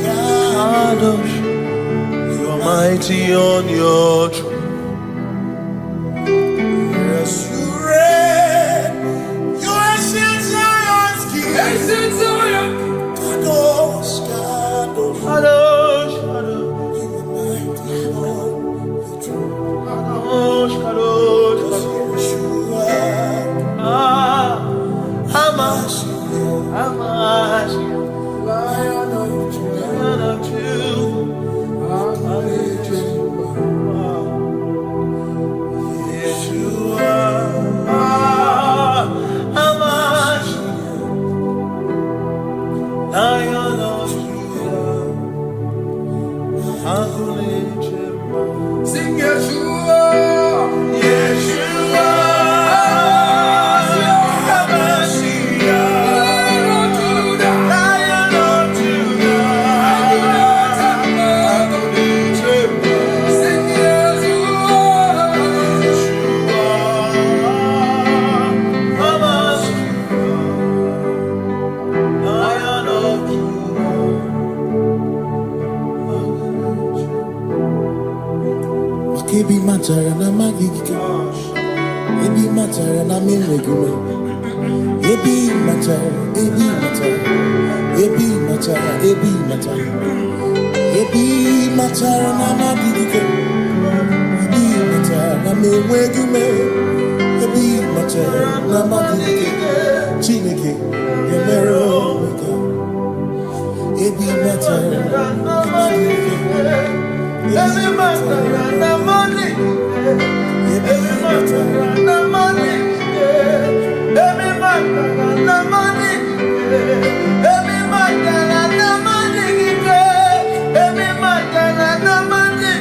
Kadosh, you are mighty on your throne. Yes, you reign, you ancient Zion's King. Ancient Zion. Kadosh, Kadosh, Kadosh, Kadosh, you are mighty on your throne. Kadosh, Kadosh, Yeshua, Hamash, Lion of Judah, Yeshua, Hamash, Lion of Judah, sing Yeshua, Yeshua, Lion of Judah, sing Yeshua, Hamash, Lion of Judah. Kebi matara na magika, ebi matara na memegume, ebi matara, ebi matara, ebi matara, ebi matara, ebi matara na magika, ebi matara na memegume, ebi matara na magika, Chineke, Yemero Omega, ebi matara na magika. Every matter and the money, every matter and the money, every matter and the money, every matter and the money, every matter and the money,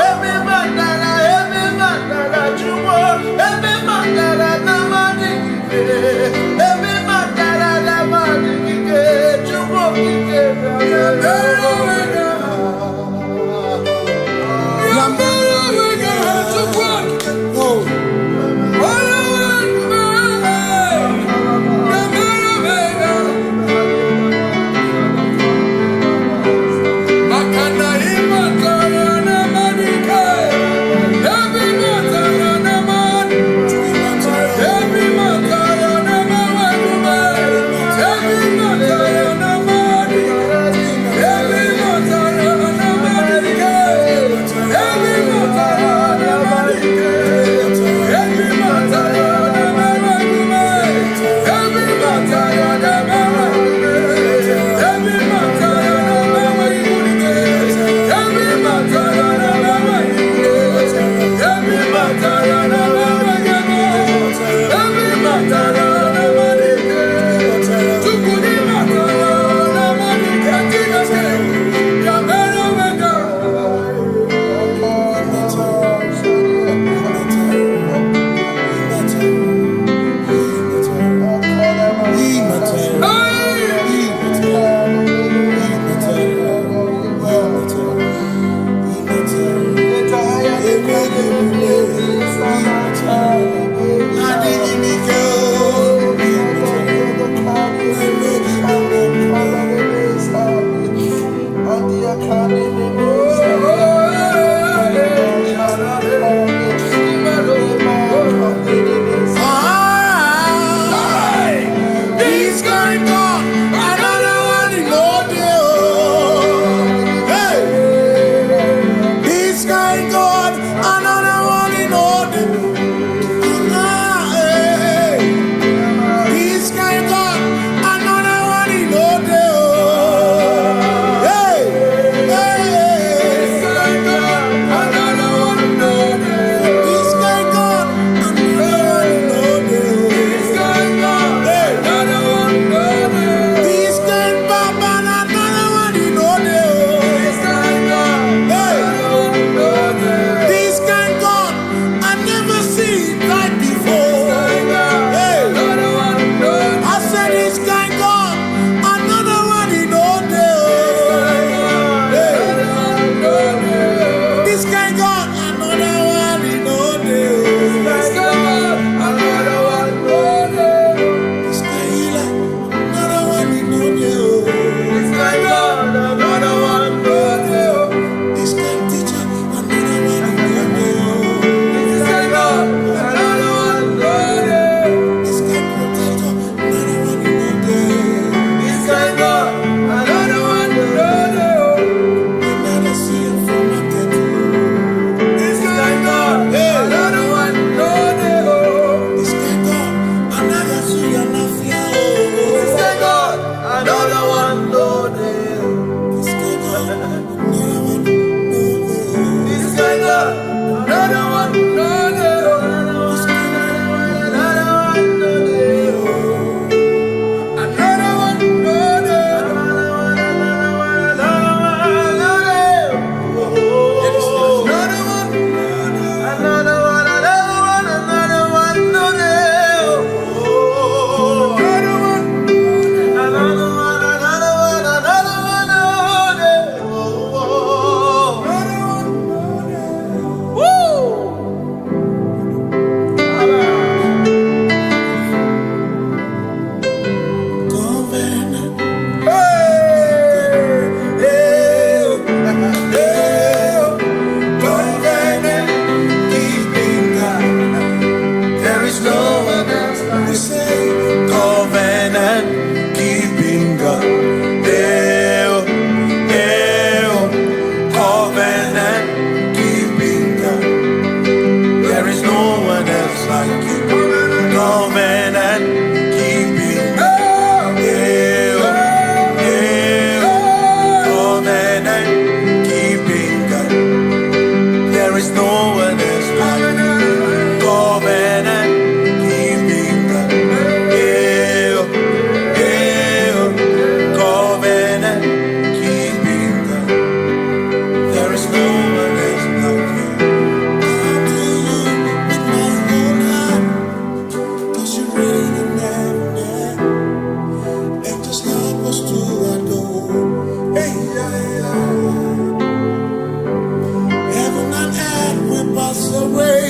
every matter you want, every matter and the money, every matter and the money, you want. like you. Covenant keeping God. Covenant keeping God. There is no one else like you. Covenant keeping God. Covenant keeping God. There is no one else like you. Come to you with my whole heart, 'cause you reign in heaven, and just help us to adore. Hey, heaven and earth will pass away.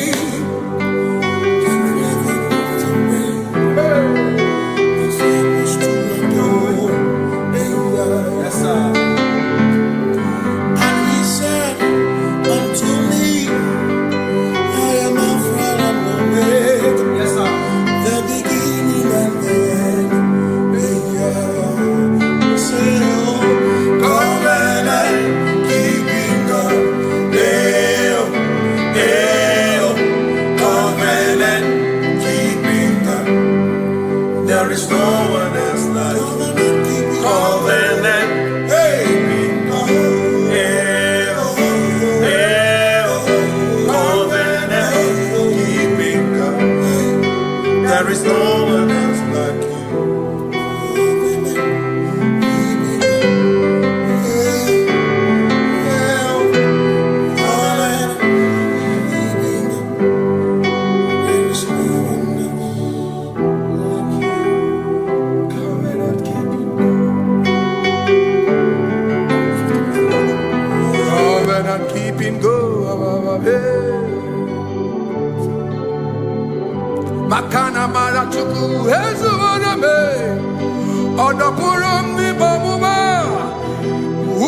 Heaven pass away. Just help us to adore. Hey, yes, sir. And he said unto me, I am Alpha and Omega. Yes, sir. The beginning and the end. Say, oh, covenant keeping God. Covenant keeping God. There is no one else like covenant keeping God. Covenant keeping God. There is no one else like you. Covenant keeping God. Makana mara chuku hezu waname. Odapurum ni bamuma.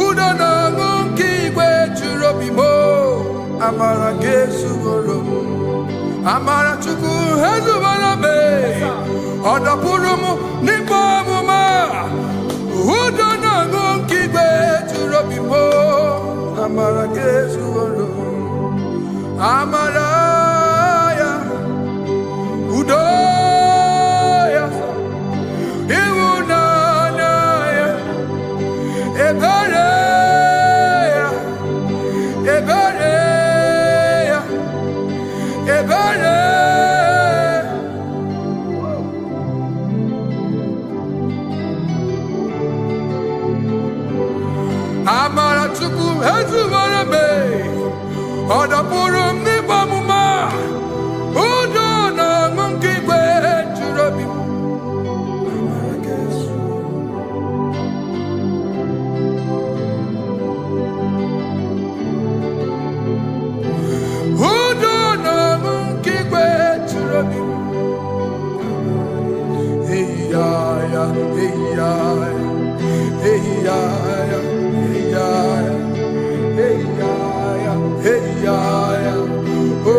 Uda na ngunki we churobimo. Amara gesu gorum. Amara chuku hezu waname. Odapurum ni bamuma. Uda na ngunki we churobimo. Amara gesu gorum. Amaraya. Udoya, Iwunanaya, Ebereya, Ebereya, Ebereya. Amara chuku hezu warame, Odapurum ni bamuma. Udo na monkey kwe churobi. Udo na monkey kwe churobi. Hey ya ya, hey ya ya, hey ya ya, hey ya ya, hey ya ya, hey ya ya. Oh.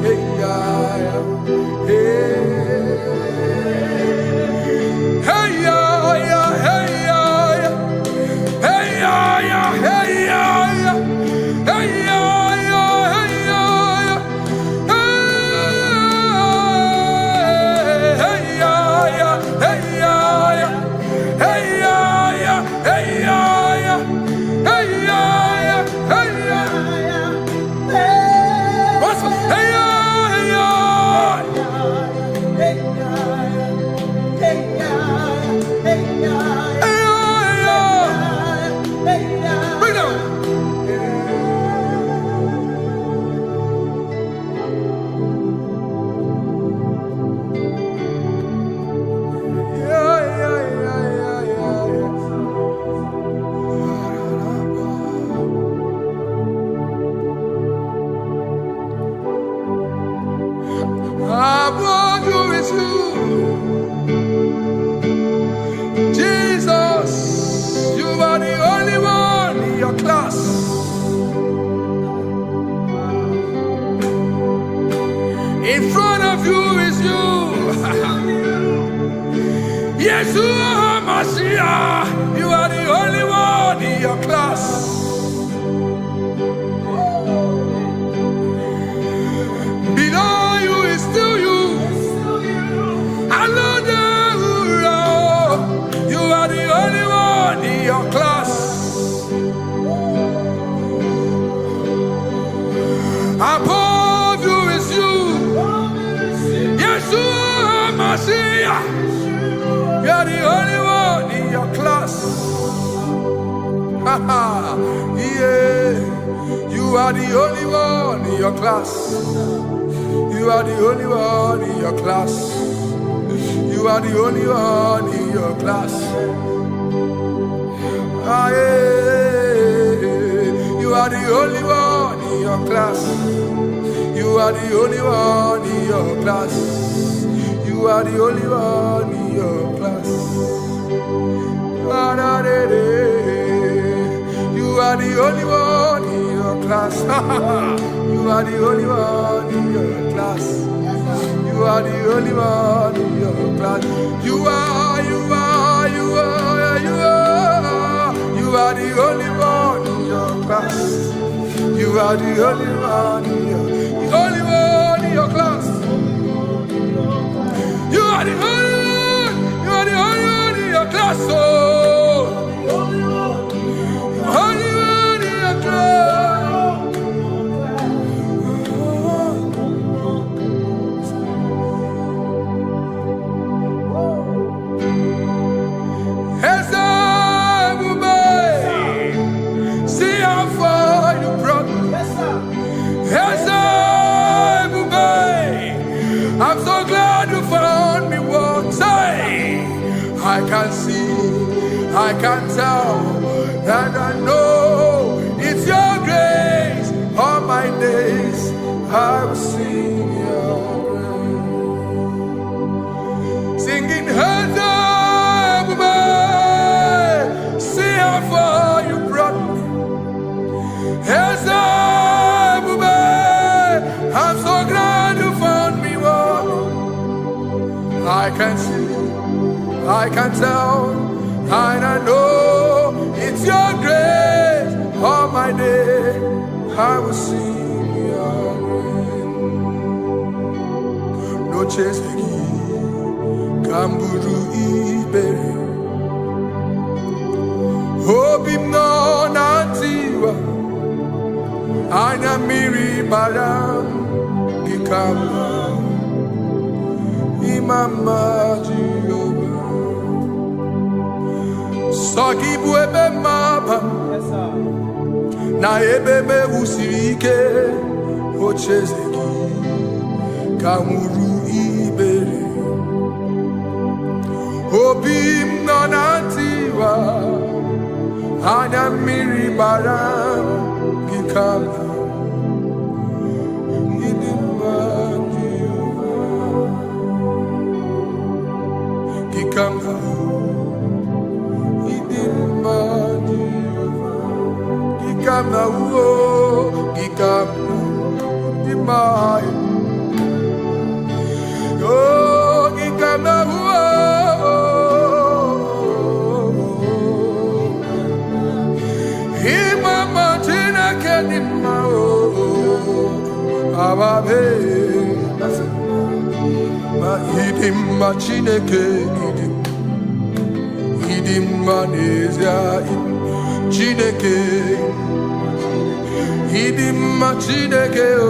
Hey,
in your class. Below you is still you. You are the only one in your class. Above you is you. Yeshua Mashiach. You are the only one in your class. Yeah. You are the only one in your class. You are the only one in your class. You are the only one in your class. Ah, yeah. You are the only one in your class. You are the only one in your class. You are the only one in your class. Ah, da, da, da. You are the only one in your class. You are the only one in your class. You are the only one in your class. You are the only one in your class. You are the only one in your class. You are the only one in your class. Oh, only one in your class. I'm so glad you found me once. I can see, I can tell, and I know it's your grace. All my days I will sing your grace. Singing, see how far you brought me. I'm so glad you found me one. I can see, I can tell, and I know it's your grace. All my day I will sing your grace. No chasing, Kamburu Iberi. Hope him no nantiwa. Anya miri baram ikama imama Jehovah. Soki buebe maba na ebebe usirike ochezeki kamuru ibere. Obim nonantiwa anya miri baram ikama Chineke idim manezia Chineke idim Chineke o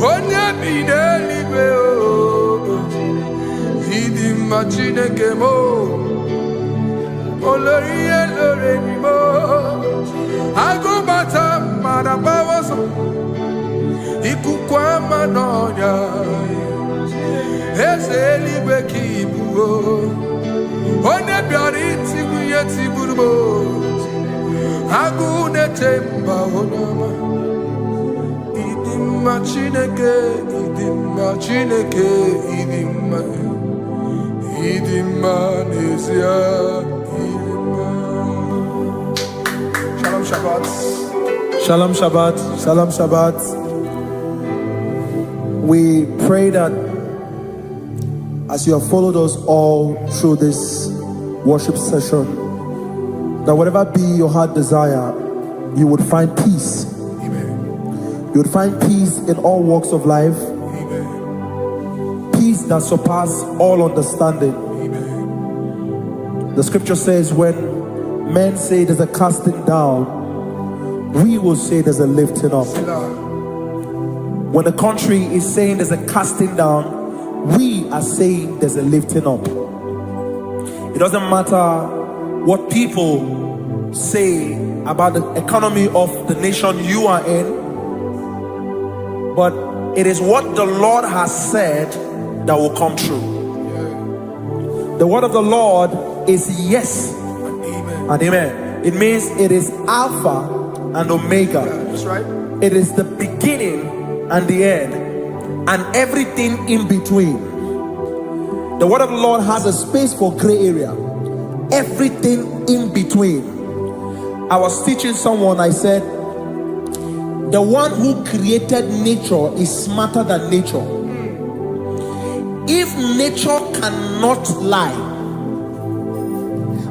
onye bi n'eluigwe o idim Chineke mo olori elore ni mo agụbata mara bawaso ikuku ama n'ọnya eze eluigwe ka ibu o onye bịara itigbu ihe tigburu m agụ na-eche mba onye ọma ịdị mma Chineke ịdị mma Chineke ịdị mma n'ezie ịdị mma. Shalom Shabbat.
Shalom Shabbat. Shalom Shabbat. We pray that as you have followed us all through this worship session, that whatever be your heart desire, you would find peace.
Amen.
You would find peace in all walks of life.
Amen.
Peace that surpasses all understanding.
Amen.
The scripture says, when men say there's a casting down, we will say there's a lifting up. When the country is saying there's a casting down, we are saying there's a lifting up. It doesn't matter what people say about the economy of the nation you are in, but it is what the Lord has said that will come true. The word of the Lord is yes and amen. It means it is Alpha and Omega.
That's right.
It is the beginning and the end, and everything in between. The word of the Lord has a space for gray area. Everything in between. I was teaching someone, I said, the one who created nature is smarter than nature. If nature cannot lie,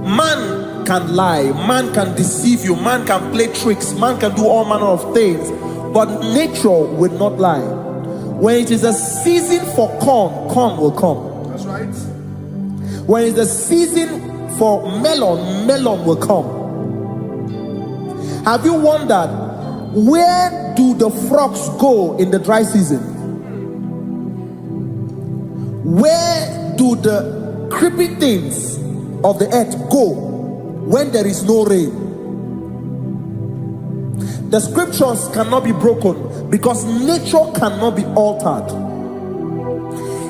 man can lie, man can deceive you, man can play tricks, man can do all manner of things, but nature will not lie. When it is a season for corn, corn will come.
That's right.
When it's a season for melon, melon will come. Have you wondered, where do the frogs go in the dry season? Where do the creepy things of the earth go when there is no rain? The scriptures cannot be broken because nature cannot be altered.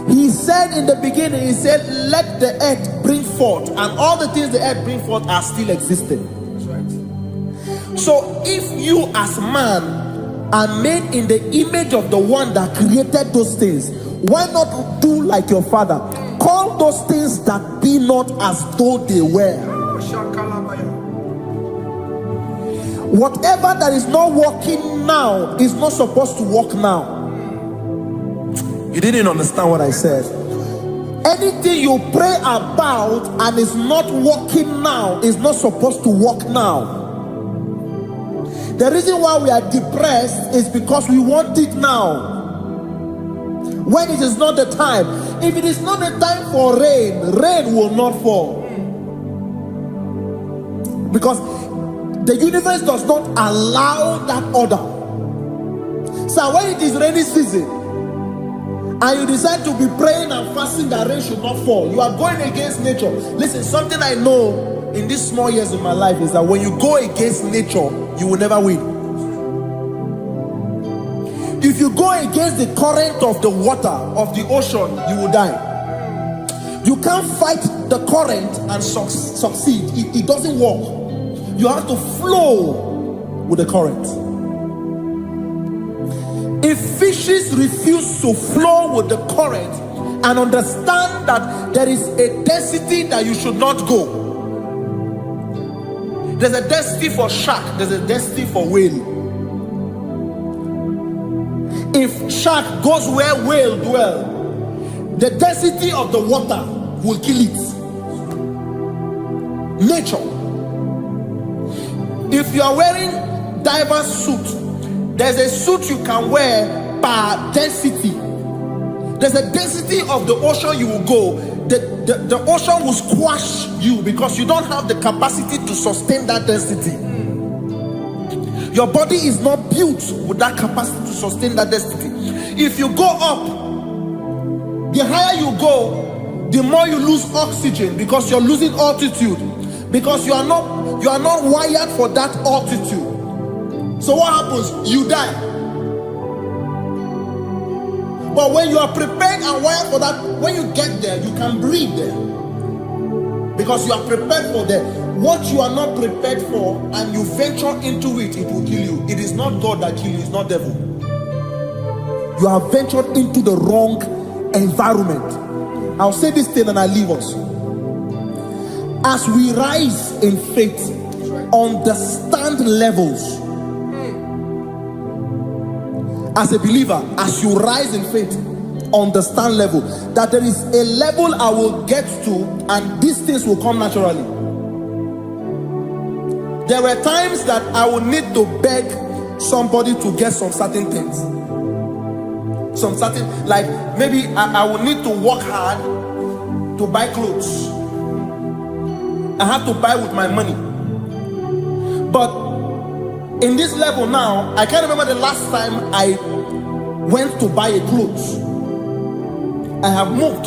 He said in the beginning, he said, let the earth bring forth, and all the things the earth bring forth are still existing.
That's right.
So if you as man are made in the image of the one that created those things, why not do like your father? Call those things that be not as though they were. Whatever that is not working now is not supposed to work now. You didn't understand what I said. Anything you pray about and is not working now is not supposed to work now. The reason why we are depressed is because we want it now, when it is not the time. If it is not the time for rain, rain will not fall, because the universe does not allow that order. So when it is rainy season and you decide to be praying and fasting that rain should not fall, you are going against nature. Listen, something I know in these small years of my life is that when you go against nature, you will never win. If you go against the current of the water of the ocean, you will die. You can't fight the current and succeed. It doesn't work. You have to flow with the current. If fishes refuse to flow with the current and understand that there is a density that you should not go, there's a density for shark, there's a density for whale. If shark goes where whale dwell, the density of the water will kill it. Nature. If you are wearing diver's suit, there's a suit you can wear per density. There's a density of the ocean you will go. The ocean will squash you because you don't have the capacity to sustain that density. Your body is not built with that capacity to sustain that density. If you go up, the higher you go, the more you lose oxygen because you're losing altitude, because you are not wired for that altitude. So what happens? You die. But when you are prepared and wired for that, when you get there, you can breathe there, because you are prepared for that. What you are not prepared for and you venture into it, it will kill you. It is not God that kills you, it's not devil. You have ventured into the wrong environment. I'll say this thing and I leave us. As we rise in faith, understand levels. As a believer, as you rise in faith, understand level. That there is a level I will get to and these things will come naturally. there were times that I would need to beg somebody to get some certain things. Some certain, like maybe I would need to work hard to buy clothes. I have to buy with my money. But in this level now, I can't remember the last time I went to buy a clothes. I have moved.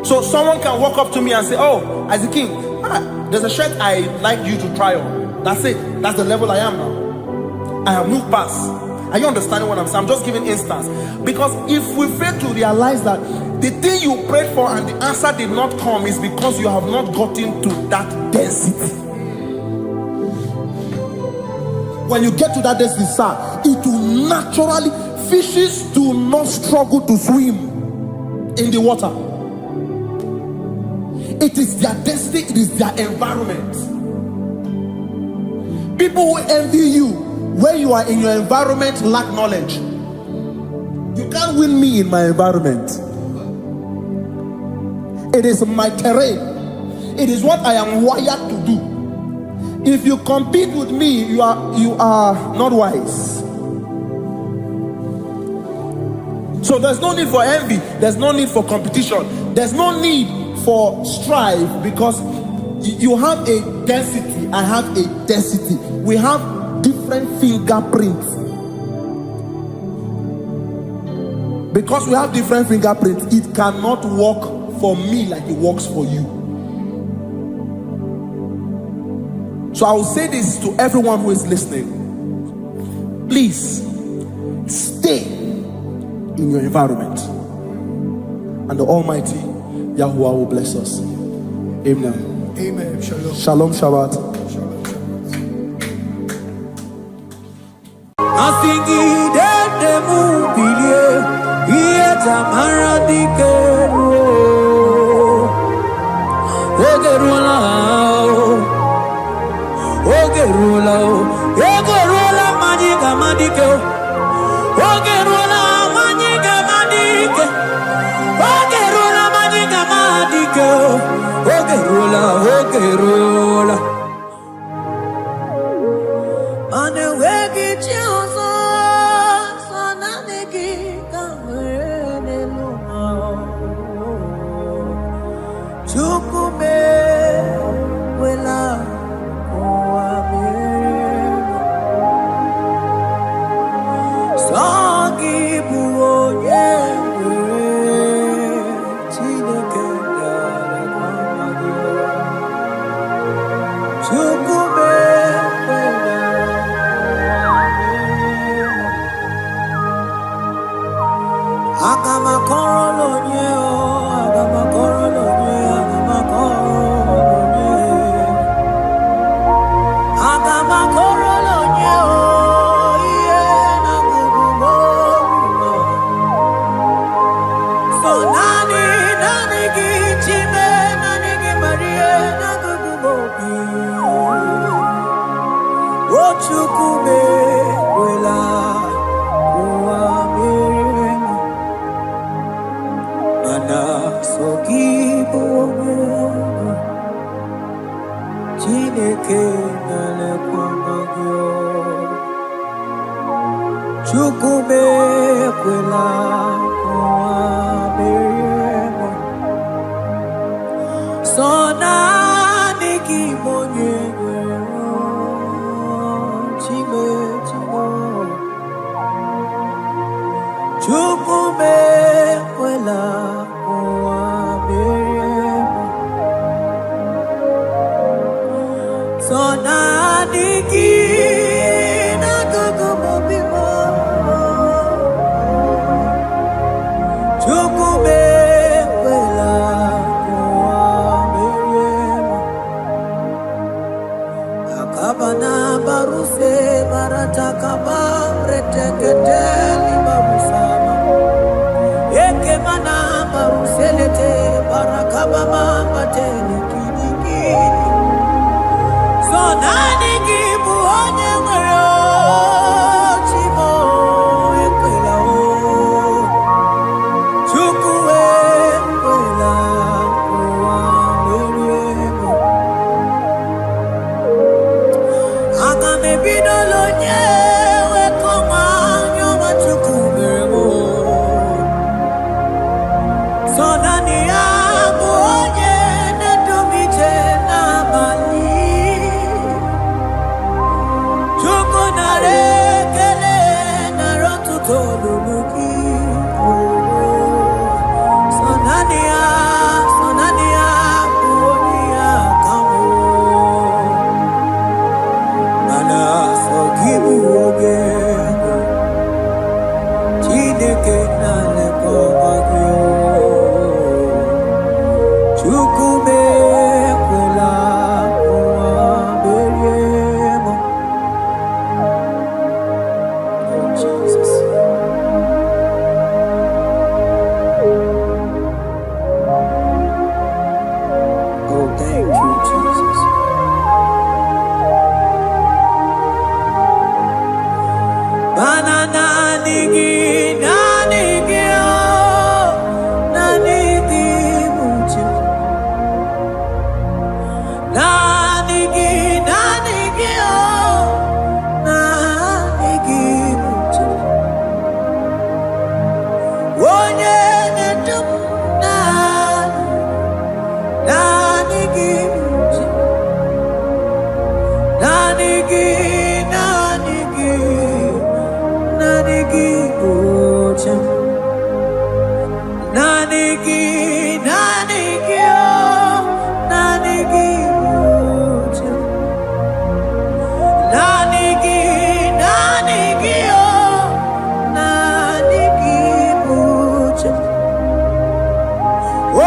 So someone can walk up to me and say, oh, as a king, there's a shirt I like you to try on. That's it. That's the level I am now. I have moved past. Are you understanding what I'm saying? I'm just giving instance. Because if we fail to realize that the thing you prayed for and the answer did not come is because you have not gotten to that density. When you get to that density, sir, it will naturally, fishes do not struggle to swim in the water. It is their destiny, it is their environment. People who envy you when you are in your environment lack knowledge. You can't win me in my environment. It is my terrain. It is what I am wired to do. If you compete with me, you are not wise. So there's no need for envy. There's no need for competition. There's no need for strife, because you have a density. I have a density. We have different fingerprints. Because we have different fingerprints, it cannot work for me like it works for you. So I will say this to everyone who is listening. Please stay in your environment, and the Almighty Yahuwah will bless us. Amen.
Amen. Shalom.
Shalom Shabbat.
Buchem. Nanigi, nanigi, oh, nanigi, Buchem. Nanigi, nanigi, oh, nanigi, Buchem.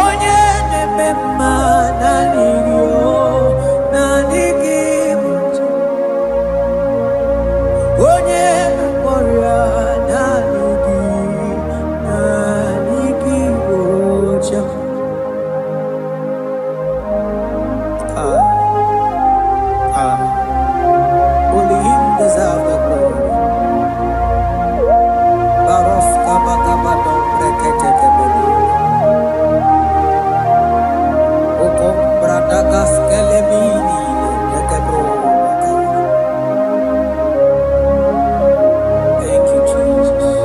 Onye nemema nanigi, oh, nanigi, Buchem. Onye memoria nanigi, nanigi, Buchem. Only him deserve the glory. Barof kabakabadon brekete kebeli. Okom bradagas kelemini lekebro. Thank you, Jesus.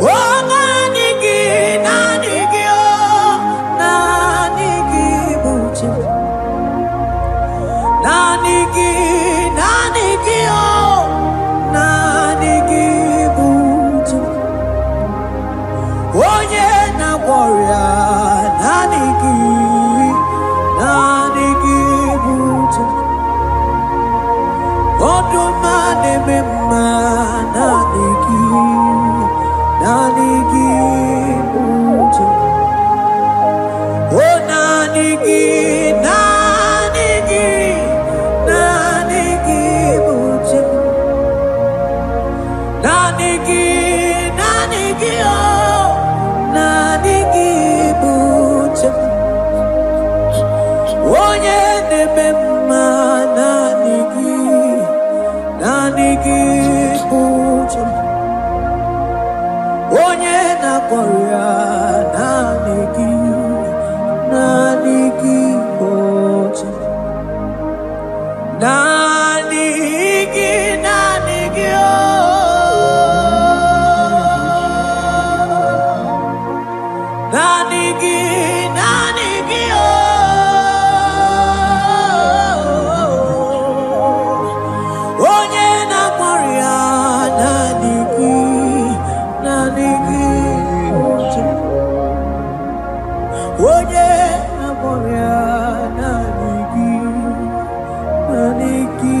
Oh, nanigi, nanigi, oh, nanigi, Buchem. Nanigi, nanigi, oh, nanigi, Buchem. Onye na warrior, nanigi, nanigi, Buchem. Oduma nemema, nanigi, nanigi, Buchem. Oh, nanigi, nanigi, nanigi, Buchem. Nanigi, nanigi, oh, nanigi, Buchem. Onye nemema, nanigi, nanigi, Buchem. Onye na-akpọrọ nanigi, nanigi, Buchem. Nanigi, nanigi, oh. Nanigi, nanigi, oh. Onye na-akpọrọ nanigi, nanigi, Buchem. Onye na-akpọrọ nanigi, nanigi,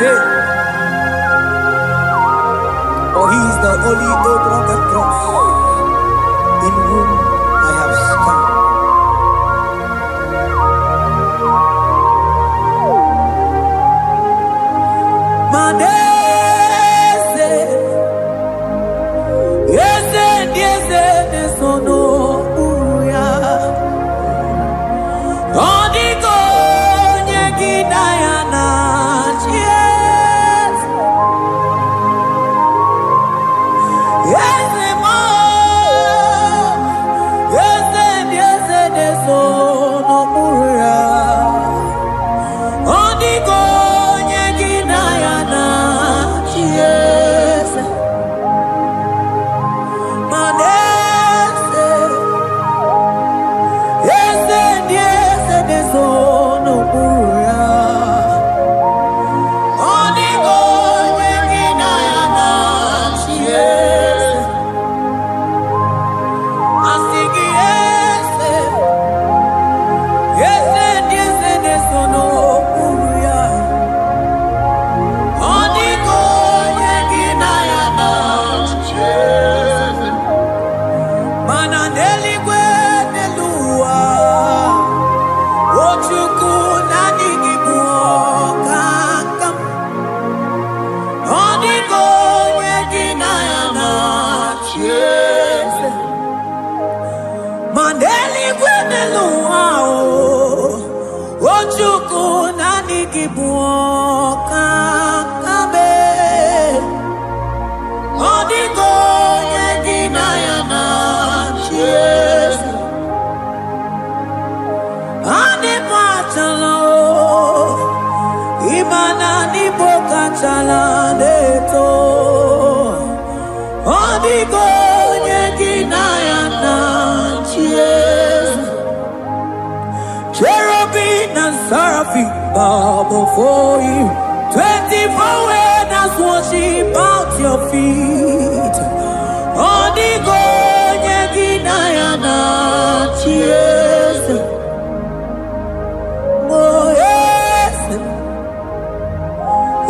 Hey. For he is the only oak on the cross in whom I have stand. Manese, yes, no, uya. Odigo nyegidayana, yes. Yes, mo. Yes, no, uya. Odigo nyegidayana, yes. Manese, yes, no, uya. Odigo nyegidayana, yes. Asigi, yes, no, uya. Odigo nyegidayana, yes. Mananeli gwenelua, ochuku nanigibuokakam. Odigo nyegidayana, yes. Maneli gwenelua, ochuku nanigibuokakame. Odigo nyegidayana, yes. Anipatalo, imana nibokachala neto. Odigo nyegidayana, yes. Cherubim and seraphim bow before you. 24 elders worship at your feet. Odigo nyegidayana, yes. Oh yes,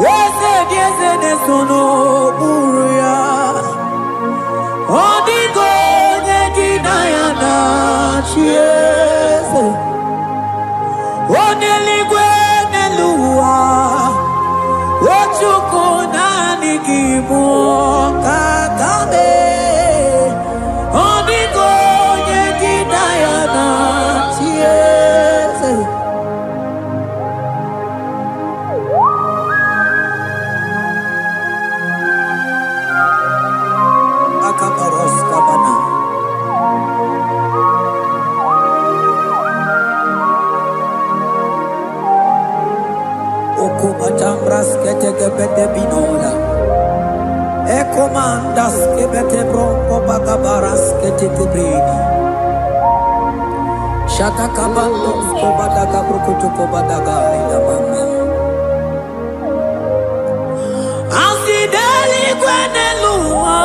yes, no, uya. Odigo nyegidayana, yes. Oneligwe nelua, ochuku nanigibuokakame. Odigo nyegidayana, yes. Akabaros kabana. Okubachambras ketekebete binola. Ekomandas kebete bronco bagabaras ketekebrini. Shatakabandos kobadaga brukutuko badaga ilamama. Asideli gwenelua,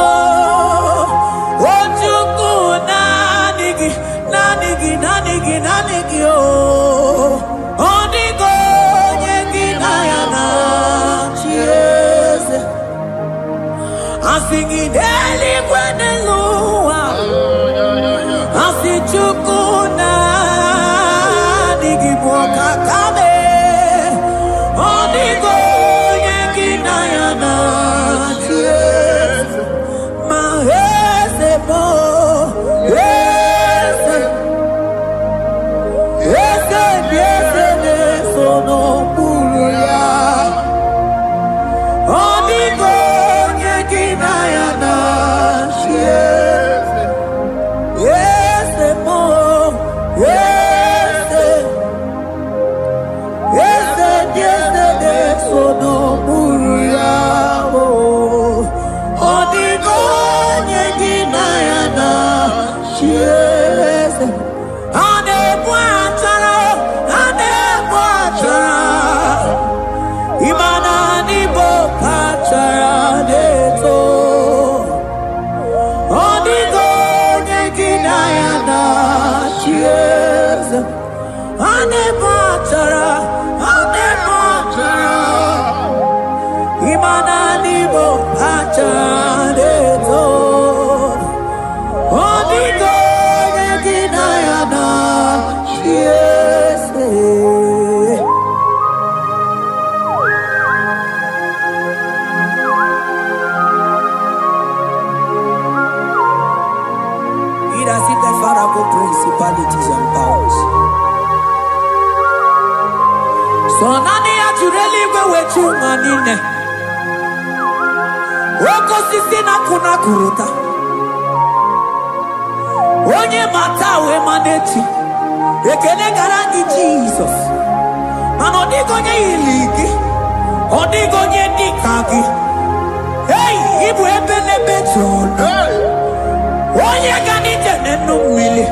ochuku nanigi oh. Odigo nyegidayana, yes. Asigideli gwenelua, asichuku nanigibuokakame. Odigo nyegidayana, yes. Mahese mo, yes. Yes, no, uya. Odigo nyegidayana, yes. Yes, mo, yes. Yes, no, uya. Odigo nyegidayana, yes. Imana nibo kachara neto. Odigo nyegidayana, yes. Ane batara. manine. Oko sisi na kuna kuruta. Onye matawe manechi. Ekene garangi Jesus. Mano digonye iligi. Odigonye dikagi. Hey, ibu ebele beton. Onye ganite nenu mili.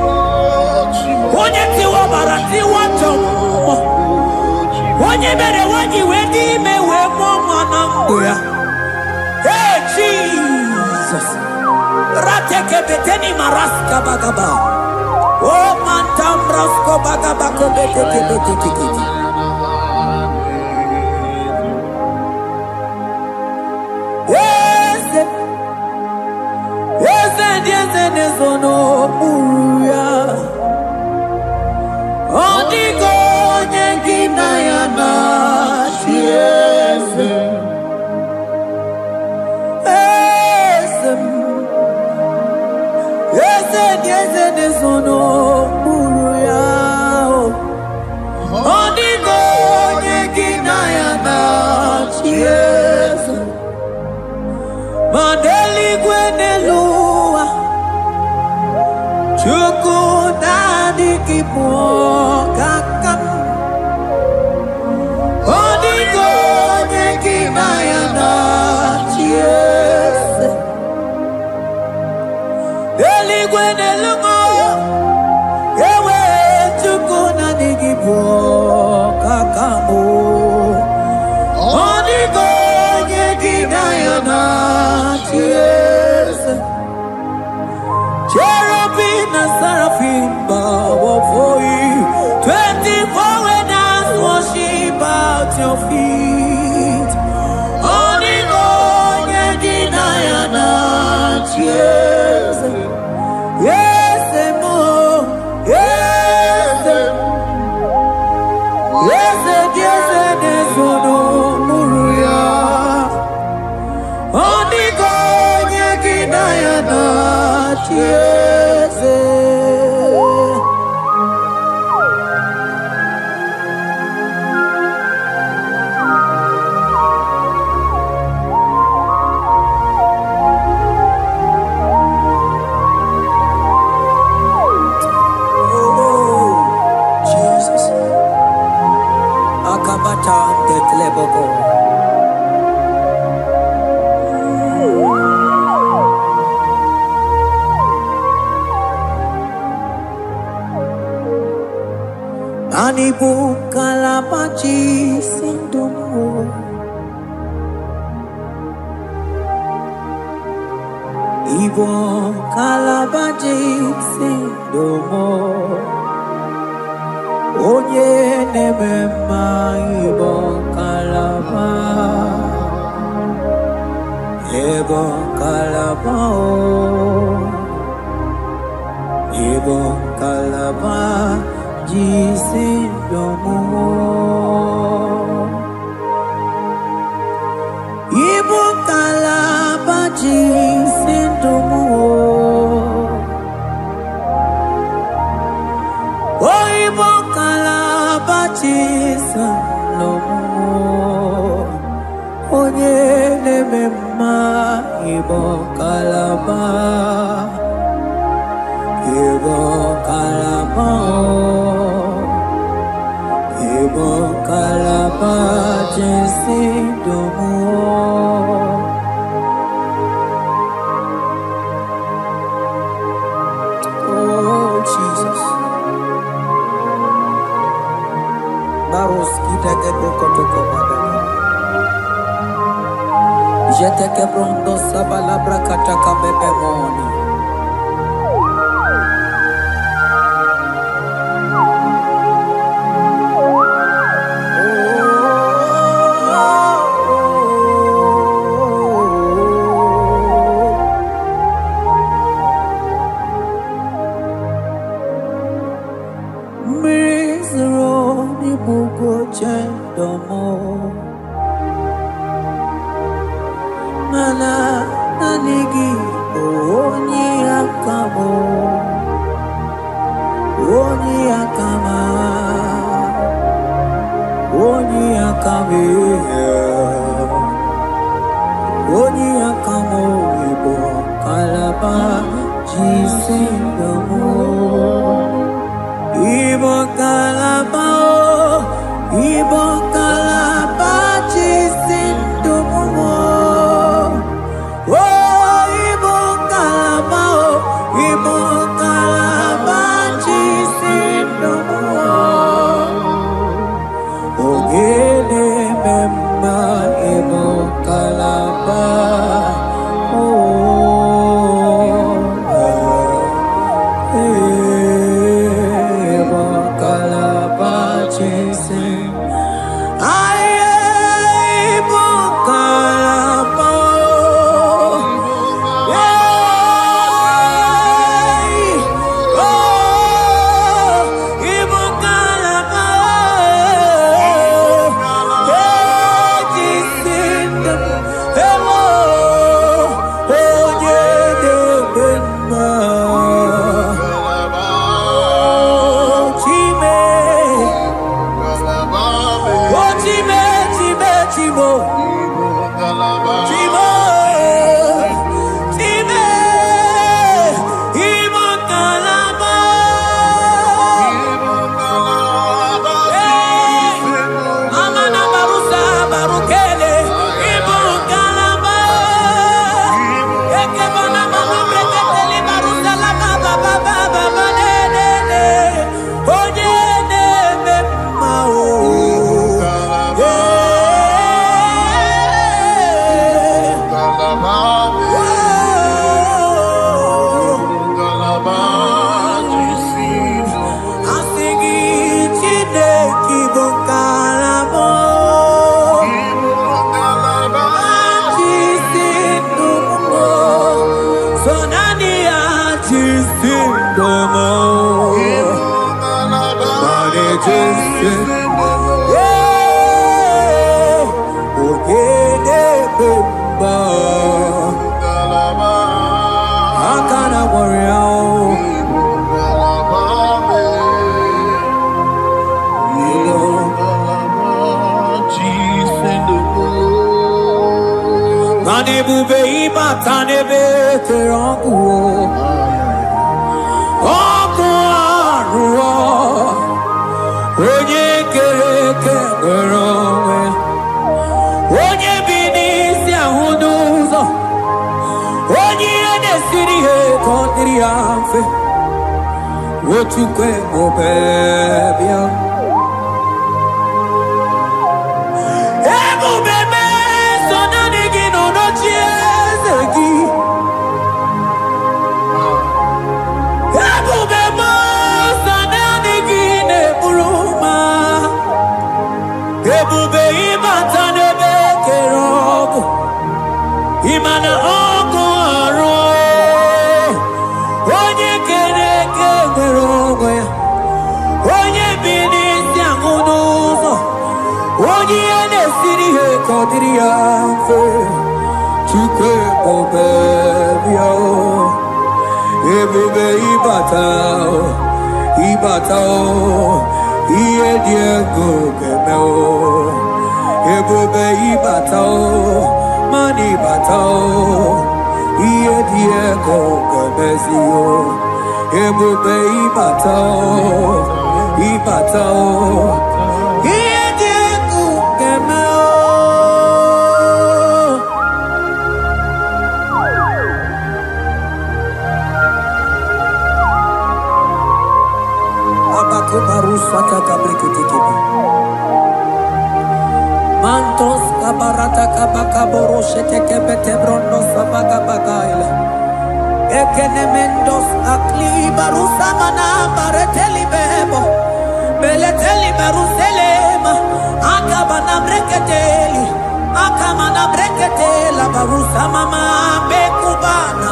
Onye tiwa barati wachomo. Onye bere wanyi wedi mewe mwana mbuya. Hey, Jesus. Rateke beteni maraska bagaba. Oh, mantam rasko bagaba kobeteke beteke. Yes, no uya. Odigo nyengina yana chiese. Yes, no uya. Odigo nyengina yana chiese. Mandeli gwenelua. Chuku dadi kipo kakam. Odigo nyekina yana chiese. Deli gwenelungo. Ewe chuku dadi kipo kakamu. Odigo nyekina yana chiese. Cherubim and seraphim bow before you. 24 elders worship at your feet. Onigo yedinayana cheers. Yes, mo. Yes, yes, yes, yes, no muruya. Onigo yedinayana cheers. Anibu kalabachi sindumo. Ibo kalabachi sindumo. Onye nemema ibo kalaba. Ibo kalaba Ibo kalaba. Jisindomo. Ibo kalaba jisindomo. Oh, Ibo kalaba jisindomo. Onye nemema Ibo kalaba. Ibo kalaba. Ibo kalaba jisindomo. Oh Jesus. Baros kita ke toko bada. Jete ke pronto sabala brakata kabebe moni. Mana nanigi onye What you can go, baby? Ebo bebe, so na nigi no no chiezegi. Ebo bebe, so na nigi ne buruma. Ebo be imata nebe kerogo, imana oko aro. Mantos kabarata kabakaboro sheteke bete brondo sabaga bagaila. Ekenemendos akli barusa mana bareteli bebo. Beleteli baruselema. Akabana breketeli. Akamana breketela barusa mama bekubana.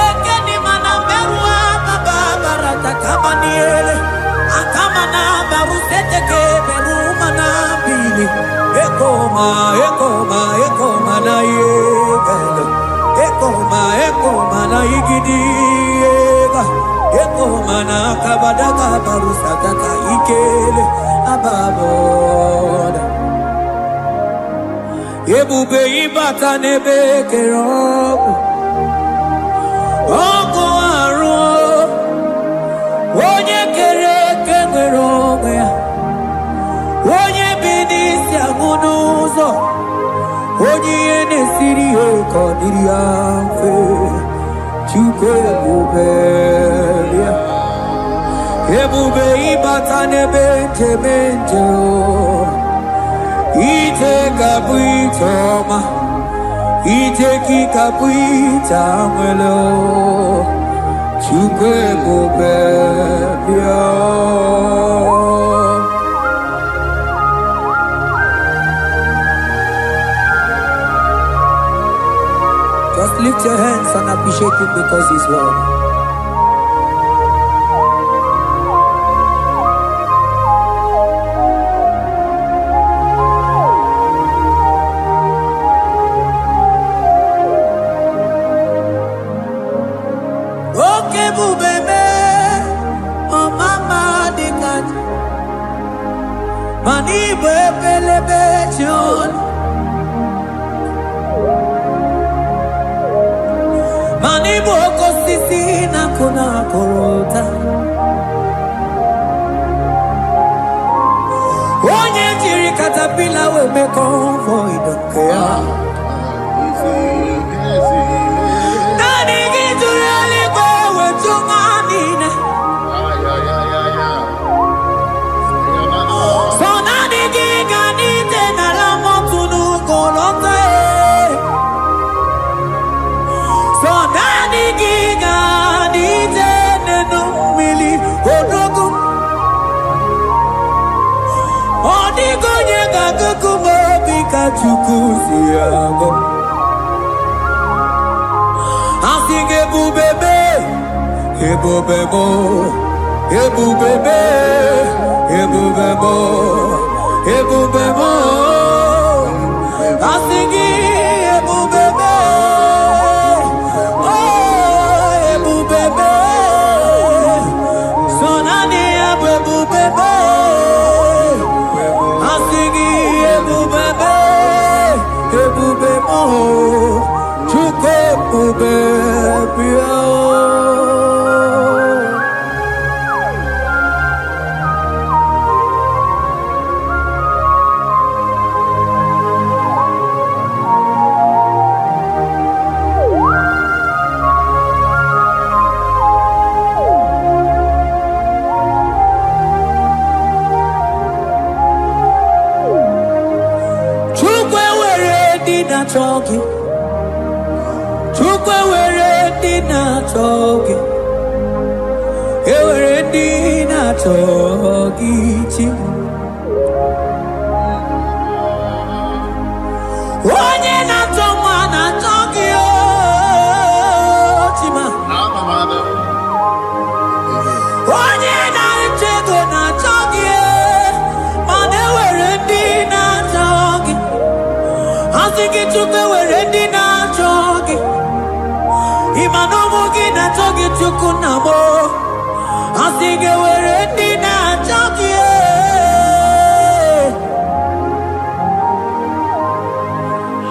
Ekeni mana berua baba barata kabaniele. Akamana baruseteke berumana bili. Ekoma na yegala. Ekoma na igidiega. Ekoma na kabadaka barusataka ikele ababoda. Ebube ibata nebe kerobu. Oko aro. Onye kere kemerobe. Onye binisi agunuzo. Onye nesiri eko diriafe. Chukwe bubelia. Ebube ibata nebe kemenjo. Ite kabuitoma. Ite kikabuita mwelo. Chukwe bubelia. Just lift your hands and appreciate him because he's worthy. Okay, bubebe, oh mama dikat, mani bebelebe chon. Mani boko sisi na kuna korota. Onye jiri katapila we me convoy don't care. Nani gijuri aligwe we chumanine. So nani giga nite na la motunu kolota. So nani giga nite nenu mili odogu. Odigo nyega kukumo bika chukusi yago. Asige bubebe, ebobebo, ebubebe, ebubebo, ebubebo. Asingi ebubebe, oh ebubebe. Sonani ebubebe, asingi ebubebe, ebubebo. Chuke ebubebe. Talking, Chukwe were dinner talking, were dinner talking. One in a tongue, a talking, Chima. One in a chicken, a talking, man, they were dinner talking. I think it took away dinner talking. Imanomogi na talking to Kunamo. I think it were dinner talking.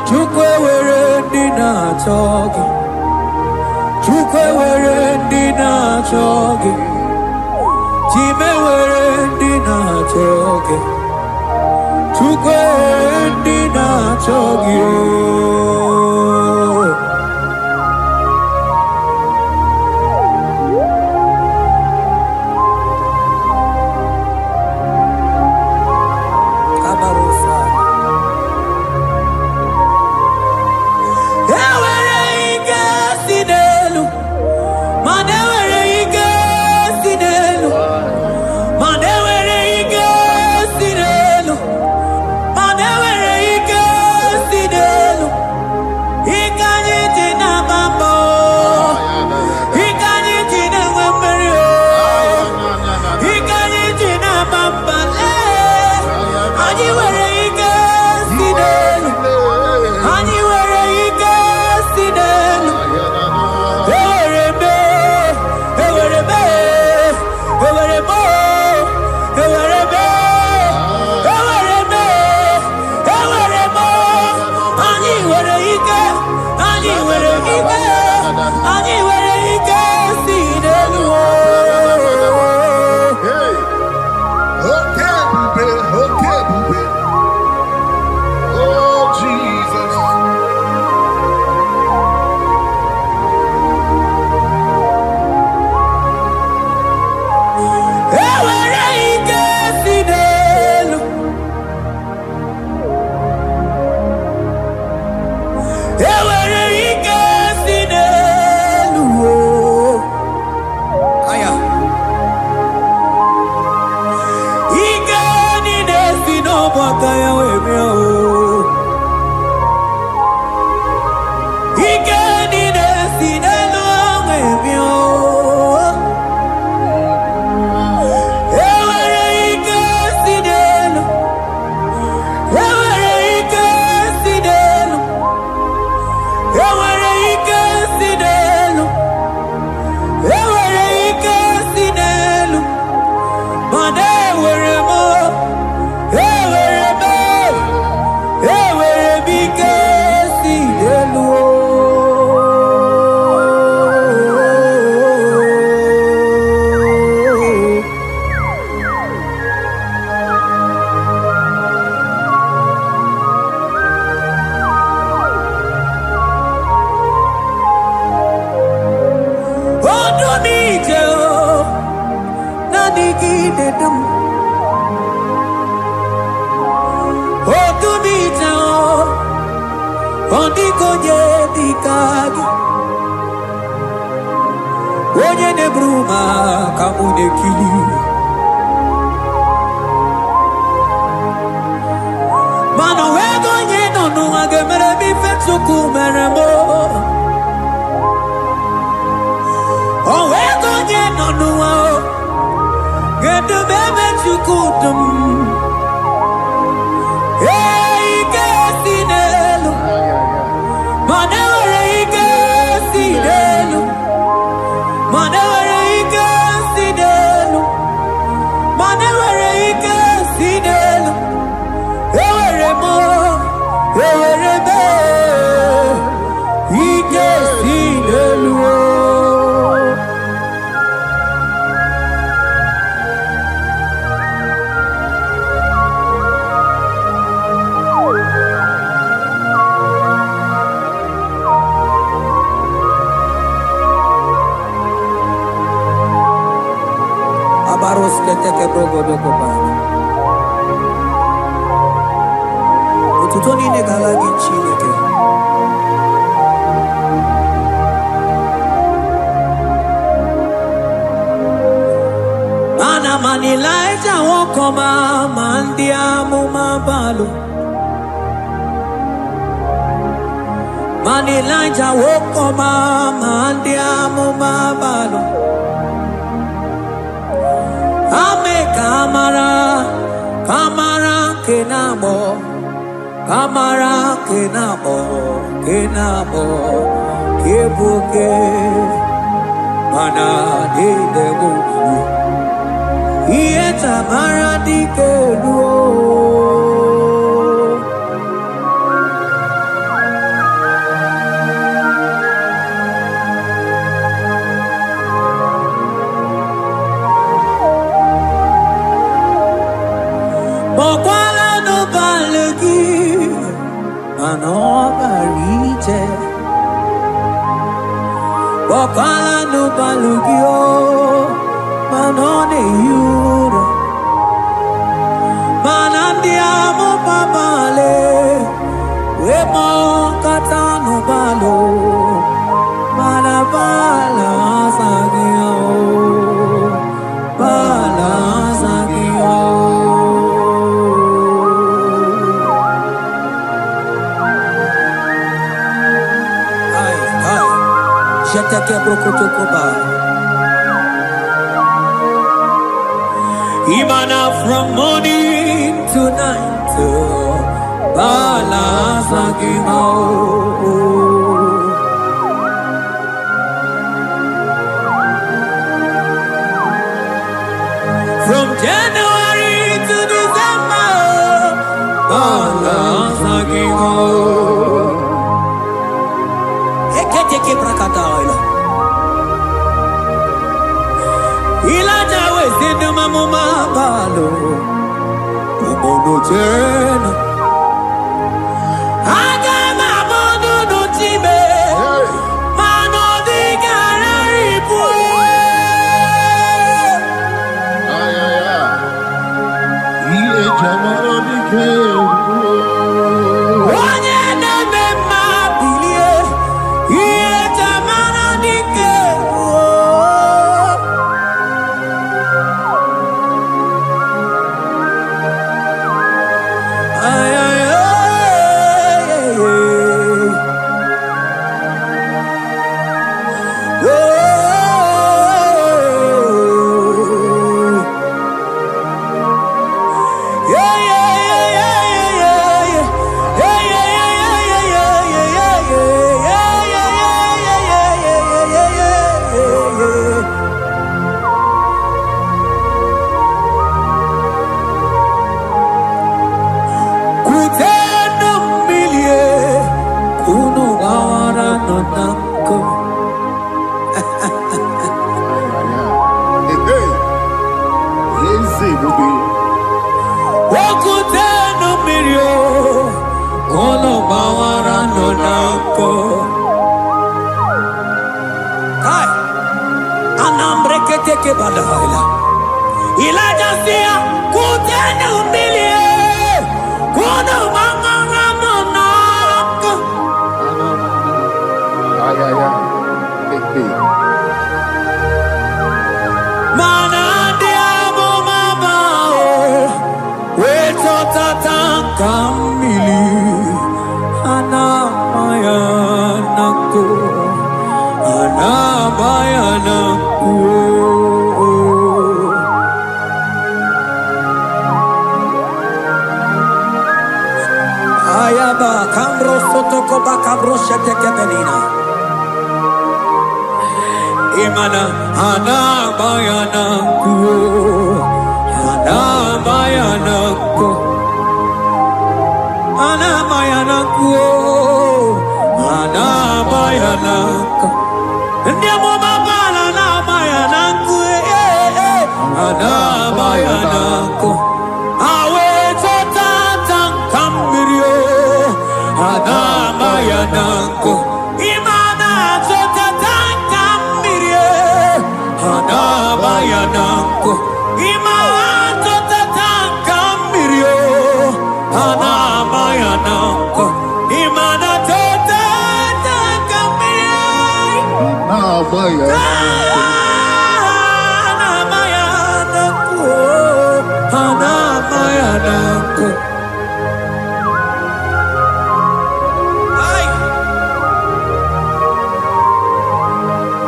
Took away dinner talking. Took away dinner talking. Time were dinner talking. Took away dinner talking. Onye ne bruma kamune kili. Mano wego nye no nunga gemere mi fetsuku meremo. O wego nye no nunga. Elijah woke up, mandi amumabalo. Ame kamara kenabo, kebuke mana de debu. Iye tamara di keluo. Wakala no balugio, manone yura, manandiamo papale, wemo katano balo, malabala sagio, bala sagio. Imana from morning to night, Balasagimo. From January to December, Balasagimo. Eketeke brakadaila. Ilaja wezendo mamuma balo, umono tena. Aga mamono no tibe, mano di gararipu.
Ile jamaro di kebu.
Onye neme mabilie, iye jamaro di kebu. Elijah sia kutene umilie kuno manganga monako mana diamo mama weto tata kamili ana mayanako Imana ana bayana ku ana bayana ku ana bayana ku ana bayana ku ndiamo mabala na bayana ku ana bayana ku awe tata kambirio ana bayana ku imana tata Anabayanako, imato tatangamirio. Anabayanako, imanato tatangamirio. Anabayanako, anabayanako. Ay.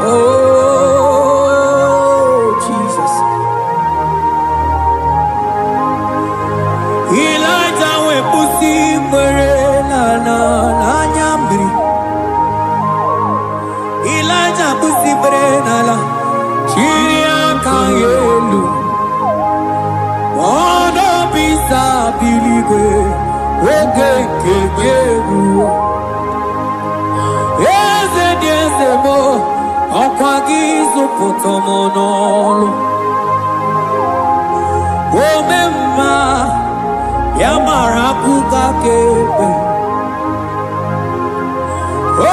Oh. Elijah pusi brenala chiria kayelu mono bisa biligwe oge kegeru eze diezemo okwagizo potomonolo omemma yamara kukakebe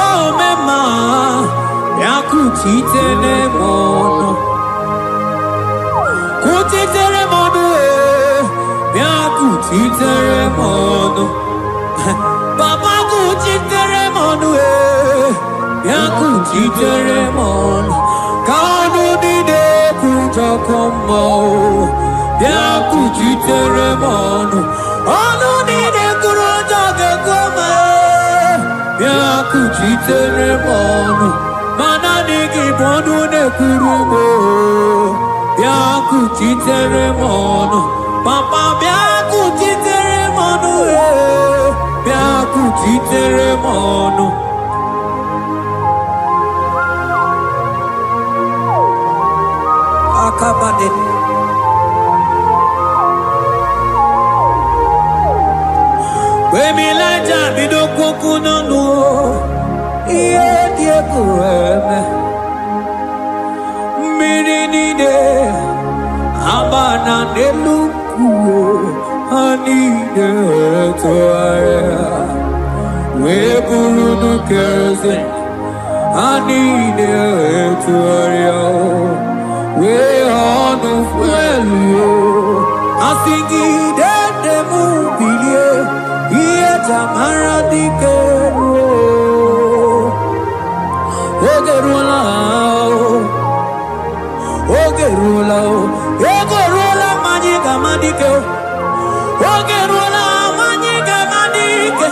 omemma yakuchitere mono kuchitere mono yakuchitere mono baba kuchitere mono yakuchitere mono kanu dide kujokomo yakuchitere mono anu dide kurojogekoma yakuchitere mono mananigi bonu ne kurumo yakuchitere mono papa yakuchitere mono yakuchitere mono akabade wemilaja bidokokunonu iye diekueme mirinide abana nelukuo anide toaya weburudu kerze anide toaya we honu fuelio asingide demubilie iye tamara dikero Ogerula majiga madike Ogerula majiga madike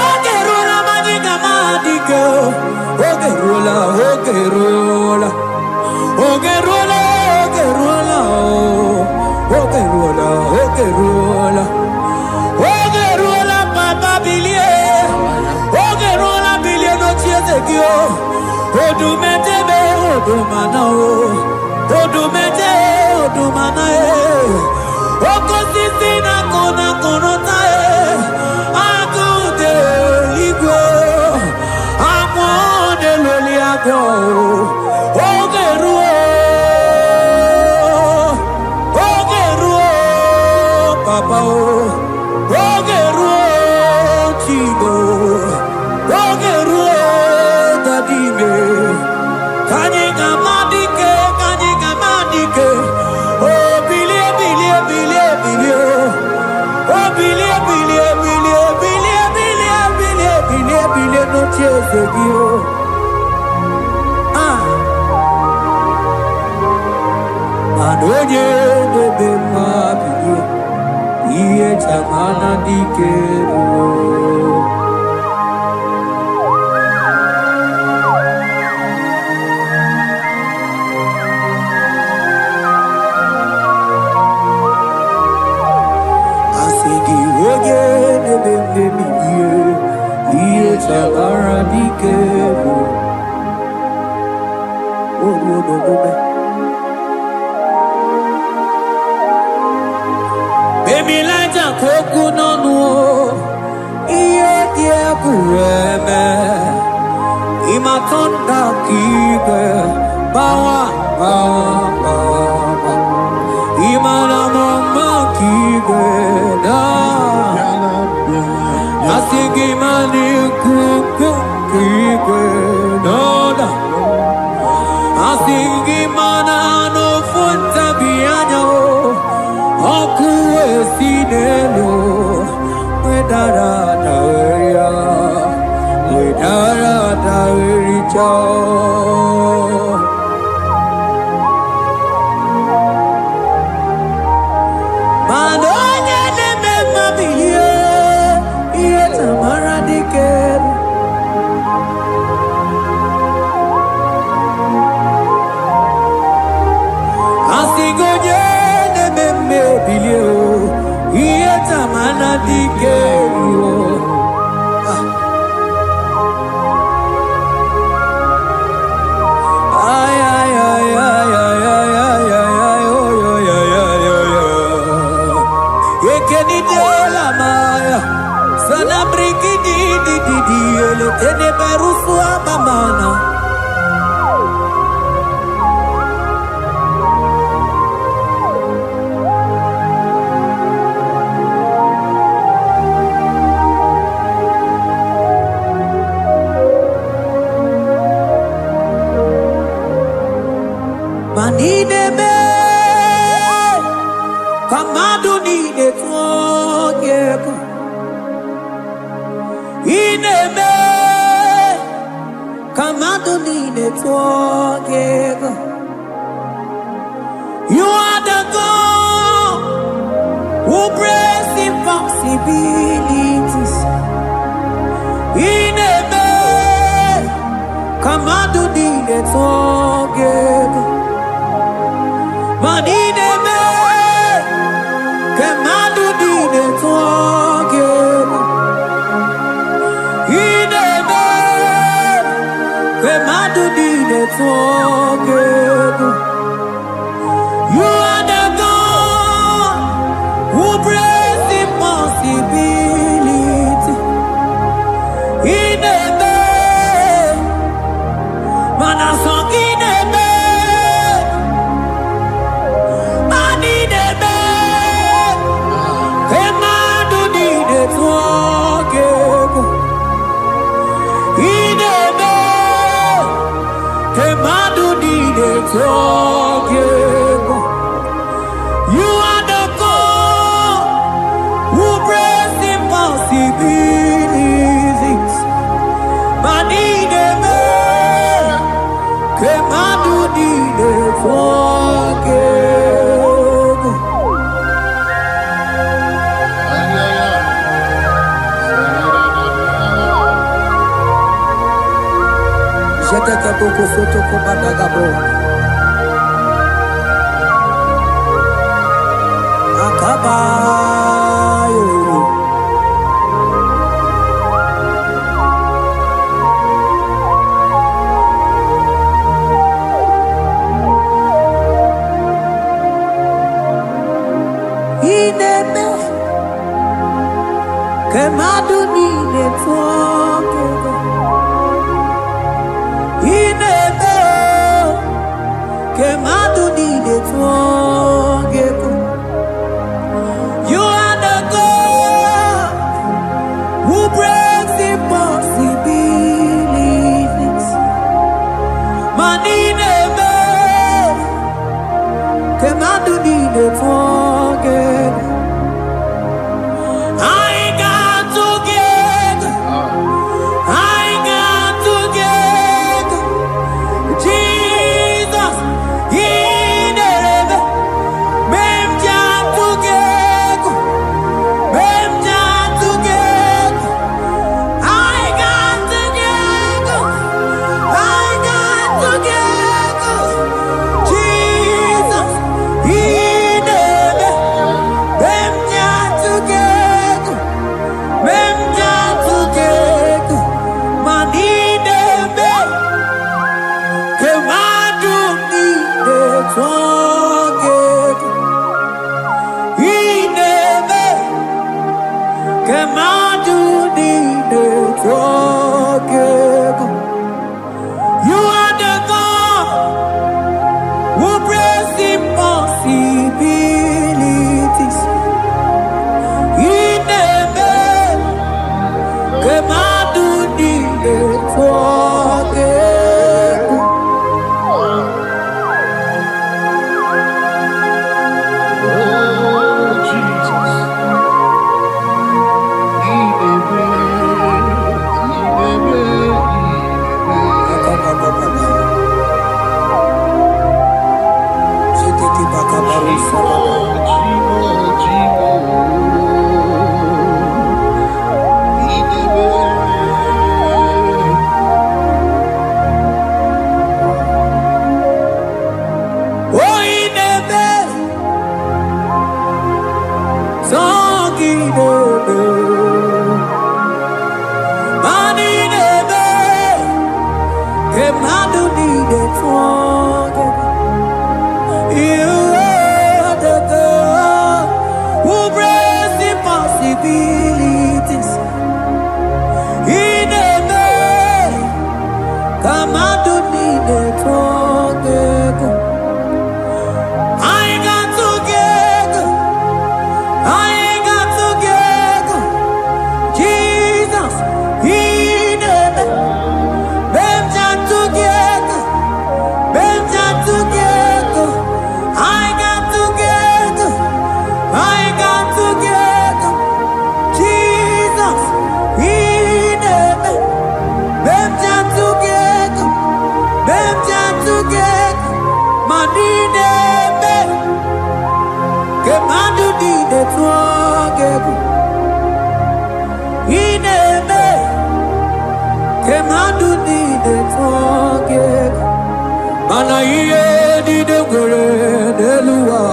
Ogerula majiga madike Ogerula Ogerula Ogerula Ogerula Ogerula Ogerula papa bilie Ogerula bilie no chiezekio Odumetebe odumana Odumete odumana Okosisi na kona konota Akude igwe Amone loli ako Ogeruo Ogeruo Papa Ogeruo Chigo Ogeruo Dadime Kanyika madike Oh bilie bilie bilie bilie Oh bilie bilie bilie bilie bilie bilie bilie bilie no chezegio Manonye debe mabilie Iye chamana dikero Baby like a coconut no iye die kureme imatonda kibe bawa imana mama kibe na asigi mani kuku kibe no da asigi mana no funta bianyo Okuwe sinelo, wedara daweria, wedara dawericha. Madonya neme mabiye, iye tamara diker. Asigonye. Bilio, ieta mana dikerio. Ay ay ay ay ay ay ay ay ay ay. Ekeni de la maya, sana briki di ele tene berusu abamana. Manideme, kamadu ni de twogeko. Ineme, kamadu ni de twogeko. You are the God who breaks impossibilities. Ineme, kamadu ni de twogeko. Manideme, kemadu dine twogeko. Ineme, kemadu dine twogeko. You are the God who breaks impossibility. Ineme, manasong ineme. You are the God who breaks impossibilities. Manideme, kemadu dide twogeko. Jeteke boko soto kubadagabo. Akabayo. Ineme, kemadu dide twogeko. Ineme, kemadu dide twogeko. You You are the God who brings impossibilities. In a man, come out to need it. I got together. I got together. Jesus, in a man, together. Together, I got together, I got together, Jesus, in heaven, together, together, money name, Kemadu did it together, in heaven, Kemadu did it together. Anaye di de gore de luwa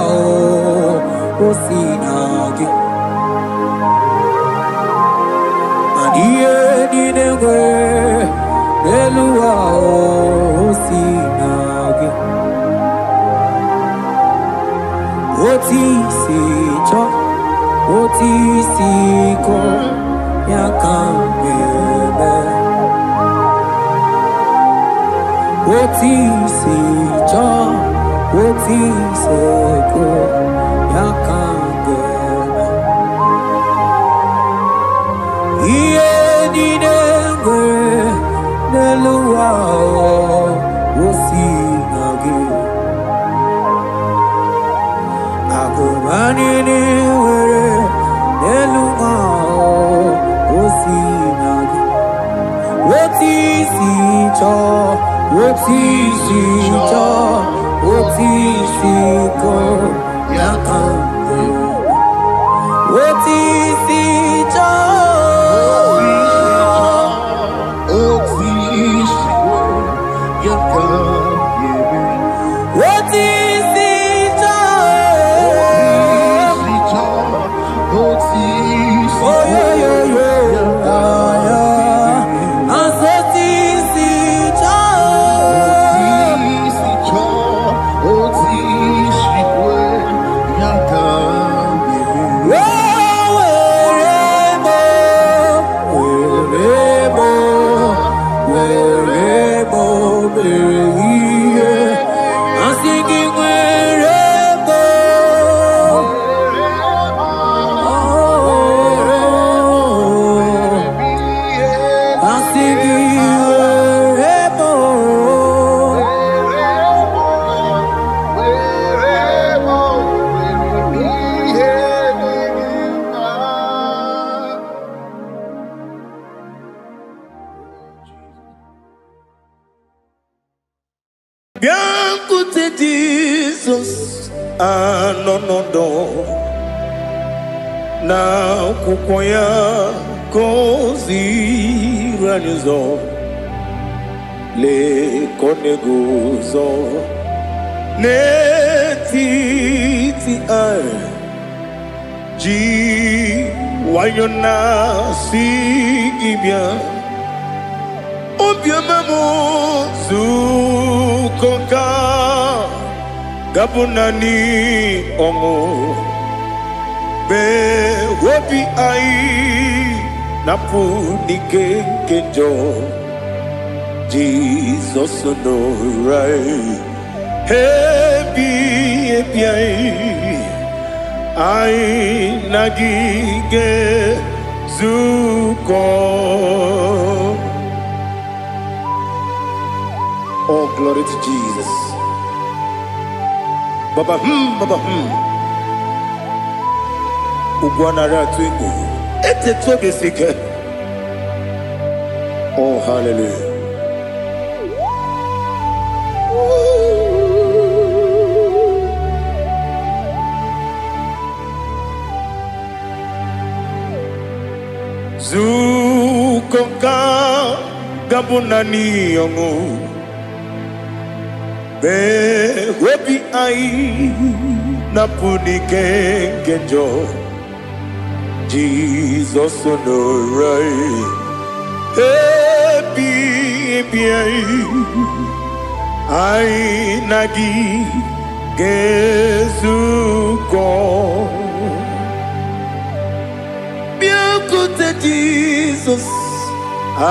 o sinagi. Anaye di de gore de luwa o sinagi. Oti si cho, oti si ko ya kambebe. Oti si cho, oti se ko ya kangebe. Iye di dengwe neluwa o si nagi. Agumani ni were neluwa o si nagi. Oti si cho. Oti si cho, oti si ko ya kande. Oti si cho,
oti si ko ya kande.
Oti si cho,
oti si
oh yo yo yo, asoti si cho.
Biankute Jesus, anonodo na kukwaya kozi ranizo le koneguzo netiti ai ji wayona sigibia obiamamu zukoka gabunani omo be wobi ai napu nike kenjo Jesus no right happy ai nagige zuko. Oh, glory to Jesus. Baba Baba Ugwanara twingu. Ete tobe sike. Oh, hallelujah. Zukoka gabunani yongu. Be wobi ai napuni kenjo Jesus no right happy bịa anyị na gị ga-ezukọ bịakwute Jizọs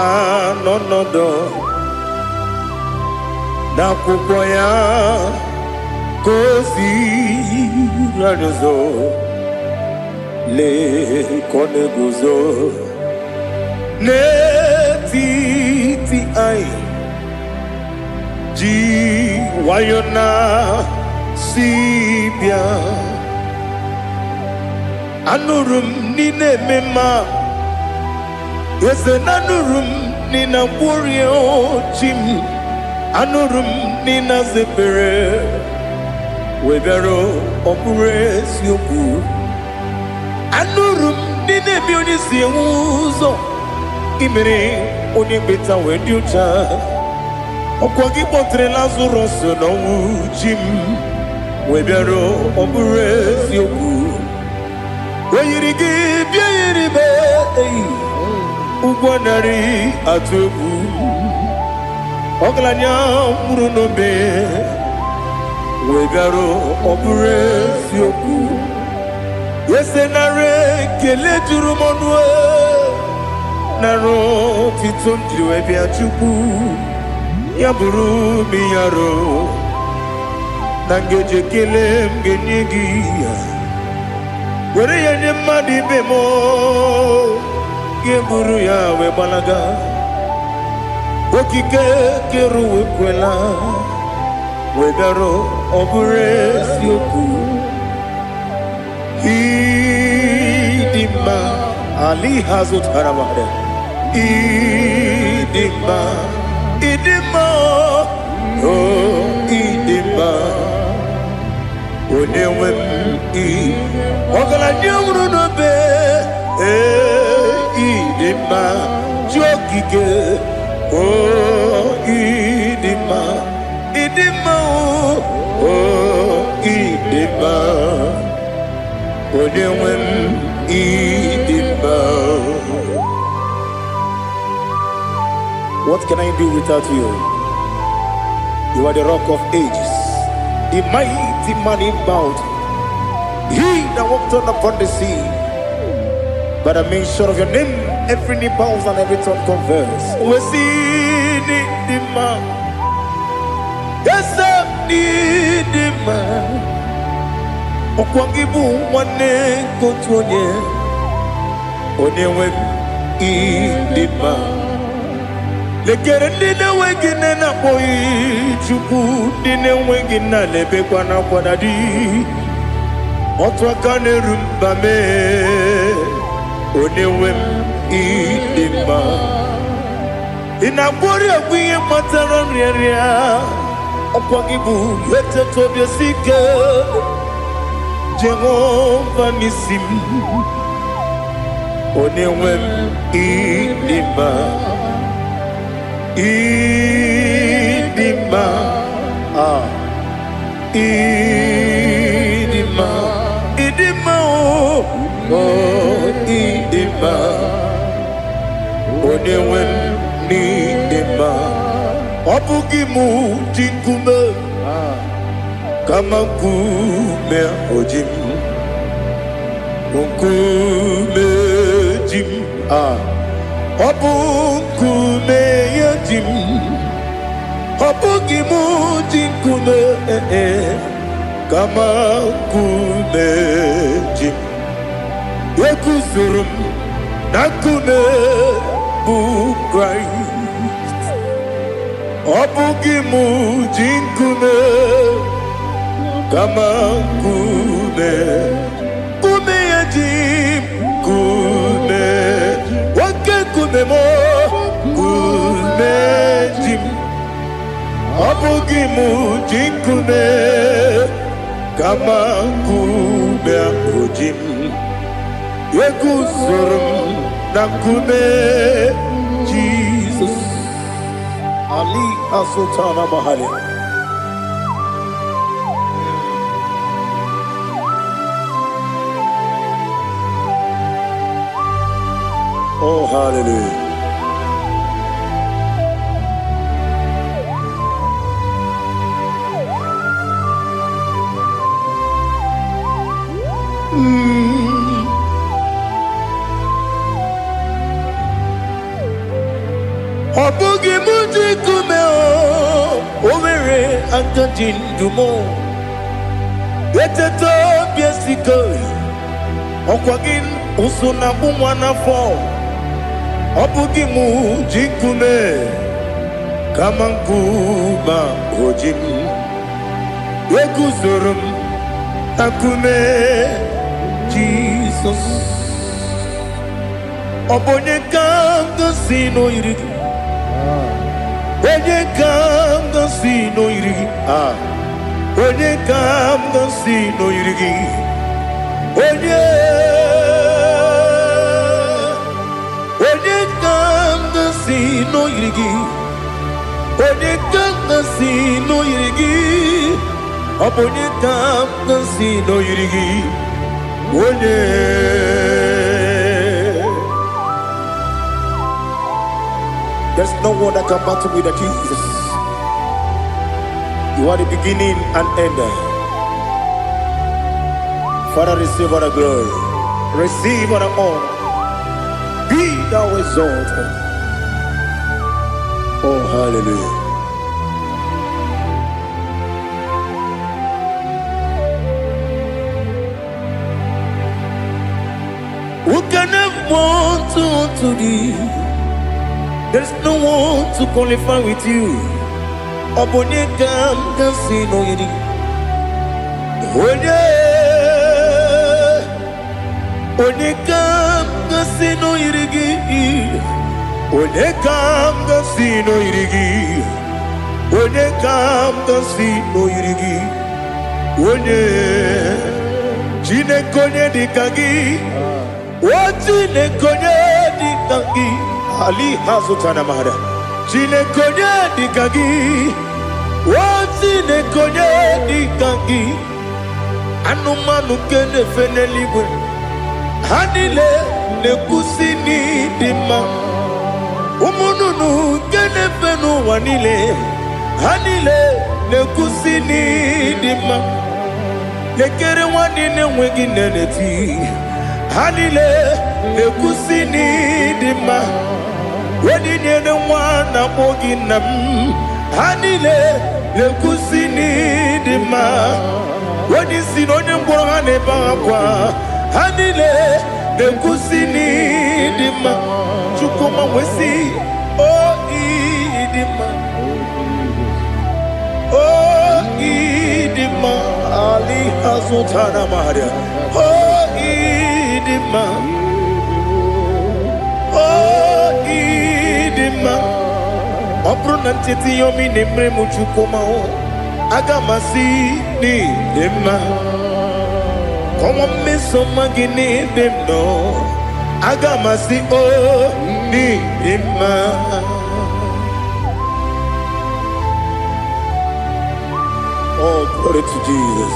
anọ n'ọdụ n'akwụkwọ ya ka o ziri anyị ụzọ lee ka ọ na-eguzo n'etiti anyị ji nwayọọ na si bịa anụrụ m n'ime eme mma eze na anụrụ m n'ina gwọrịa ochi m anụrụ m n'ina zebere wee bịara ọ bụrụ eziokwu anụrụ m n'ina ebe onye si enwe ụzọ imere onye mkpeta wee dị ụcha ọkwa gị kpọtere Lazarọs n'ọnwụ ji m wee bịara ọ bụrụ eziokwu o yiri gị bịa yiri be ụgwọ narị atụ egwu ọgaranya mkpụrụ n'obe wee bịara ọ bụrụ eziokwu ese nara ekele juru m ọnụ nara otito m jiri wee bịa Chukwu ya bụrụ m ihe arụ na ngeji ekele m ga-enye gị ya were ya nye mmadụ ibe m ga-eburu ya wee gbalaga okike kere uwe kwela wee bịara ọ bụrụ eziokwu ịdị mma ali ha zụtara mmadụ ịdị mma ịdị mma o ịdị mma onye nwe m ọgaranya nwụrụ n'obe ịdị mma ji okike o ịdị mma o ịdị mma onye nwe m ịdị mma. What can I do without you? You are the rock of ages, the mighty man in mountain, he that walked on upon the sea. By the mention of your name, every knee bows and every tongue confess. We see the man. Yes, sir, the man. Okwangibu wane kotuonye, onyewe the man. Lekere ndị na-enweghị nne na-akpọghị Chukwu ndị na-enweghị nna na-ebekwa n'akwa na di otu aka na-eru mba mee onye nwe m ịdị mma ị na-agbọrị ọgwụ ihe kpatara nrịarịa ọkwa gị bụ eteta obi esi ike Jehova n'isi m onye nwe m ịdị mma ịdị mma ịdị mma ịdị mma o ịdị mma onye nwe m n'ịdị mma ọ bụghị mụ ji nkume kama nkume oji m nkume ji m ọ bụ nkume ya ji m ọ bụghị mụ ji nkume kama nkume ji m eguzoro m na nkume bụ Kraịst ọ bụghị mụ ji nkume kama nkume nkume ya ji m nkume nwoke nkume m nkume ji m ọ bụghị mụ ji nkume kama nkume ahụ ji m eguzoro m na nkume Jizọs Ali Asotana Mahali. Oh, hallelujah. Obugi muji kume o mere antaji ndumo. Eteto biesiko okwagin usuna umwana fo. Obugi muji kume kamankuma hojim. Ekuzorum akume Jesus. Obonye kanga sino irigi. Onye kanga sino irigi. Onye kanga sino irigi. Onye kanga sino irigi. Onye kanga sino irigi. Obonye kanga sino irigi. Onye. There's no one that can battle with Jesus. You are the beginning and end. Father, receive all the glory. Receive all the honor. Be thou exalted. Oh, hallelujah. Who can have one to thee? There's no one to qualify with you. Obonye kam kasino yidi. Onye kam kasino yidi. Onye kam kasino yidi. Onye kam kasino yidi. Onye jine konye dikagi. Wajine konye dikagi. Ali hazutana mahada. Jine konye dikagi. Wajine konye dikagi. Anumanu kene feneliwe. Hanile ne kusini dima. Umununu kene fenu wanile. Hanile ne kusini dima. Nekere wanine wengi neneti. Hanile ne kusini dima. Wedi nyene wana mogi nam. Hanile ne kusini dima. Wedi sinonye mbora ne bakwa. Hanile ne kusini dima. Chukuma wesi oh idima. Oh idima. Ali hazutana maria. Oh idima. Oh idima. Obru nantiti yomi nemre muchukoma o. Agamasi ni dema. Como me soma gini demno. Agamasi o ni dema. Oh, glory to Jesus.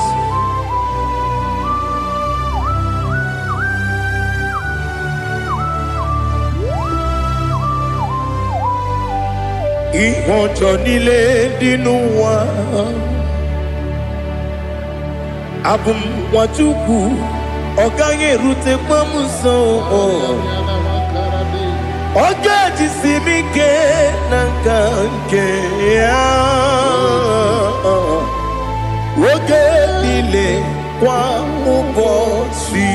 Ihojo nile dinuwa. Abum wajuku oganye rute pamuso. Oga jisimike nankanke ya. Oge nile kwa ubosi.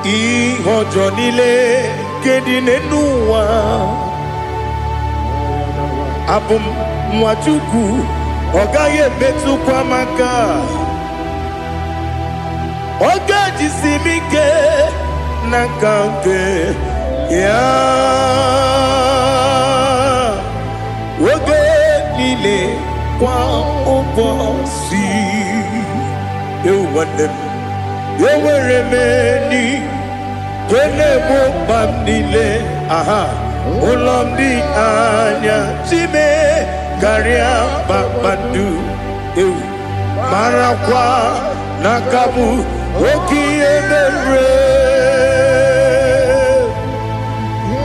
Ihojo nile kedine nuwa. Abum wajuku ogaye betu kwa maka. Oga jisimike nakanke ya. Oge nile kwa ubosi. Ewanem eweremeni kene mo bandile. Aha Ulomdi anya chime garia babandu. Marakwa nakabu okiemere.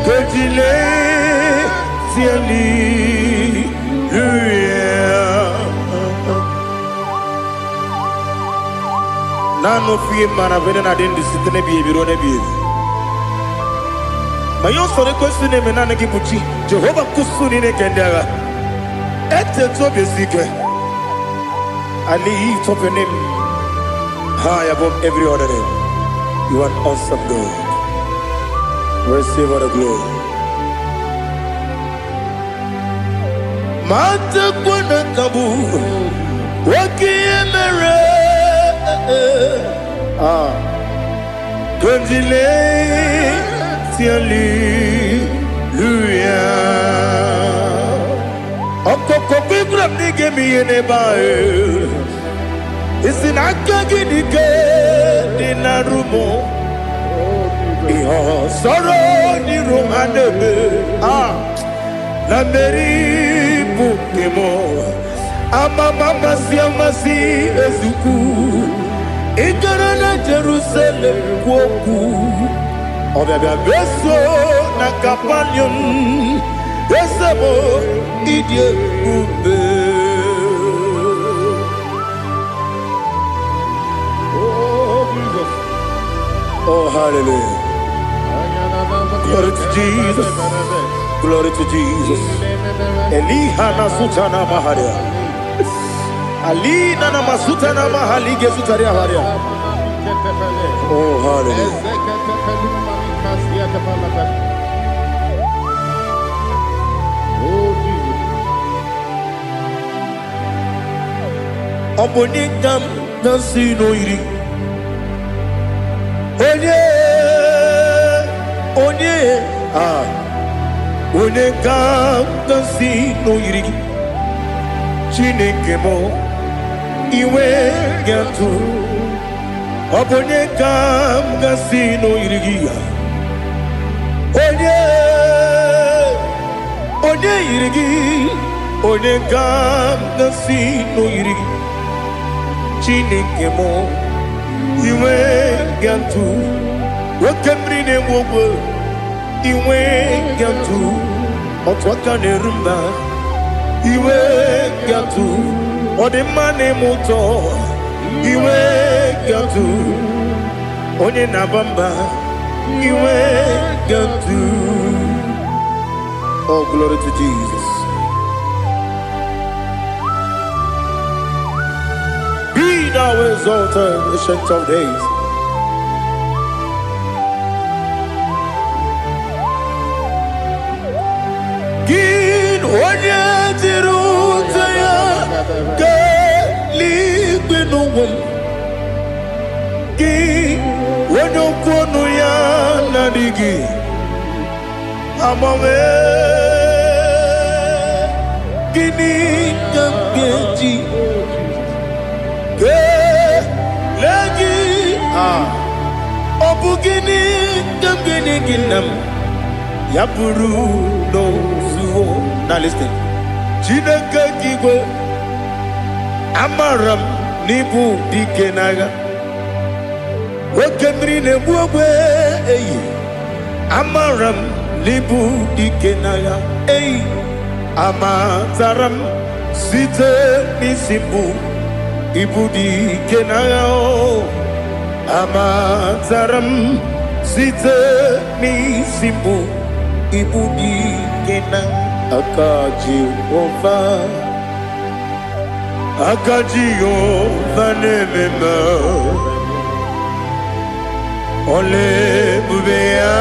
Kejile sieli Nano fie mana vene na den disitene bi ebiro ne bi. Mayon sore kwesune menane kibuchi. Jehovah kusuni ne kendera. Ete tobe sike. I lift up your name high above every other name. You are an awesome God. Receive all the glory. Mata kuna kabu wakiemere Gondile Hallelujah. Okoko bigram nige mi ene bae. Isinaka ginike dinarumo. Iho soro ni romanebe. La meri bukemo. Ama mama si amasi ezuku. Ikarana Jerusalem kwoku. Obia beso na kapanium. Esabo idie ube. Oh Jesus. Oh hallelujah. Glory to Jesus. Glory to Jesus. Elihana sutana maharia. Alina na masutana mahalige sutaria haria. Oh hallelujah. Obonikam nasino iri. Onye Onekam nasino iri. Chineke mo iwe gatu. Obonekam nasino iri. Onye iri. Onekam nasino iri. Chineke mo iwe gatu. Wakemri ne wogo iwe gatu. Otwaka ne rumba iwe gatu. Odemane moto iwe gatu. Onye nabamba iwe gatu. Oh glory to Jesus. Be thou exalted, ancient of days. Gin onye tiruta ya ke ligbinu. Gin onye kwonu ya nadigi amame. Gini kambeji ke lagi obugini kamgini ginam yapuru no zuo. Now listen. Chineke kigwe amaram nibu dikenaga. Wakemri ne buogwe eyi amaram nibu dikenaga. Eyi amataram site nisimbu ibu dikenaga. Amataram site nisimbu ibu dikenaga. Akaji Ova nemema Ole bubea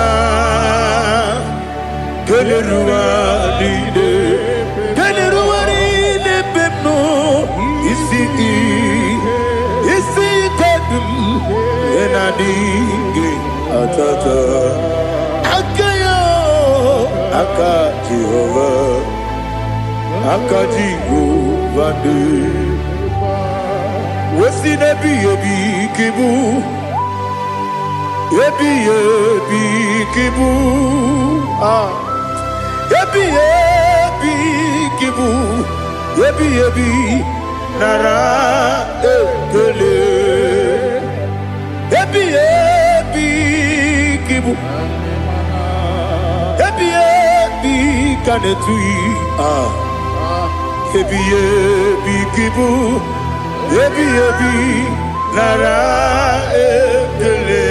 Geleruaride pepno Isi kadum Enadinge atata Akaji Jehovah de Wesi nebi yebi kibu Yebi kibu Yebi kibu Yebi nara ekele Yebi kibu Yebi kanetui Yebi kibu Yebi nara ekele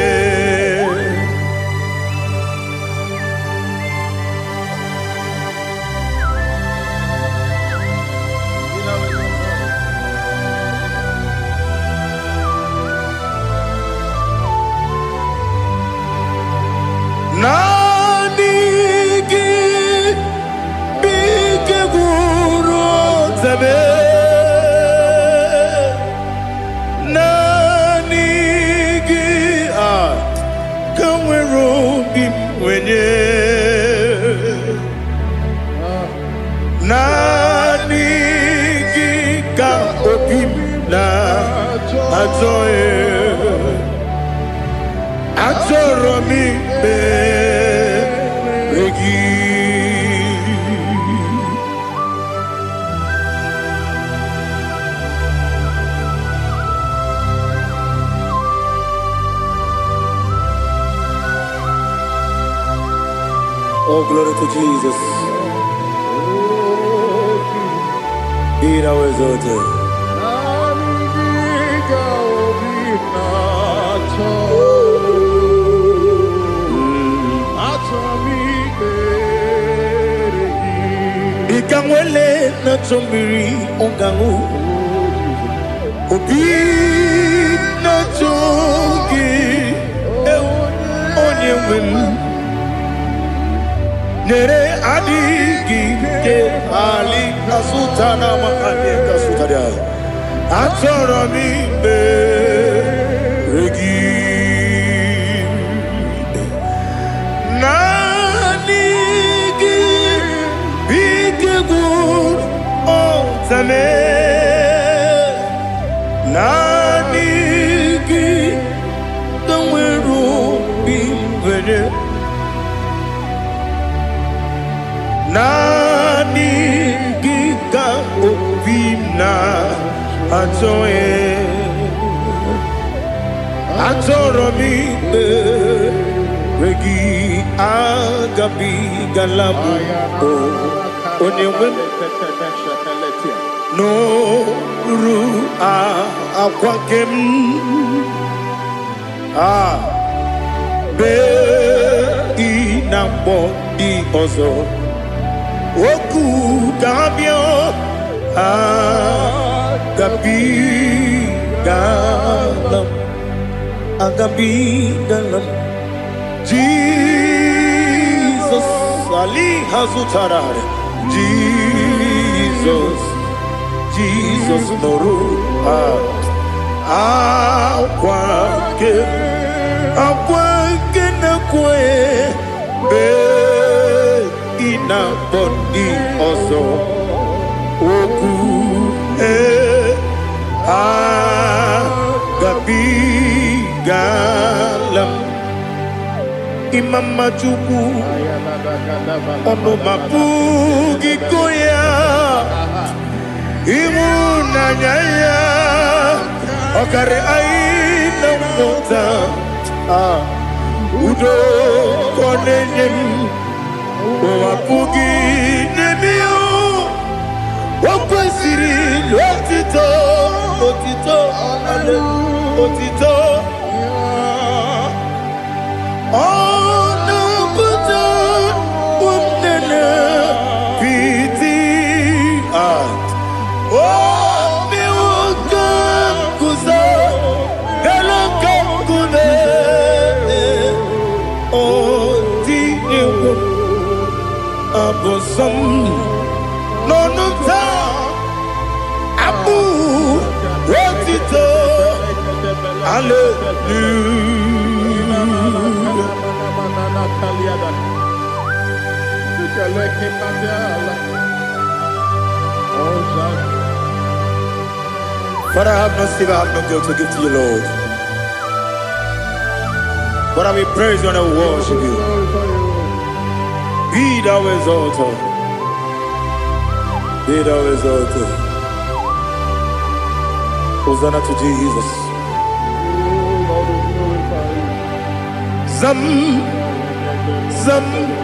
na atoe atoro mi be regi Oh, glory to Jesus. Be thou exalted. Ikangwele na chombiri ongangu Obi na chongi onye wim Nere adigi ke ali kasutana mahane kasutaria Atoro mi be regi Nanigi bige gur otame Nanigi kamweru bimvene Nani giga ovina atoe atoro mi regi agabi galabu onyewe no ru akwakem be inambo di ozo Oku Gabio Agabi Galam Agabi Galam Jesus Ali Hazutarare Jesus Noru Akwake Nakwe Be Ina body also Oku Gabi Galam Imam Majuku Ono Mapugi Koya Imuna Nyaya Okare Aina Mota Udo Konenyem Wapugi nemio Wakwesiri Otito ale Otito Ono puto Umnene Piti Oh mi wakam kuza Galakam kune Oh dinyewo Abosom Nonuta Abu Rotito Father, I have no silver, I have no gold to give to you, Lord. But I will praise you and I will worship you. Be thou exalted. Be thou exalted. Hosanna to Jesus. Zam,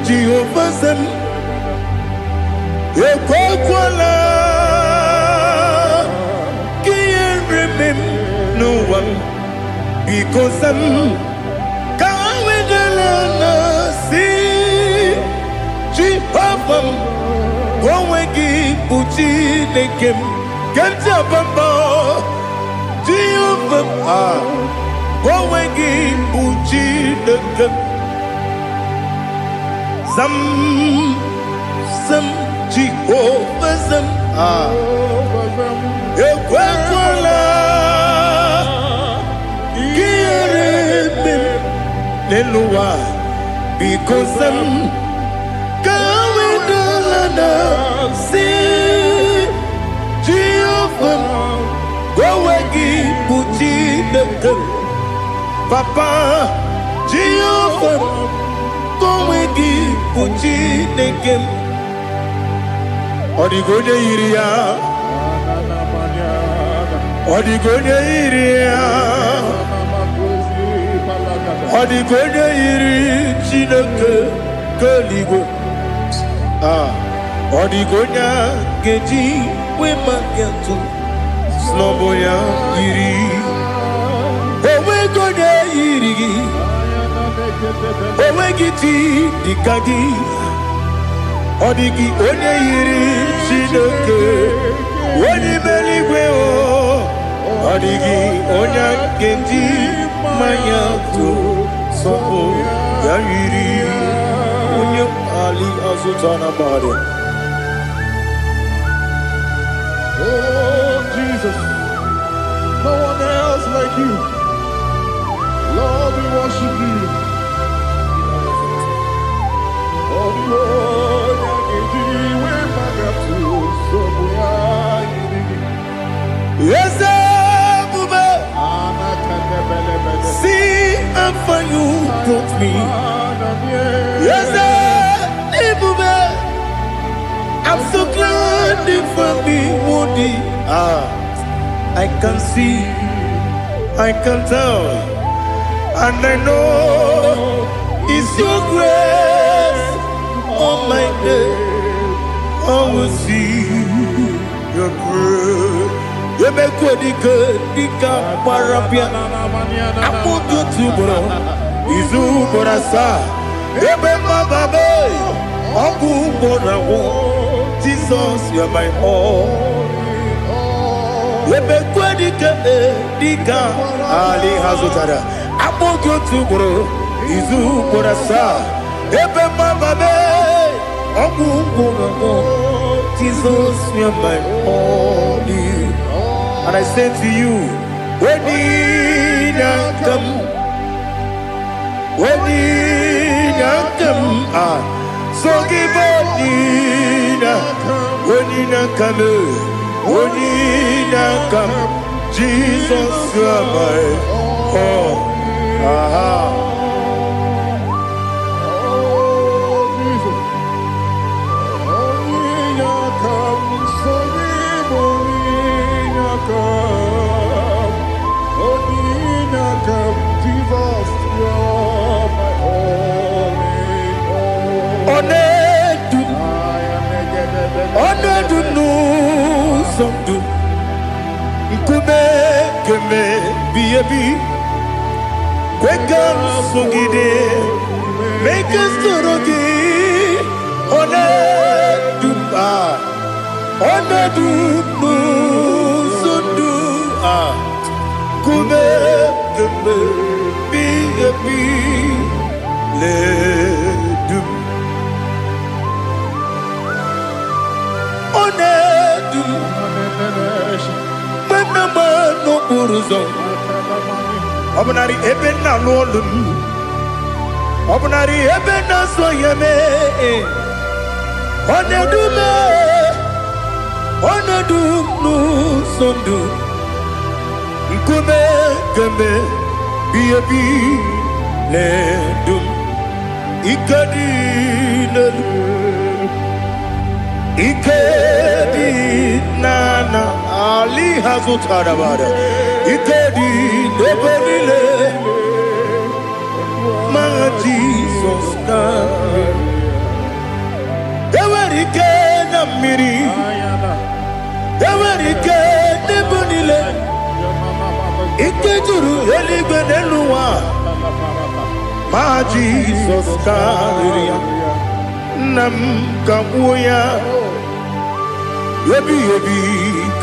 Jehovah Zam. Ekwakwala. Can't remember no one. Because Zam. Kawedalana see. Jehovah. Gowegi Uchi Nekem. Kenta Bamba. Jehovah. Gowegi Uchi Nekem. Zam Jehovah Zam Ekwakwala Gieremim Leluwa Because Zam Kawedalana Si Jehovah Papa, Jehovah, Kowegi, Puchi, Nekem, Odigonya Iria, Odigonya Iria, Odigonya Iri, Chineke, Kaligo, Odigonya, Geji, Wemakiatu, Sloboya, Iri, Owegonya Iri, Owegiti, Dikagi, Odigi, Onye Iri, Chineke, Oni Meligwe, Odigi, Onya, Geji, Mayatu, Sopo, Yairi, Onye Ali Azutana Bade.
Oh, Jesus. No one else like you. Lord, we worship you. Oh, Lord,
Yes, Bube. See how far you brought me. Yes, Bube. I'm so glad you found me, Woody. I can see, I can tell, and I know it's your grace. On my day, I will see your grace. You make good, Dika, Parapia. I put you to bro. Izu Borasa. Ebema Babe. Ogu Borawo. Jesus, you're my all. You make good, Dika, Ali Hazutara. I put you to bro. Izu Borasa. Ebema Babe. Ogu Borawo. Jesus, you're my all. And I say to you, when you come, so give up, when you come, Jesus, you are my all. Make us Obnari ebena lolum Obnari ebena soyeme Onedumu sondu Nkume keme biyebi ledum Ikadi Ikedi nana Ali Hazutara Bada Ikedi Nebelile Ma Jesus na Ewerike na miri Ewerike Nebelile Ikejuru Eligwe Neluwa Ma Jesus na Nam Kabuya Yebi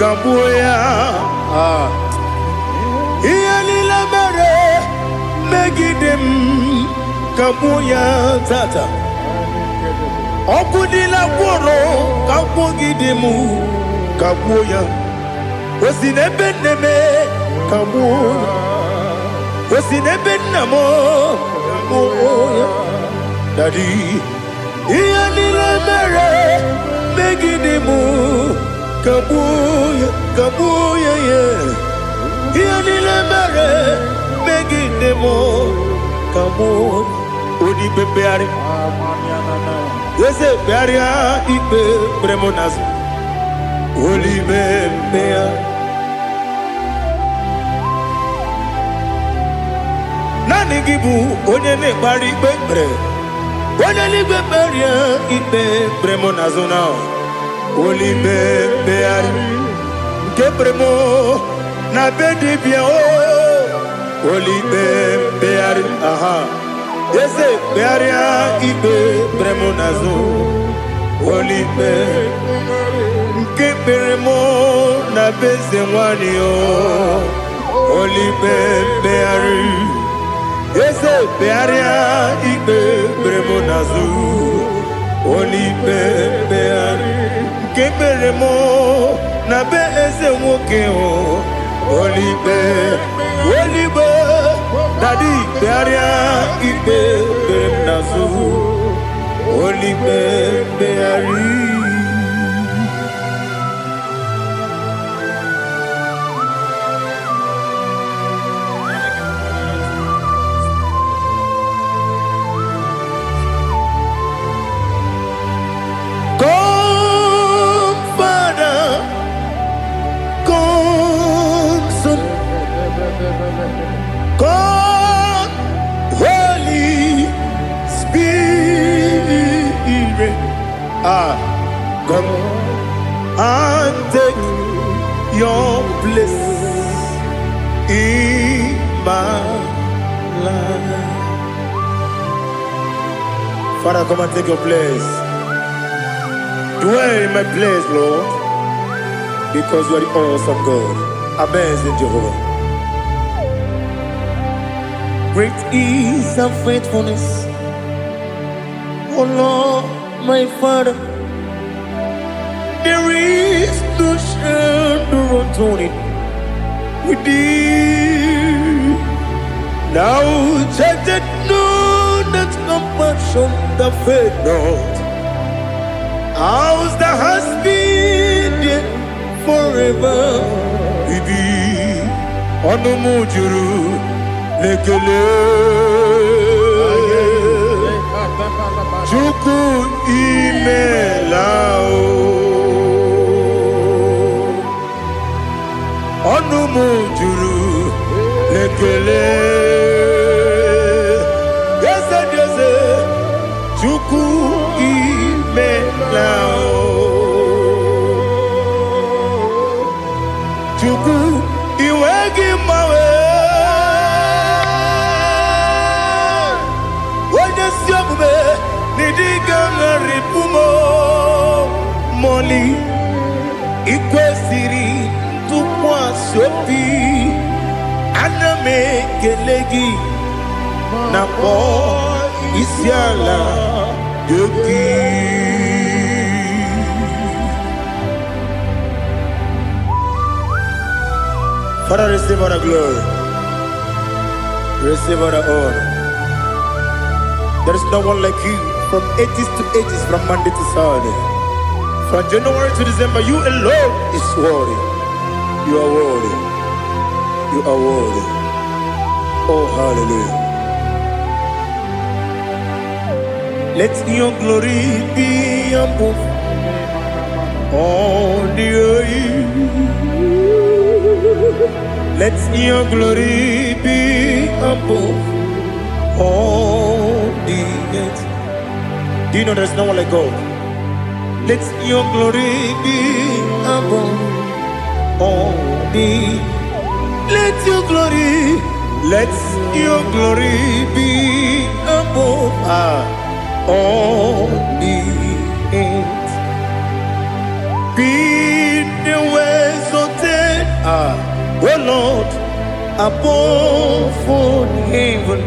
Kabuya Iyalila mere Megidem Kabuya Tata Okudila Kworo Kabugidemu Kabuya Osinebeneme Kabuya Osinebenamo Kabuya Daddy Iyalila mere Megidemu Kabuya Kabuya yeah Iyalila mere Megidemu more, come on. Odi bebeari. Yese bearia ibe bremonas. Oli bebea. Nani gibu onye ne bari bebre. Onye ni beberia ibe bremonazona. Oli bebeari. Kebremo na bedi bia o. Oli bebeari. Aha. Yese bearia ibe bremonazo. Oli bebeari. Kebremo na bezewani o. Oli bebeari. Yese bearia ibe bremonazo. Oli bebeari. Kebremo na be eze nwoke o. Oli be dadi bearia ibe bremonazo. Oli beari. God, Holy Spirit, come and take your place in my life. Father, come and take your place. Dwell in my place, Lord, because you are the awesome God. Amazing Jehovah. Great is thy faithfulness, O Lord, my Father. There is no shadow unto it with thee. Now check that know that compassion that faith not. Ours that has been there forever with thee. Onomujuru Lekele Chuku imelao Onumujuru Lekele Yese Chuku imelao Chuku iwegi mawe Moli ikwesiri tukwasopi aname kelegi na po isiala yoki. Father, receive all the glory, receive all the honor. There is no one like you. From ages to ages, from Monday to Saturday, from January to December, you alone is worthy. You are worthy. You are worthy. Oh, hallelujah. Let your glory be above all the earth. Let your glory be above all the earth. Do you know there's no one like God? Let your glory be above all the. Let your glory be above all the earth. Be the ways of death, oh Lord, above all heaven.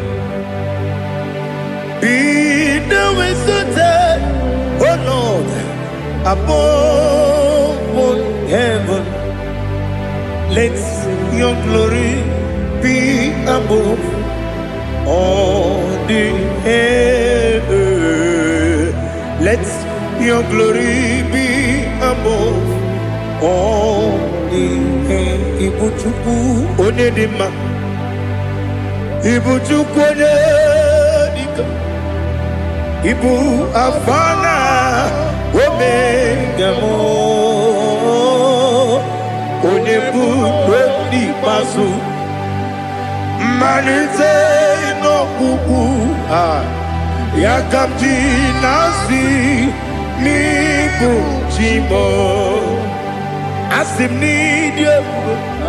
Be the ways of death, oh Lord, above all heaven. Let your glory be above all the earth. Let your glory be above all the earth. Onedima Ibu chukwenye dika, Ibu afana omega mo, Onebu weni masu, Manite no kuku, Yakamji nasi, Nibu chimo, Asim need you.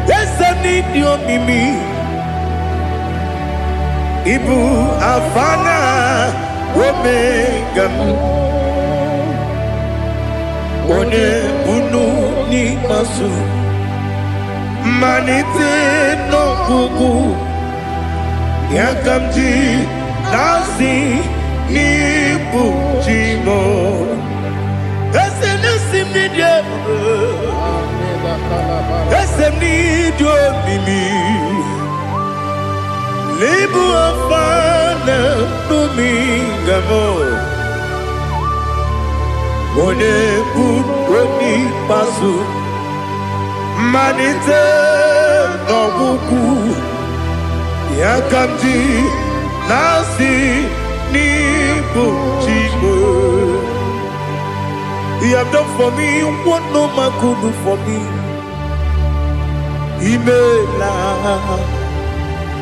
Yes, I need you, Mimi. Ibu afana omega one bunu ni masu manite no kuku yakamji nasi ni bujimo. Ese nasi media. Ese nidio mimi Libu afana numingamo One buoni pasu Manite no buku Yakamji nasi ni buchibo. You have done for me what no man could do for me. Imela,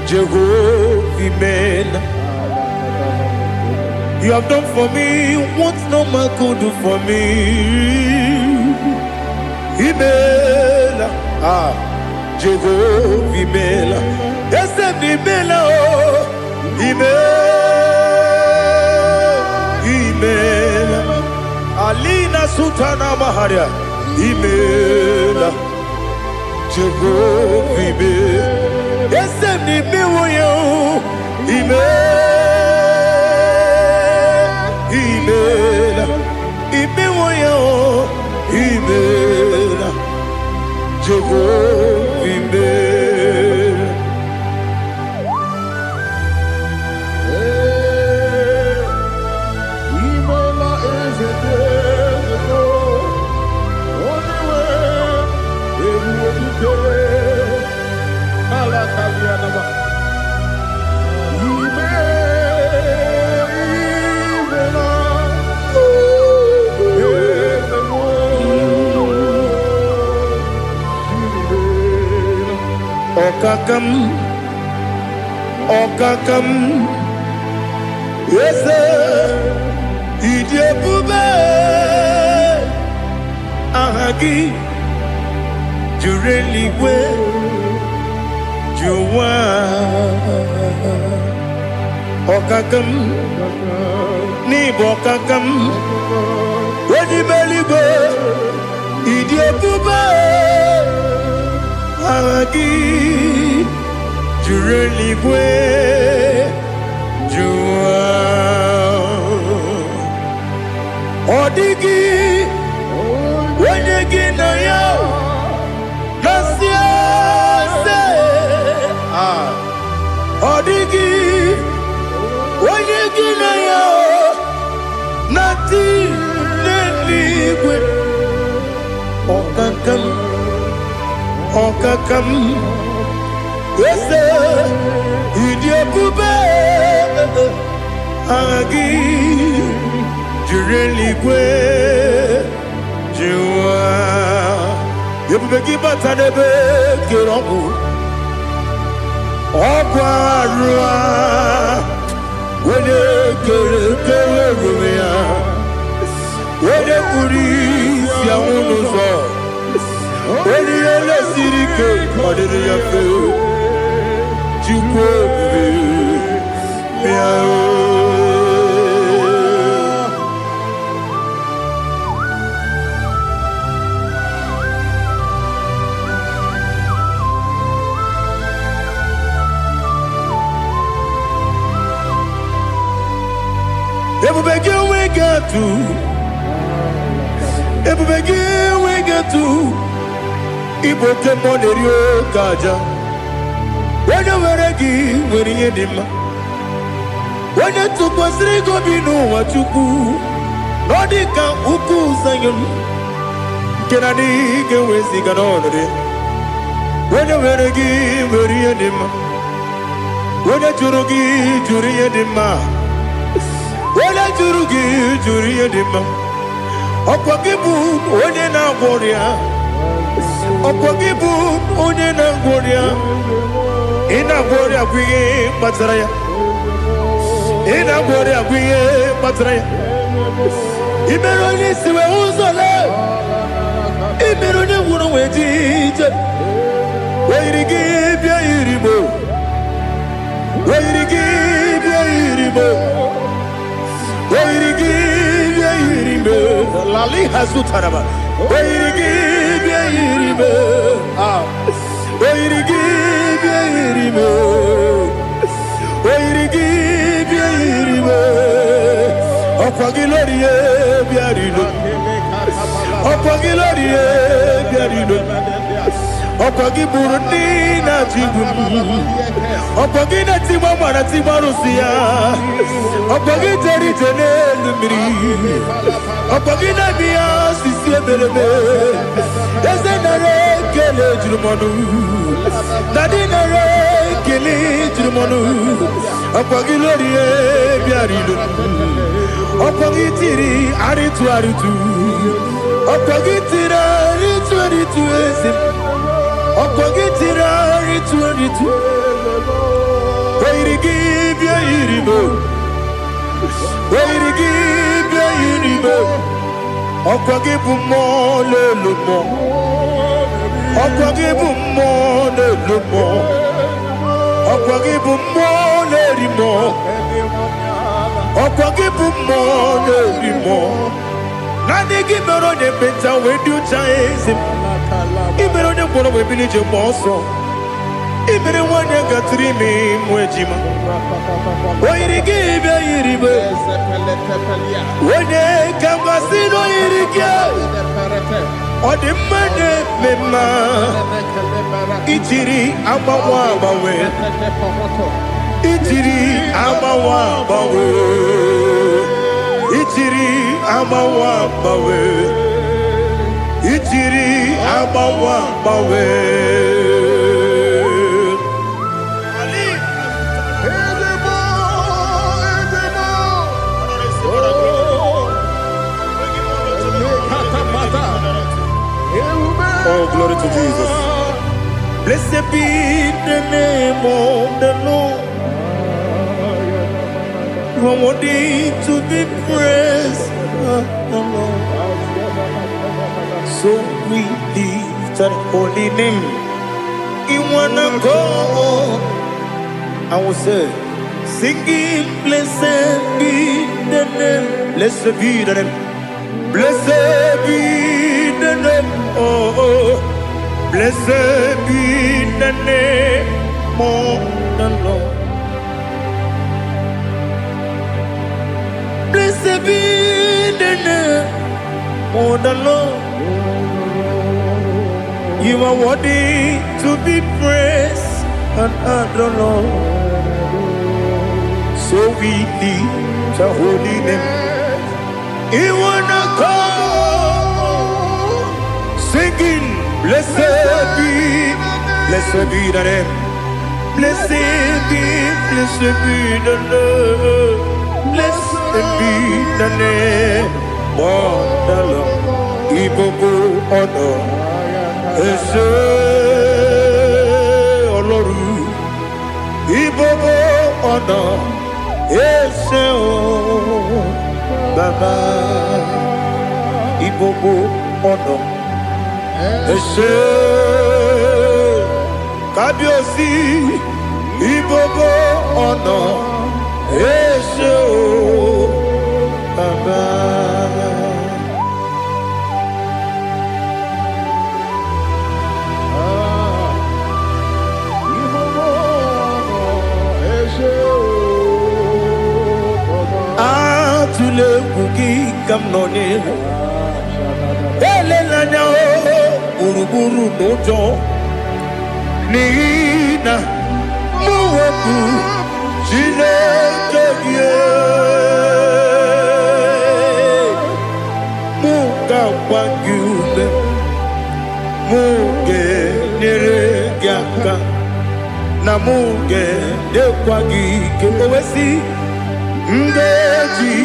Jehovah, Imela. You have done for me what no man could do for me. Imela, Jehovah, Imela. Yes, Imela, Imela. Alina Sutana Maharia, Imela. Jehovah, Imela. Yes, Imela, Imela. Imela, Imela. Jehovah, Imela. Okakam, yes, Idiabube, Ahagi, Jureli, Juwa, Okakam, Nibokakam, Wadi Idiabube, Ahagi. Jureli bwe jua Odigi Wanyegi na ya Nasiase Odigi Wanyegi na ya Nati Neligwe Okakam Yes, Idiabube, Agi, Jureli Gwe, Jua, Yabubeki Batanebe, Kirongu, Ogwarua, Wede Rumia, Wede Kuris, Yamunuzo, Wede Yele Sirike, Madede Yafe. Everybody we get to Igbo Kemonerio Kaja. When you were a gay, when you did when you took us, they go be no what you do. Nodika Uku Sayon. Can I dig away? When you were a give, very anima. When a jurugi, jury anima. When a jurugi, jury anima. Okwagibu, Odena Warrior. Okwagibu, Odena Warrior. In a warrior, we Matraya. In a warrior, we Matraya. Imeroni, Siwe Uzole. Imeroni, Wunu Wetija. Where you give your Iribo. Where you give your Iribo. Where you give your Iribo. Lali Hasutaraba. Where you give your Iribo. Where you give your Iribo. Where you give your Iribo. Opagilorie Biarino. Opagilorie Biarino. Opagi Burundi na Jibu. Opagi na Timama na Timarusia. Opagi Teri Tenelumri. Opagi na Mia Sisi Belebe. Yasenare Kele Jumanu. Nadinare Kele Jumanu. Opagi Lorie Biarido. Opagi Tiri Aritu Aritu. Opagi Tira Aritu Aritu Esim. Opagitira ritu. Where you give your Iribo. Where you give your Iribo. Opagibu mo le lumo. Opagibu mo le lumo. Opagibu mo le rimo. Opagibu mo le rimo. Nani gimero de beta we do chase. Ibero de kono we bilije moso. Ibere wanya gatrimi mwejima. Oiri gibe iribe. Wene kamasino irike. Ode mane mema. Itiri amawa bawe. Itiri amawa bawe. Itiri amawa bawe. Itiri amawa bawe. Oh, glory to Jesus. Blessed be the name of the Lord. You are worthy to be praised. So we lift that holy name. You wanna go? I will say, singing, blessed be the name. Blessed be the name. Blessed be the name. Oh, blessed be the name of the Lord. Blessed be the name of the Lord. You are worthy to be praised and adored, Lord. So we lift the holy name. You wanna call, singing, blessed be the name. Blessed be the Lord. Blessed be the name of the Lord. Igbo honor. Ese Oloru, Igbo honor, Ese o Baba, Igbo honor, Ese Kabiosi, Igbo honor, Ese o Baba. Tule kuki kamnoni ele lanya o uruburu nojo nina muweku jile kebie muka wangyule muge nere giaka na muge dekwa gike owesi ngeji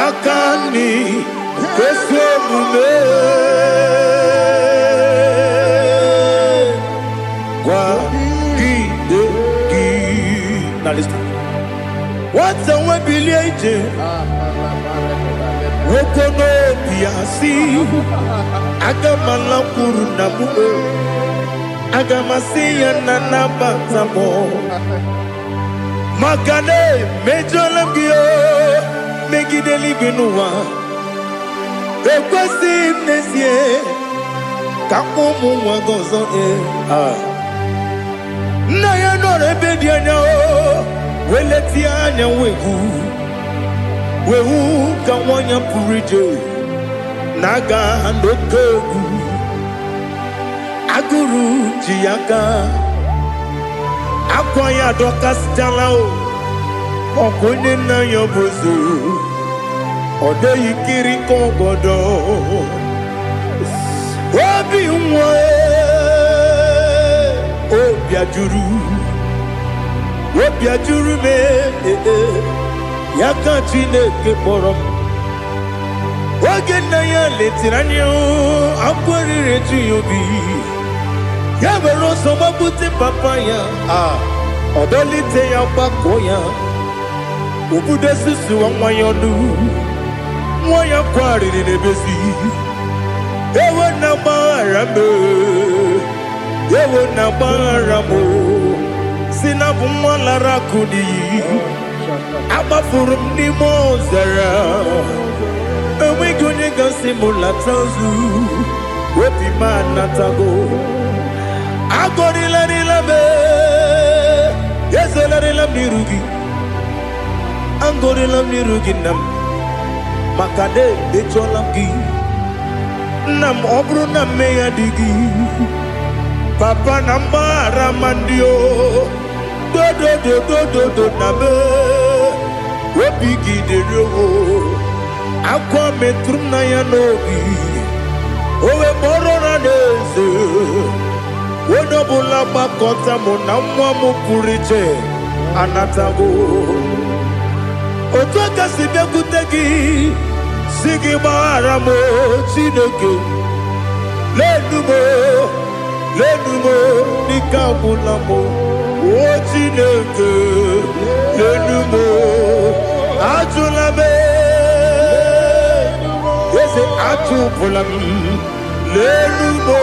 akani kweso mume kwa gide gi. Now listen. What's the way bilie wokono biasi agamala kuru na mume agamasi ya nana batamo makane mejolamgio megideli binuwa ekwesi nesie kakomu wagozo na ya nore bedianya weleti anya wewu kawanya purije naga ndokogu aguru jiyaka akwanya dokas jalao okonye na yobozu ode yikiri kogodo obi nwa obi ajuru me yaka Chineke kpọrọ m oge nna ya letiri anya akwarịrị eju ya obi ya were ọsọ gbapute papa ya ọdọlite ya gbakọ ya obodo susuwa nwa ya ọnụ nwa ya kwarịrị n'ebezi ewe na gbaghara m ewe na gbaghara m si na bụ nwa lara akụ n'iyi agbafuru m n'ime ọzara enweghị onye gasị m lata ozu obi m anatago agọrịlarịla m ezolarịla m n'iru gị agọrịla m n'iru gị nna m maka na emechuola m gị nna m ọ bụrụ na mme ya dị gị papa na mgbaghara ma ndị o dodododododo na me obi gị dịrị owo akwa metụrụ m na ya n'obi owe kpọrọ na n'eze onye ọbụla gbakọta mụ na nwa m pụrụ iche anatago otu aka si bịakwute gị si gị gbaghara m Chineke lenumo dịka agwụla m o Chineke lenumo ajụla m eze achụpụla m lenumo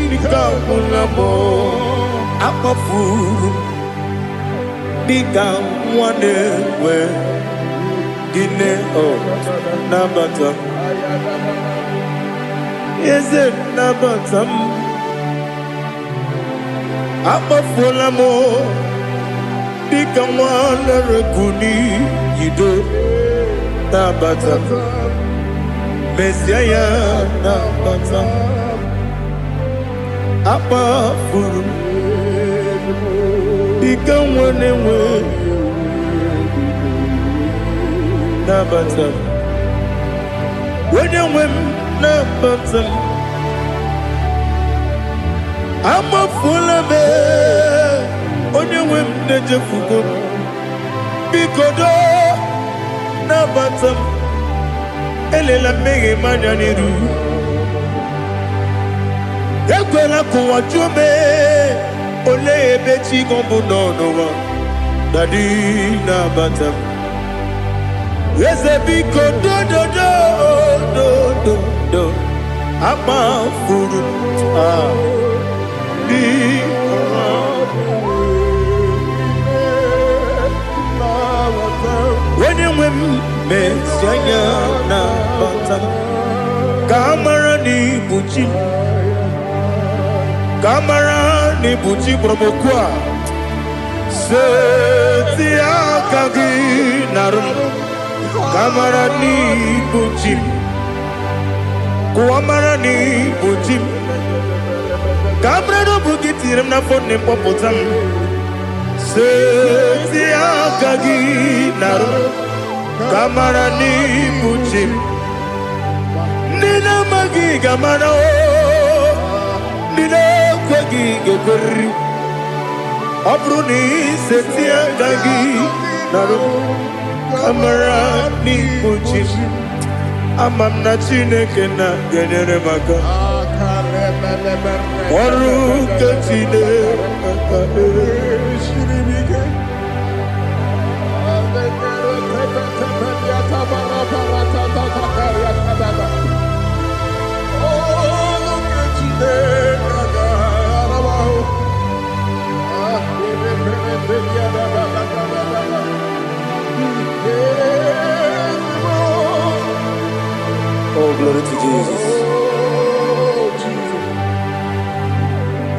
dịka agwụla m akpafuru dịka nwa na-enwe gịnị nabata eze nabata m akpafuola m dịka nwa na-erekuni yido nabata mesia ya nabata akpafuru dịka nwa na-enwe nabata onye nwe m nabata m amafuola m onye nwe m na-ejefugo m biko do nabata m elela mmehie m anya n'iru ekwela ka ụwa jụọ m olee ebe chi gị bụ n'ụwa dadi nabata m eze biko do akpafuru onye nwe m mesi anya nabata m ka amara n'ibu chi m ka amara n'ibu chi kpọrọ m okwu a seti aka gị narụ m ka amara n'ibu chi m kụwa mara n'ibu chi m ka amara n'obu gị tiri m n'afọ nne mkpọpụta m seti aka gị narụ ka amara n'ibu chi m ndị na-amaghị ga-amara Nina kwagi gekeri Abruni setia dagi Naru kamara ni kuchim Amam na chineke na genere maka Oru ketine Oh, glory to Jesus.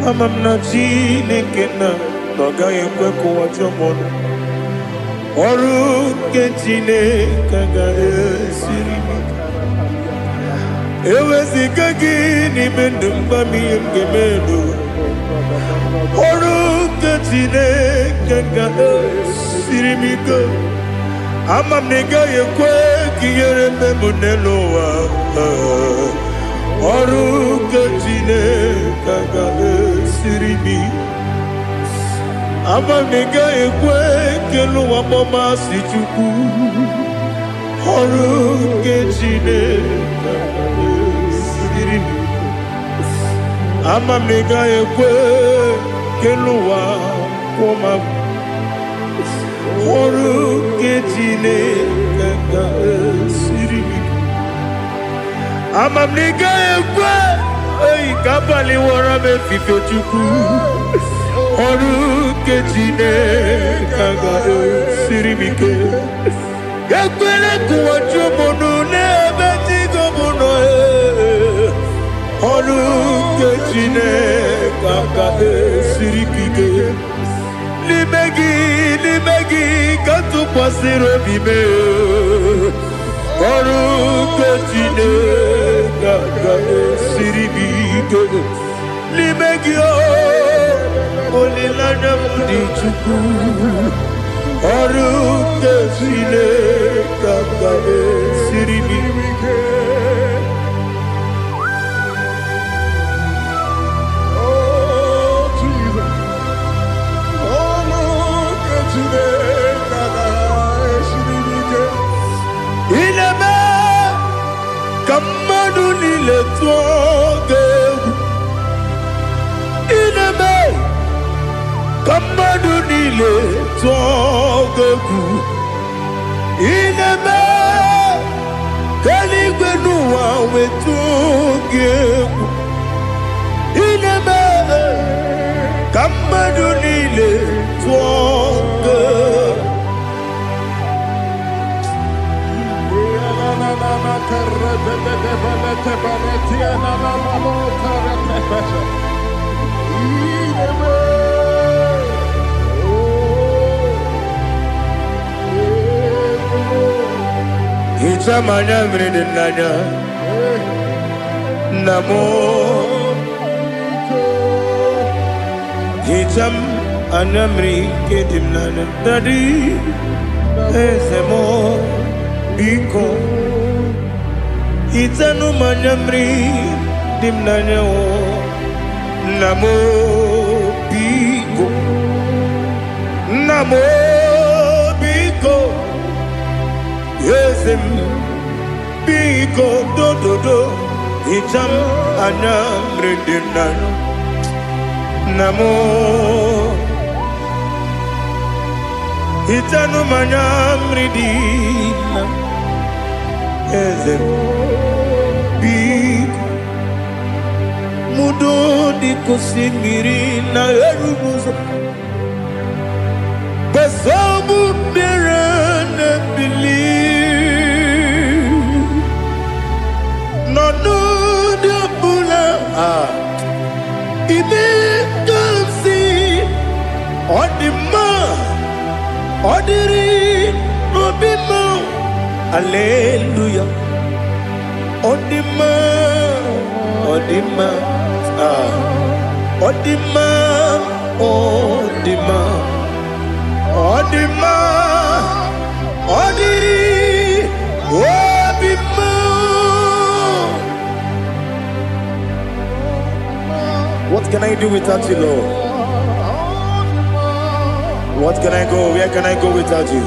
Amam na chineke na noga yekwe kuwa chomono Oru ketine kaga esiri Ewezika gini mendumba miyemgemendo Oru ketine kaga esiri miko Amam nega yekwe kiyere memuneloa Oru ketine kaga esiri miko Amam nega yekwe keluwa mama si chuku Oru ketine kaga esiri miko Amam nega yekwe keluwa mama Oru ketine kaga esiri miko Amam nega yekwe Ei kabali wara me fife chuku Oru ketine kaga esiri miko Yakwele kuwa chomono nebe tigo mono Oru ketine kaga esiri miko Limegi katu pasiro bime Oru ketine kaga esiri miko Limegi olilana mudi chuku Oru ketine kaga esiri miko Ineme kamadu nile tuoge Ineme kamadu nile tuoge Ineme kaligwe nuwa wetuge Ineme kamadu nile tuoge Ichamanya mridinanya Namo Icham anamri kedimnana Dadi Ezemo Biko Itanu manyamri dimnanya o Namo Biko Namo Biko Yesem Biko do do do Icham anamri dimnanya Namo Itanu manyamri dimnanya Ezem Biko Mudo di kusimiri na erumuzo Besobu mirane believe No no de bula Ibe kansi Odima Odiri Obima Hallelujah. Odima, Odima, Odima, Odima, Odima, Odiri, Obima, What can I do without you, Lord? What can I go? Where can I go without you?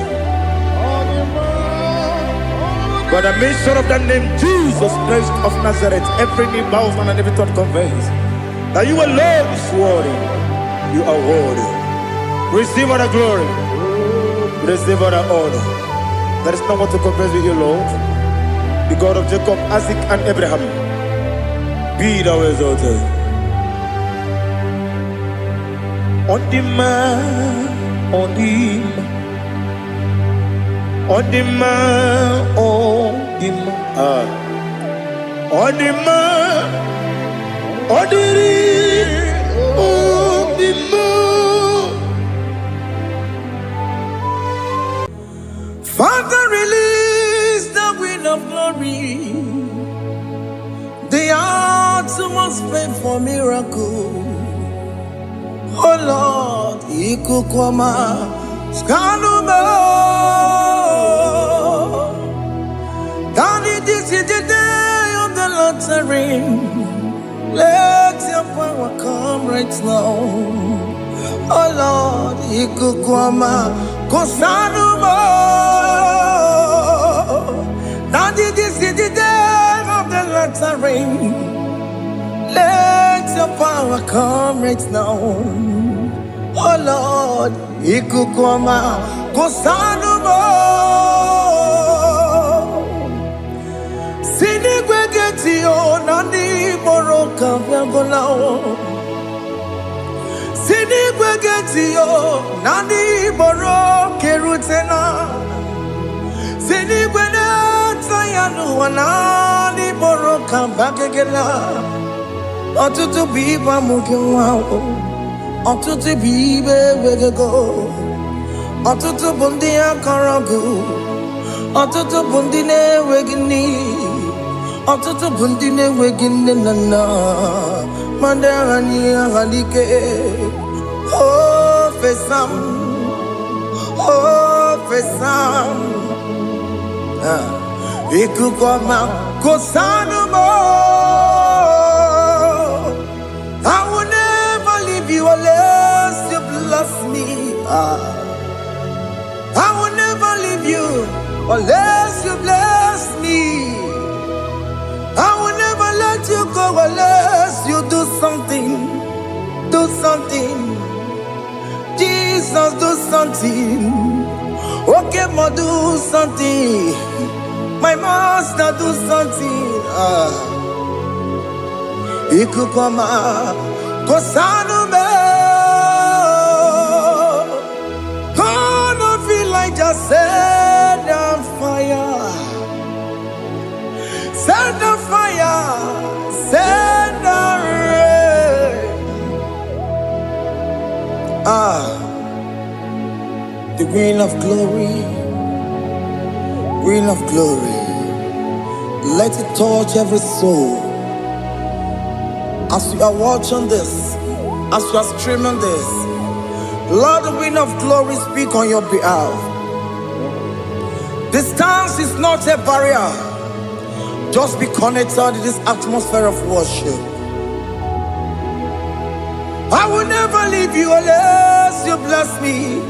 By the mention of that name, Jesus Christ of Nazareth, every knee bows and every tongue confesses that you alone is worthy. You are worthy. Receive all the glory. Receive all the honor. There is no one to compare with you, Lord. The God of Jacob, Isaac, and Abraham. Be thou exalted. On the man, on the man. On the man, on the man, on the man, on the man.
Father, release the wind of glory. The heart must pray for miracle. Oh Lord, Ikukwama, Skanuma. Daddy, this is the day of the lottery. Let your power come right now. Oh Lord, Ikukwama, Kosanuma. Daddy, this is the day of the lottery. Let your power come right now. Oh Lord, Ikukwama, Kosanuma. Sinigwegetio nani boroka vyangolao. Sinigwegetio nani boroke rutena. Sinigweneta yanu wanani boroka bagegela. Otutu biba mukiwao. Otutu bibe wegego. Otutu bundi akaragu. Otutu bundi ne wegini. Otutu bundi ne wegini nana. Mandarani ahalike. Oh fesam. Oh fesam. Ikukwama kosanuma. I will never leave you unless you bless me. I will never leave you unless you bless me. I will never let you go unless you do something. Do something. Jesus, do something. Okay, ma, do something. My master, do something. Ikukwama, Kosanume. Gonna feel like just set on fire. Set on fire. Set on rain. The wind of glory. Wind of glory. Let it touch every soul. As you are watching this, as you are streaming this, Lord, the wind of glory speak on your behalf. Distance is not a barrier. Just be connected to this atmosphere of worship. I will never leave you unless you bless me.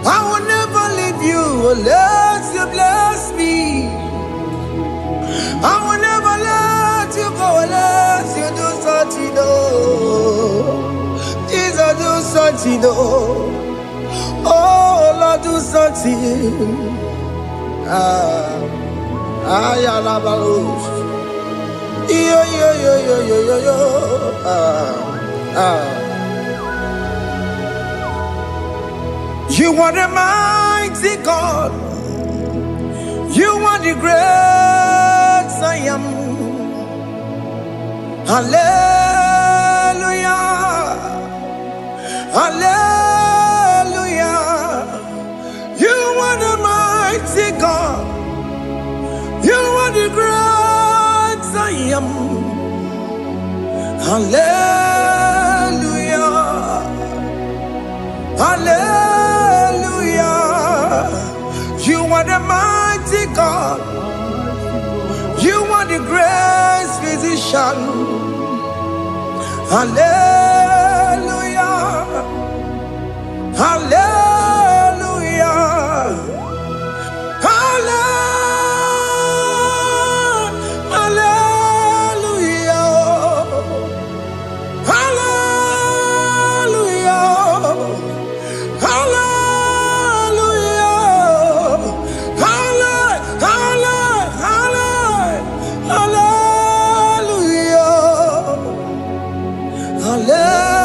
I will never leave you unless you bless me. I will never let you go unless you do something. Jesus, do something. Oh Lord, do something. Ayalabalos. Yo. You are the mighty God. You are the great I am. Hallelujah. Hallelujah. You are the mighty God. You are the great I am. Hallelujah. Hallelujah. You are the mighty God. You are the great physician. Hallelujah. Hallelujah. Hallelujah. Hallelujah. Hallelujah. Hallelujah. Hallelujah.